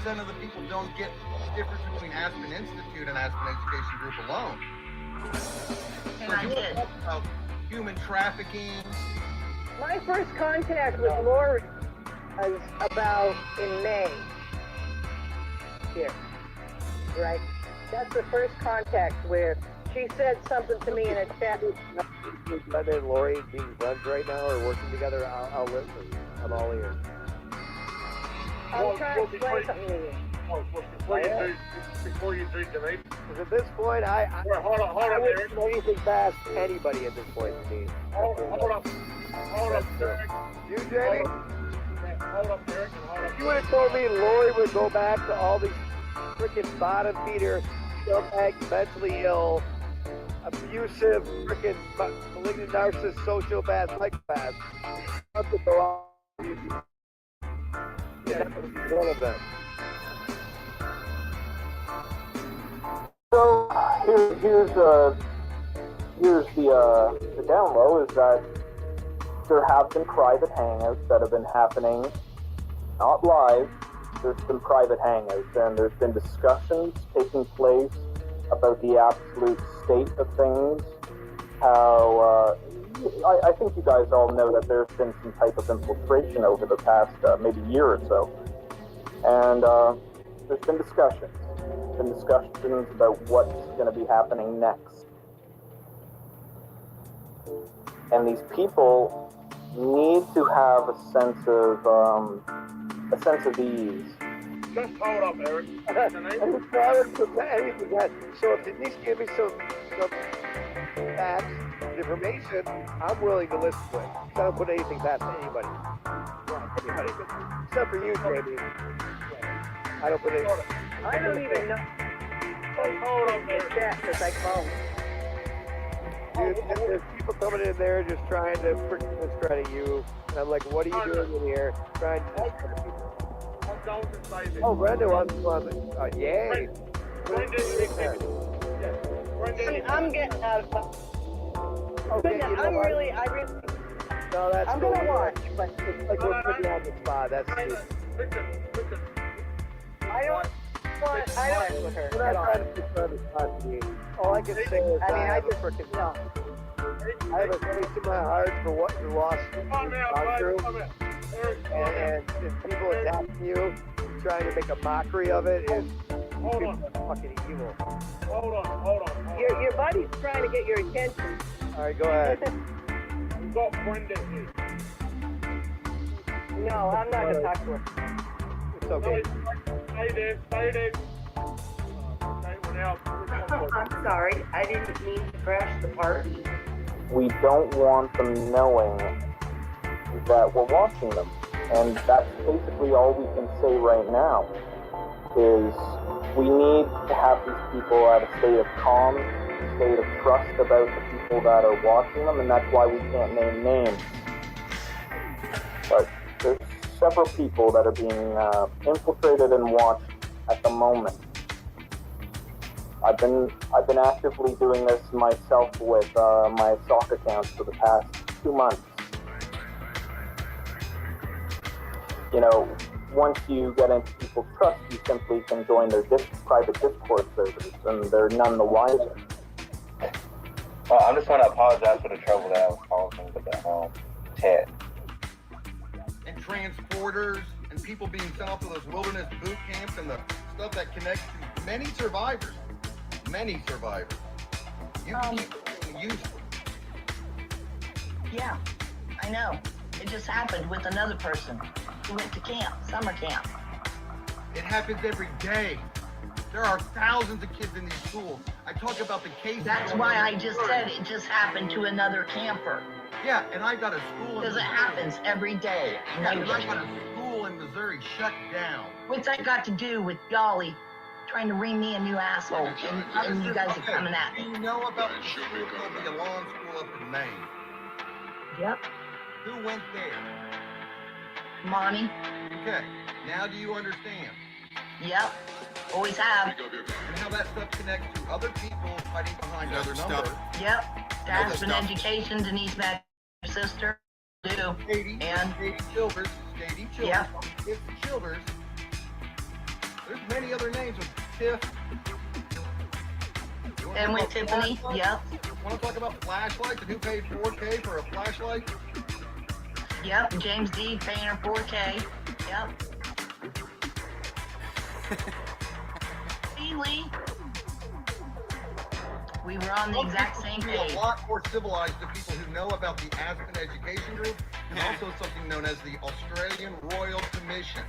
90% of the people don't get the difference between Aspen Institute and Aspen Education Group alone. And So I you did. talk about human trafficking. My first contact with Lori was about in May. Here. Right? That's the first contact where she said something to me in a chat. Glenda and Lori being friends right now or working together, I'll listen. I'm all ears. I'm trying to explain something to you. Before you do tonight. Because at this point, I hold on, I Eric. wouldn't do anything past anybody at this point to me. Hold up, Eric. You, Jamie? Hold up, Eric. If you would have told me Lori would go back to all these freaking bottom feeder, scumbags, mentally ill, abusive, freaking malignant narcissist, sociopath, psychopath, up to go on. Yeah, one of them. So here's the down low is that there have been private hangouts that have been happening, not live. There's been private hangouts, and there's been discussions taking place about the absolute state of things. How I think you guys all know that there's been some type of infiltration over the past maybe year or so, and there's been discussions. Discussions about what's going to be happening next. And these people need to have a sense of ease. Just hold up, Eric. So if you at least give me some facts, information, I'm willing to listen to it. I don't put anything past anybody. Except for you, Jamie. I don't put anything. I don't even know. Hold up, Eric. Because I called. Dude, there's people coming in there just trying to freaking discredit you. And I'm like, what are you doing in here? Trying to discredit people. Oh, Brenda wants to. Yay. I'm getting out of. Okay, I'm really. No, that's I'm cool. gonna watch, but It's like we're putting you on the spot. That's just. I don't with her. We're not trying to put you on the spot, to me. All I can say is I have a freaking. No. I have a place in my heart for what you lost gone through. And if people attacking you, trying to make a mockery of it is fucking evil. Hold on. Your buddy's trying to get your attention. All right, go ahead. We've got Brenda here. No, I'm not gonna talk to her. It's okay. Stay there. I'm sorry. I didn't mean to crash the party. We don't want them knowing that we're watching them. And that's basically all we can say right now, is we need to have these people at a state of calm, a state of trust about the people that are watching them, and that's why we can't name names. But there's several people that are being infiltrated and watched at the moment. I've been actively doing this myself with my Soc accounts for the past 2 months. You know, once you get into people's trust, you simply can join their private Discord servers, and they're none the wiser. Well, I just want to apologize for the trouble that I was causing with the Ted. And transporters and people being sent off to those wilderness boot camps and the stuff that connects to many survivors. Many survivors. You people are useful. Yeah, I know. It just happened with another person who went to camp, summer camp. It happens every day. There are thousands of kids in these schools. I talk about the cases. That's why I just said it just happened to another camper. Yeah, and I got a school in Because it Missouri. happens every day. Yeah, and I got a school in Missouri shut down. What's that got to do with Jolly trying to ring me a new asshole and you guys are coming at me? Do you know about the school called the Alon School up in Maine? Yep. Who went there? Monty? Okay, now do you understand? Yep. Always have. And how that stuff connects to other people fighting behind other numbers. Yep. Aspen Education, Denise Mack, sister. Do. Katie Childers. Katie Childers. Yeah. It's Childers. There's many other names with Tiff. And with Tiffany. Yep. Want to talk about flashlights and who paid $4K for a flashlight? Yep. James D. paying her $4K. Yep. Lee. We were on the exact same page. A lot more civilized to people who know about the Aspen Education Group and also something known as the Australian Royal Commission.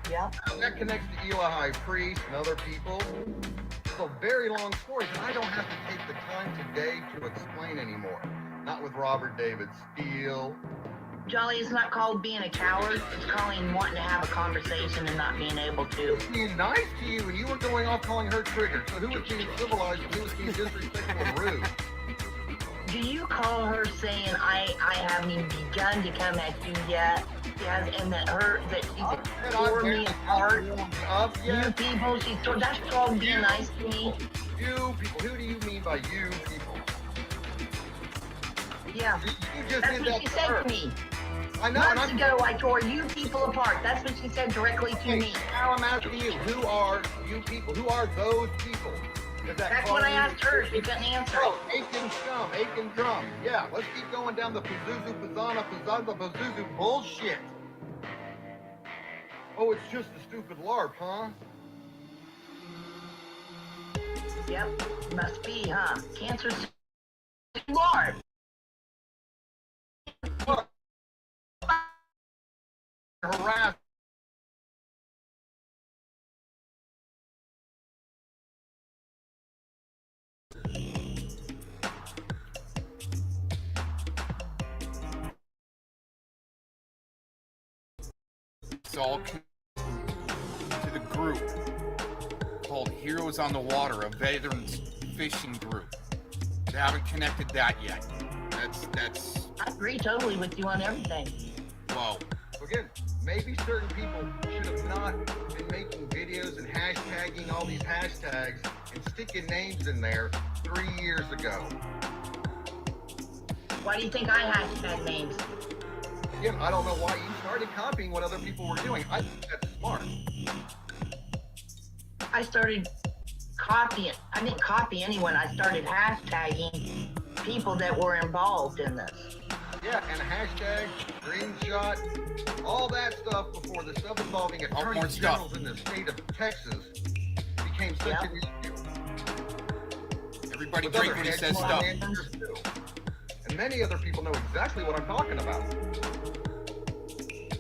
Yeah. That connects to Eli High Priest and other people. It's a very long story, and I don't have to take the time today to explain anymore. Not with Robert David Steele. Jolly, it's not called being a coward. It's calling wanting to have a conversation and not being able to. Being nice to you, and you were going off calling her triggered. So who was being civilized and who was being disrespectful and rude? Do you call her saying I haven't even begun to come at you yet? Yes, and that she's tore me apart. You people, that's called being nice to me. You people, who do you mean by you people? Yeah, you just that's did what that she to said her. to me. I know. Months ago, I tore you people apart. That's what she said directly to me. Now I'm asking you, who are you people? Who are those people? That's what I asked her. She couldn't answer. Oh, Aiken Scum, Aiken Drum. Yeah, let's keep going down the Pazuzu, Pazuzu bullshit. Oh, it's just a stupid LARP, huh? Yep, must be, huh? Cancer's LARP. Harass. It's all to the group called Heroes on the Water, a veterans fishing group. They haven't connected that yet. That's. I agree totally with you on everything. Whoa. Again, maybe certain people should have not been making videos and hashtagging all these hashtags and sticking names in there 3 years ago. Why do you think I hashtag names? Again, I don't know why you started copying what other people were doing. I think that's smart. I started copying. I didn't copy anyone. I started hashtagging people that were involved in this. Yeah, and hashtag, screenshot, all that stuff before the stuff involving attorney generals in the state of Texas became such an issue. Everybody drink when he says stuff. And many other people know exactly what I'm talking about.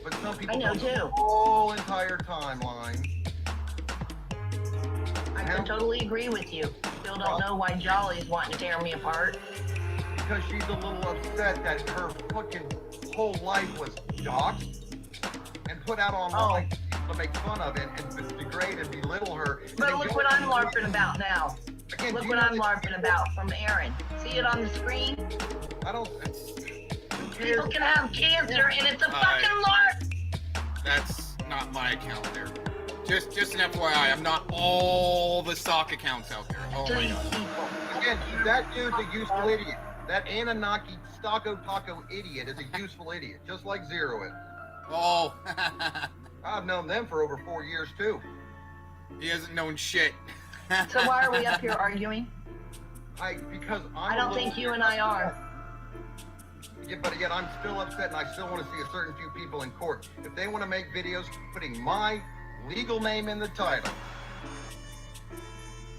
But some people know don't too. the whole entire timeline. I can totally agree with you. Still don't know why Jolly's wanting to tear me apart. Because she's a little upset that her fucking whole life was doxxed and put out online to make fun of it and degrade and belittle her. But look what I'm LARPing about now. Again, look what I'm LARPing about from Aaron. See it on the screen? I don't. People can have cancer and it's a fucking LARP. That's not my account there. Just an FYI, I'm not all the sock accounts out there. Oh my god. Again, that dude's a useful idiot. That Anunnaki Stocko Taco idiot is a useful idiot, just like Zero is. Oh. I've known them for over 4 years too. He hasn't known shit. So why are we up here arguing? Because I don't think you and I are. Yeah, but again, I'm still upset and I still want to see a certain few people in court. If they want to make videos putting my legal name in the title,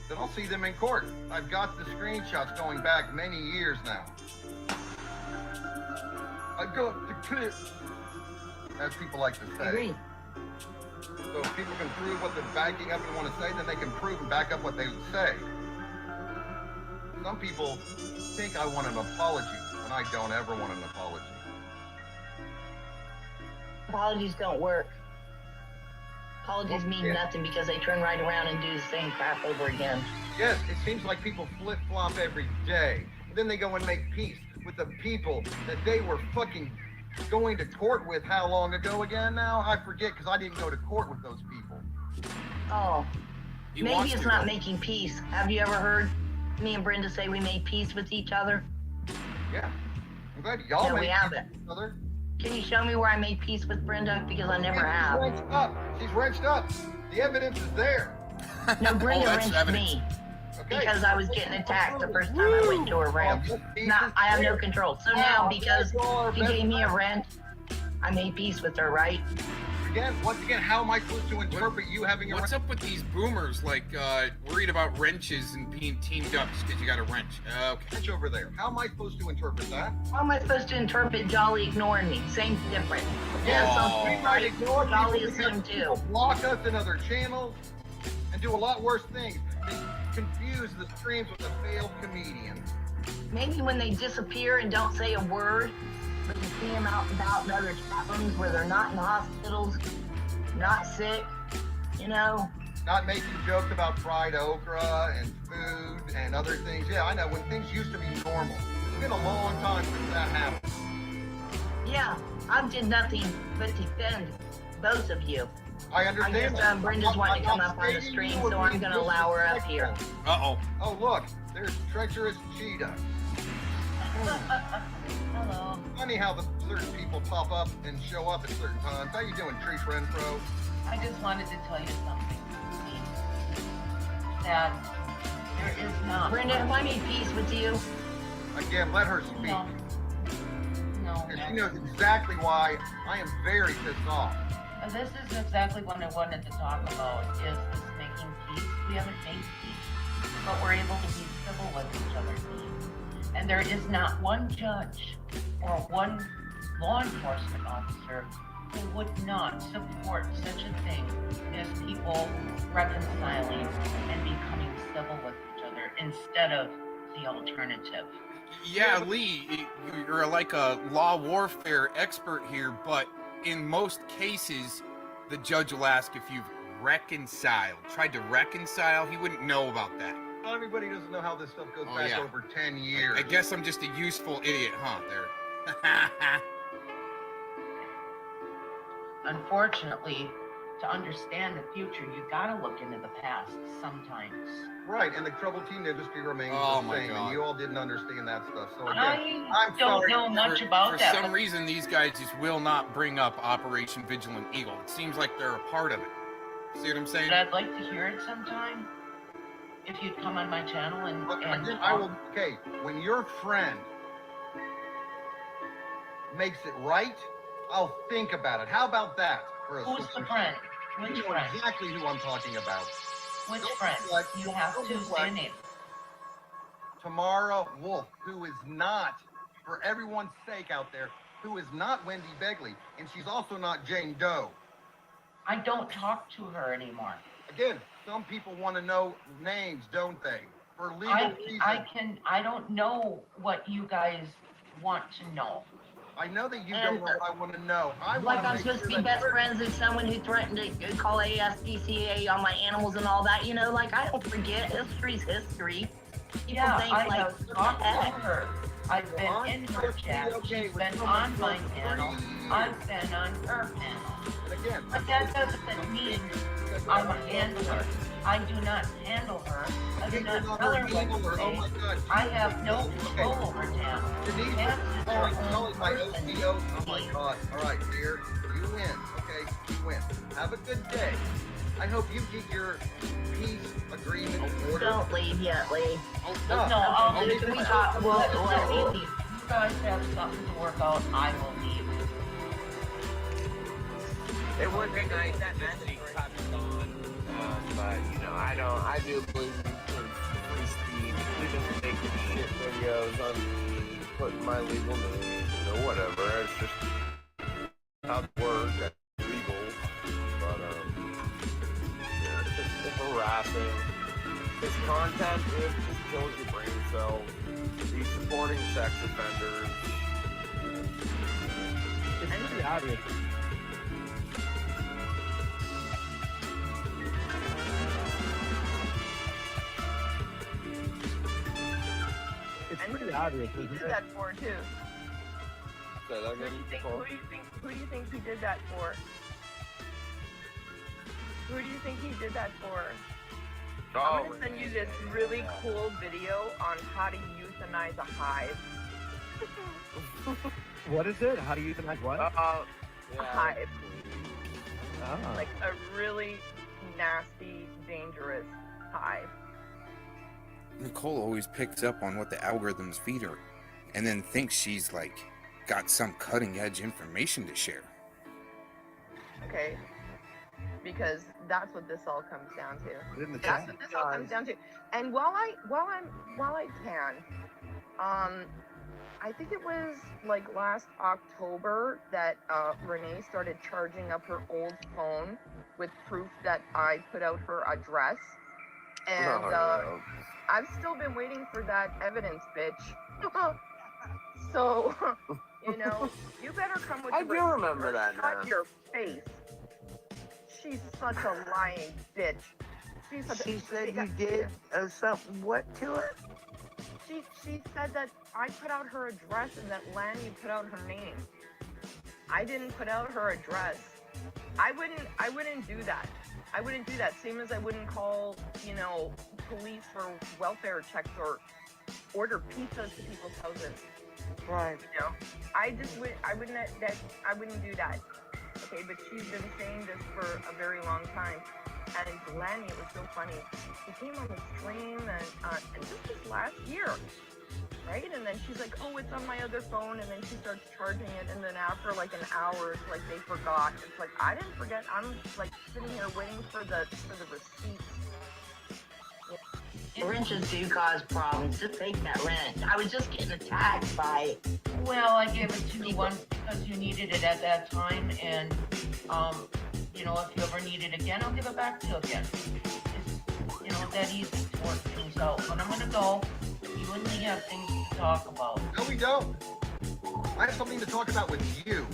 then I'll see them in court. I've got the screenshots going back many years now. I've got the clip, as people like to say. Agree. So if people can prove what they're backing up and want to say, then they can prove and back up what they would say. Some people think I want an apology, and I don't ever want an apology. Apologies don't work. Apologies mean nothing because they turn right around and do the same crap over again. Yes, it seems like people flip-flop every day. Then they go and make peace with the people that they were fucking going to court with how long ago again now? I forget because I didn't go to court with those people. Oh, maybe it's not making peace. Have you ever heard me and Brenda say we made peace with each other? Yeah, I'm glad y'all made we peace haven't. with each other. Can you show me where I made peace with Brenda? Because I never have. She's wrenched up. The evidence is there. No, Brenda wrenched me. Because I was getting attacked the first time I went to her ranch. I have no control. So now, because she gave me a wrench, I made peace with her, right? Once again, how am I supposed to interpret you having a wrench? What's up with these boomers, like, worried about wrenches and being teamed up just because you got a wrench? Okay. Wrench over there. How am I supposed to interpret that? How am I supposed to interpret Jolly ignoring me? Same difference. Yeah, We might ignore Jolly people is him because people too. block us in other channels and do a lot worse things. They confuse the streams with a failed comedian. Maybe when they disappear and don't say a word, but you see them out and about in other chat rooms where they're not in hospitals, not sick, you know? Not making jokes about fried okra and food and other things. Yeah, I know, when things used to be normal. It's been a long time since that happened. Yeah, I did nothing but defend both of you. I understand. I guess Brenda's wanting to come up on the stream, so I'm going to allow her up here. Uh-oh. Oh, look, there's treacherous cheetah. Hello. Funny how the certain people pop up and show up at certain times. How you doing, Tree Renfro? I just wanted to tell you something, Steve. That there is not. Brenda, have I made peace with you? Again, let her speak. No. And she knows exactly why I am very pissed off. This is exactly what I wanted to talk about, is this making peace. We haven't made peace, but we're able to be civil with each other. And there is not one judge or one law enforcement officer who would not support such a thing as people reconciling and becoming civil with each other instead of the alternative. Yeah, Lee, you're like a law warfare expert here, but in most cases, the judge will ask if you've tried to reconcile. He wouldn't know about that. Not everybody doesn't know how this stuff goes back over 10 years. I guess I'm just a useful idiot, huh? There. Unfortunately, to understand the future, you gotta look into the past sometimes. Right, and the troubled teen industry remains Oh the my same, God. and you all didn't understand that stuff. So again, I I'm don't sorry. know much about For that. some reason, these guys just will not bring up Operation Vigilant Eagle. It seems like they're a part of it. See what I'm saying? But I'd like to hear it sometime. If you'd come on my channel and I will. Okay, when your friend makes it right, I'll think about it. How about that? For a Who's the solution? friend? Which You know friend? exactly who I'm talking about. Which Don't friend? deflect. You have Don't to say a deflect. name. Tamara Wolf, who is not, for everyone's sake out there, who is not Wendy Begley, and she's also not Jane Doe. I don't talk to her anymore. Again, some people want to know names, don't they? For legal reasons. I don't know what you guys want to know. I know that you don't know what I want to know. Like I'm supposed to be best friends with someone who threatened to call ASPCA on my animals and all that, you know, like I don't forget, history's history. People Yeah, think I like, have what the talked to heck? her. I've been in her chat. She's been on my panel. I've been on her panel. Again, but that doesn't mean I'm a handler. I do not handle her. I do not tell her what to say. I have no control over Tam. Denise, Tam is her own my person. OCO. Oh my God. All right, dear. You win. Okay, you win. Have a good day. I hope you get your peace agreement in order. Don't leave yet, Lee. No, I'll leave. We talk. We'll If you guys have something to work out, I will leave. It would be nice that message comes on But, you know, I do believe in free speech, even making shit videos on me, putting my legal name, or whatever. It's just how it works. That's legal. But, yeah, it's harassing. His content is just kills your brain cells. He's supporting sex offenders. It's pretty obvious. It's pretty obvious, He isn't did it? that for too. Say that again, Nicole. Who do you think he did that for? Who do you think he did that for? I'm gonna send you this really cool video on how to euthanize a hive. What is it? How do you euthanize what? A hive. Oh. Like a really nasty, dangerous hive. Nicole always picks up on what the algorithms feed her, and then thinks she's like got some cutting edge information to share. Okay. Because that's what this all comes down to. In the That's chat. what this all comes down to. And while I can, I think it was like last October that Renee started charging up her old phone with proof that I put out her address. And I've still been waiting for that evidence, bitch. So, you know, you better come with I the do remember that Shut now. your face. She's such a lying bitch. She's such She a, said you did something what to her? She said that I put out her address and that Lanny put out her name. I didn't put out her address. I wouldn't do that. I wouldn't do that. Same as I wouldn't call, you know, police for welfare checks or order pizzas to people's houses. Right. You know, I wouldn't do that. Okay, but she's been saying this for a very long time. And Lanny, it was so funny. He came on the stream and this was last year, right? And then she's like, oh, it's on my other phone. And then she starts charging it. And then after like an hour, it's like they forgot. It's like, I didn't forget. I'm like sitting here waiting for the receipts. Wrenches do cause problems. Just take that wrench. I was just getting attacked by. Well, I gave it to you once because you needed it at that time, and you know, if you ever need it again, I'll give it back to you again. It's, you know, that easy to work things out. But I'm gonna go. You and me have things to talk about. No, we don't. I have something to talk about with you.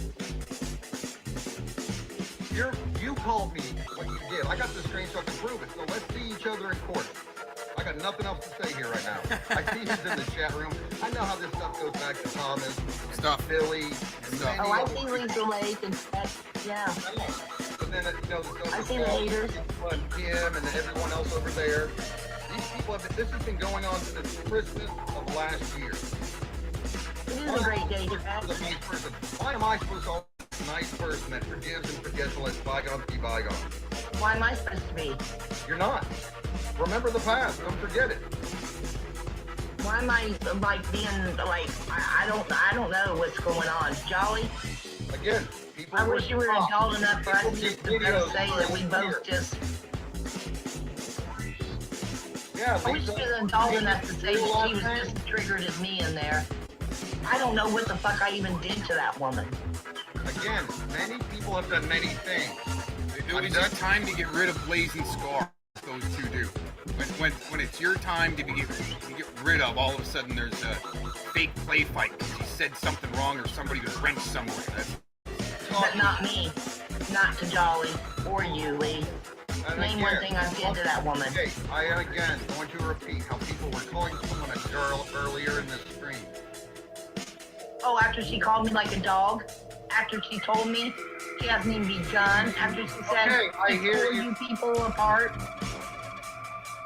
You called me what you did. I got the screenshot to prove it. So let's see each other in court. I got nothing else to say here right now. I see who's in the chat room. I know how this stuff goes back to Thomas, Billy, and Randy. Oh, I see Lisa Lake and stuff. Yeah. And then, you know, I see the haters. And Kim and everyone else over there. These people have been, this has been going on since Christmas of last year. It is a great day to have. A nice person. Why am I supposed to be a nice person that forgives and forgets and lets bygones be bygones? Why am I supposed to be? You're not. Remember the past. Don't forget it. Why am I like being like I don't know what's going on, Jolly? Again, people. I wish you were adult enough for us just to both say that we both just. Yeah, I wish you were adult enough to say that she was just triggered as me in there. I don't know what the fuck I even did to that woman. Again, many people have done many things. It was your time to get rid of Blazing Scar. Those two do. When it's your time to get rid of, all of a sudden there's a fake play fight because you said something wrong or somebody was wrenched somewhere. But not me. Not to Jolly or you, Lee. Name one thing I did to that woman. Okay, I am again going to repeat how people were calling someone a girl earlier in the stream. Oh, after she called me like a dog? After she told me she hasn't even begun? After she said Okay, I she hear pulled you. you people apart?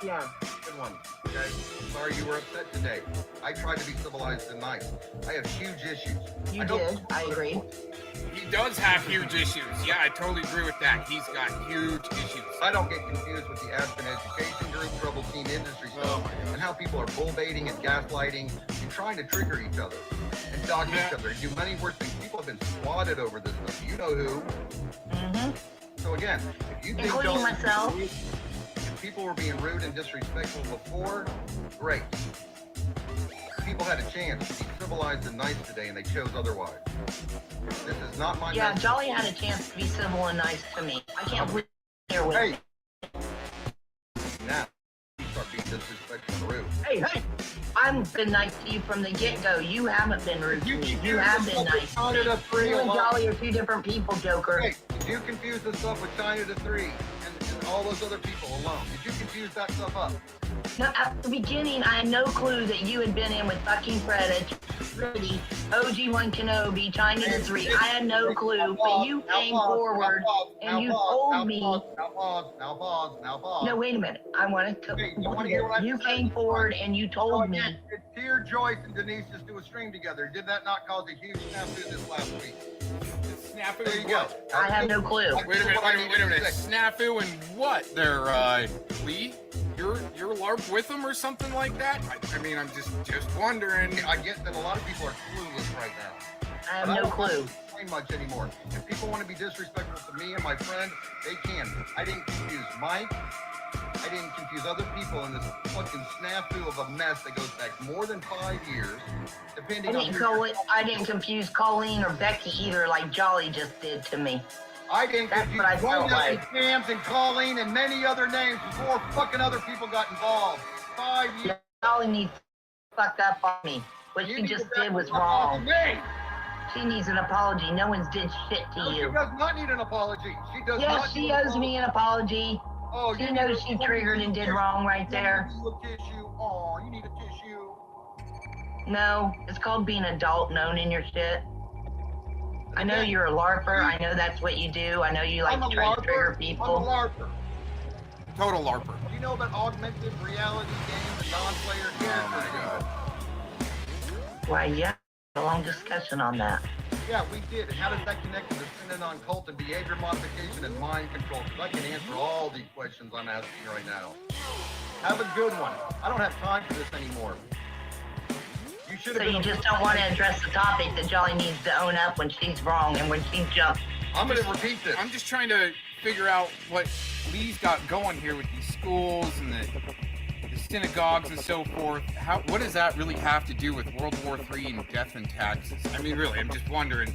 Yeah. Good one. Okay? Sorry you were upset today. I tried to be civilized and nice. I have huge issues. You did. I agree. He does have huge issues. Yeah, I totally agree with that. He's got huge issues. I don't get confused with the Aspen Education Group, Trouble Teen Industry stuff, and how people are bull baiting and gaslighting and trying to trigger each other and dog each other and do many worse things. People have been swatted over this stuff. You know who. Mm-hmm. So again, if you think including Jolly, myself. If people were being rude and disrespectful before, great. People had a chance to be civilized and nice today, and they chose otherwise. This is not my Yeah, message. Jolly had a chance to be civil and nice to me. I can't believe you're with me. Now, you start being disrespectful and rude. Hey! I've been nice to you from the get-go. You haven't been rude to me. You have been nice to me. You and Jolly are two different people, Joker. Hey, did you confuse this stuff with China the Three and all those other people alone? Did you confuse that stuff up? No, at the beginning, I had no clue that you had been in with fucking Fred, Freddy, OG1 Kenobi, China the Three. I had no clue, but you came forward and you told me. Now pause. No, wait a minute. I want to. You came forward and you told me. Did Dear Joyce and Denise just do a stream together? Did that not cause a huge snafu this last week? Snafu. There you go. I have no clue. Wait a minute. Snafu and what? There, Lee? You're LARP with them or something like that? I mean, I'm just wondering. I get that a lot of people are clueless right now. I have no clue. Explain much anymore. If people want to be disrespectful to me and my friend, they can. I didn't confuse Mike. I didn't confuse other people in this fucking snafu of a mess that goes back more than 5 years. Depending on I didn't confuse Colleen or Becky either, like Jolly just did to me. I didn't confuse what I felt like. Jams and Colleen and many other names before fucking other people got involved. 5 years. Jolly needs to fuck up on me. What she just did was wrong. She needs an apology. No one's did shit to you. She does not need an apology. She does yes, not. She owes me an apology. Oh, she knows she triggered and did wrong right there. You need a tissue. Oh, you need a tissue. No, it's called being adult and owning your shit. I know you're a LARPer. I know that's what you do. I know you like to try to trigger people. I'm a LARPer. Total LARPer. Do you know about augmented reality games and non-player characters? Oh Why, yeah, a long discussion on that. Yeah, we did. And how does that connect to the Synanon cult and behavior modification and mind control? Because I can answer all these questions I'm asking you right now. Have a good one. I don't have time for this anymore. So you just don't want to address the topic that Jolly needs to own up when she's wrong and when she jumps. I'm going to repeat this. I'm just trying to figure out what Lee's got going here with these schools and the synagogues and so forth. What does that really have to do with World War III and death and taxes? I mean, really, I'm just wondering.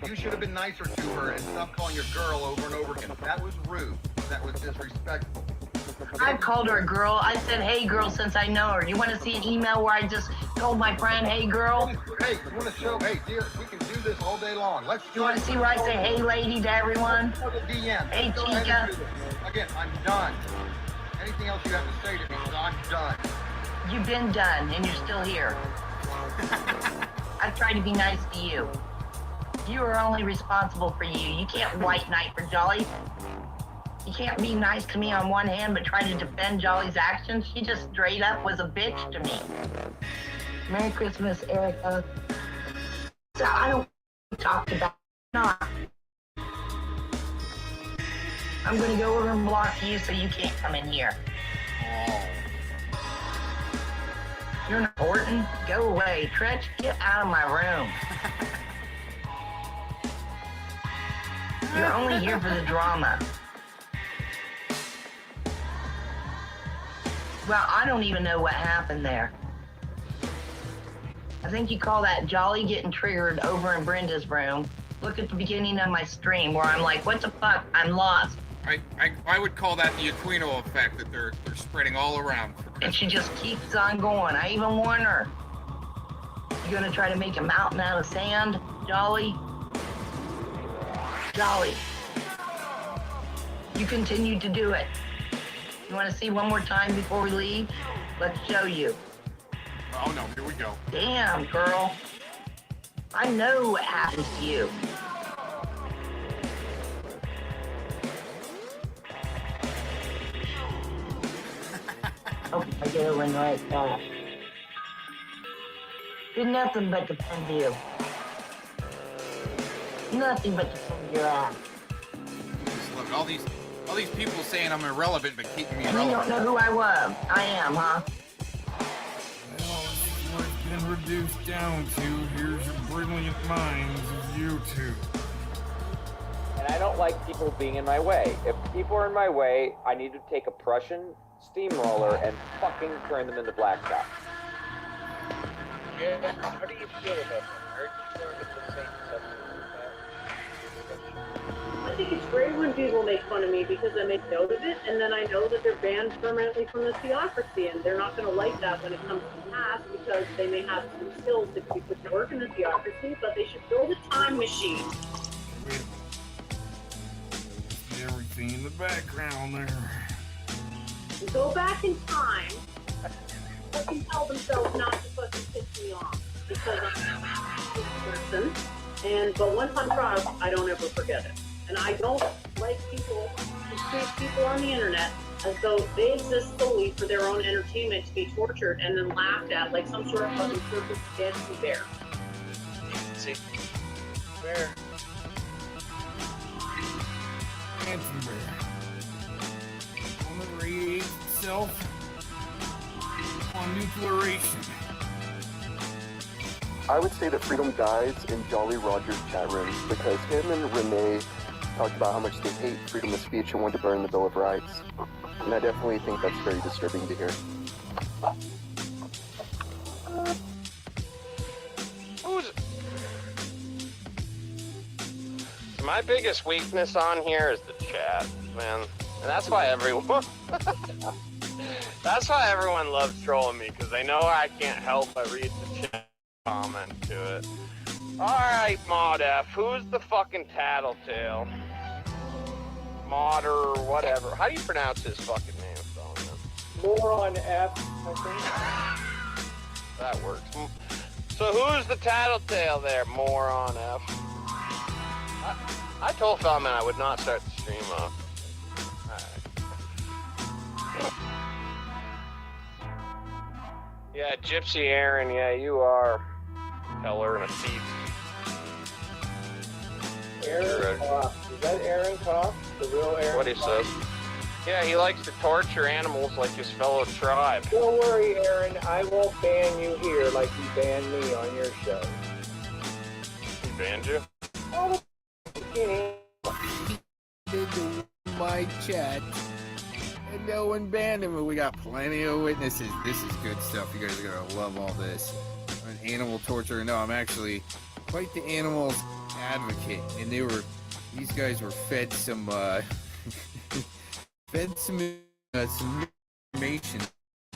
You should have been nicer to her and stop calling your girl over and over again. That was rude. That was disrespectful. I've called her a girl. I said, hey, girl, since I know her. You want to see an email where I just told my friend, hey, girl? Hey, you want to show, hey, dear, we can do this all day long. You want to see where I say, hey, lady, to everyone? Hey, Chica. Again, I'm done. Anything else you have to say to me, I'm done. You've been done, and you're still here. I've tried to be nice to you. You are only responsible for you. You can't white knight for Jolly. You can't be nice to me on one hand, but try to defend Jolly's actions. She just straight up was a bitch to me. Merry Christmas, Erica. So I don't talk about not. I'm gonna go over and block you so you can't come in here. Oh. You're not important. Go away. Tretch, get out of my room. You're only here for the drama. Well, I don't even know what happened there. I think you call that Jolly getting triggered over in Brenda's room. Look at the beginning of my stream where I'm like, what the fuck? I'm lost. I would call that the Aquino effect that they're spreading all around. And she just keeps on going. I even warn her. You gonna try to make a mountain out of sand, Jolly? Jolly. You continue to do it. You want to see one more time before we leave? Let's show you. Oh no, here we go. Damn, girl. I know what happens to you. Oh, I get it one right back. Did nothing but defend you. Nothing but defend your ass. All these people saying I'm irrelevant, but keeping me And relevant. you don't know who I was. I am, huh? Well, what it's been reduced down to, here's your brilliant minds of you two. and I don't like people being in my way. If people are in my way, I need to take a Prussian steamroller and fucking turn them into blacktop. Yeah, how do you feel about that? Are you sure it's the same stuff? I think it's great when people make fun of me because I make note of it, and then I know that they're banned permanently from the theocracy, and they're not going to like that when it comes to pass because they may have some skills that could be put to work in the theocracy, but they should build a time machine. Everything in the background there. And go back in time, fucking tell themselves not to fucking piss me off because I'm a person, but once I'm crossed, I don't ever forget it. And I don't like people who treat people on the internet as though they exist solely for their own entertainment to be tortured and then laughed at like some sort of fucking circus dancing bear. See, bear. Dancing bear. On the radiates itself on nuclearation. I would say that freedom dies in Jolly Roger's chat rooms because him and Renee talked about how much they hate freedom of speech and want to burn the Bill of Rights. And I definitely think that's very disturbing to hear. My biggest weakness on here is the chat, man. And that's why everyone loves trolling me, because they know I can't help but read the chat comment to it. Alright, Mod F, who's the fucking tattletale? Mod or whatever. How do you pronounce his fucking name? Moron F, I think. That works. So who's the tattletale there, Moron F? I told Feldman I would not start the stream off. Alright. Yeah, Gypsy Aaron, yeah, you are. Teller and a thief. Aaron Cox. Is that Aaron Cox? The real Aaron What he Cox? says. Yeah, he likes to torture animals like his fellow tribe. Don't worry, Aaron. I won't ban you here like you banned me on your show. He banned you? Oh, My chat. And no one banned him, but we got plenty of witnesses. This is good stuff. You guys are gonna love all this. I'm an animal torturer. No, I'm actually quite the animals advocate. And these guys were fed some information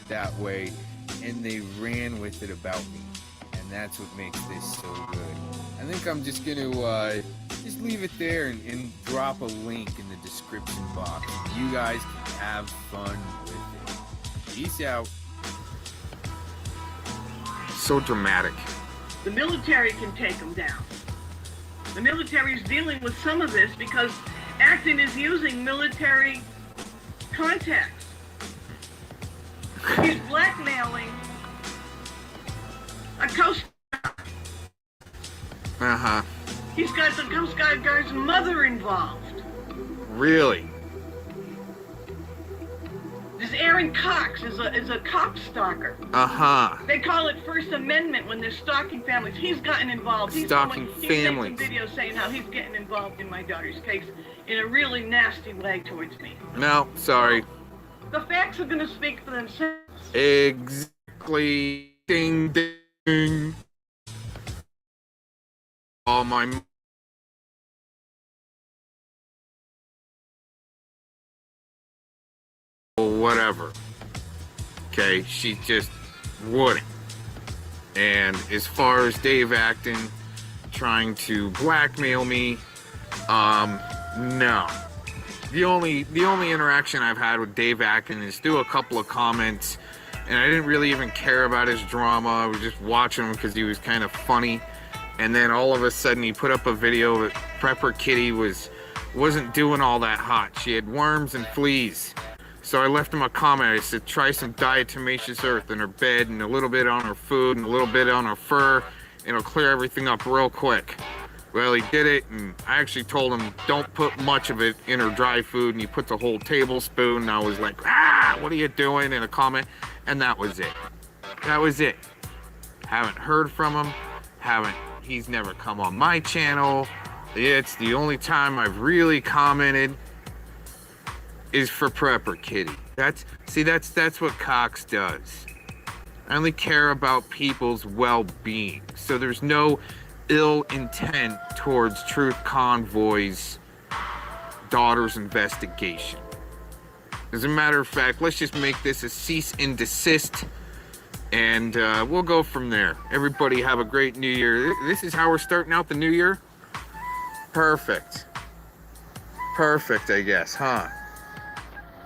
that way, and they ran with it about me. And that's what makes this so good. I think I'm just gonna just leave it there and drop a link in the description box. You guys can have fun with it. Peace out. So dramatic. The military can take them down. The military is dealing with some of this because Acton is using military contacts. He's blackmailing a Coast Guard. Uh-huh. He's got the Coast Guard guy's mother involved. Really? This Aaron Cox is a cop stalker. Uh-huh. They call it First Amendment when they're stalking families. He's gotten involved. Stalking He's families. made some videos saying how he's getting involved in my daughter's case in a really nasty way towards me. No, sorry. The facts are going to speak for themselves. Exactly. Ding, ding. All my... Whatever. Okay, she just wouldn't. And as far as Dave Acton trying to blackmail me, no. The only interaction I've had with Dave Acton is through a couple of comments, and I didn't really even care about his drama. I was just watching him because he was kind of funny. And then all of a sudden he put up a video that Prepper Kitty wasn't doing all that hot. She had worms and fleas. So I left him a comment. I said, try some diatomaceous earth in her bed and a little bit on her food and a little bit on her fur. It'll clear everything up real quick. Well, he did it, and I actually told him, don't put much of it in her dry food, and he puts a whole tablespoon, and I was like, what are you doing, in a comment, and that was it. That was it. Haven't heard from him. He's never come on my channel. It's the only time I've really commented is for Prepper Kitty. That's what Cox does. I only care about people's well-being. So there's no ill intent towards Truth Convoy's daughter's investigation. As a matter of fact, let's just make this a cease and desist, and we'll go from there. Everybody have a great New Year. This is how we're starting out the New Year? Perfect. Perfect, I guess, huh?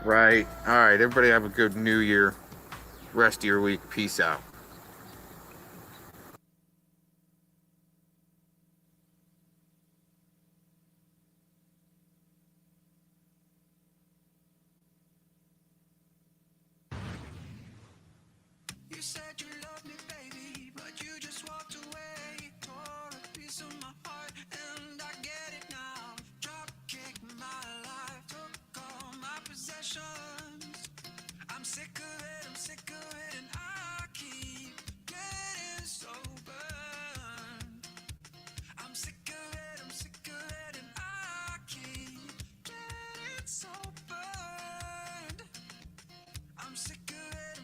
Right. All right, everybody have a good New Year. Rest of your week. Peace out. You said you loved me, baby, but you just walked away. Tore a piece of my heart, and I get it now. Drop kick my life, took all my possessions. I'm sick of it, and I keep getting so burned. I'm sick of it, and I keep getting so burned. I'm sick of it,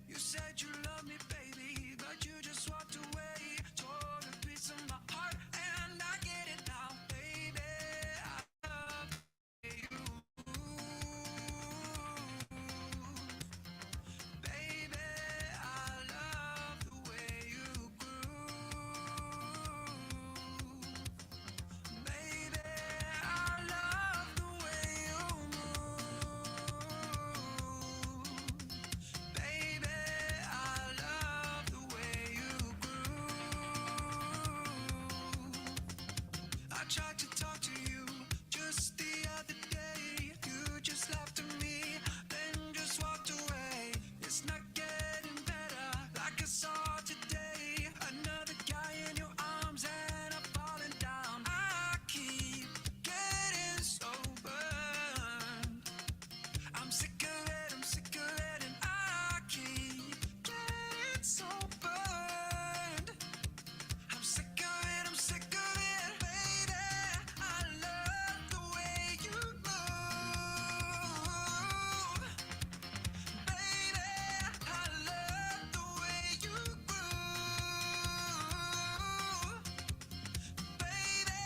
You said you love me, baby, but you just walked away. Tore a piece of my heart, and I get it now, baby. I love you. Baby, I love the way you grew. Baby, I love the way you move. Baby, I love the way you grew. I tried to talk to you just the other day. You just laughed at me, then just walked away. It's not getting better, like I saw today. Another guy in your arms and I'm falling down. I keep getting so burned. I'm sick of it, and I keep getting so burned. I'm sick of it, baby. I love the way you move. Baby, I love the way you groove. Baby,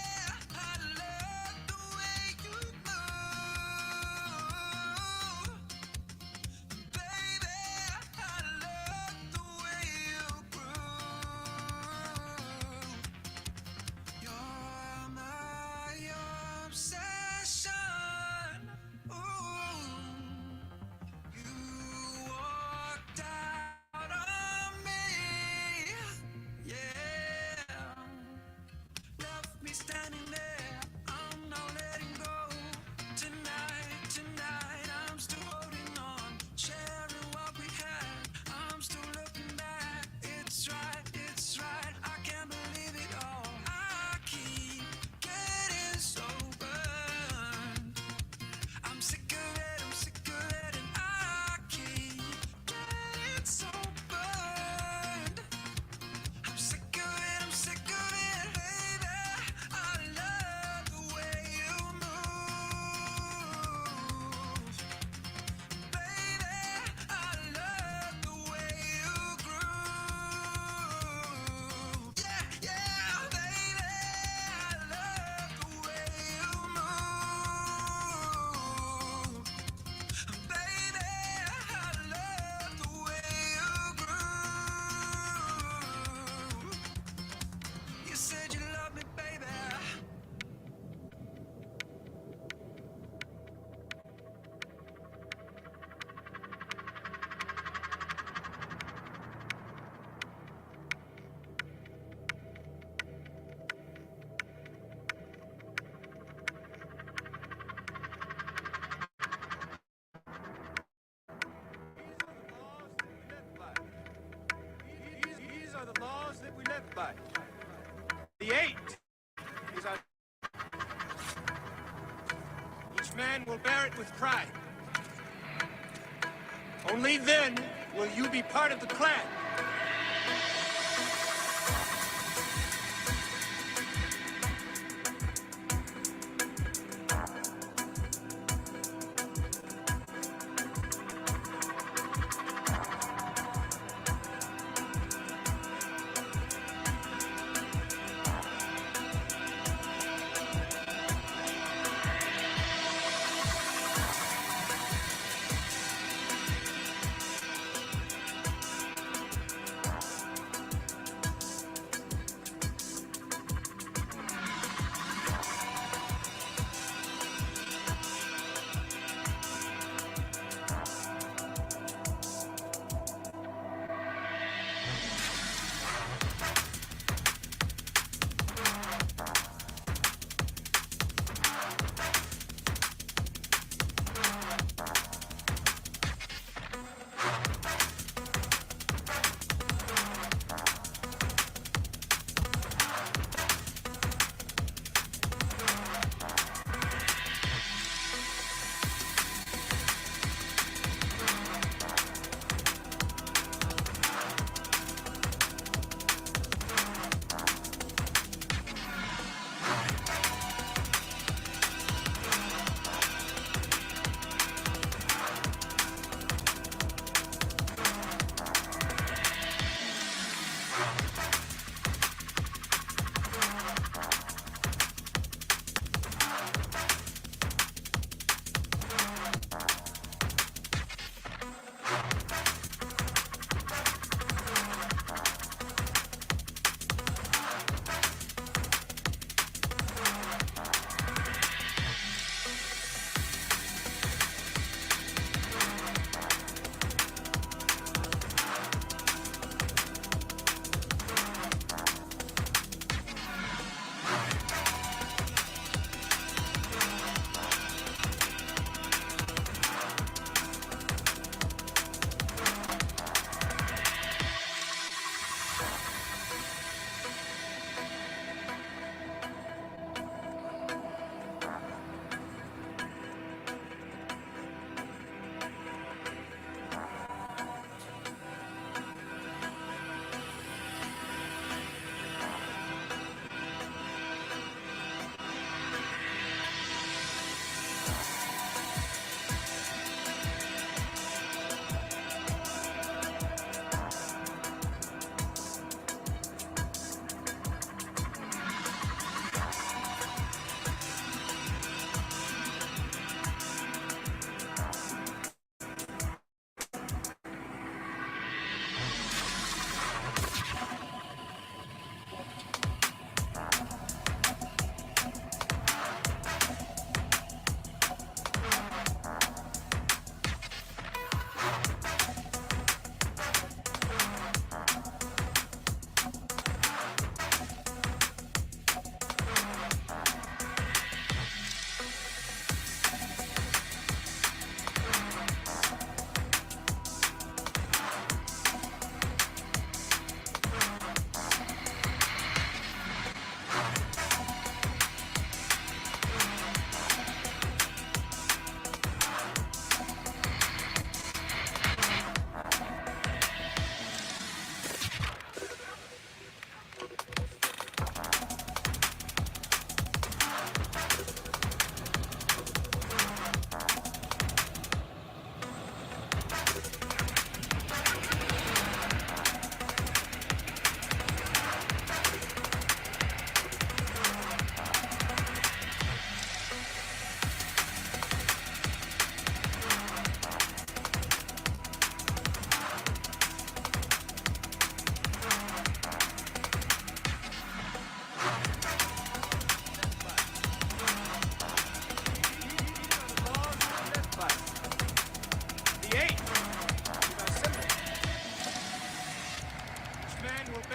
I love the way you move. Baby, I love the way you groove. You're my obsession. Ooh, you walked out on me. Yeah, left me standing there. I'm not letting go. Tonight, I'm still holding on, sharing what we had. I'm still looking back. It's right. I can't believe it all. I keep getting so burned. I'm sick of it, and I keep getting so burned. I'm sick of it, baby. I love the way you move. Baby, I love the way you groove. Yeah, baby, I love the way you move. Baby, I love the way you groove. You said you love me, baby. These are the laws that we live by. The 8 is our. Each man will bear it with pride. Only then will you be part of the clan.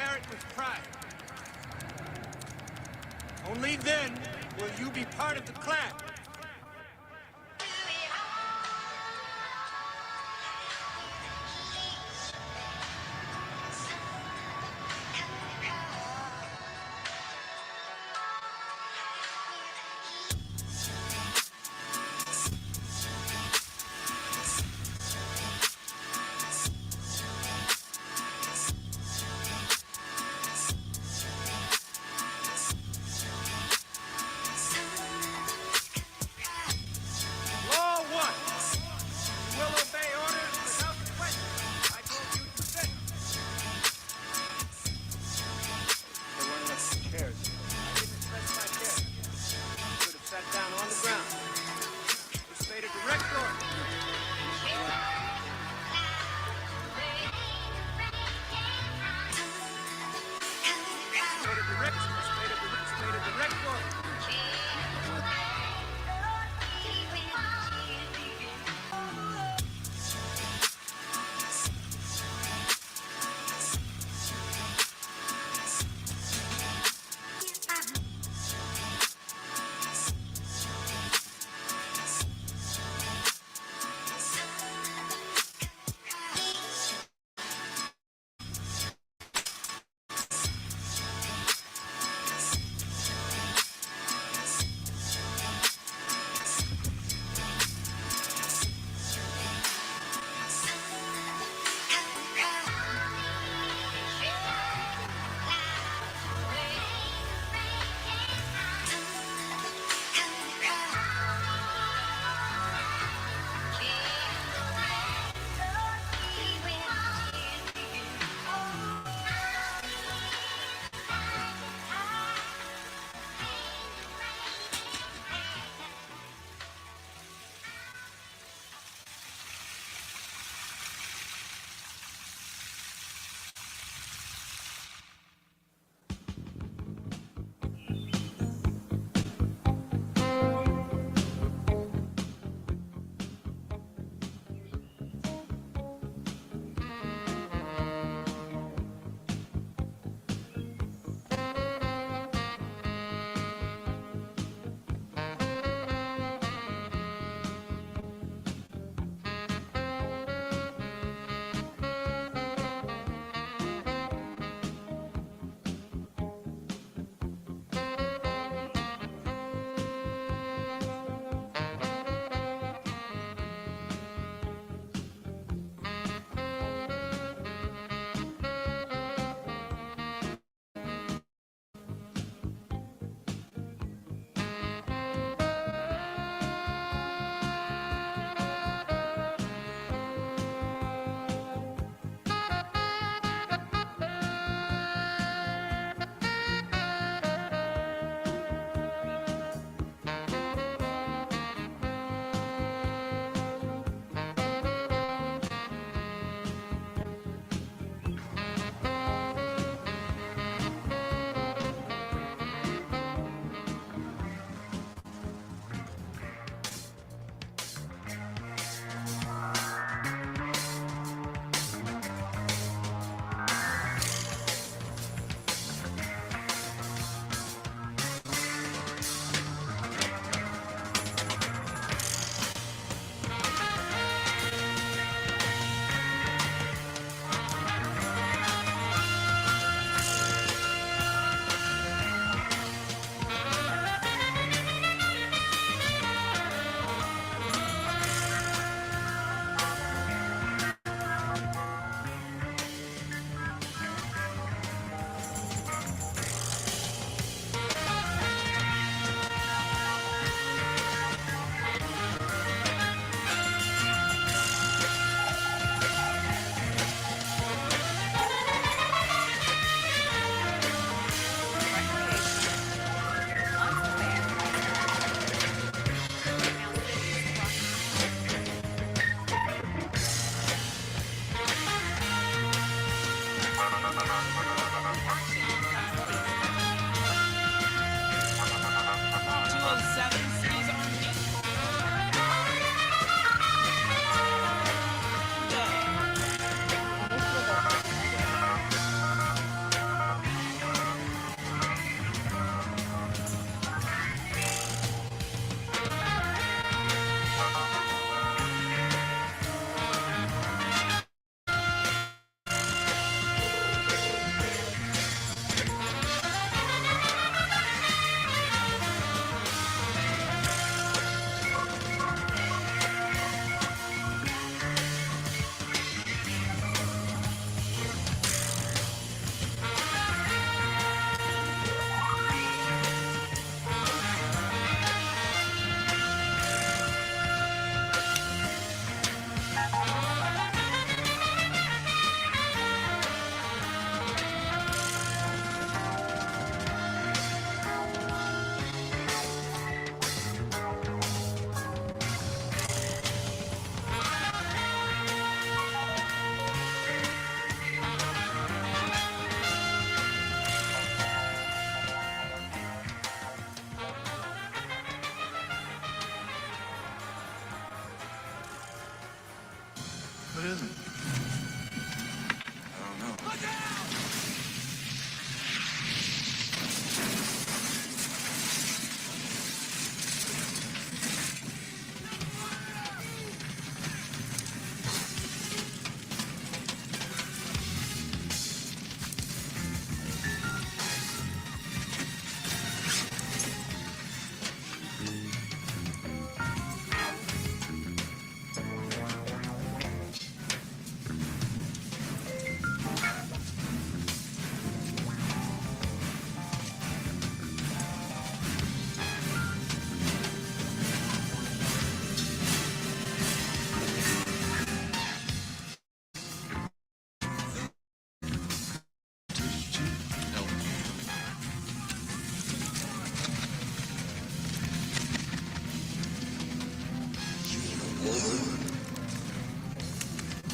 bear it with pride. Only then will you be part of the clan.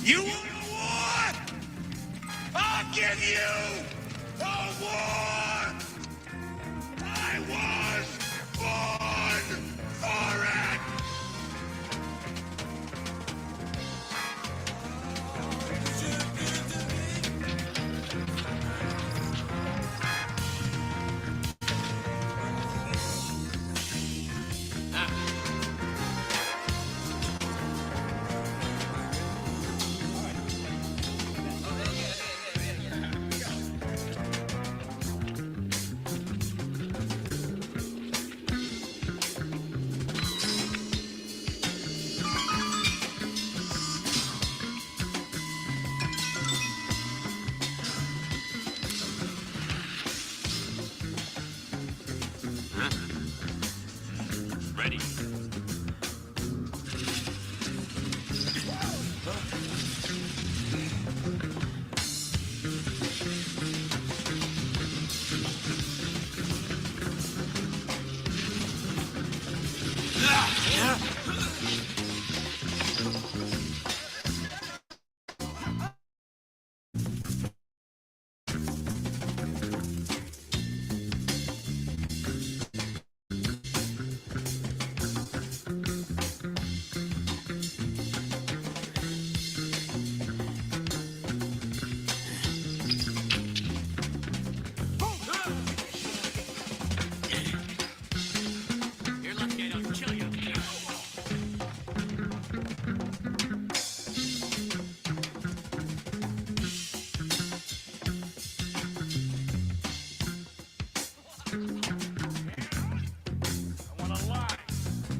You want a war? I'll give you a war! I was born for it! Ready.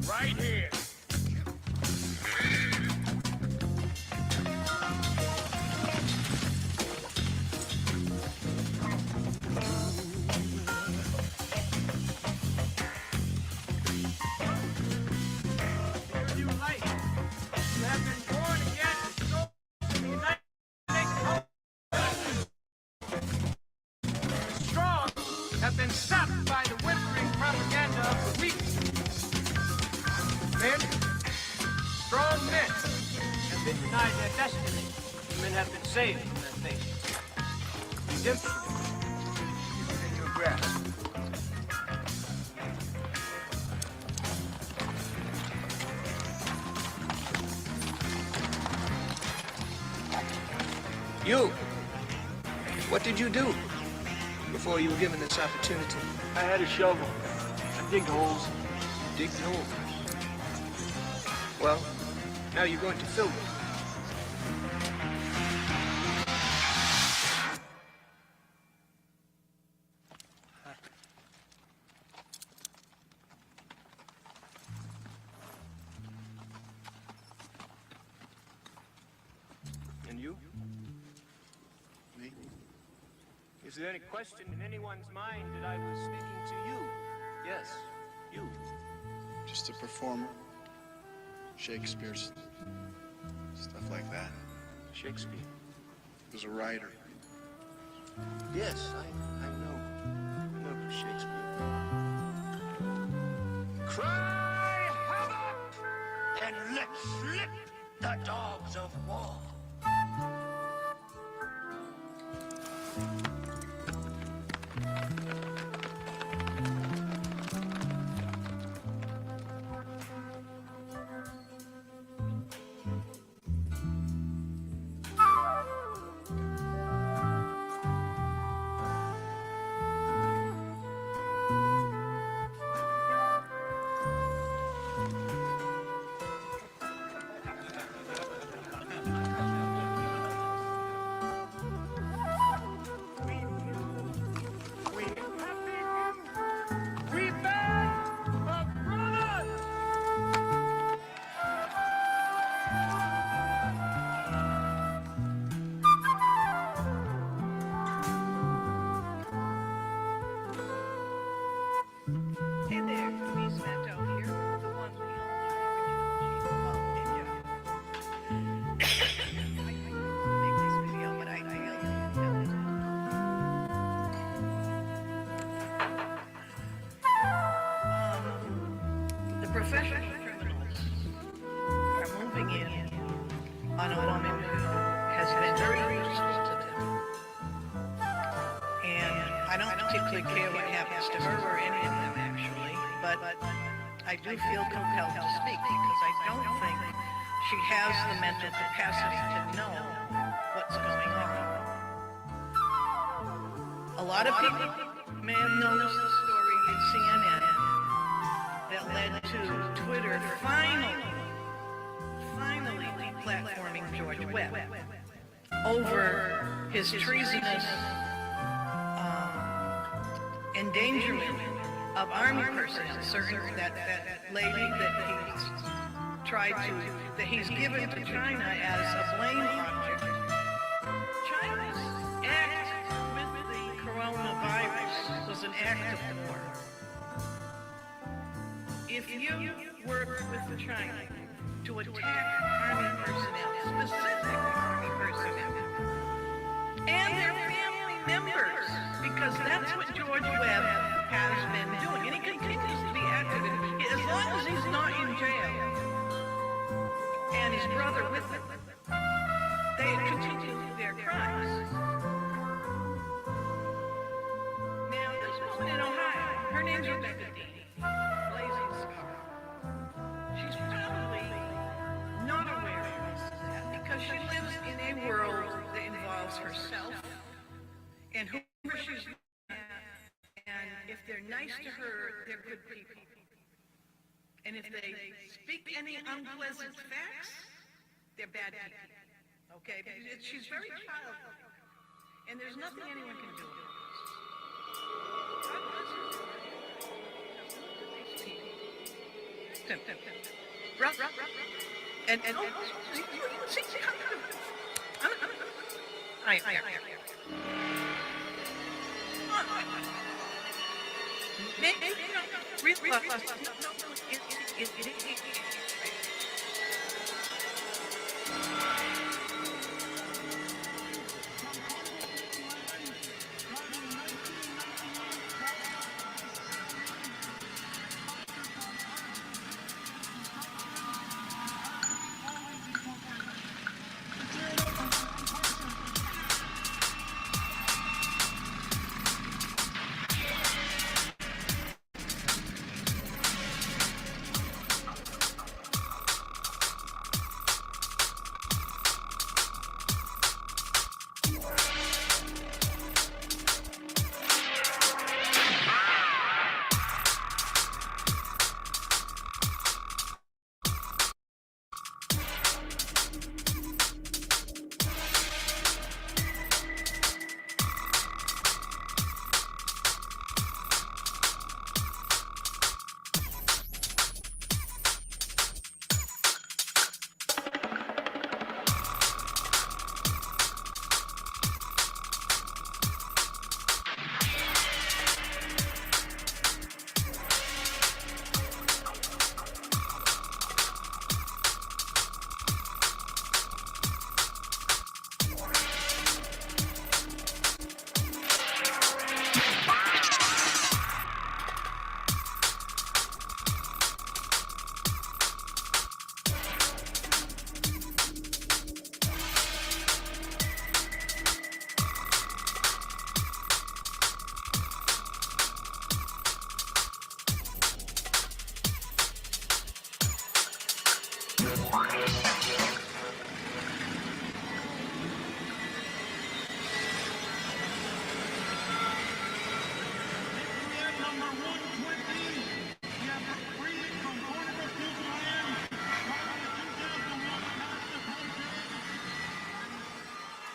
Right here. You like, you have been born again to go to the United States. The strong have been stopped by the whimpering propaganda of the weak. Men, strong men, have been denied their destiny. Women have been saved from their fate. Redemption is within your grasp. You, what did you do before you were given this opportunity? I had a shovel. I dig holes. Dig holes. Well, now you're going to fill them. And you? Me? Is there any question in anyone's mind that I was speaking to you? Yes, you. Just a performer. Shakespeare's stuff like that. Shakespeare. He was a writer. Yes, I know Shakespeare. Cry havoc and let slip the dogs of war. particularly care what happens to her or any of them, actually, but I do feel compelled to speak because I don't think she has the mental capacity to know what's going on. A lot of people may have noticed the story in CNN that led to Twitter finally deplatforming George Webb over his treasonous endangerment of Army personnel, certain that lady that he's given to China as a blame object. China's act with the coronavirus was an act of war. If you work with China to attack Army personnel, specific Army personnel, and their family members, because that's what George Webb has been doing, and he continues to be active as long as he's not in jail, and his brother with him, they continue their crimes. Now, this woman in Ohio, her name's Rebecca Dean, Blazing Scar. She's probably not aware of that because she lives in a world that involves herself and whoever she's at, and if they're nice to her, they're good people. And if they speak any unpleasant facts, they're bad people. Okay? She's very childlike, and there's nothing anyone can do about this. God bless her. And see,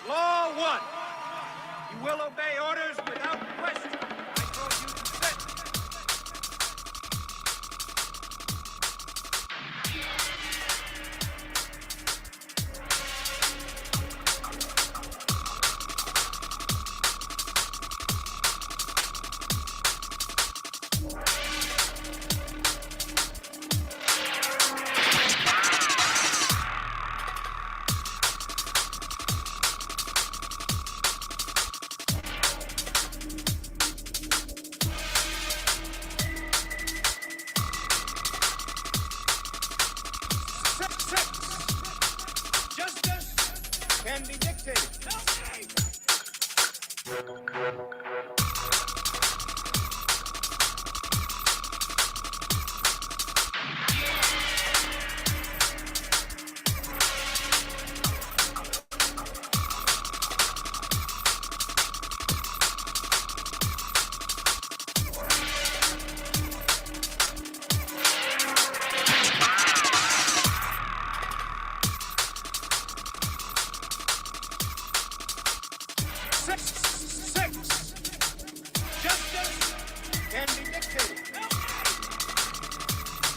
Law 1. You will obey orders without question. I call you to sentence. Justice can be dictated. Six. Justice can be dictated.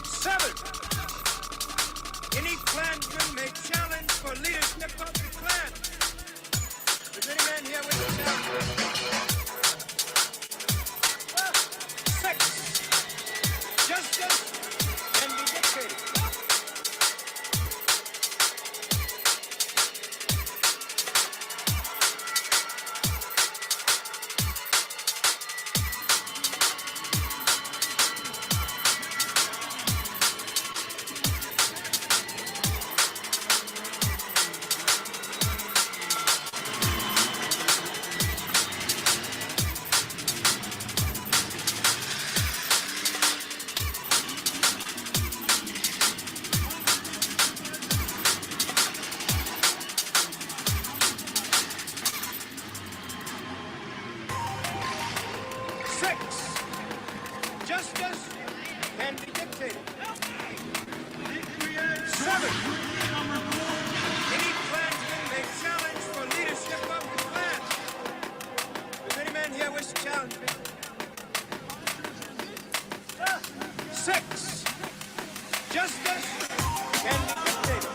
7. Any Klansman may challenge for leadership of the Klan. Is any man here with a challenge? 6. Justice can be dictated. Justice can be dictated. 7. Any Klansman may challenge for leadership of the Klan. Does any man here wish to challenge me? 6. Justice can be dictated.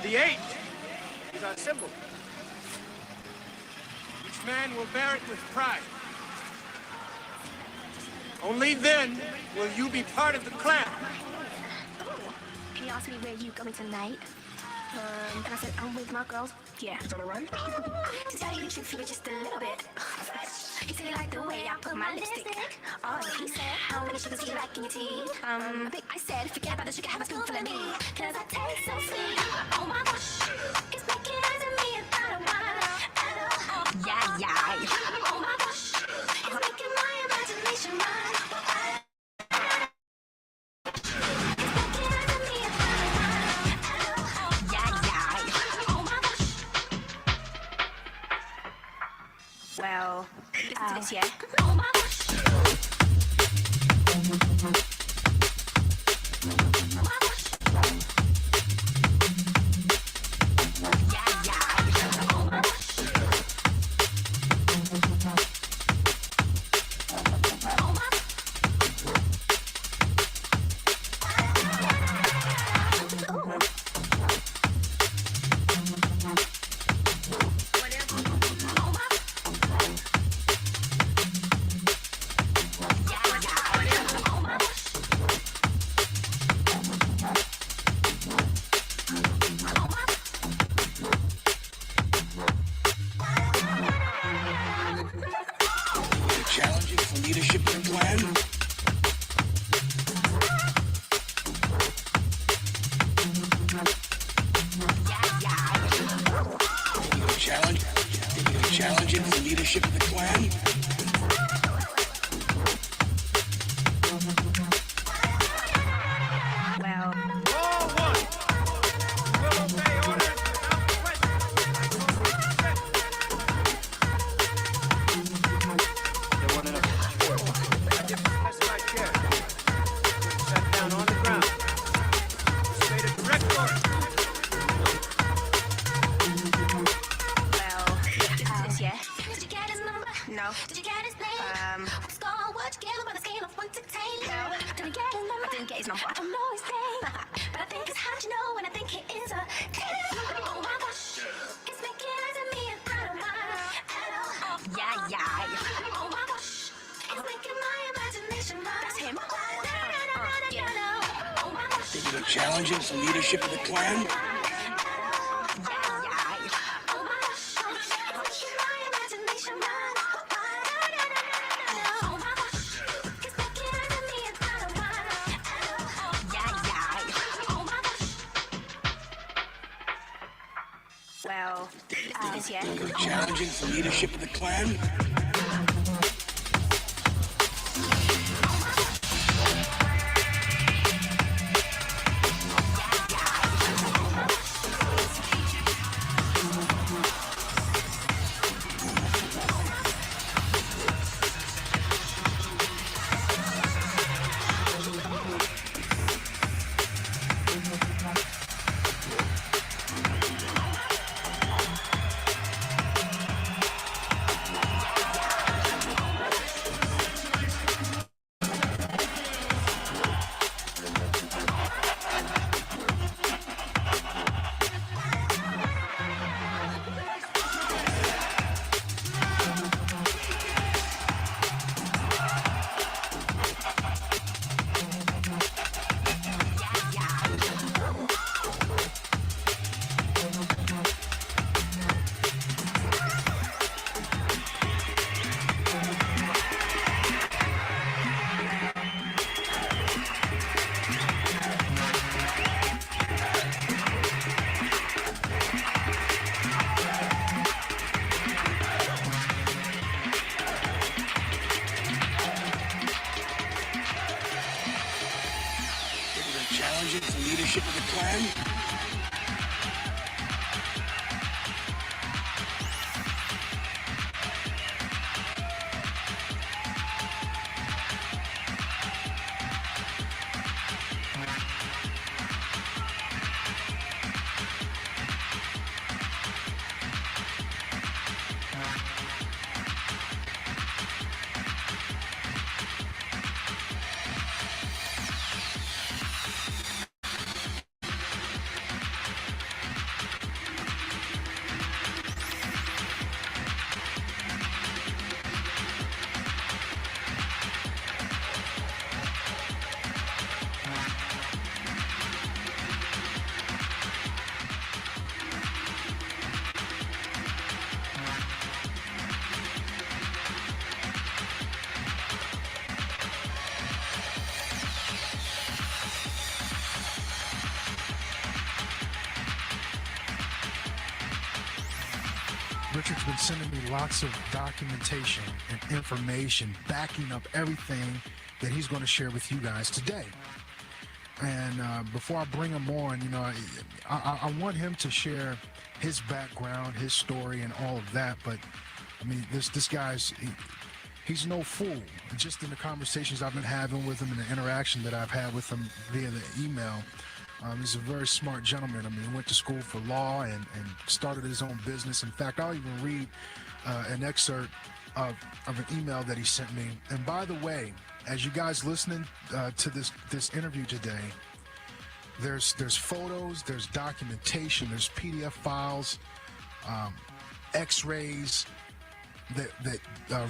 The 8 is our symbol. Each man will bear it with pride. Only then will you be part of the clan. He asked me where you going tonight. And I said, I'm with my girls. Yeah. It's on the run? To tell you the truth, feel just a little bit. He said he liked the way I put my lipstick. Oh, he said, how many sugars do you like in your tea? I said, forget about the sugar, have a spoonful of me. Cause I taste so sweet. Oh my gosh. It's making eyes at me and I don't mind. Yeah, yeah. Oh my gosh. It's making my imagination mine. Well, listen to this, yeah? Oh my gosh. Challenging for leadership in the clan. Challenging for leadership in the clan. Well, All one. Will obey orders without question. There wasn't enough choice. I just pressed my chair. Sat down on the ground. Just made a direct order. well, listen to this, yeah? Did you get his number? No. Did you get his name? Score what you give him on a scale of 1 to 10. No. Didn't get his number. I didn't get his number. I don't know his name. But I think it's hard to know when I think he is a kid. Oh my gosh. It's making eyes at me and I don't mind. Yeah, yeah. Oh my gosh. It's making my imagination mine. That's him. Yeah. Oh my gosh. Challenging for leadership in the clan. Well, listen to this, yeah? Challenging for leadership in the clan. Challenging for leadership of the clan. Richard's been sending me lots of documentation and information backing up everything that he's going to share with you guys today. And before I bring him on, you know, I want him to share his background, his story, and all of that. But I mean, this guy's he's no fool. Just in the conversations I've been having with him and the interaction that I've had with him via the email, he's a very smart gentleman. I mean, he went to school for law and started his own business. In fact, I'll even read an excerpt of an email that he sent me. And by the way, as you guys listening to this interview today, there's photos, there's documentation, there's PDF files, X-rays that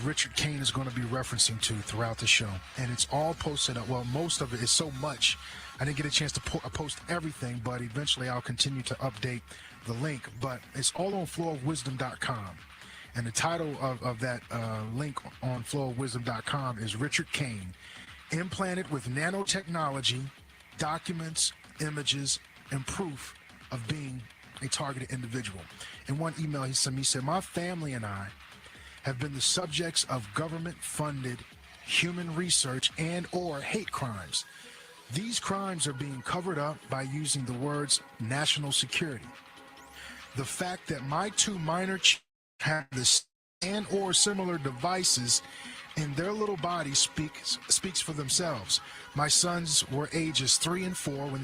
Richard Kane is going to be referencing to throughout the show, and it's all posted up. Well, most of it is so much. I didn't get a chance to post everything, but eventually I'll continue to update the link. But it's all on flowofwisdom.com. And the title of that link on flowofwisdom.com is Richard Kane, implanted with nanotechnology, documents, images, and proof of being a targeted individual. In one email he sent me, he said, my family and I have been the subjects of government-funded human research and or hate crimes. These crimes are being covered up by using the words national security. The fact that my two minor children have this and or similar devices in their little bodies speaks for themselves. My sons were ages 3 and 4 when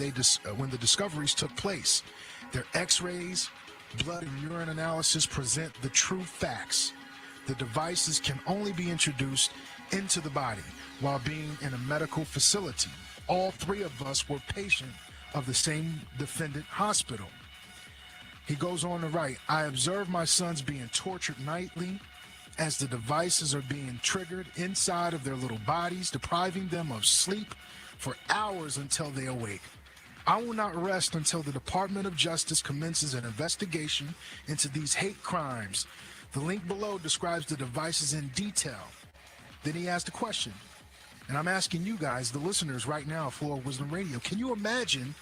the discoveries took place. Their X-rays, blood and urine analysis present the true facts. The devices can only be introduced into the body while being in a medical facility. All 3 of us were patients of the same defendant hospital. He goes on to write, I observe my sons being tortured nightly as the devices are being triggered inside of their little bodies, depriving them of sleep for hours until they awake. I will not rest until the Department of Justice commences an investigation into these hate crimes. The link below describes the devices in detail. Then he asked a question, and I'm asking you guys, the listeners right now, Floor of Wisdom Radio, can you imagine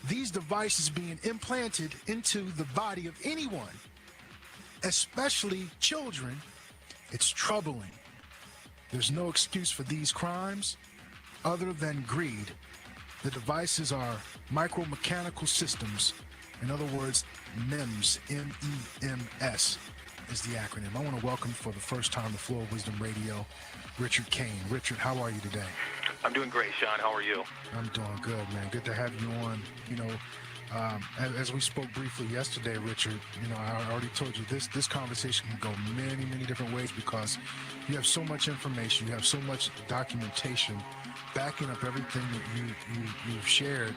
these devices being implanted into the body of anyone, especially children? It's troubling. There's no excuse for these crimes other than greed. The devices are micromechanical systems. In other words, MEMS, M-E-M-S is the acronym. I want to welcome for the first time to Floor of Wisdom Radio, Richard Kane. Richard, how are you today? I'm doing great, Sean. How are you? I'm doing good, man. Good to have you on. You know, as we spoke briefly yesterday, Richard, you know, I already told you this conversation can go many, many different ways because you have so much information, you have so much documentation backing up everything that you've shared.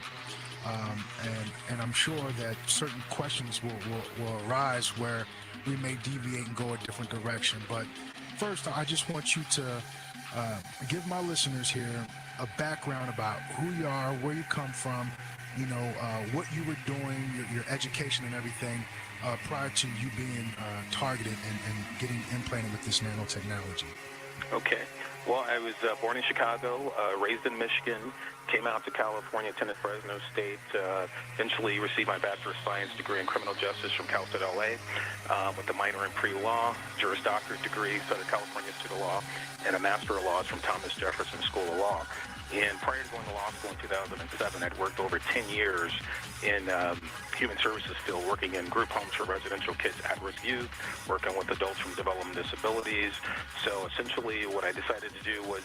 And I'm sure that certain questions will arise where we may deviate and go a different direction. But first, I just want you to give my listeners here a background about who you are, where you come from, you know, what you were doing, your education and everything prior to you being targeted and getting implanted with this nanotechnology. Okay. Well, I was born in Chicago, raised in Michigan, came out to California, attended Fresno State, eventually received my Bachelor of Science degree in Criminal Justice from Cal State LA, with a minor in pre-law, Juris Doctorate degree, Southern California Institute of Law, and a Master of Laws from Thomas Jefferson School of Law. And prior to going to law school in 2007, I'd worked over 10 years in human services field, working in group homes for residential kids, at-risk youth, working with adults from developmental disabilities. So essentially what I decided to do was,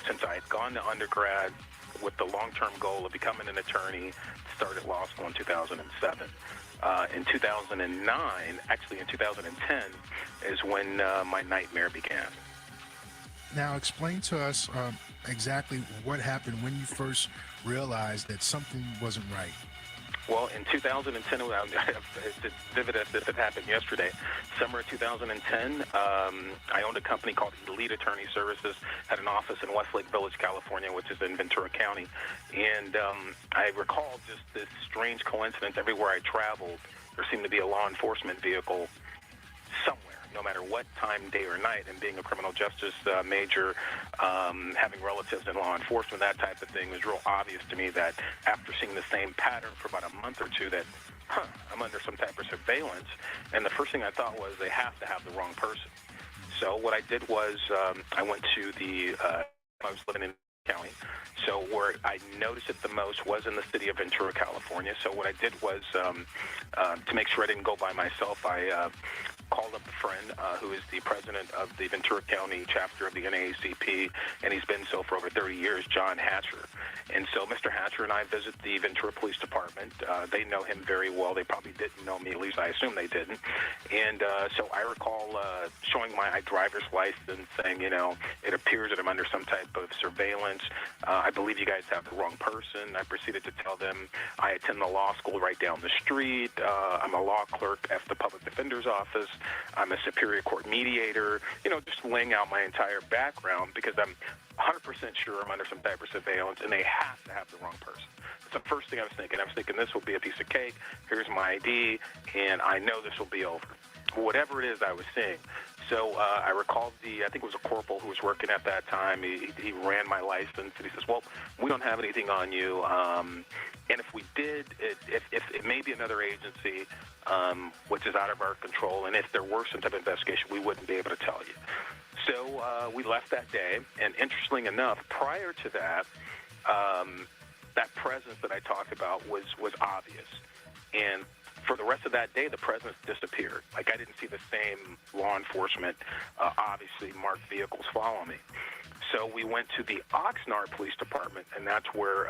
since I had gone to undergrad with the long-term goal of becoming an attorney, started law school in 2007. In 2009, actually in 2010, is when my nightmare began. Now, explain to us exactly what happened when you first realized that something wasn't right. Well, in 2010, it's vivid as if it happened yesterday. Summer of 2010, I owned a company called Elite Attorney Services, had an office in Westlake Village, California, which is in Ventura County. And I recall just this strange coincidence. Everywhere I traveled, there seemed to be a law enforcement vehicle somewhere, no matter what time, day or night. And being a criminal justice major, having relatives in law enforcement, that type of thing, was real obvious to me that after seeing the same pattern for about a month or two, that I'm under some type of surveillance. And the first thing I thought was they have to have the wrong person. So what I did was I went to I was living in County. So where I noticed it the most was in the city of Ventura, California. So what I did was to make sure I didn't go by myself, I called up a friend who is the president of the Ventura County chapter of the NAACP, and he's been so for over 30 years, John Hatcher. And so Mr. Hatcher and I visit the Ventura Police Department. They know him very well. They probably didn't know me, at least I assume they didn't. And so I recall showing my driver's license saying, you know, it appears that I'm under some type of surveillance. I believe you guys have the wrong person. I proceeded to tell them I attend the law school right down the street. I'm a law clerk at the public defender's office. I'm a Superior Court mediator, you know, just laying out my entire background because I'm 100% sure I'm under some type of surveillance, and they have to have the wrong person. That's the first thing I was thinking. I was thinking this will be a piece of cake. Here's my ID, and I know this will be over. Whatever it is I was seeing. So I recalled I think it was a corporal who was working at that time. He ran my license, and he says, well, we don't have anything on you. And if we did, if it may be another agency, which is out of our control, and if there were some type of investigation, we wouldn't be able to tell you. So we left that day, and interestingly enough, prior to that, that presence that I talked about was obvious. And for the rest of that day, the presence disappeared. Like, I didn't see the same law enforcement, obviously marked vehicles follow me. So we went to the Oxnard Police Department, and that's where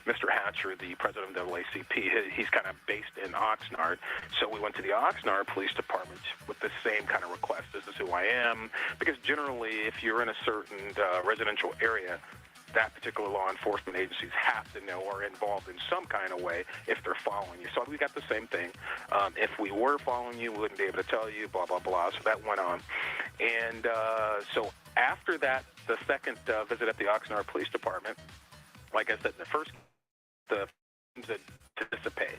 Mr. Hatcher, the president of the NAACP, he's kind of based in Oxnard. So we went to the Oxnard Police Department with the same kind of request. This is who I am. Because generally, if you're in a certain residential area, that particular law enforcement agencies have to know or involved in some kind of way if they're following you. So we got the same thing. If we were following you, we wouldn't be able to tell you, blah, blah, blah. So that went on. And so after that, the second visit at the Oxnard Police Department, like I said, the to dissipate.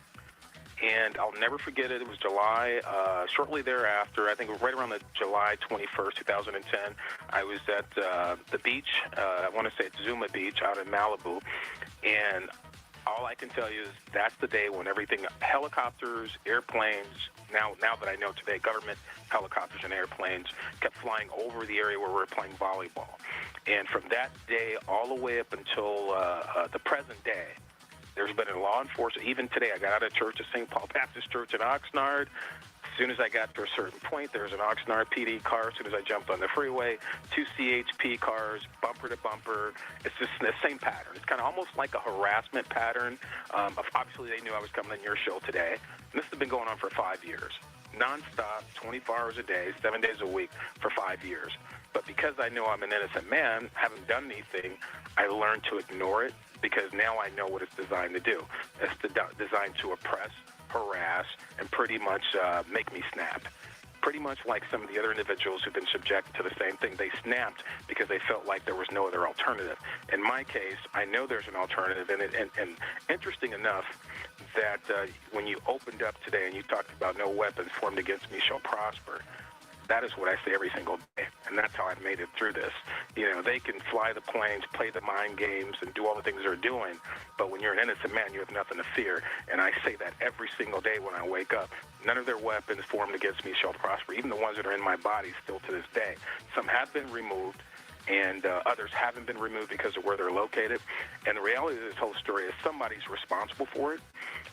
And I'll never forget it. It was July, shortly thereafter, I think it was right around the July 21st, 2010, I was at the beach. I want to say it's Zuma Beach out in Malibu. And all I can tell you is that's the day when everything, helicopters, airplanes, now that I know today, government helicopters and airplanes kept flying over the area where we were playing volleyball. And from that day all the way up until the present day, there's been a law enforcement. Even today, I got out of church at St. Paul Baptist Church in Oxnard. As soon as I got to a certain point, there was an Oxnard PD car. As soon as I jumped on the freeway, 2 CHP cars, bumper to bumper. It's just the same pattern. It's kind of almost like a harassment pattern. Obviously, they knew I was coming on your show today. And this has been going on for 5 years. Nonstop, 24 hours a day, 7 days a week for 5 years. But because I know I'm an innocent man, haven't done anything, I learned to ignore it because now I know what it's designed to do. It's designed to oppress, harass, and pretty much make me snap. Pretty much like some of the other individuals who've been subjected to the same thing. They snapped because they felt like there was no other alternative. In my case, I know there's an alternative, and interesting enough that when you opened up today and you talked about no weapons formed against me shall prosper, that is what I say every single day, and that's how I've made it through this. You know, they can fly the planes, play the mind games, and do all the things they're doing, but when you're an innocent man, you have nothing to fear, and I say that every single day when I wake up. None of their weapons formed against me shall prosper, even the ones that are in my body still to this day. Some have been removed, and others haven't been removed because of where they're located. And the reality of this whole story is somebody's responsible for it,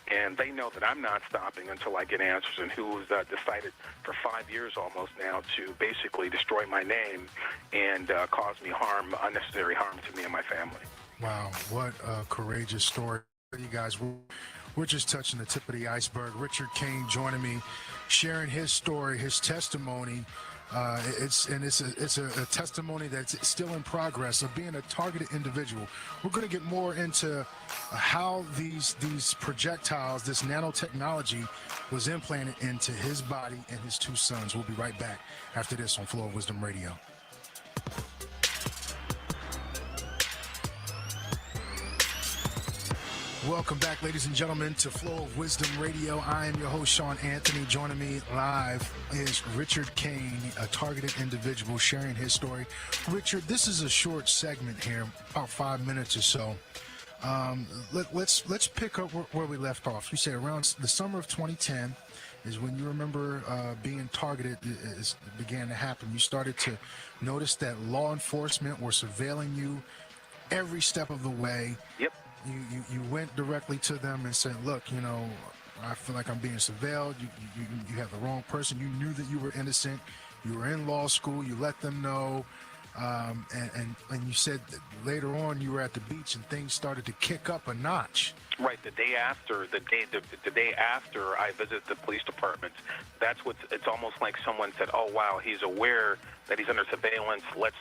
and they know that I'm not stopping until I get answers, and who's decided for 5 years almost now to basically destroy my name and cause me harm, unnecessary harm to me and my family. Wow, what a courageous story. You guys, we're just touching the tip of the iceberg. Richard Kane joining me, sharing his story, his testimony. It's a testimony that's still in progress of being a targeted individual. We're going to get more into how these projectiles, this nanotechnology, was implanted into his body and his 2 sons. We'll be right back after this on Flow of Wisdom Radio. Welcome back, ladies and gentlemen, to Flow of Wisdom Radio. I am your host, Sean Anthony. Joining me live is Richard Kane, a targeted individual, sharing his story. Richard, this is a short segment here, about 5 minutes or so. Let's pick up where we left off. You say around the summer of 2010 is when you remember being targeted began to happen. You started to notice that law enforcement were surveilling you every step of the way. Yep. You went directly to them and said, look, you know, I feel like I'm being surveilled. You have the wrong person. You knew that you were innocent. You were in law school. You let them know. And you said that later on you were at the beach and things started to kick up a notch. Right, the day after I visited the police department, it's almost like someone said, oh wow, he's aware that he's under surveillance, let's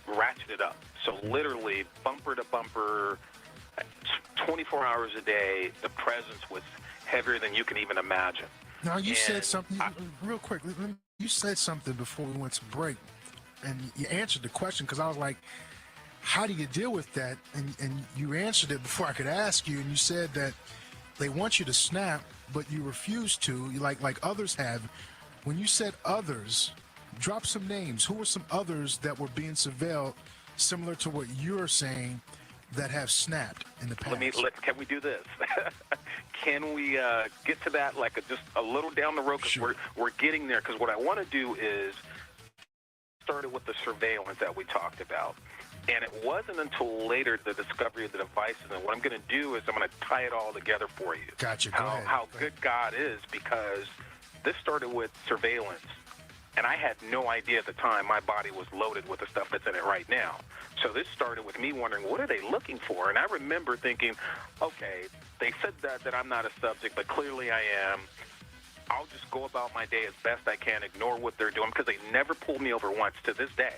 ratchet it up. So literally, bumper to bumper, 24 hours a day, the presence was heavier than you can even imagine. Now you said something, real quick, you said something before we went to break, and you answered the question because I was like, how do you deal with that? And you answered it before I could ask you, and you said that they want you to snap, but you refuse to, like others have. When you said others, drop some names. Who are some others that were being surveilled, similar to what you're saying, that have snapped in the past? Can we do this? Can we get to that just a little down the road? Because sure. we're getting there. Because what I want to do is started with the surveillance that we talked about. And it wasn't until later the discovery of the devices. And what I'm going to do is I'm going to tie it all together for you. Gotcha. How good God is, because this started with surveillance. And I had no idea at the time my body was loaded with the stuff that's in it right now. So this started with me wondering, what are they looking for? And I remember thinking, okay, they said that I'm not a subject, but clearly I am. I'll just go about my day as best I can, ignore what they're doing, because they never pulled me over once to this day.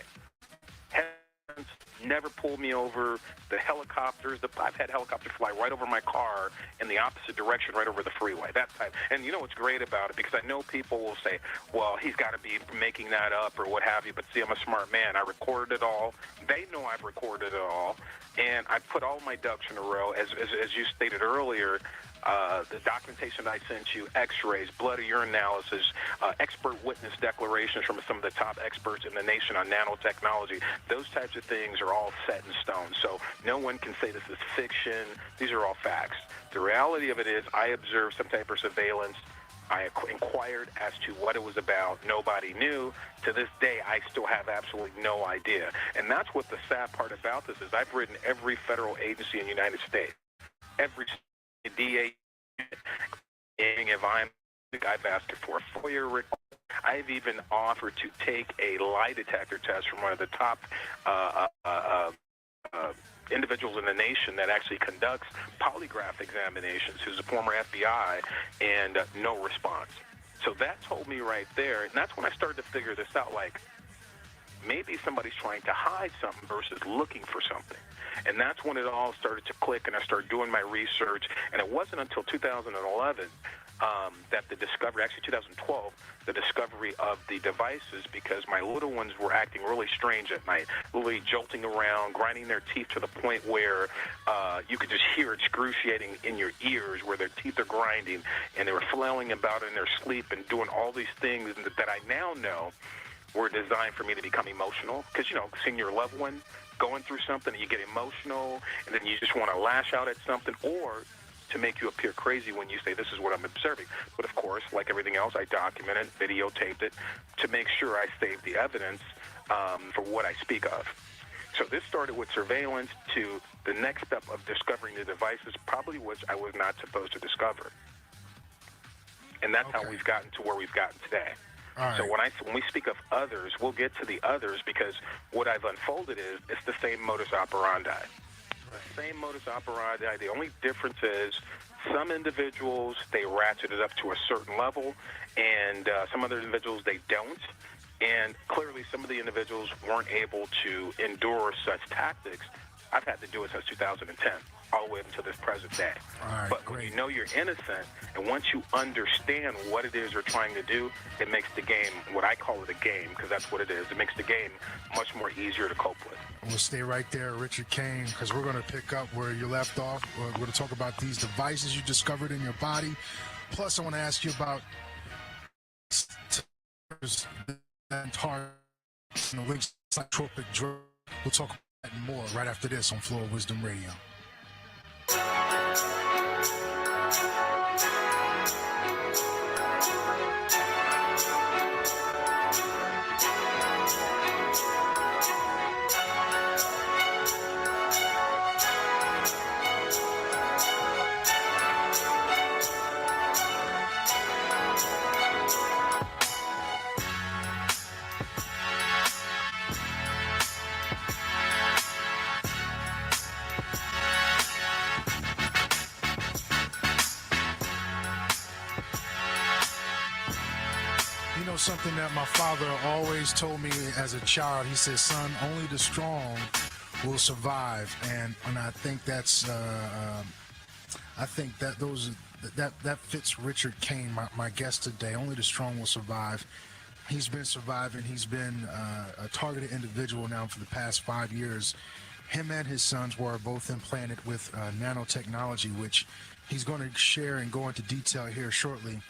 Never pulled me over. The helicopters, I've had helicopters fly right over my car in the opposite direction, right over the freeway, that type. And you know what's great about it, because I know people will say, well, he's got to be making that up or what have you, but see, I'm a smart man. I recorded it all. They know I've recorded it all, and I put all my ducks in a row. As you stated earlier, the documentation I sent you, x-rays, blood or urine analysis, expert witness declarations from some of the top experts in the nation on nanotechnology. Those types of things are all set in stone. So no one can say this is fiction. These are all facts. The reality of it is I observed some type of surveillance. I inquired as to what it was about. Nobody knew. To this day, I still have absolutely no idea. And that's what the sad part about this is. I've written every federal agency in the United States. Every DA, I've asked for a FOIA request. I've even offered to take a lie detector test from one of the top individuals in the nation that actually conducts polygraph examinations, who's a former FBI, and no response. So that told me right there, and that's when I started to figure this out, like, maybe somebody's trying to hide something versus looking for something. And that's when it all started to click, and I started doing my research. And it wasn't until 2011 that the discovery, actually 2012, the discovery of the devices, because my little ones were acting really strange at night, literally jolting around, grinding their teeth to the point where you could just hear excruciating in your ears where their teeth are grinding, and they were flailing about in their sleep and doing all these things that I now know were designed for me to become emotional. Because, you know, seeing your loved one going through something, and you get emotional, and then you just want to lash out at something, or to make you appear crazy when you say, this is what I'm observing. But of course, like everything else, I documented, videotaped it to make sure I saved the evidence for what I speak of. So this started with surveillance to the next step of discovering the devices, probably which I was not supposed to discover. And that's how we've gotten to where we've gotten today. Right. So when we speak of others, we'll get to the others, because what I've unfolded is it's the same modus operandi. Same modus operandi. The only difference is some individuals, they ratchet it up to a certain level, and some other individuals, they don't. And clearly some of the individuals weren't able to endure such tactics. I've had to do it since 2010, all the way up until this present day. But when you know you're innocent, and once you understand what it is you're trying to do, it makes the game, what I call it a game, because that's what it is. It makes the game much more easier to cope with. We'll stay right there, Richard Kane, because we're going to pick up where you left off. We're going to talk about these devices you discovered in your body. Plus, I want to ask you about psychotropic drug. We'll talk about that and more right after this on Floor of Wisdom Radio. You know something that my father always told me as a child? He said, son, only the strong will survive. And I think that's, I think that that fits Richard Kane, my guest today. Only the strong will survive. He's been surviving. He's been a targeted individual now for the past 5 years. Him and his sons were both implanted with nanotechnology, which he's going to share and go into detail here shortly.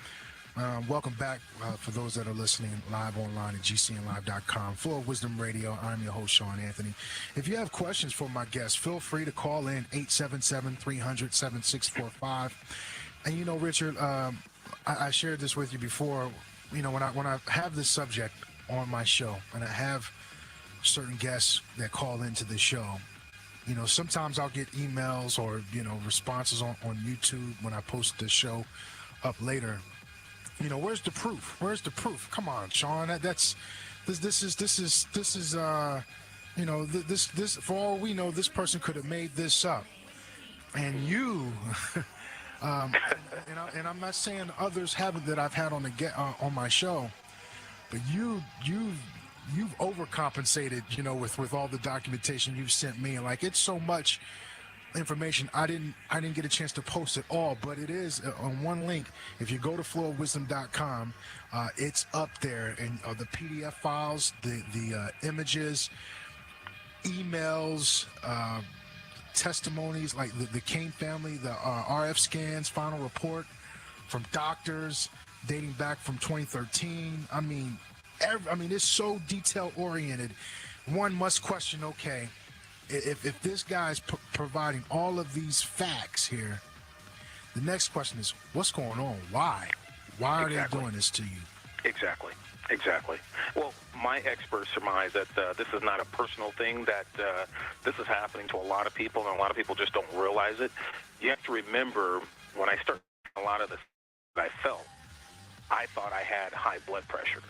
Welcome back for those that are listening live online at gcnlive.com. Flow of Wisdom Radio. I'm your host, Sean Anthony. If you have questions for my guests, feel free to call in 877-300-7645. And you know, Richard, I shared this with you before. You know, when I have this subject on my show, and I have certain guests that call into the show, you know, sometimes I'll get emails or, you know, responses on YouTube when I post the show up later. You know, where's the proof? Where's the proof? Come on, Sean. This is you know, this for all we know, this person could have made this up. And you and I'm not saying others haven't that I've had on my show, but you've overcompensated, you know, with all the documentation you've sent me. Like, it's so much information I didn't get a chance to post it all, but it is on one link. If you go to flowofwisdom.com, it's up there, and the PDF files, the images, emails, testimonies, like the Kane family, the RF scans, final report from doctors dating back from 2013. I mean, it's so detail oriented. One must question, okay, if this guy's providing all of these facts here, the next question is, what's going on? Why are they doing this to you? Exactly. Well, my experts surmise that this is not a personal thing, that this is happening to a lot of people, and a lot of people just don't realize it. You have to remember, when I started a lot of this that I felt, I thought I had high blood pressure.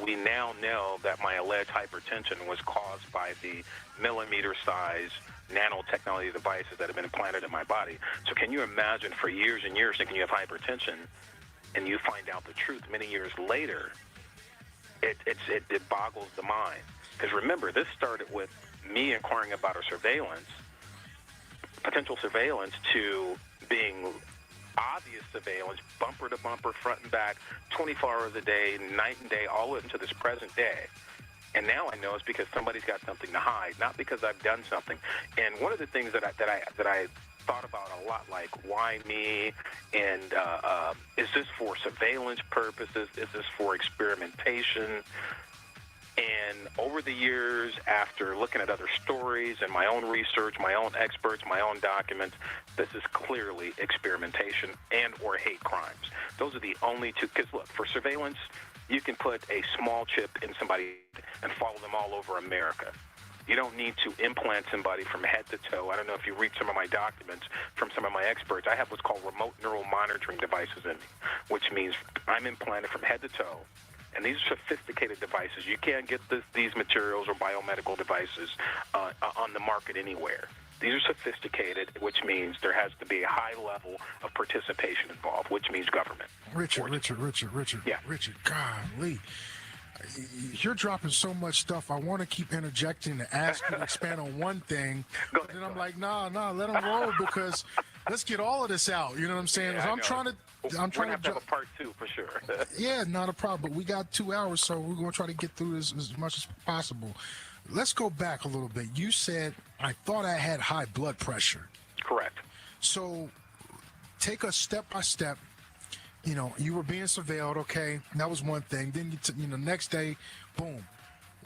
We now know that my alleged hypertension was caused by the millimeter-size nanotechnology devices that have been implanted in my body. So can you imagine, for years and years, thinking you have hypertension, and you find out the truth many years later? It boggles the mind. Because remember, this started with me inquiring about a potential surveillance, to being obvious surveillance, bumper to bumper, front and back, 24 hours a day, night and day, all into this present day. And now I know it's because somebody's got something to hide, not because I've done something. And one of the things that I thought about a lot, like, why me? And is this for surveillance purposes? Is this for experimentation? And over the years, after looking at other stories and my own research, my own experts, my own documents, this is clearly experimentation and or hate crimes. Those are the only two. Because look, for surveillance, you can put a small chip in somebody and follow them all over America. You don't need to implant somebody from head to toe. I don't know if you read some of my documents from some of my experts. I have what's called remote neural monitoring devices in me, which means I'm implanted from head to toe. And these are sophisticated devices. You can't get these materials or biomedical devices on the market anywhere. These are sophisticated, which means there has to be a high level of participation involved, which means government. Richard. Yeah. Richard, golly. You're dropping so much stuff. I want to keep interjecting to ask you to expand on one thing. But then I'm like, nah, let them roll, because let's get all of this out. You know what I'm saying? Yeah, I'm trying to have to have a part two for sure. Yeah, not a problem. But we got 2 hours, so we're going to try to get through this as much as possible. Let's go back a little bit. You said, I thought I had high blood pressure. Correct. So take us step by step. You know, you were being surveilled, okay? That was one thing. Then, next day, boom.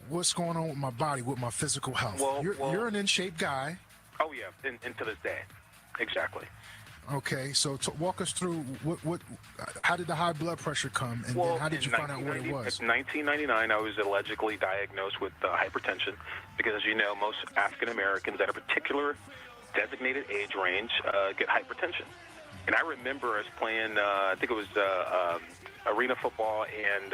What's going on with my body, with my physical health? Well, you're an in-shape guy. Oh, yeah, and to this day. Exactly. Okay, so walk us through how did the high blood pressure come, and then how did you find out what it was? In 1999, I was allegedly diagnosed with hypertension, because, as you know, most African Americans at a particular designated age range get hypertension. And I remember us playing, I think it was arena football and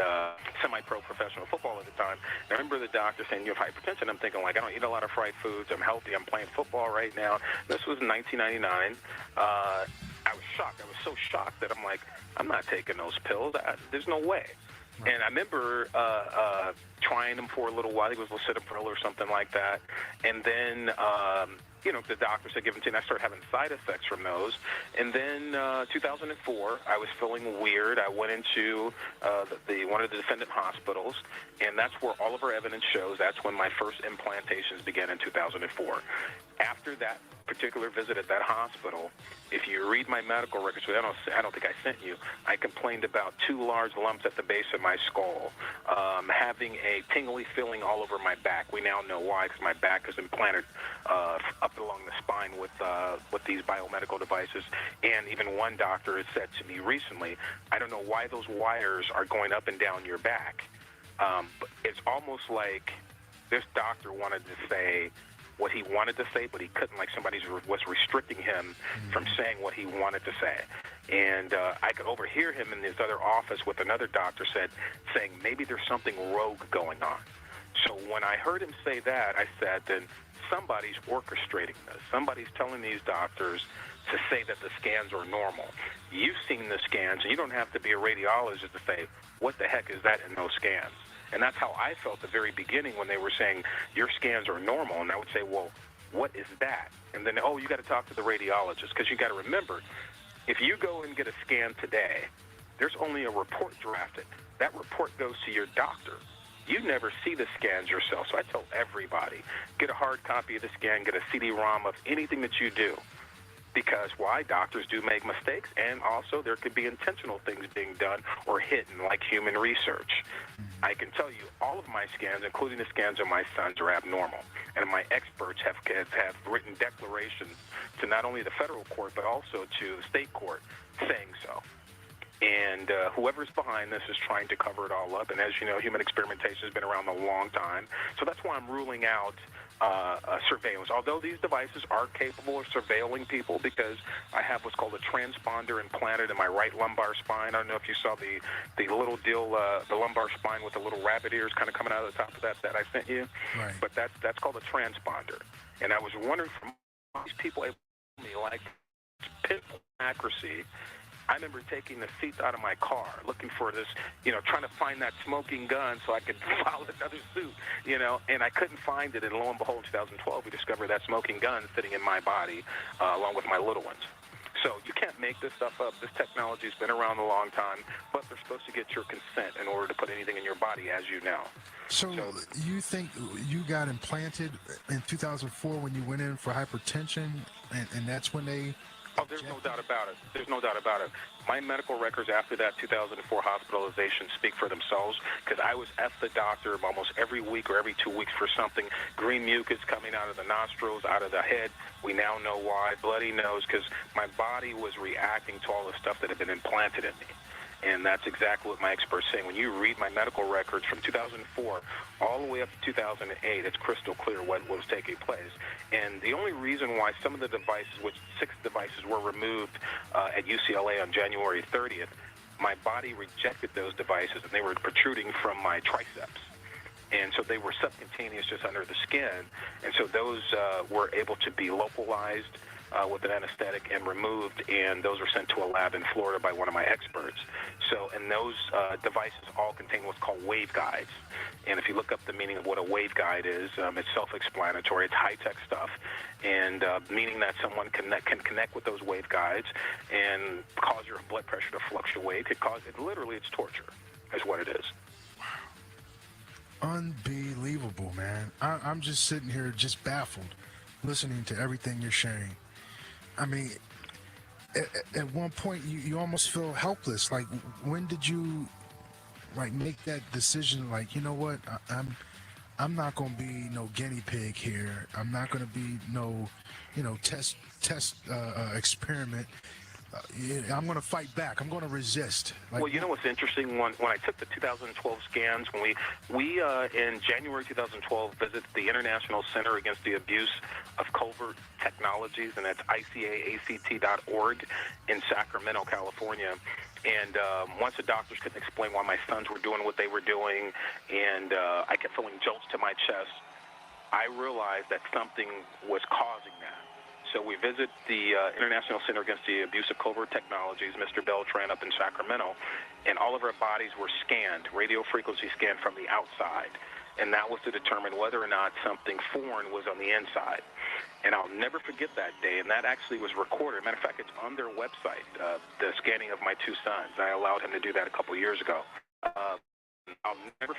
semi-pro professional football at the time. And I remember the doctor saying, you have hypertension. I'm thinking, like, I don't eat a lot of fried foods. I'm healthy. I'm playing football right now. This was 1999. I was shocked. I was so shocked that I'm like, I'm not taking those pills. There's no way. And I remember trying them for a little while. I think it was lisinopril or something like that. And then, the doctor said give them to me. And I started having side effects from those. And then 2004, I was feeling weird. I went into one of the defendant hospitals, and that's where all of our evidence shows that's when my first implantations began in 2004. After that particular visit at that hospital, if you read my medical records, I don't think I sent you, I complained about 2 large lumps at the base of my skull, having a tingly feeling all over my back. We now know why, because my back is implanted up along the spine with these biomedical devices. And even one doctor has said to me recently, I don't know why those wires are going up and down your back. But it's almost like this doctor wanted to say what he wanted to say, but he couldn't, like somebody was restricting him from saying what he wanted to say. And I could overhear him in his other office with another doctor saying maybe there's something rogue going on. So when I heard him say that, I said, then somebody's orchestrating this. Somebody's telling these doctors to say that the scans are normal. You've seen the scans, and you don't have to be a radiologist to say, what the heck is that in those scans? And that's how I felt at the very beginning when they were saying, your scans are normal. And I would say, well, what is that? And then, you got to talk to the radiologist, because you got to remember, if you go and get a scan today, there's only a report drafted. That report goes to your doctor. You never see the scans yourself. So I tell everybody, get a hard copy of the scan, get a CD-ROM of anything that you do. Because why? Doctors do make mistakes, and also there could be intentional things being done or hidden, like human research. I can tell you all of my scans, including the scans of my sons, are abnormal. And my experts have written declarations to not only the federal court, but also to the state court saying so. And whoever's behind this is trying to cover it all up. And as you know, human experimentation has been around a long time. So that's why I'm ruling out surveillance. Although these devices are capable of surveilling people, because I have what's called a transponder implanted in my right lumbar spine. I don't know if you saw the little deal, the lumbar spine with the little rabbit ears kind of coming out of the top of that I sent you. Right. But that's called a transponder. And I was wondering from these people able to tell me, like, pinpoint accuracy. I remember taking the seats out of my car, looking for this, trying to find that smoking gun so I could file another suit, and I couldn't find it. And lo and behold, in 2012, we discovered that smoking gun sitting in my body, along with my little ones. So you can't make this stuff up. This technology has been around a long time, but they're supposed to get your consent in order to put anything in your body, as you know. So you think you got implanted in 2004 when you went in for hypertension, and that's when they... Oh, there's no doubt about it. There's no doubt about it. My medical records after that 2004 hospitalization speak for themselves, because I was at the doctor almost every week or every 2 weeks for something. Green mucus coming out of the nostrils, out of the head. We now know why. Bloody nose, because my body was reacting to all the stuff that had been implanted in me. And that's exactly what my experts saying. When you read my medical records from 2004 all the way up to 2008, it's crystal clear what was taking place. And the only reason why some of the devices, which 6 devices were removed at UCLA on January 30th, my body rejected those devices, and they were protruding from my triceps. And so they were subcutaneous, just under the skin. And so those were able to be localized with an anesthetic and removed, and those were sent to a lab in Florida by one of my experts. So, and those devices all contain what's called waveguides. And if you look up the meaning of what a waveguide is, it's self-explanatory. It's high-tech stuff, and meaning that someone can connect with those waveguides and cause your blood pressure to fluctuate. Literally, it's torture, is what it is. Unbelievable, man. I'm just sitting here just baffled, listening to everything you're sharing. I mean, at one point you almost feel helpless. Like, when did you make that decision? Like, you know what? I'm not gonna be no guinea pig here. I'm not gonna be no, test experiment. I'm going to fight back. I'm going to resist. Well, you know what's interesting? When I took the 2012 scans, when we in January 2012 visited the International Center Against the Abuse of Covert Technologies, and that's ICAACT.org in Sacramento, California. And once the doctors couldn't explain why my sons were doing what they were doing, and I kept feeling jolts to my chest, I realized that something was causing that. so we visit the International Center Against the Abuse of Covert Technologies, Mr. Beltran, up in Sacramento, and all of our bodies were scanned, radio frequency scanned from the outside, and that was to determine whether or not something foreign was on the inside. And I'll never forget that day, and that actually was recorded. Matter of fact, it's on their website, the scanning of my two sons. I allowed him to do that a couple years ago. I'll never,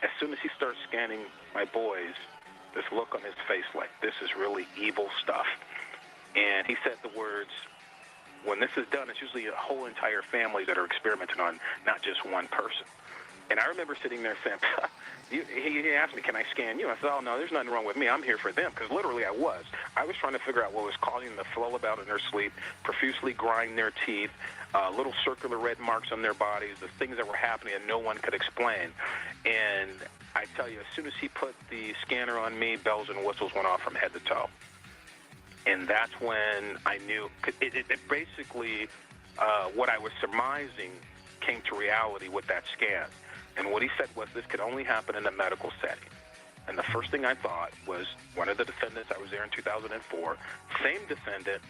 as soon as he starts scanning my boys, this look on his face like, this is really evil stuff. And he said the words, when this is done, it's usually a whole entire family that are experimenting on, not just one person. And I remember sitting there saying, he asked me, can I scan you? I said, oh, no, there's nothing wrong with me. I'm here for them, because literally I was. I was trying to figure out what was causing them to flull about in their sleep, profusely grind their teeth, little circular red marks on their bodies, the things that were happening and no one could explain. And I tell you, as soon as he put the scanner on me, bells and whistles went off from head to toe. And that's when I knew, it basically, what I was surmising came to reality with that scan. And what he said was this could only happen in a medical setting. And the first thing I thought was one of the defendants, I was there in 2004, same defendant,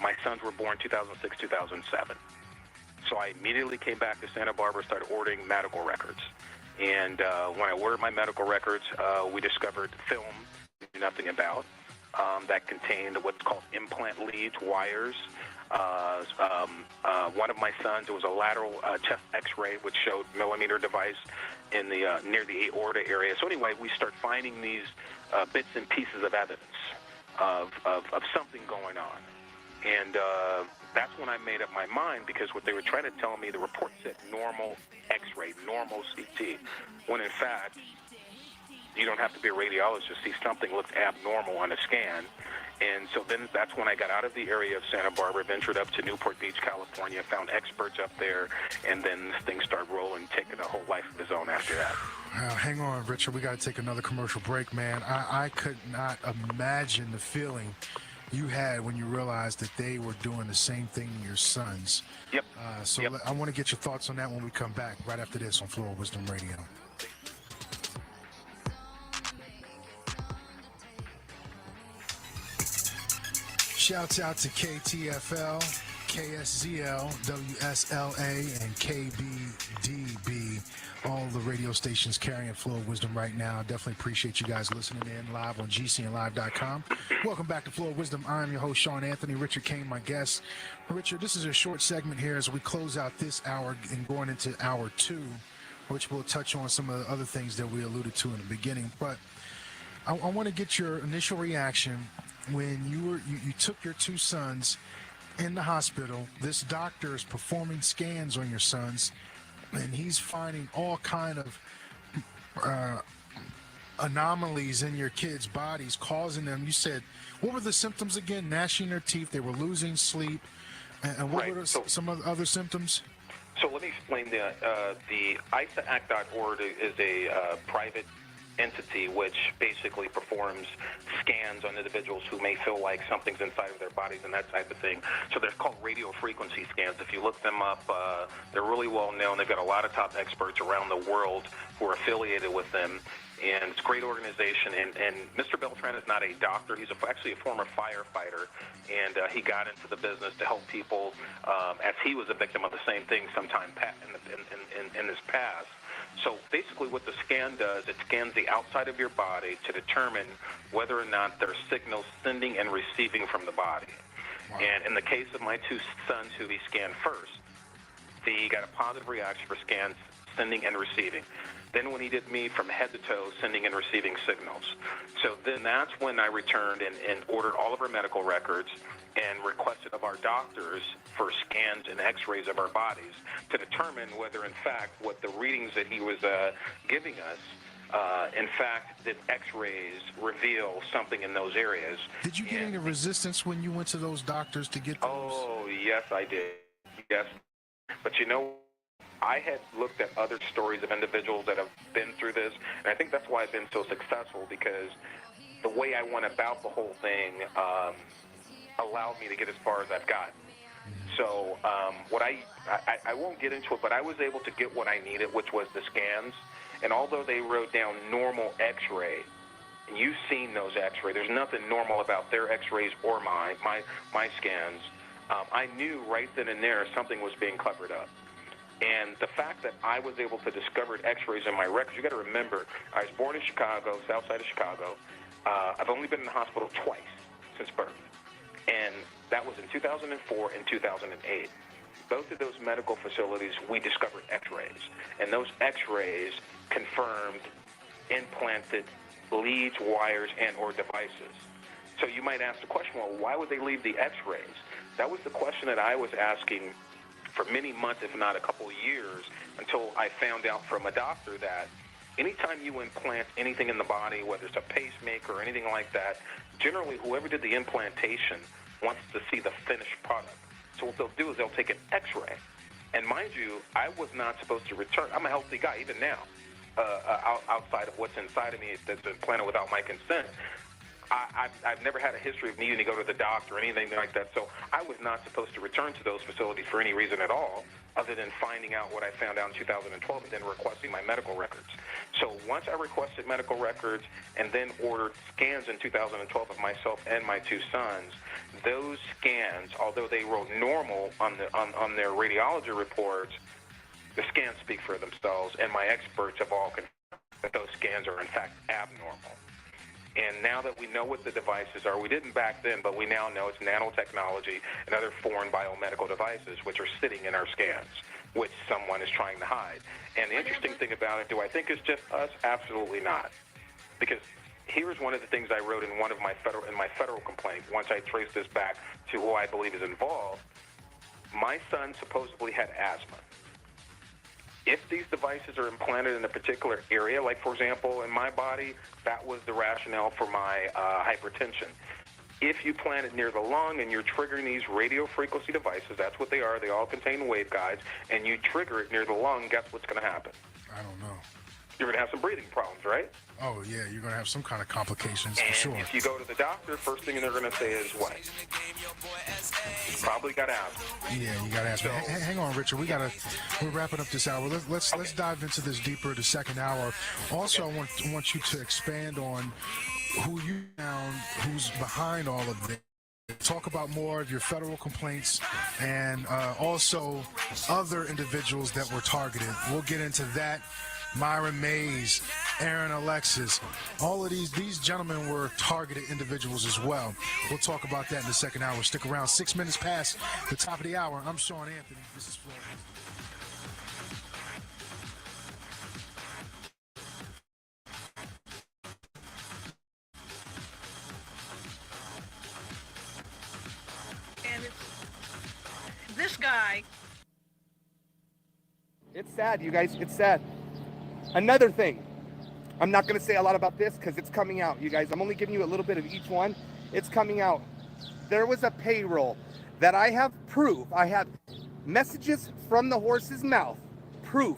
my sons were born 2006, 2007. So I immediately came back to Santa Barbara, started ordering medical records. And when I ordered my medical records, we discovered film we knew nothing about that contained what's called implant leads, wires. One of my sons, it was a lateral chest X-ray, which showed millimeter device in the near the aorta area. So anyway, we start finding these bits and pieces of evidence of something going on. And that's when I made up my mind, because what they were trying to tell me, the report said normal X-ray, normal CT, when in fact, you don't have to be a radiologist to see something looks abnormal on a scan. And so then that's when I got out of the area of Santa Barbara, ventured up to Newport Beach, California, found experts up there, and then things started rolling, taking a whole life of his own after that. Hang on, Richard. We got to take another commercial break, man. I could not imagine the feeling you had when you realized that they were doing the same thing to your sons. Yep. I want to get your thoughts on that when we come back, right after this on Floor of Wisdom Radio. Shouts out to KTFL, KSZL, WSLA, and KBDB, all the radio stations carrying Flow of Wisdom right now. Definitely appreciate you guys listening in live on GCNlive.com. Welcome back to Flow of Wisdom. I'm your host, Sean Anthony. Richard Kane, my guest. Richard, this is a short segment here as we close out this hour and going into hour 2, which will touch on some of the other things that we alluded to in the beginning. But I want to get your initial reaction when you took your two sons in the hospital. This doctor is performing scans on your sons, and he's finding all kind of anomalies in your kids' bodies, causing them. You said, what were the symptoms again? Gnashing their teeth. They were losing sleep, and what were some other symptoms? So let me explain. The ISAAC.org is a private entity which basically performs scans on individuals who may feel like something's inside of their bodies and that type of thing. So they're called radio frequency scans. If you look them up, they're really well known. They've got a lot of top experts around the world who are affiliated with them. And it's a great organization. And Mr. Beltran is not a doctor. He's actually a former firefighter. And he got into the business to help people as he was a victim of the same thing sometime in his past. So basically what the scan does, it scans the outside of your body to determine whether or not there are signals sending and receiving from the body. Wow. And in the case of my two sons who he scanned first, he got a positive reaction for scans sending and receiving. Then when he did me from head to toe, sending and receiving signals. So then that's when I returned and ordered all of our medical records and requested of our doctors for scans and x-rays of our bodies to determine whether, in fact, what the readings that he was giving us, in fact, did x-rays reveal something in those areas. Did you get any resistance when you went to those doctors to get those? Oh, yes, I did. Yes. But you know, I had looked at other stories of individuals that have been through this, and I think that's why I've been so successful, because the way I went about the whole thing allowed me to get as far as I've gotten. So what I won't get into it, but I was able to get what I needed, which was the scans. And although they wrote down normal x-ray, and you've seen those X-rays. There's nothing normal about their X-rays or my scans. I knew right then and there something was being covered up. And the fact that I was able to discover X-rays in my records, you got to remember, I was born in Chicago, south side of Chicago. I've only been in the hospital twice since birth, and that was in 2004 and 2008. Both of those medical facilities, we discovered X-rays, and those X-rays confirmed implanted leads, wires, and or devices. So you might ask the question, well, why would they leave the X-rays? That was the question that I was asking for many months, if not a couple of years, until I found out from a doctor that anytime you implant anything in the body, whether it's a pacemaker or anything like that, generally whoever did the implantation wants to see the finished product. So what they'll do is they'll take an X-ray. And mind you, I was not supposed to return. I'm a healthy guy, even now, outside of what's inside of me that's implanted without my consent. I've never had a history of needing to go to the doctor or anything like that, so I was not supposed to return to those facilities for any reason at all, other than finding out what I found out in 2012 and then requesting my medical records. So once I requested medical records and then ordered scans in 2012 of myself and my two sons, those scans, although they wrote normal on their radiology reports, the scans speak for themselves, and my experts have all confirmed that those scans are in fact abnormal. And now that we know what the devices are, we didn't back then, but we now know it's nanotechnology and other foreign biomedical devices which are sitting in our scans, which someone is trying to hide. And the interesting thing about it, do I think it's just us? Absolutely not. Because here's one of the things I wrote in one of my federal complaint, once I traced this back to who I believe is involved. My son supposedly had asthma. If these devices are implanted in a particular area, like, for example, in my body, that was the rationale for my hypertension. If you plant it near the lung and you're triggering these radio frequency devices, that's what they are. They all contain waveguides, and you trigger it near the lung, guess what's going to happen? I don't know. You're going to have some breathing problems, right? Oh, yeah, you're going to have some kind of complications for And sure. if you go to the doctor, first thing they're going to say is what? You probably got asthma. Yeah, you got to ask. So, hang on, Richard. We're wrapping up this hour. Let's dive into this deeper the second hour. Also, I want you to expand on who you found, who's behind all of this. Talk about more of your federal complaints and also other individuals that were targeted. We'll get into that. Myron Mays, Aaron Alexis, all of these gentlemen were targeted individuals as well. We'll talk about that in the second hour. Stick around. 6 minutes past the top of the hour. I'm Sean Anthony. This is Florida. And this guy. It's sad, you guys. It's sad. Another thing, I'm not going to say a lot about this because it's coming out, you guys. I'm only giving you a little bit of each one. It's coming out. There was a payroll that I have proof. I have messages from the horse's mouth, proof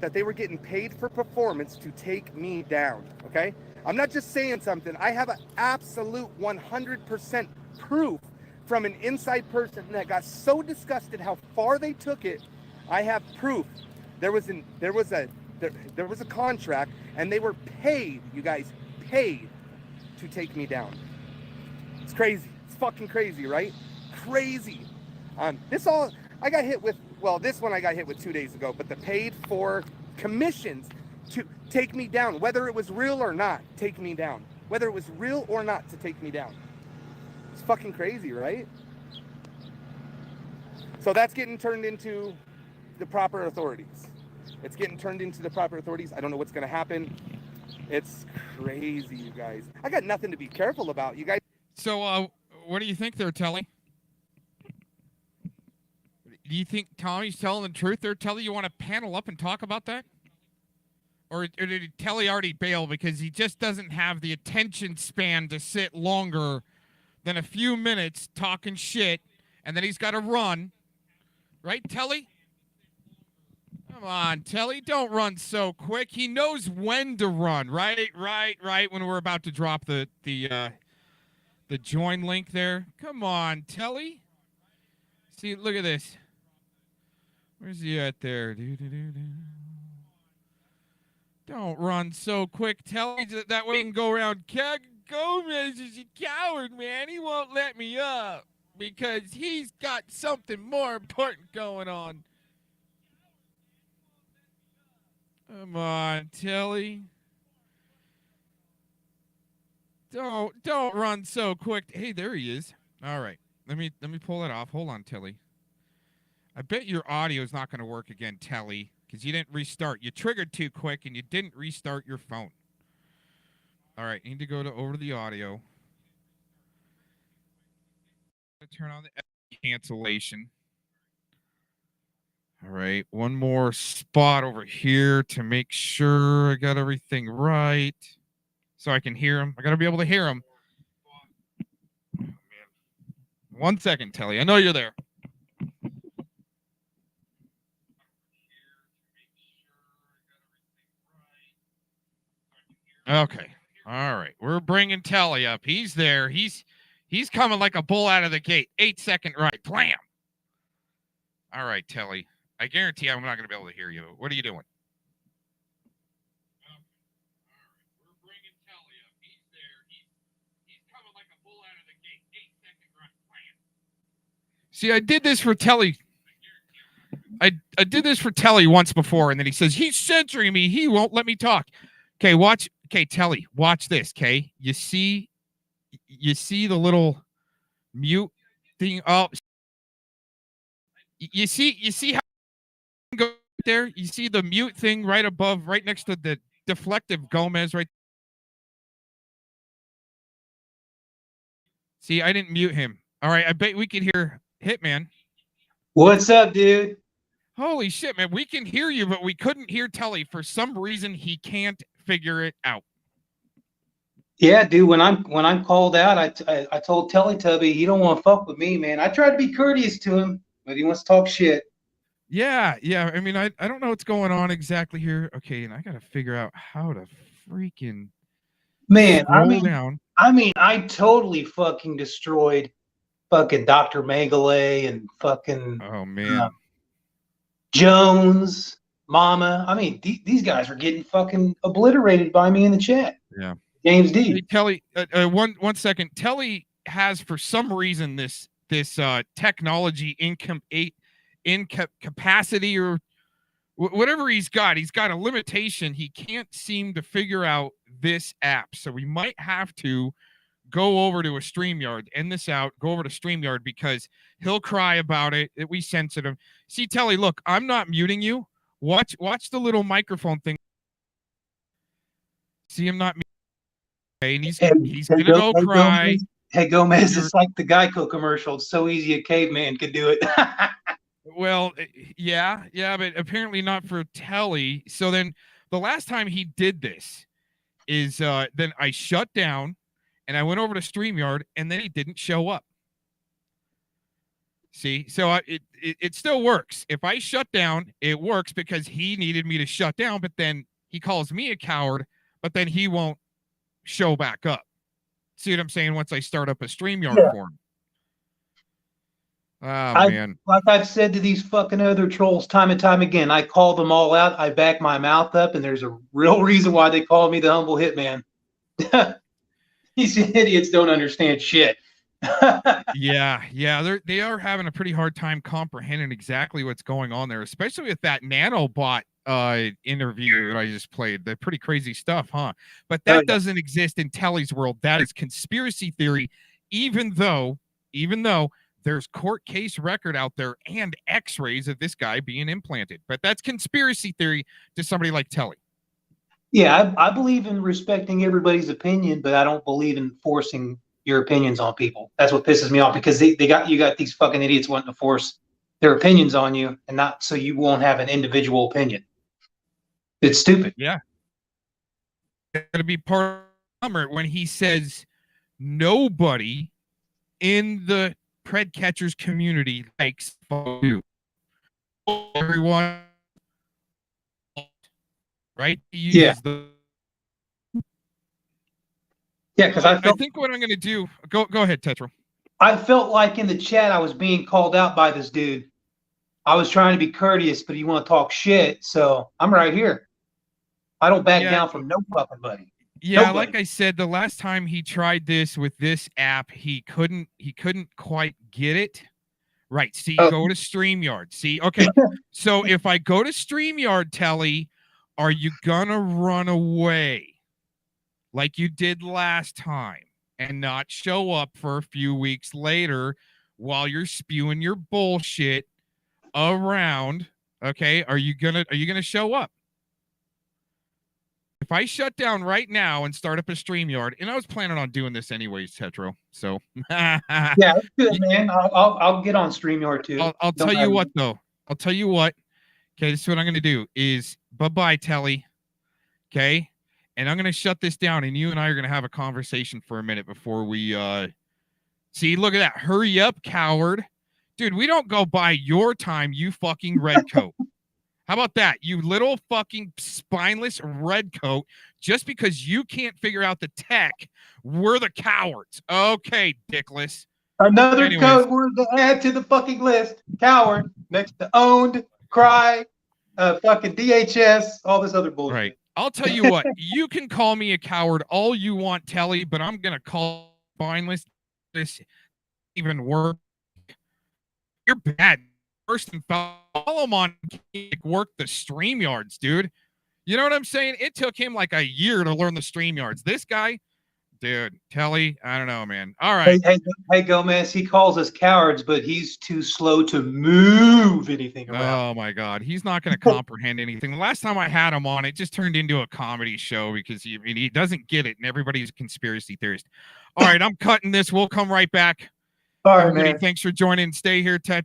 that they were getting paid for performance to take me down, okay? I'm not just saying something. I have an absolute 100% proof from an inside person that got so disgusted how far they took it. I have proof. There was a contract, and they were paid, you guys, paid to take me down. It's crazy. It's fucking crazy, right? Crazy. This one I got hit with 2 days ago, but the paid for commissions to take me down, whether it was real or not, take me down. Whether it was real or not to take me down. It's fucking crazy, right? So that's getting turned into the proper authorities. It's getting turned into the proper authorities. I don't know what's going to happen. It's crazy, you guys. I got nothing to be careful about, you guys. So, what do you think there, Telly? Do you think Tommy's telling the truth there, Telly? You want to panel up and talk about that? Or did Telly already bail because he just doesn't have the attention span to sit longer than a few minutes talking shit, and then he's got to run. Right, Telly? Come on, Telly, don't run so quick. He knows when to run, right, when we're about to drop the join link there. Come on, Telly. See, look at this. Where's he at there? Don't run so quick. Tell me that way we can go around. Gomez is a coward, man. He won't let me up because he's got something more important going on. Come on, Telly. Don't run so quick. Hey, there he is. All right. Let me pull that off. Hold on, Telly. I bet your audio is not going to work again, Telly, because you didn't restart. You triggered too quick and you didn't restart your phone. All right, need to go over to the audio. Turn on the cancellation. All right, one more spot over here to make sure I got everything right, so I can hear him. I got to be able to hear him. Oh, man. 1 second, Telly. I know you're there. Okay. All right. We're bringing Telly up. He's there. He's coming like a bull out of the gate. 8-second right. Blam. All right, Telly. I guarantee I'm not going to be able to hear you. What are you doing? See, I did this for Telly. I did this for Telly once before, and then he says, he's censoring me. He won't let me talk. Okay, watch. Okay, Telly, watch this, okay? You see the little mute thing? Oh, you see how go there? You see the mute thing right above, right next to the deflective Gomez right? See, I didn't mute him. All right, I bet we can hear Hitman. What's up, dude? Holy shit, man. We can hear you, but we couldn't hear Telly. For some reason, he can't figure it out. Yeah, dude. When I'm called out, I told Teletubby he don't want to fuck with me, man. I tried to be courteous to him, but he wants to talk shit. Yeah. I mean, I don't know what's going on exactly here. Okay, and I gotta figure out how to freaking scroll down. I totally fucking destroyed fucking Dr. Megale and fucking Jones, Mama. I mean, these guys are getting fucking obliterated by me in the chat. Yeah. James D. Hey, Telly, one second. Telly has, for some reason, this technology incapacity or whatever he's got. He's got a limitation. He can't seem to figure out this app. So we might have to go over to a StreamYard, end this out, go over to StreamYard because he'll cry about it. That we censored him. See, Telly, look, I'm not muting you. Watch the little microphone thing. See him not muting. Okay, and he's gonna go cry. Hey Gomez, it's like the Geico commercial. It's so easy a caveman could do it. Well, yeah, but apparently not for Telly. So then the last time he did this is then I shut down and I went over to StreamYard and then he didn't show up. See, so it still works. If I shut down, it works because he needed me to shut down, but then he calls me a coward, but then he won't show back up. See what I'm saying? Once I start up a StreamYard for him. Oh, man. Like I've said to these fucking other trolls time and time again, I call them all out. I back my mouth up, and there's a real reason why they call me the humble hitman. These idiots don't understand shit. Yeah, they are having a pretty hard time comprehending exactly what's going on there, especially with that nanobot interview that I just played. They're pretty crazy stuff, huh? But that doesn't exist in Telly's world. That is conspiracy theory, even though there's court case record out there and x-rays of this guy being implanted. But that's conspiracy theory to somebody like Telly. Yeah, I believe in respecting everybody's opinion, but I don't believe in forcing your opinions on people. That's what pisses me off, because you got these fucking idiots wanting to force their opinions on you, and not so you won't have an individual opinion. It's stupid. Yeah. It's going to be part of the when he says nobody in the pred catchers community likes you. Everyone, right? Yeah. Yeah, because I think what I'm going to do. Go ahead, Tetro. I felt like in the chat I was being called out by this dude. I was trying to be courteous, but you want to talk shit, so I'm right here. I don't back Yeah. down from no fucking buddy. Yeah, Nobody. like I said, the last time he tried this with this app, he couldn't quite get it. Right. See, go to StreamYard. See, okay. So if I go to StreamYard, Telly, are you gonna run away like you did last time and not show up for a few weeks later while you're spewing your bullshit around? Okay, are you gonna show up? If I shut down right now and start up a StreamYard, and I was planning on doing this anyways, Tetro. So Yeah, that's good, man. I'll get on StreamYard too. I'll Don't tell you matter. what though. I'll tell you what. Okay, this is what I'm gonna do is bye-bye, Telly. Okay. And I'm gonna shut this down, and you and I are gonna have a conversation for a minute before we see, look at that. Hurry up, coward. Dude, we don't go by your time, you fucking redcoat. How about that? You little fucking spineless redcoat. Just because you can't figure out the tech, we're the cowards. Okay, dickless. Another Anyways. code word to add to the fucking list. Coward next to owned, cry, fucking DHS, all this other bullshit. Right. I'll tell you what, you can call me a coward all you want, Telly, but I'm gonna call spineless this even worse. You're bad. First and follow him on work the StreamYards, dude. You know what I'm saying? It took him like a year to learn the StreamYards. This guy, dude, Telly, I don't know, man. All right. Hey, Gomez, he calls us cowards, but he's too slow to move anything around. Oh my God, he's not going to comprehend anything. The last time I had him on, it just turned into a comedy show because he doesn't get it, and everybody's a conspiracy theorist. All right, I'm cutting this. We'll come right back. All right, Everybody, man. thanks for joining. Stay here, Tetra.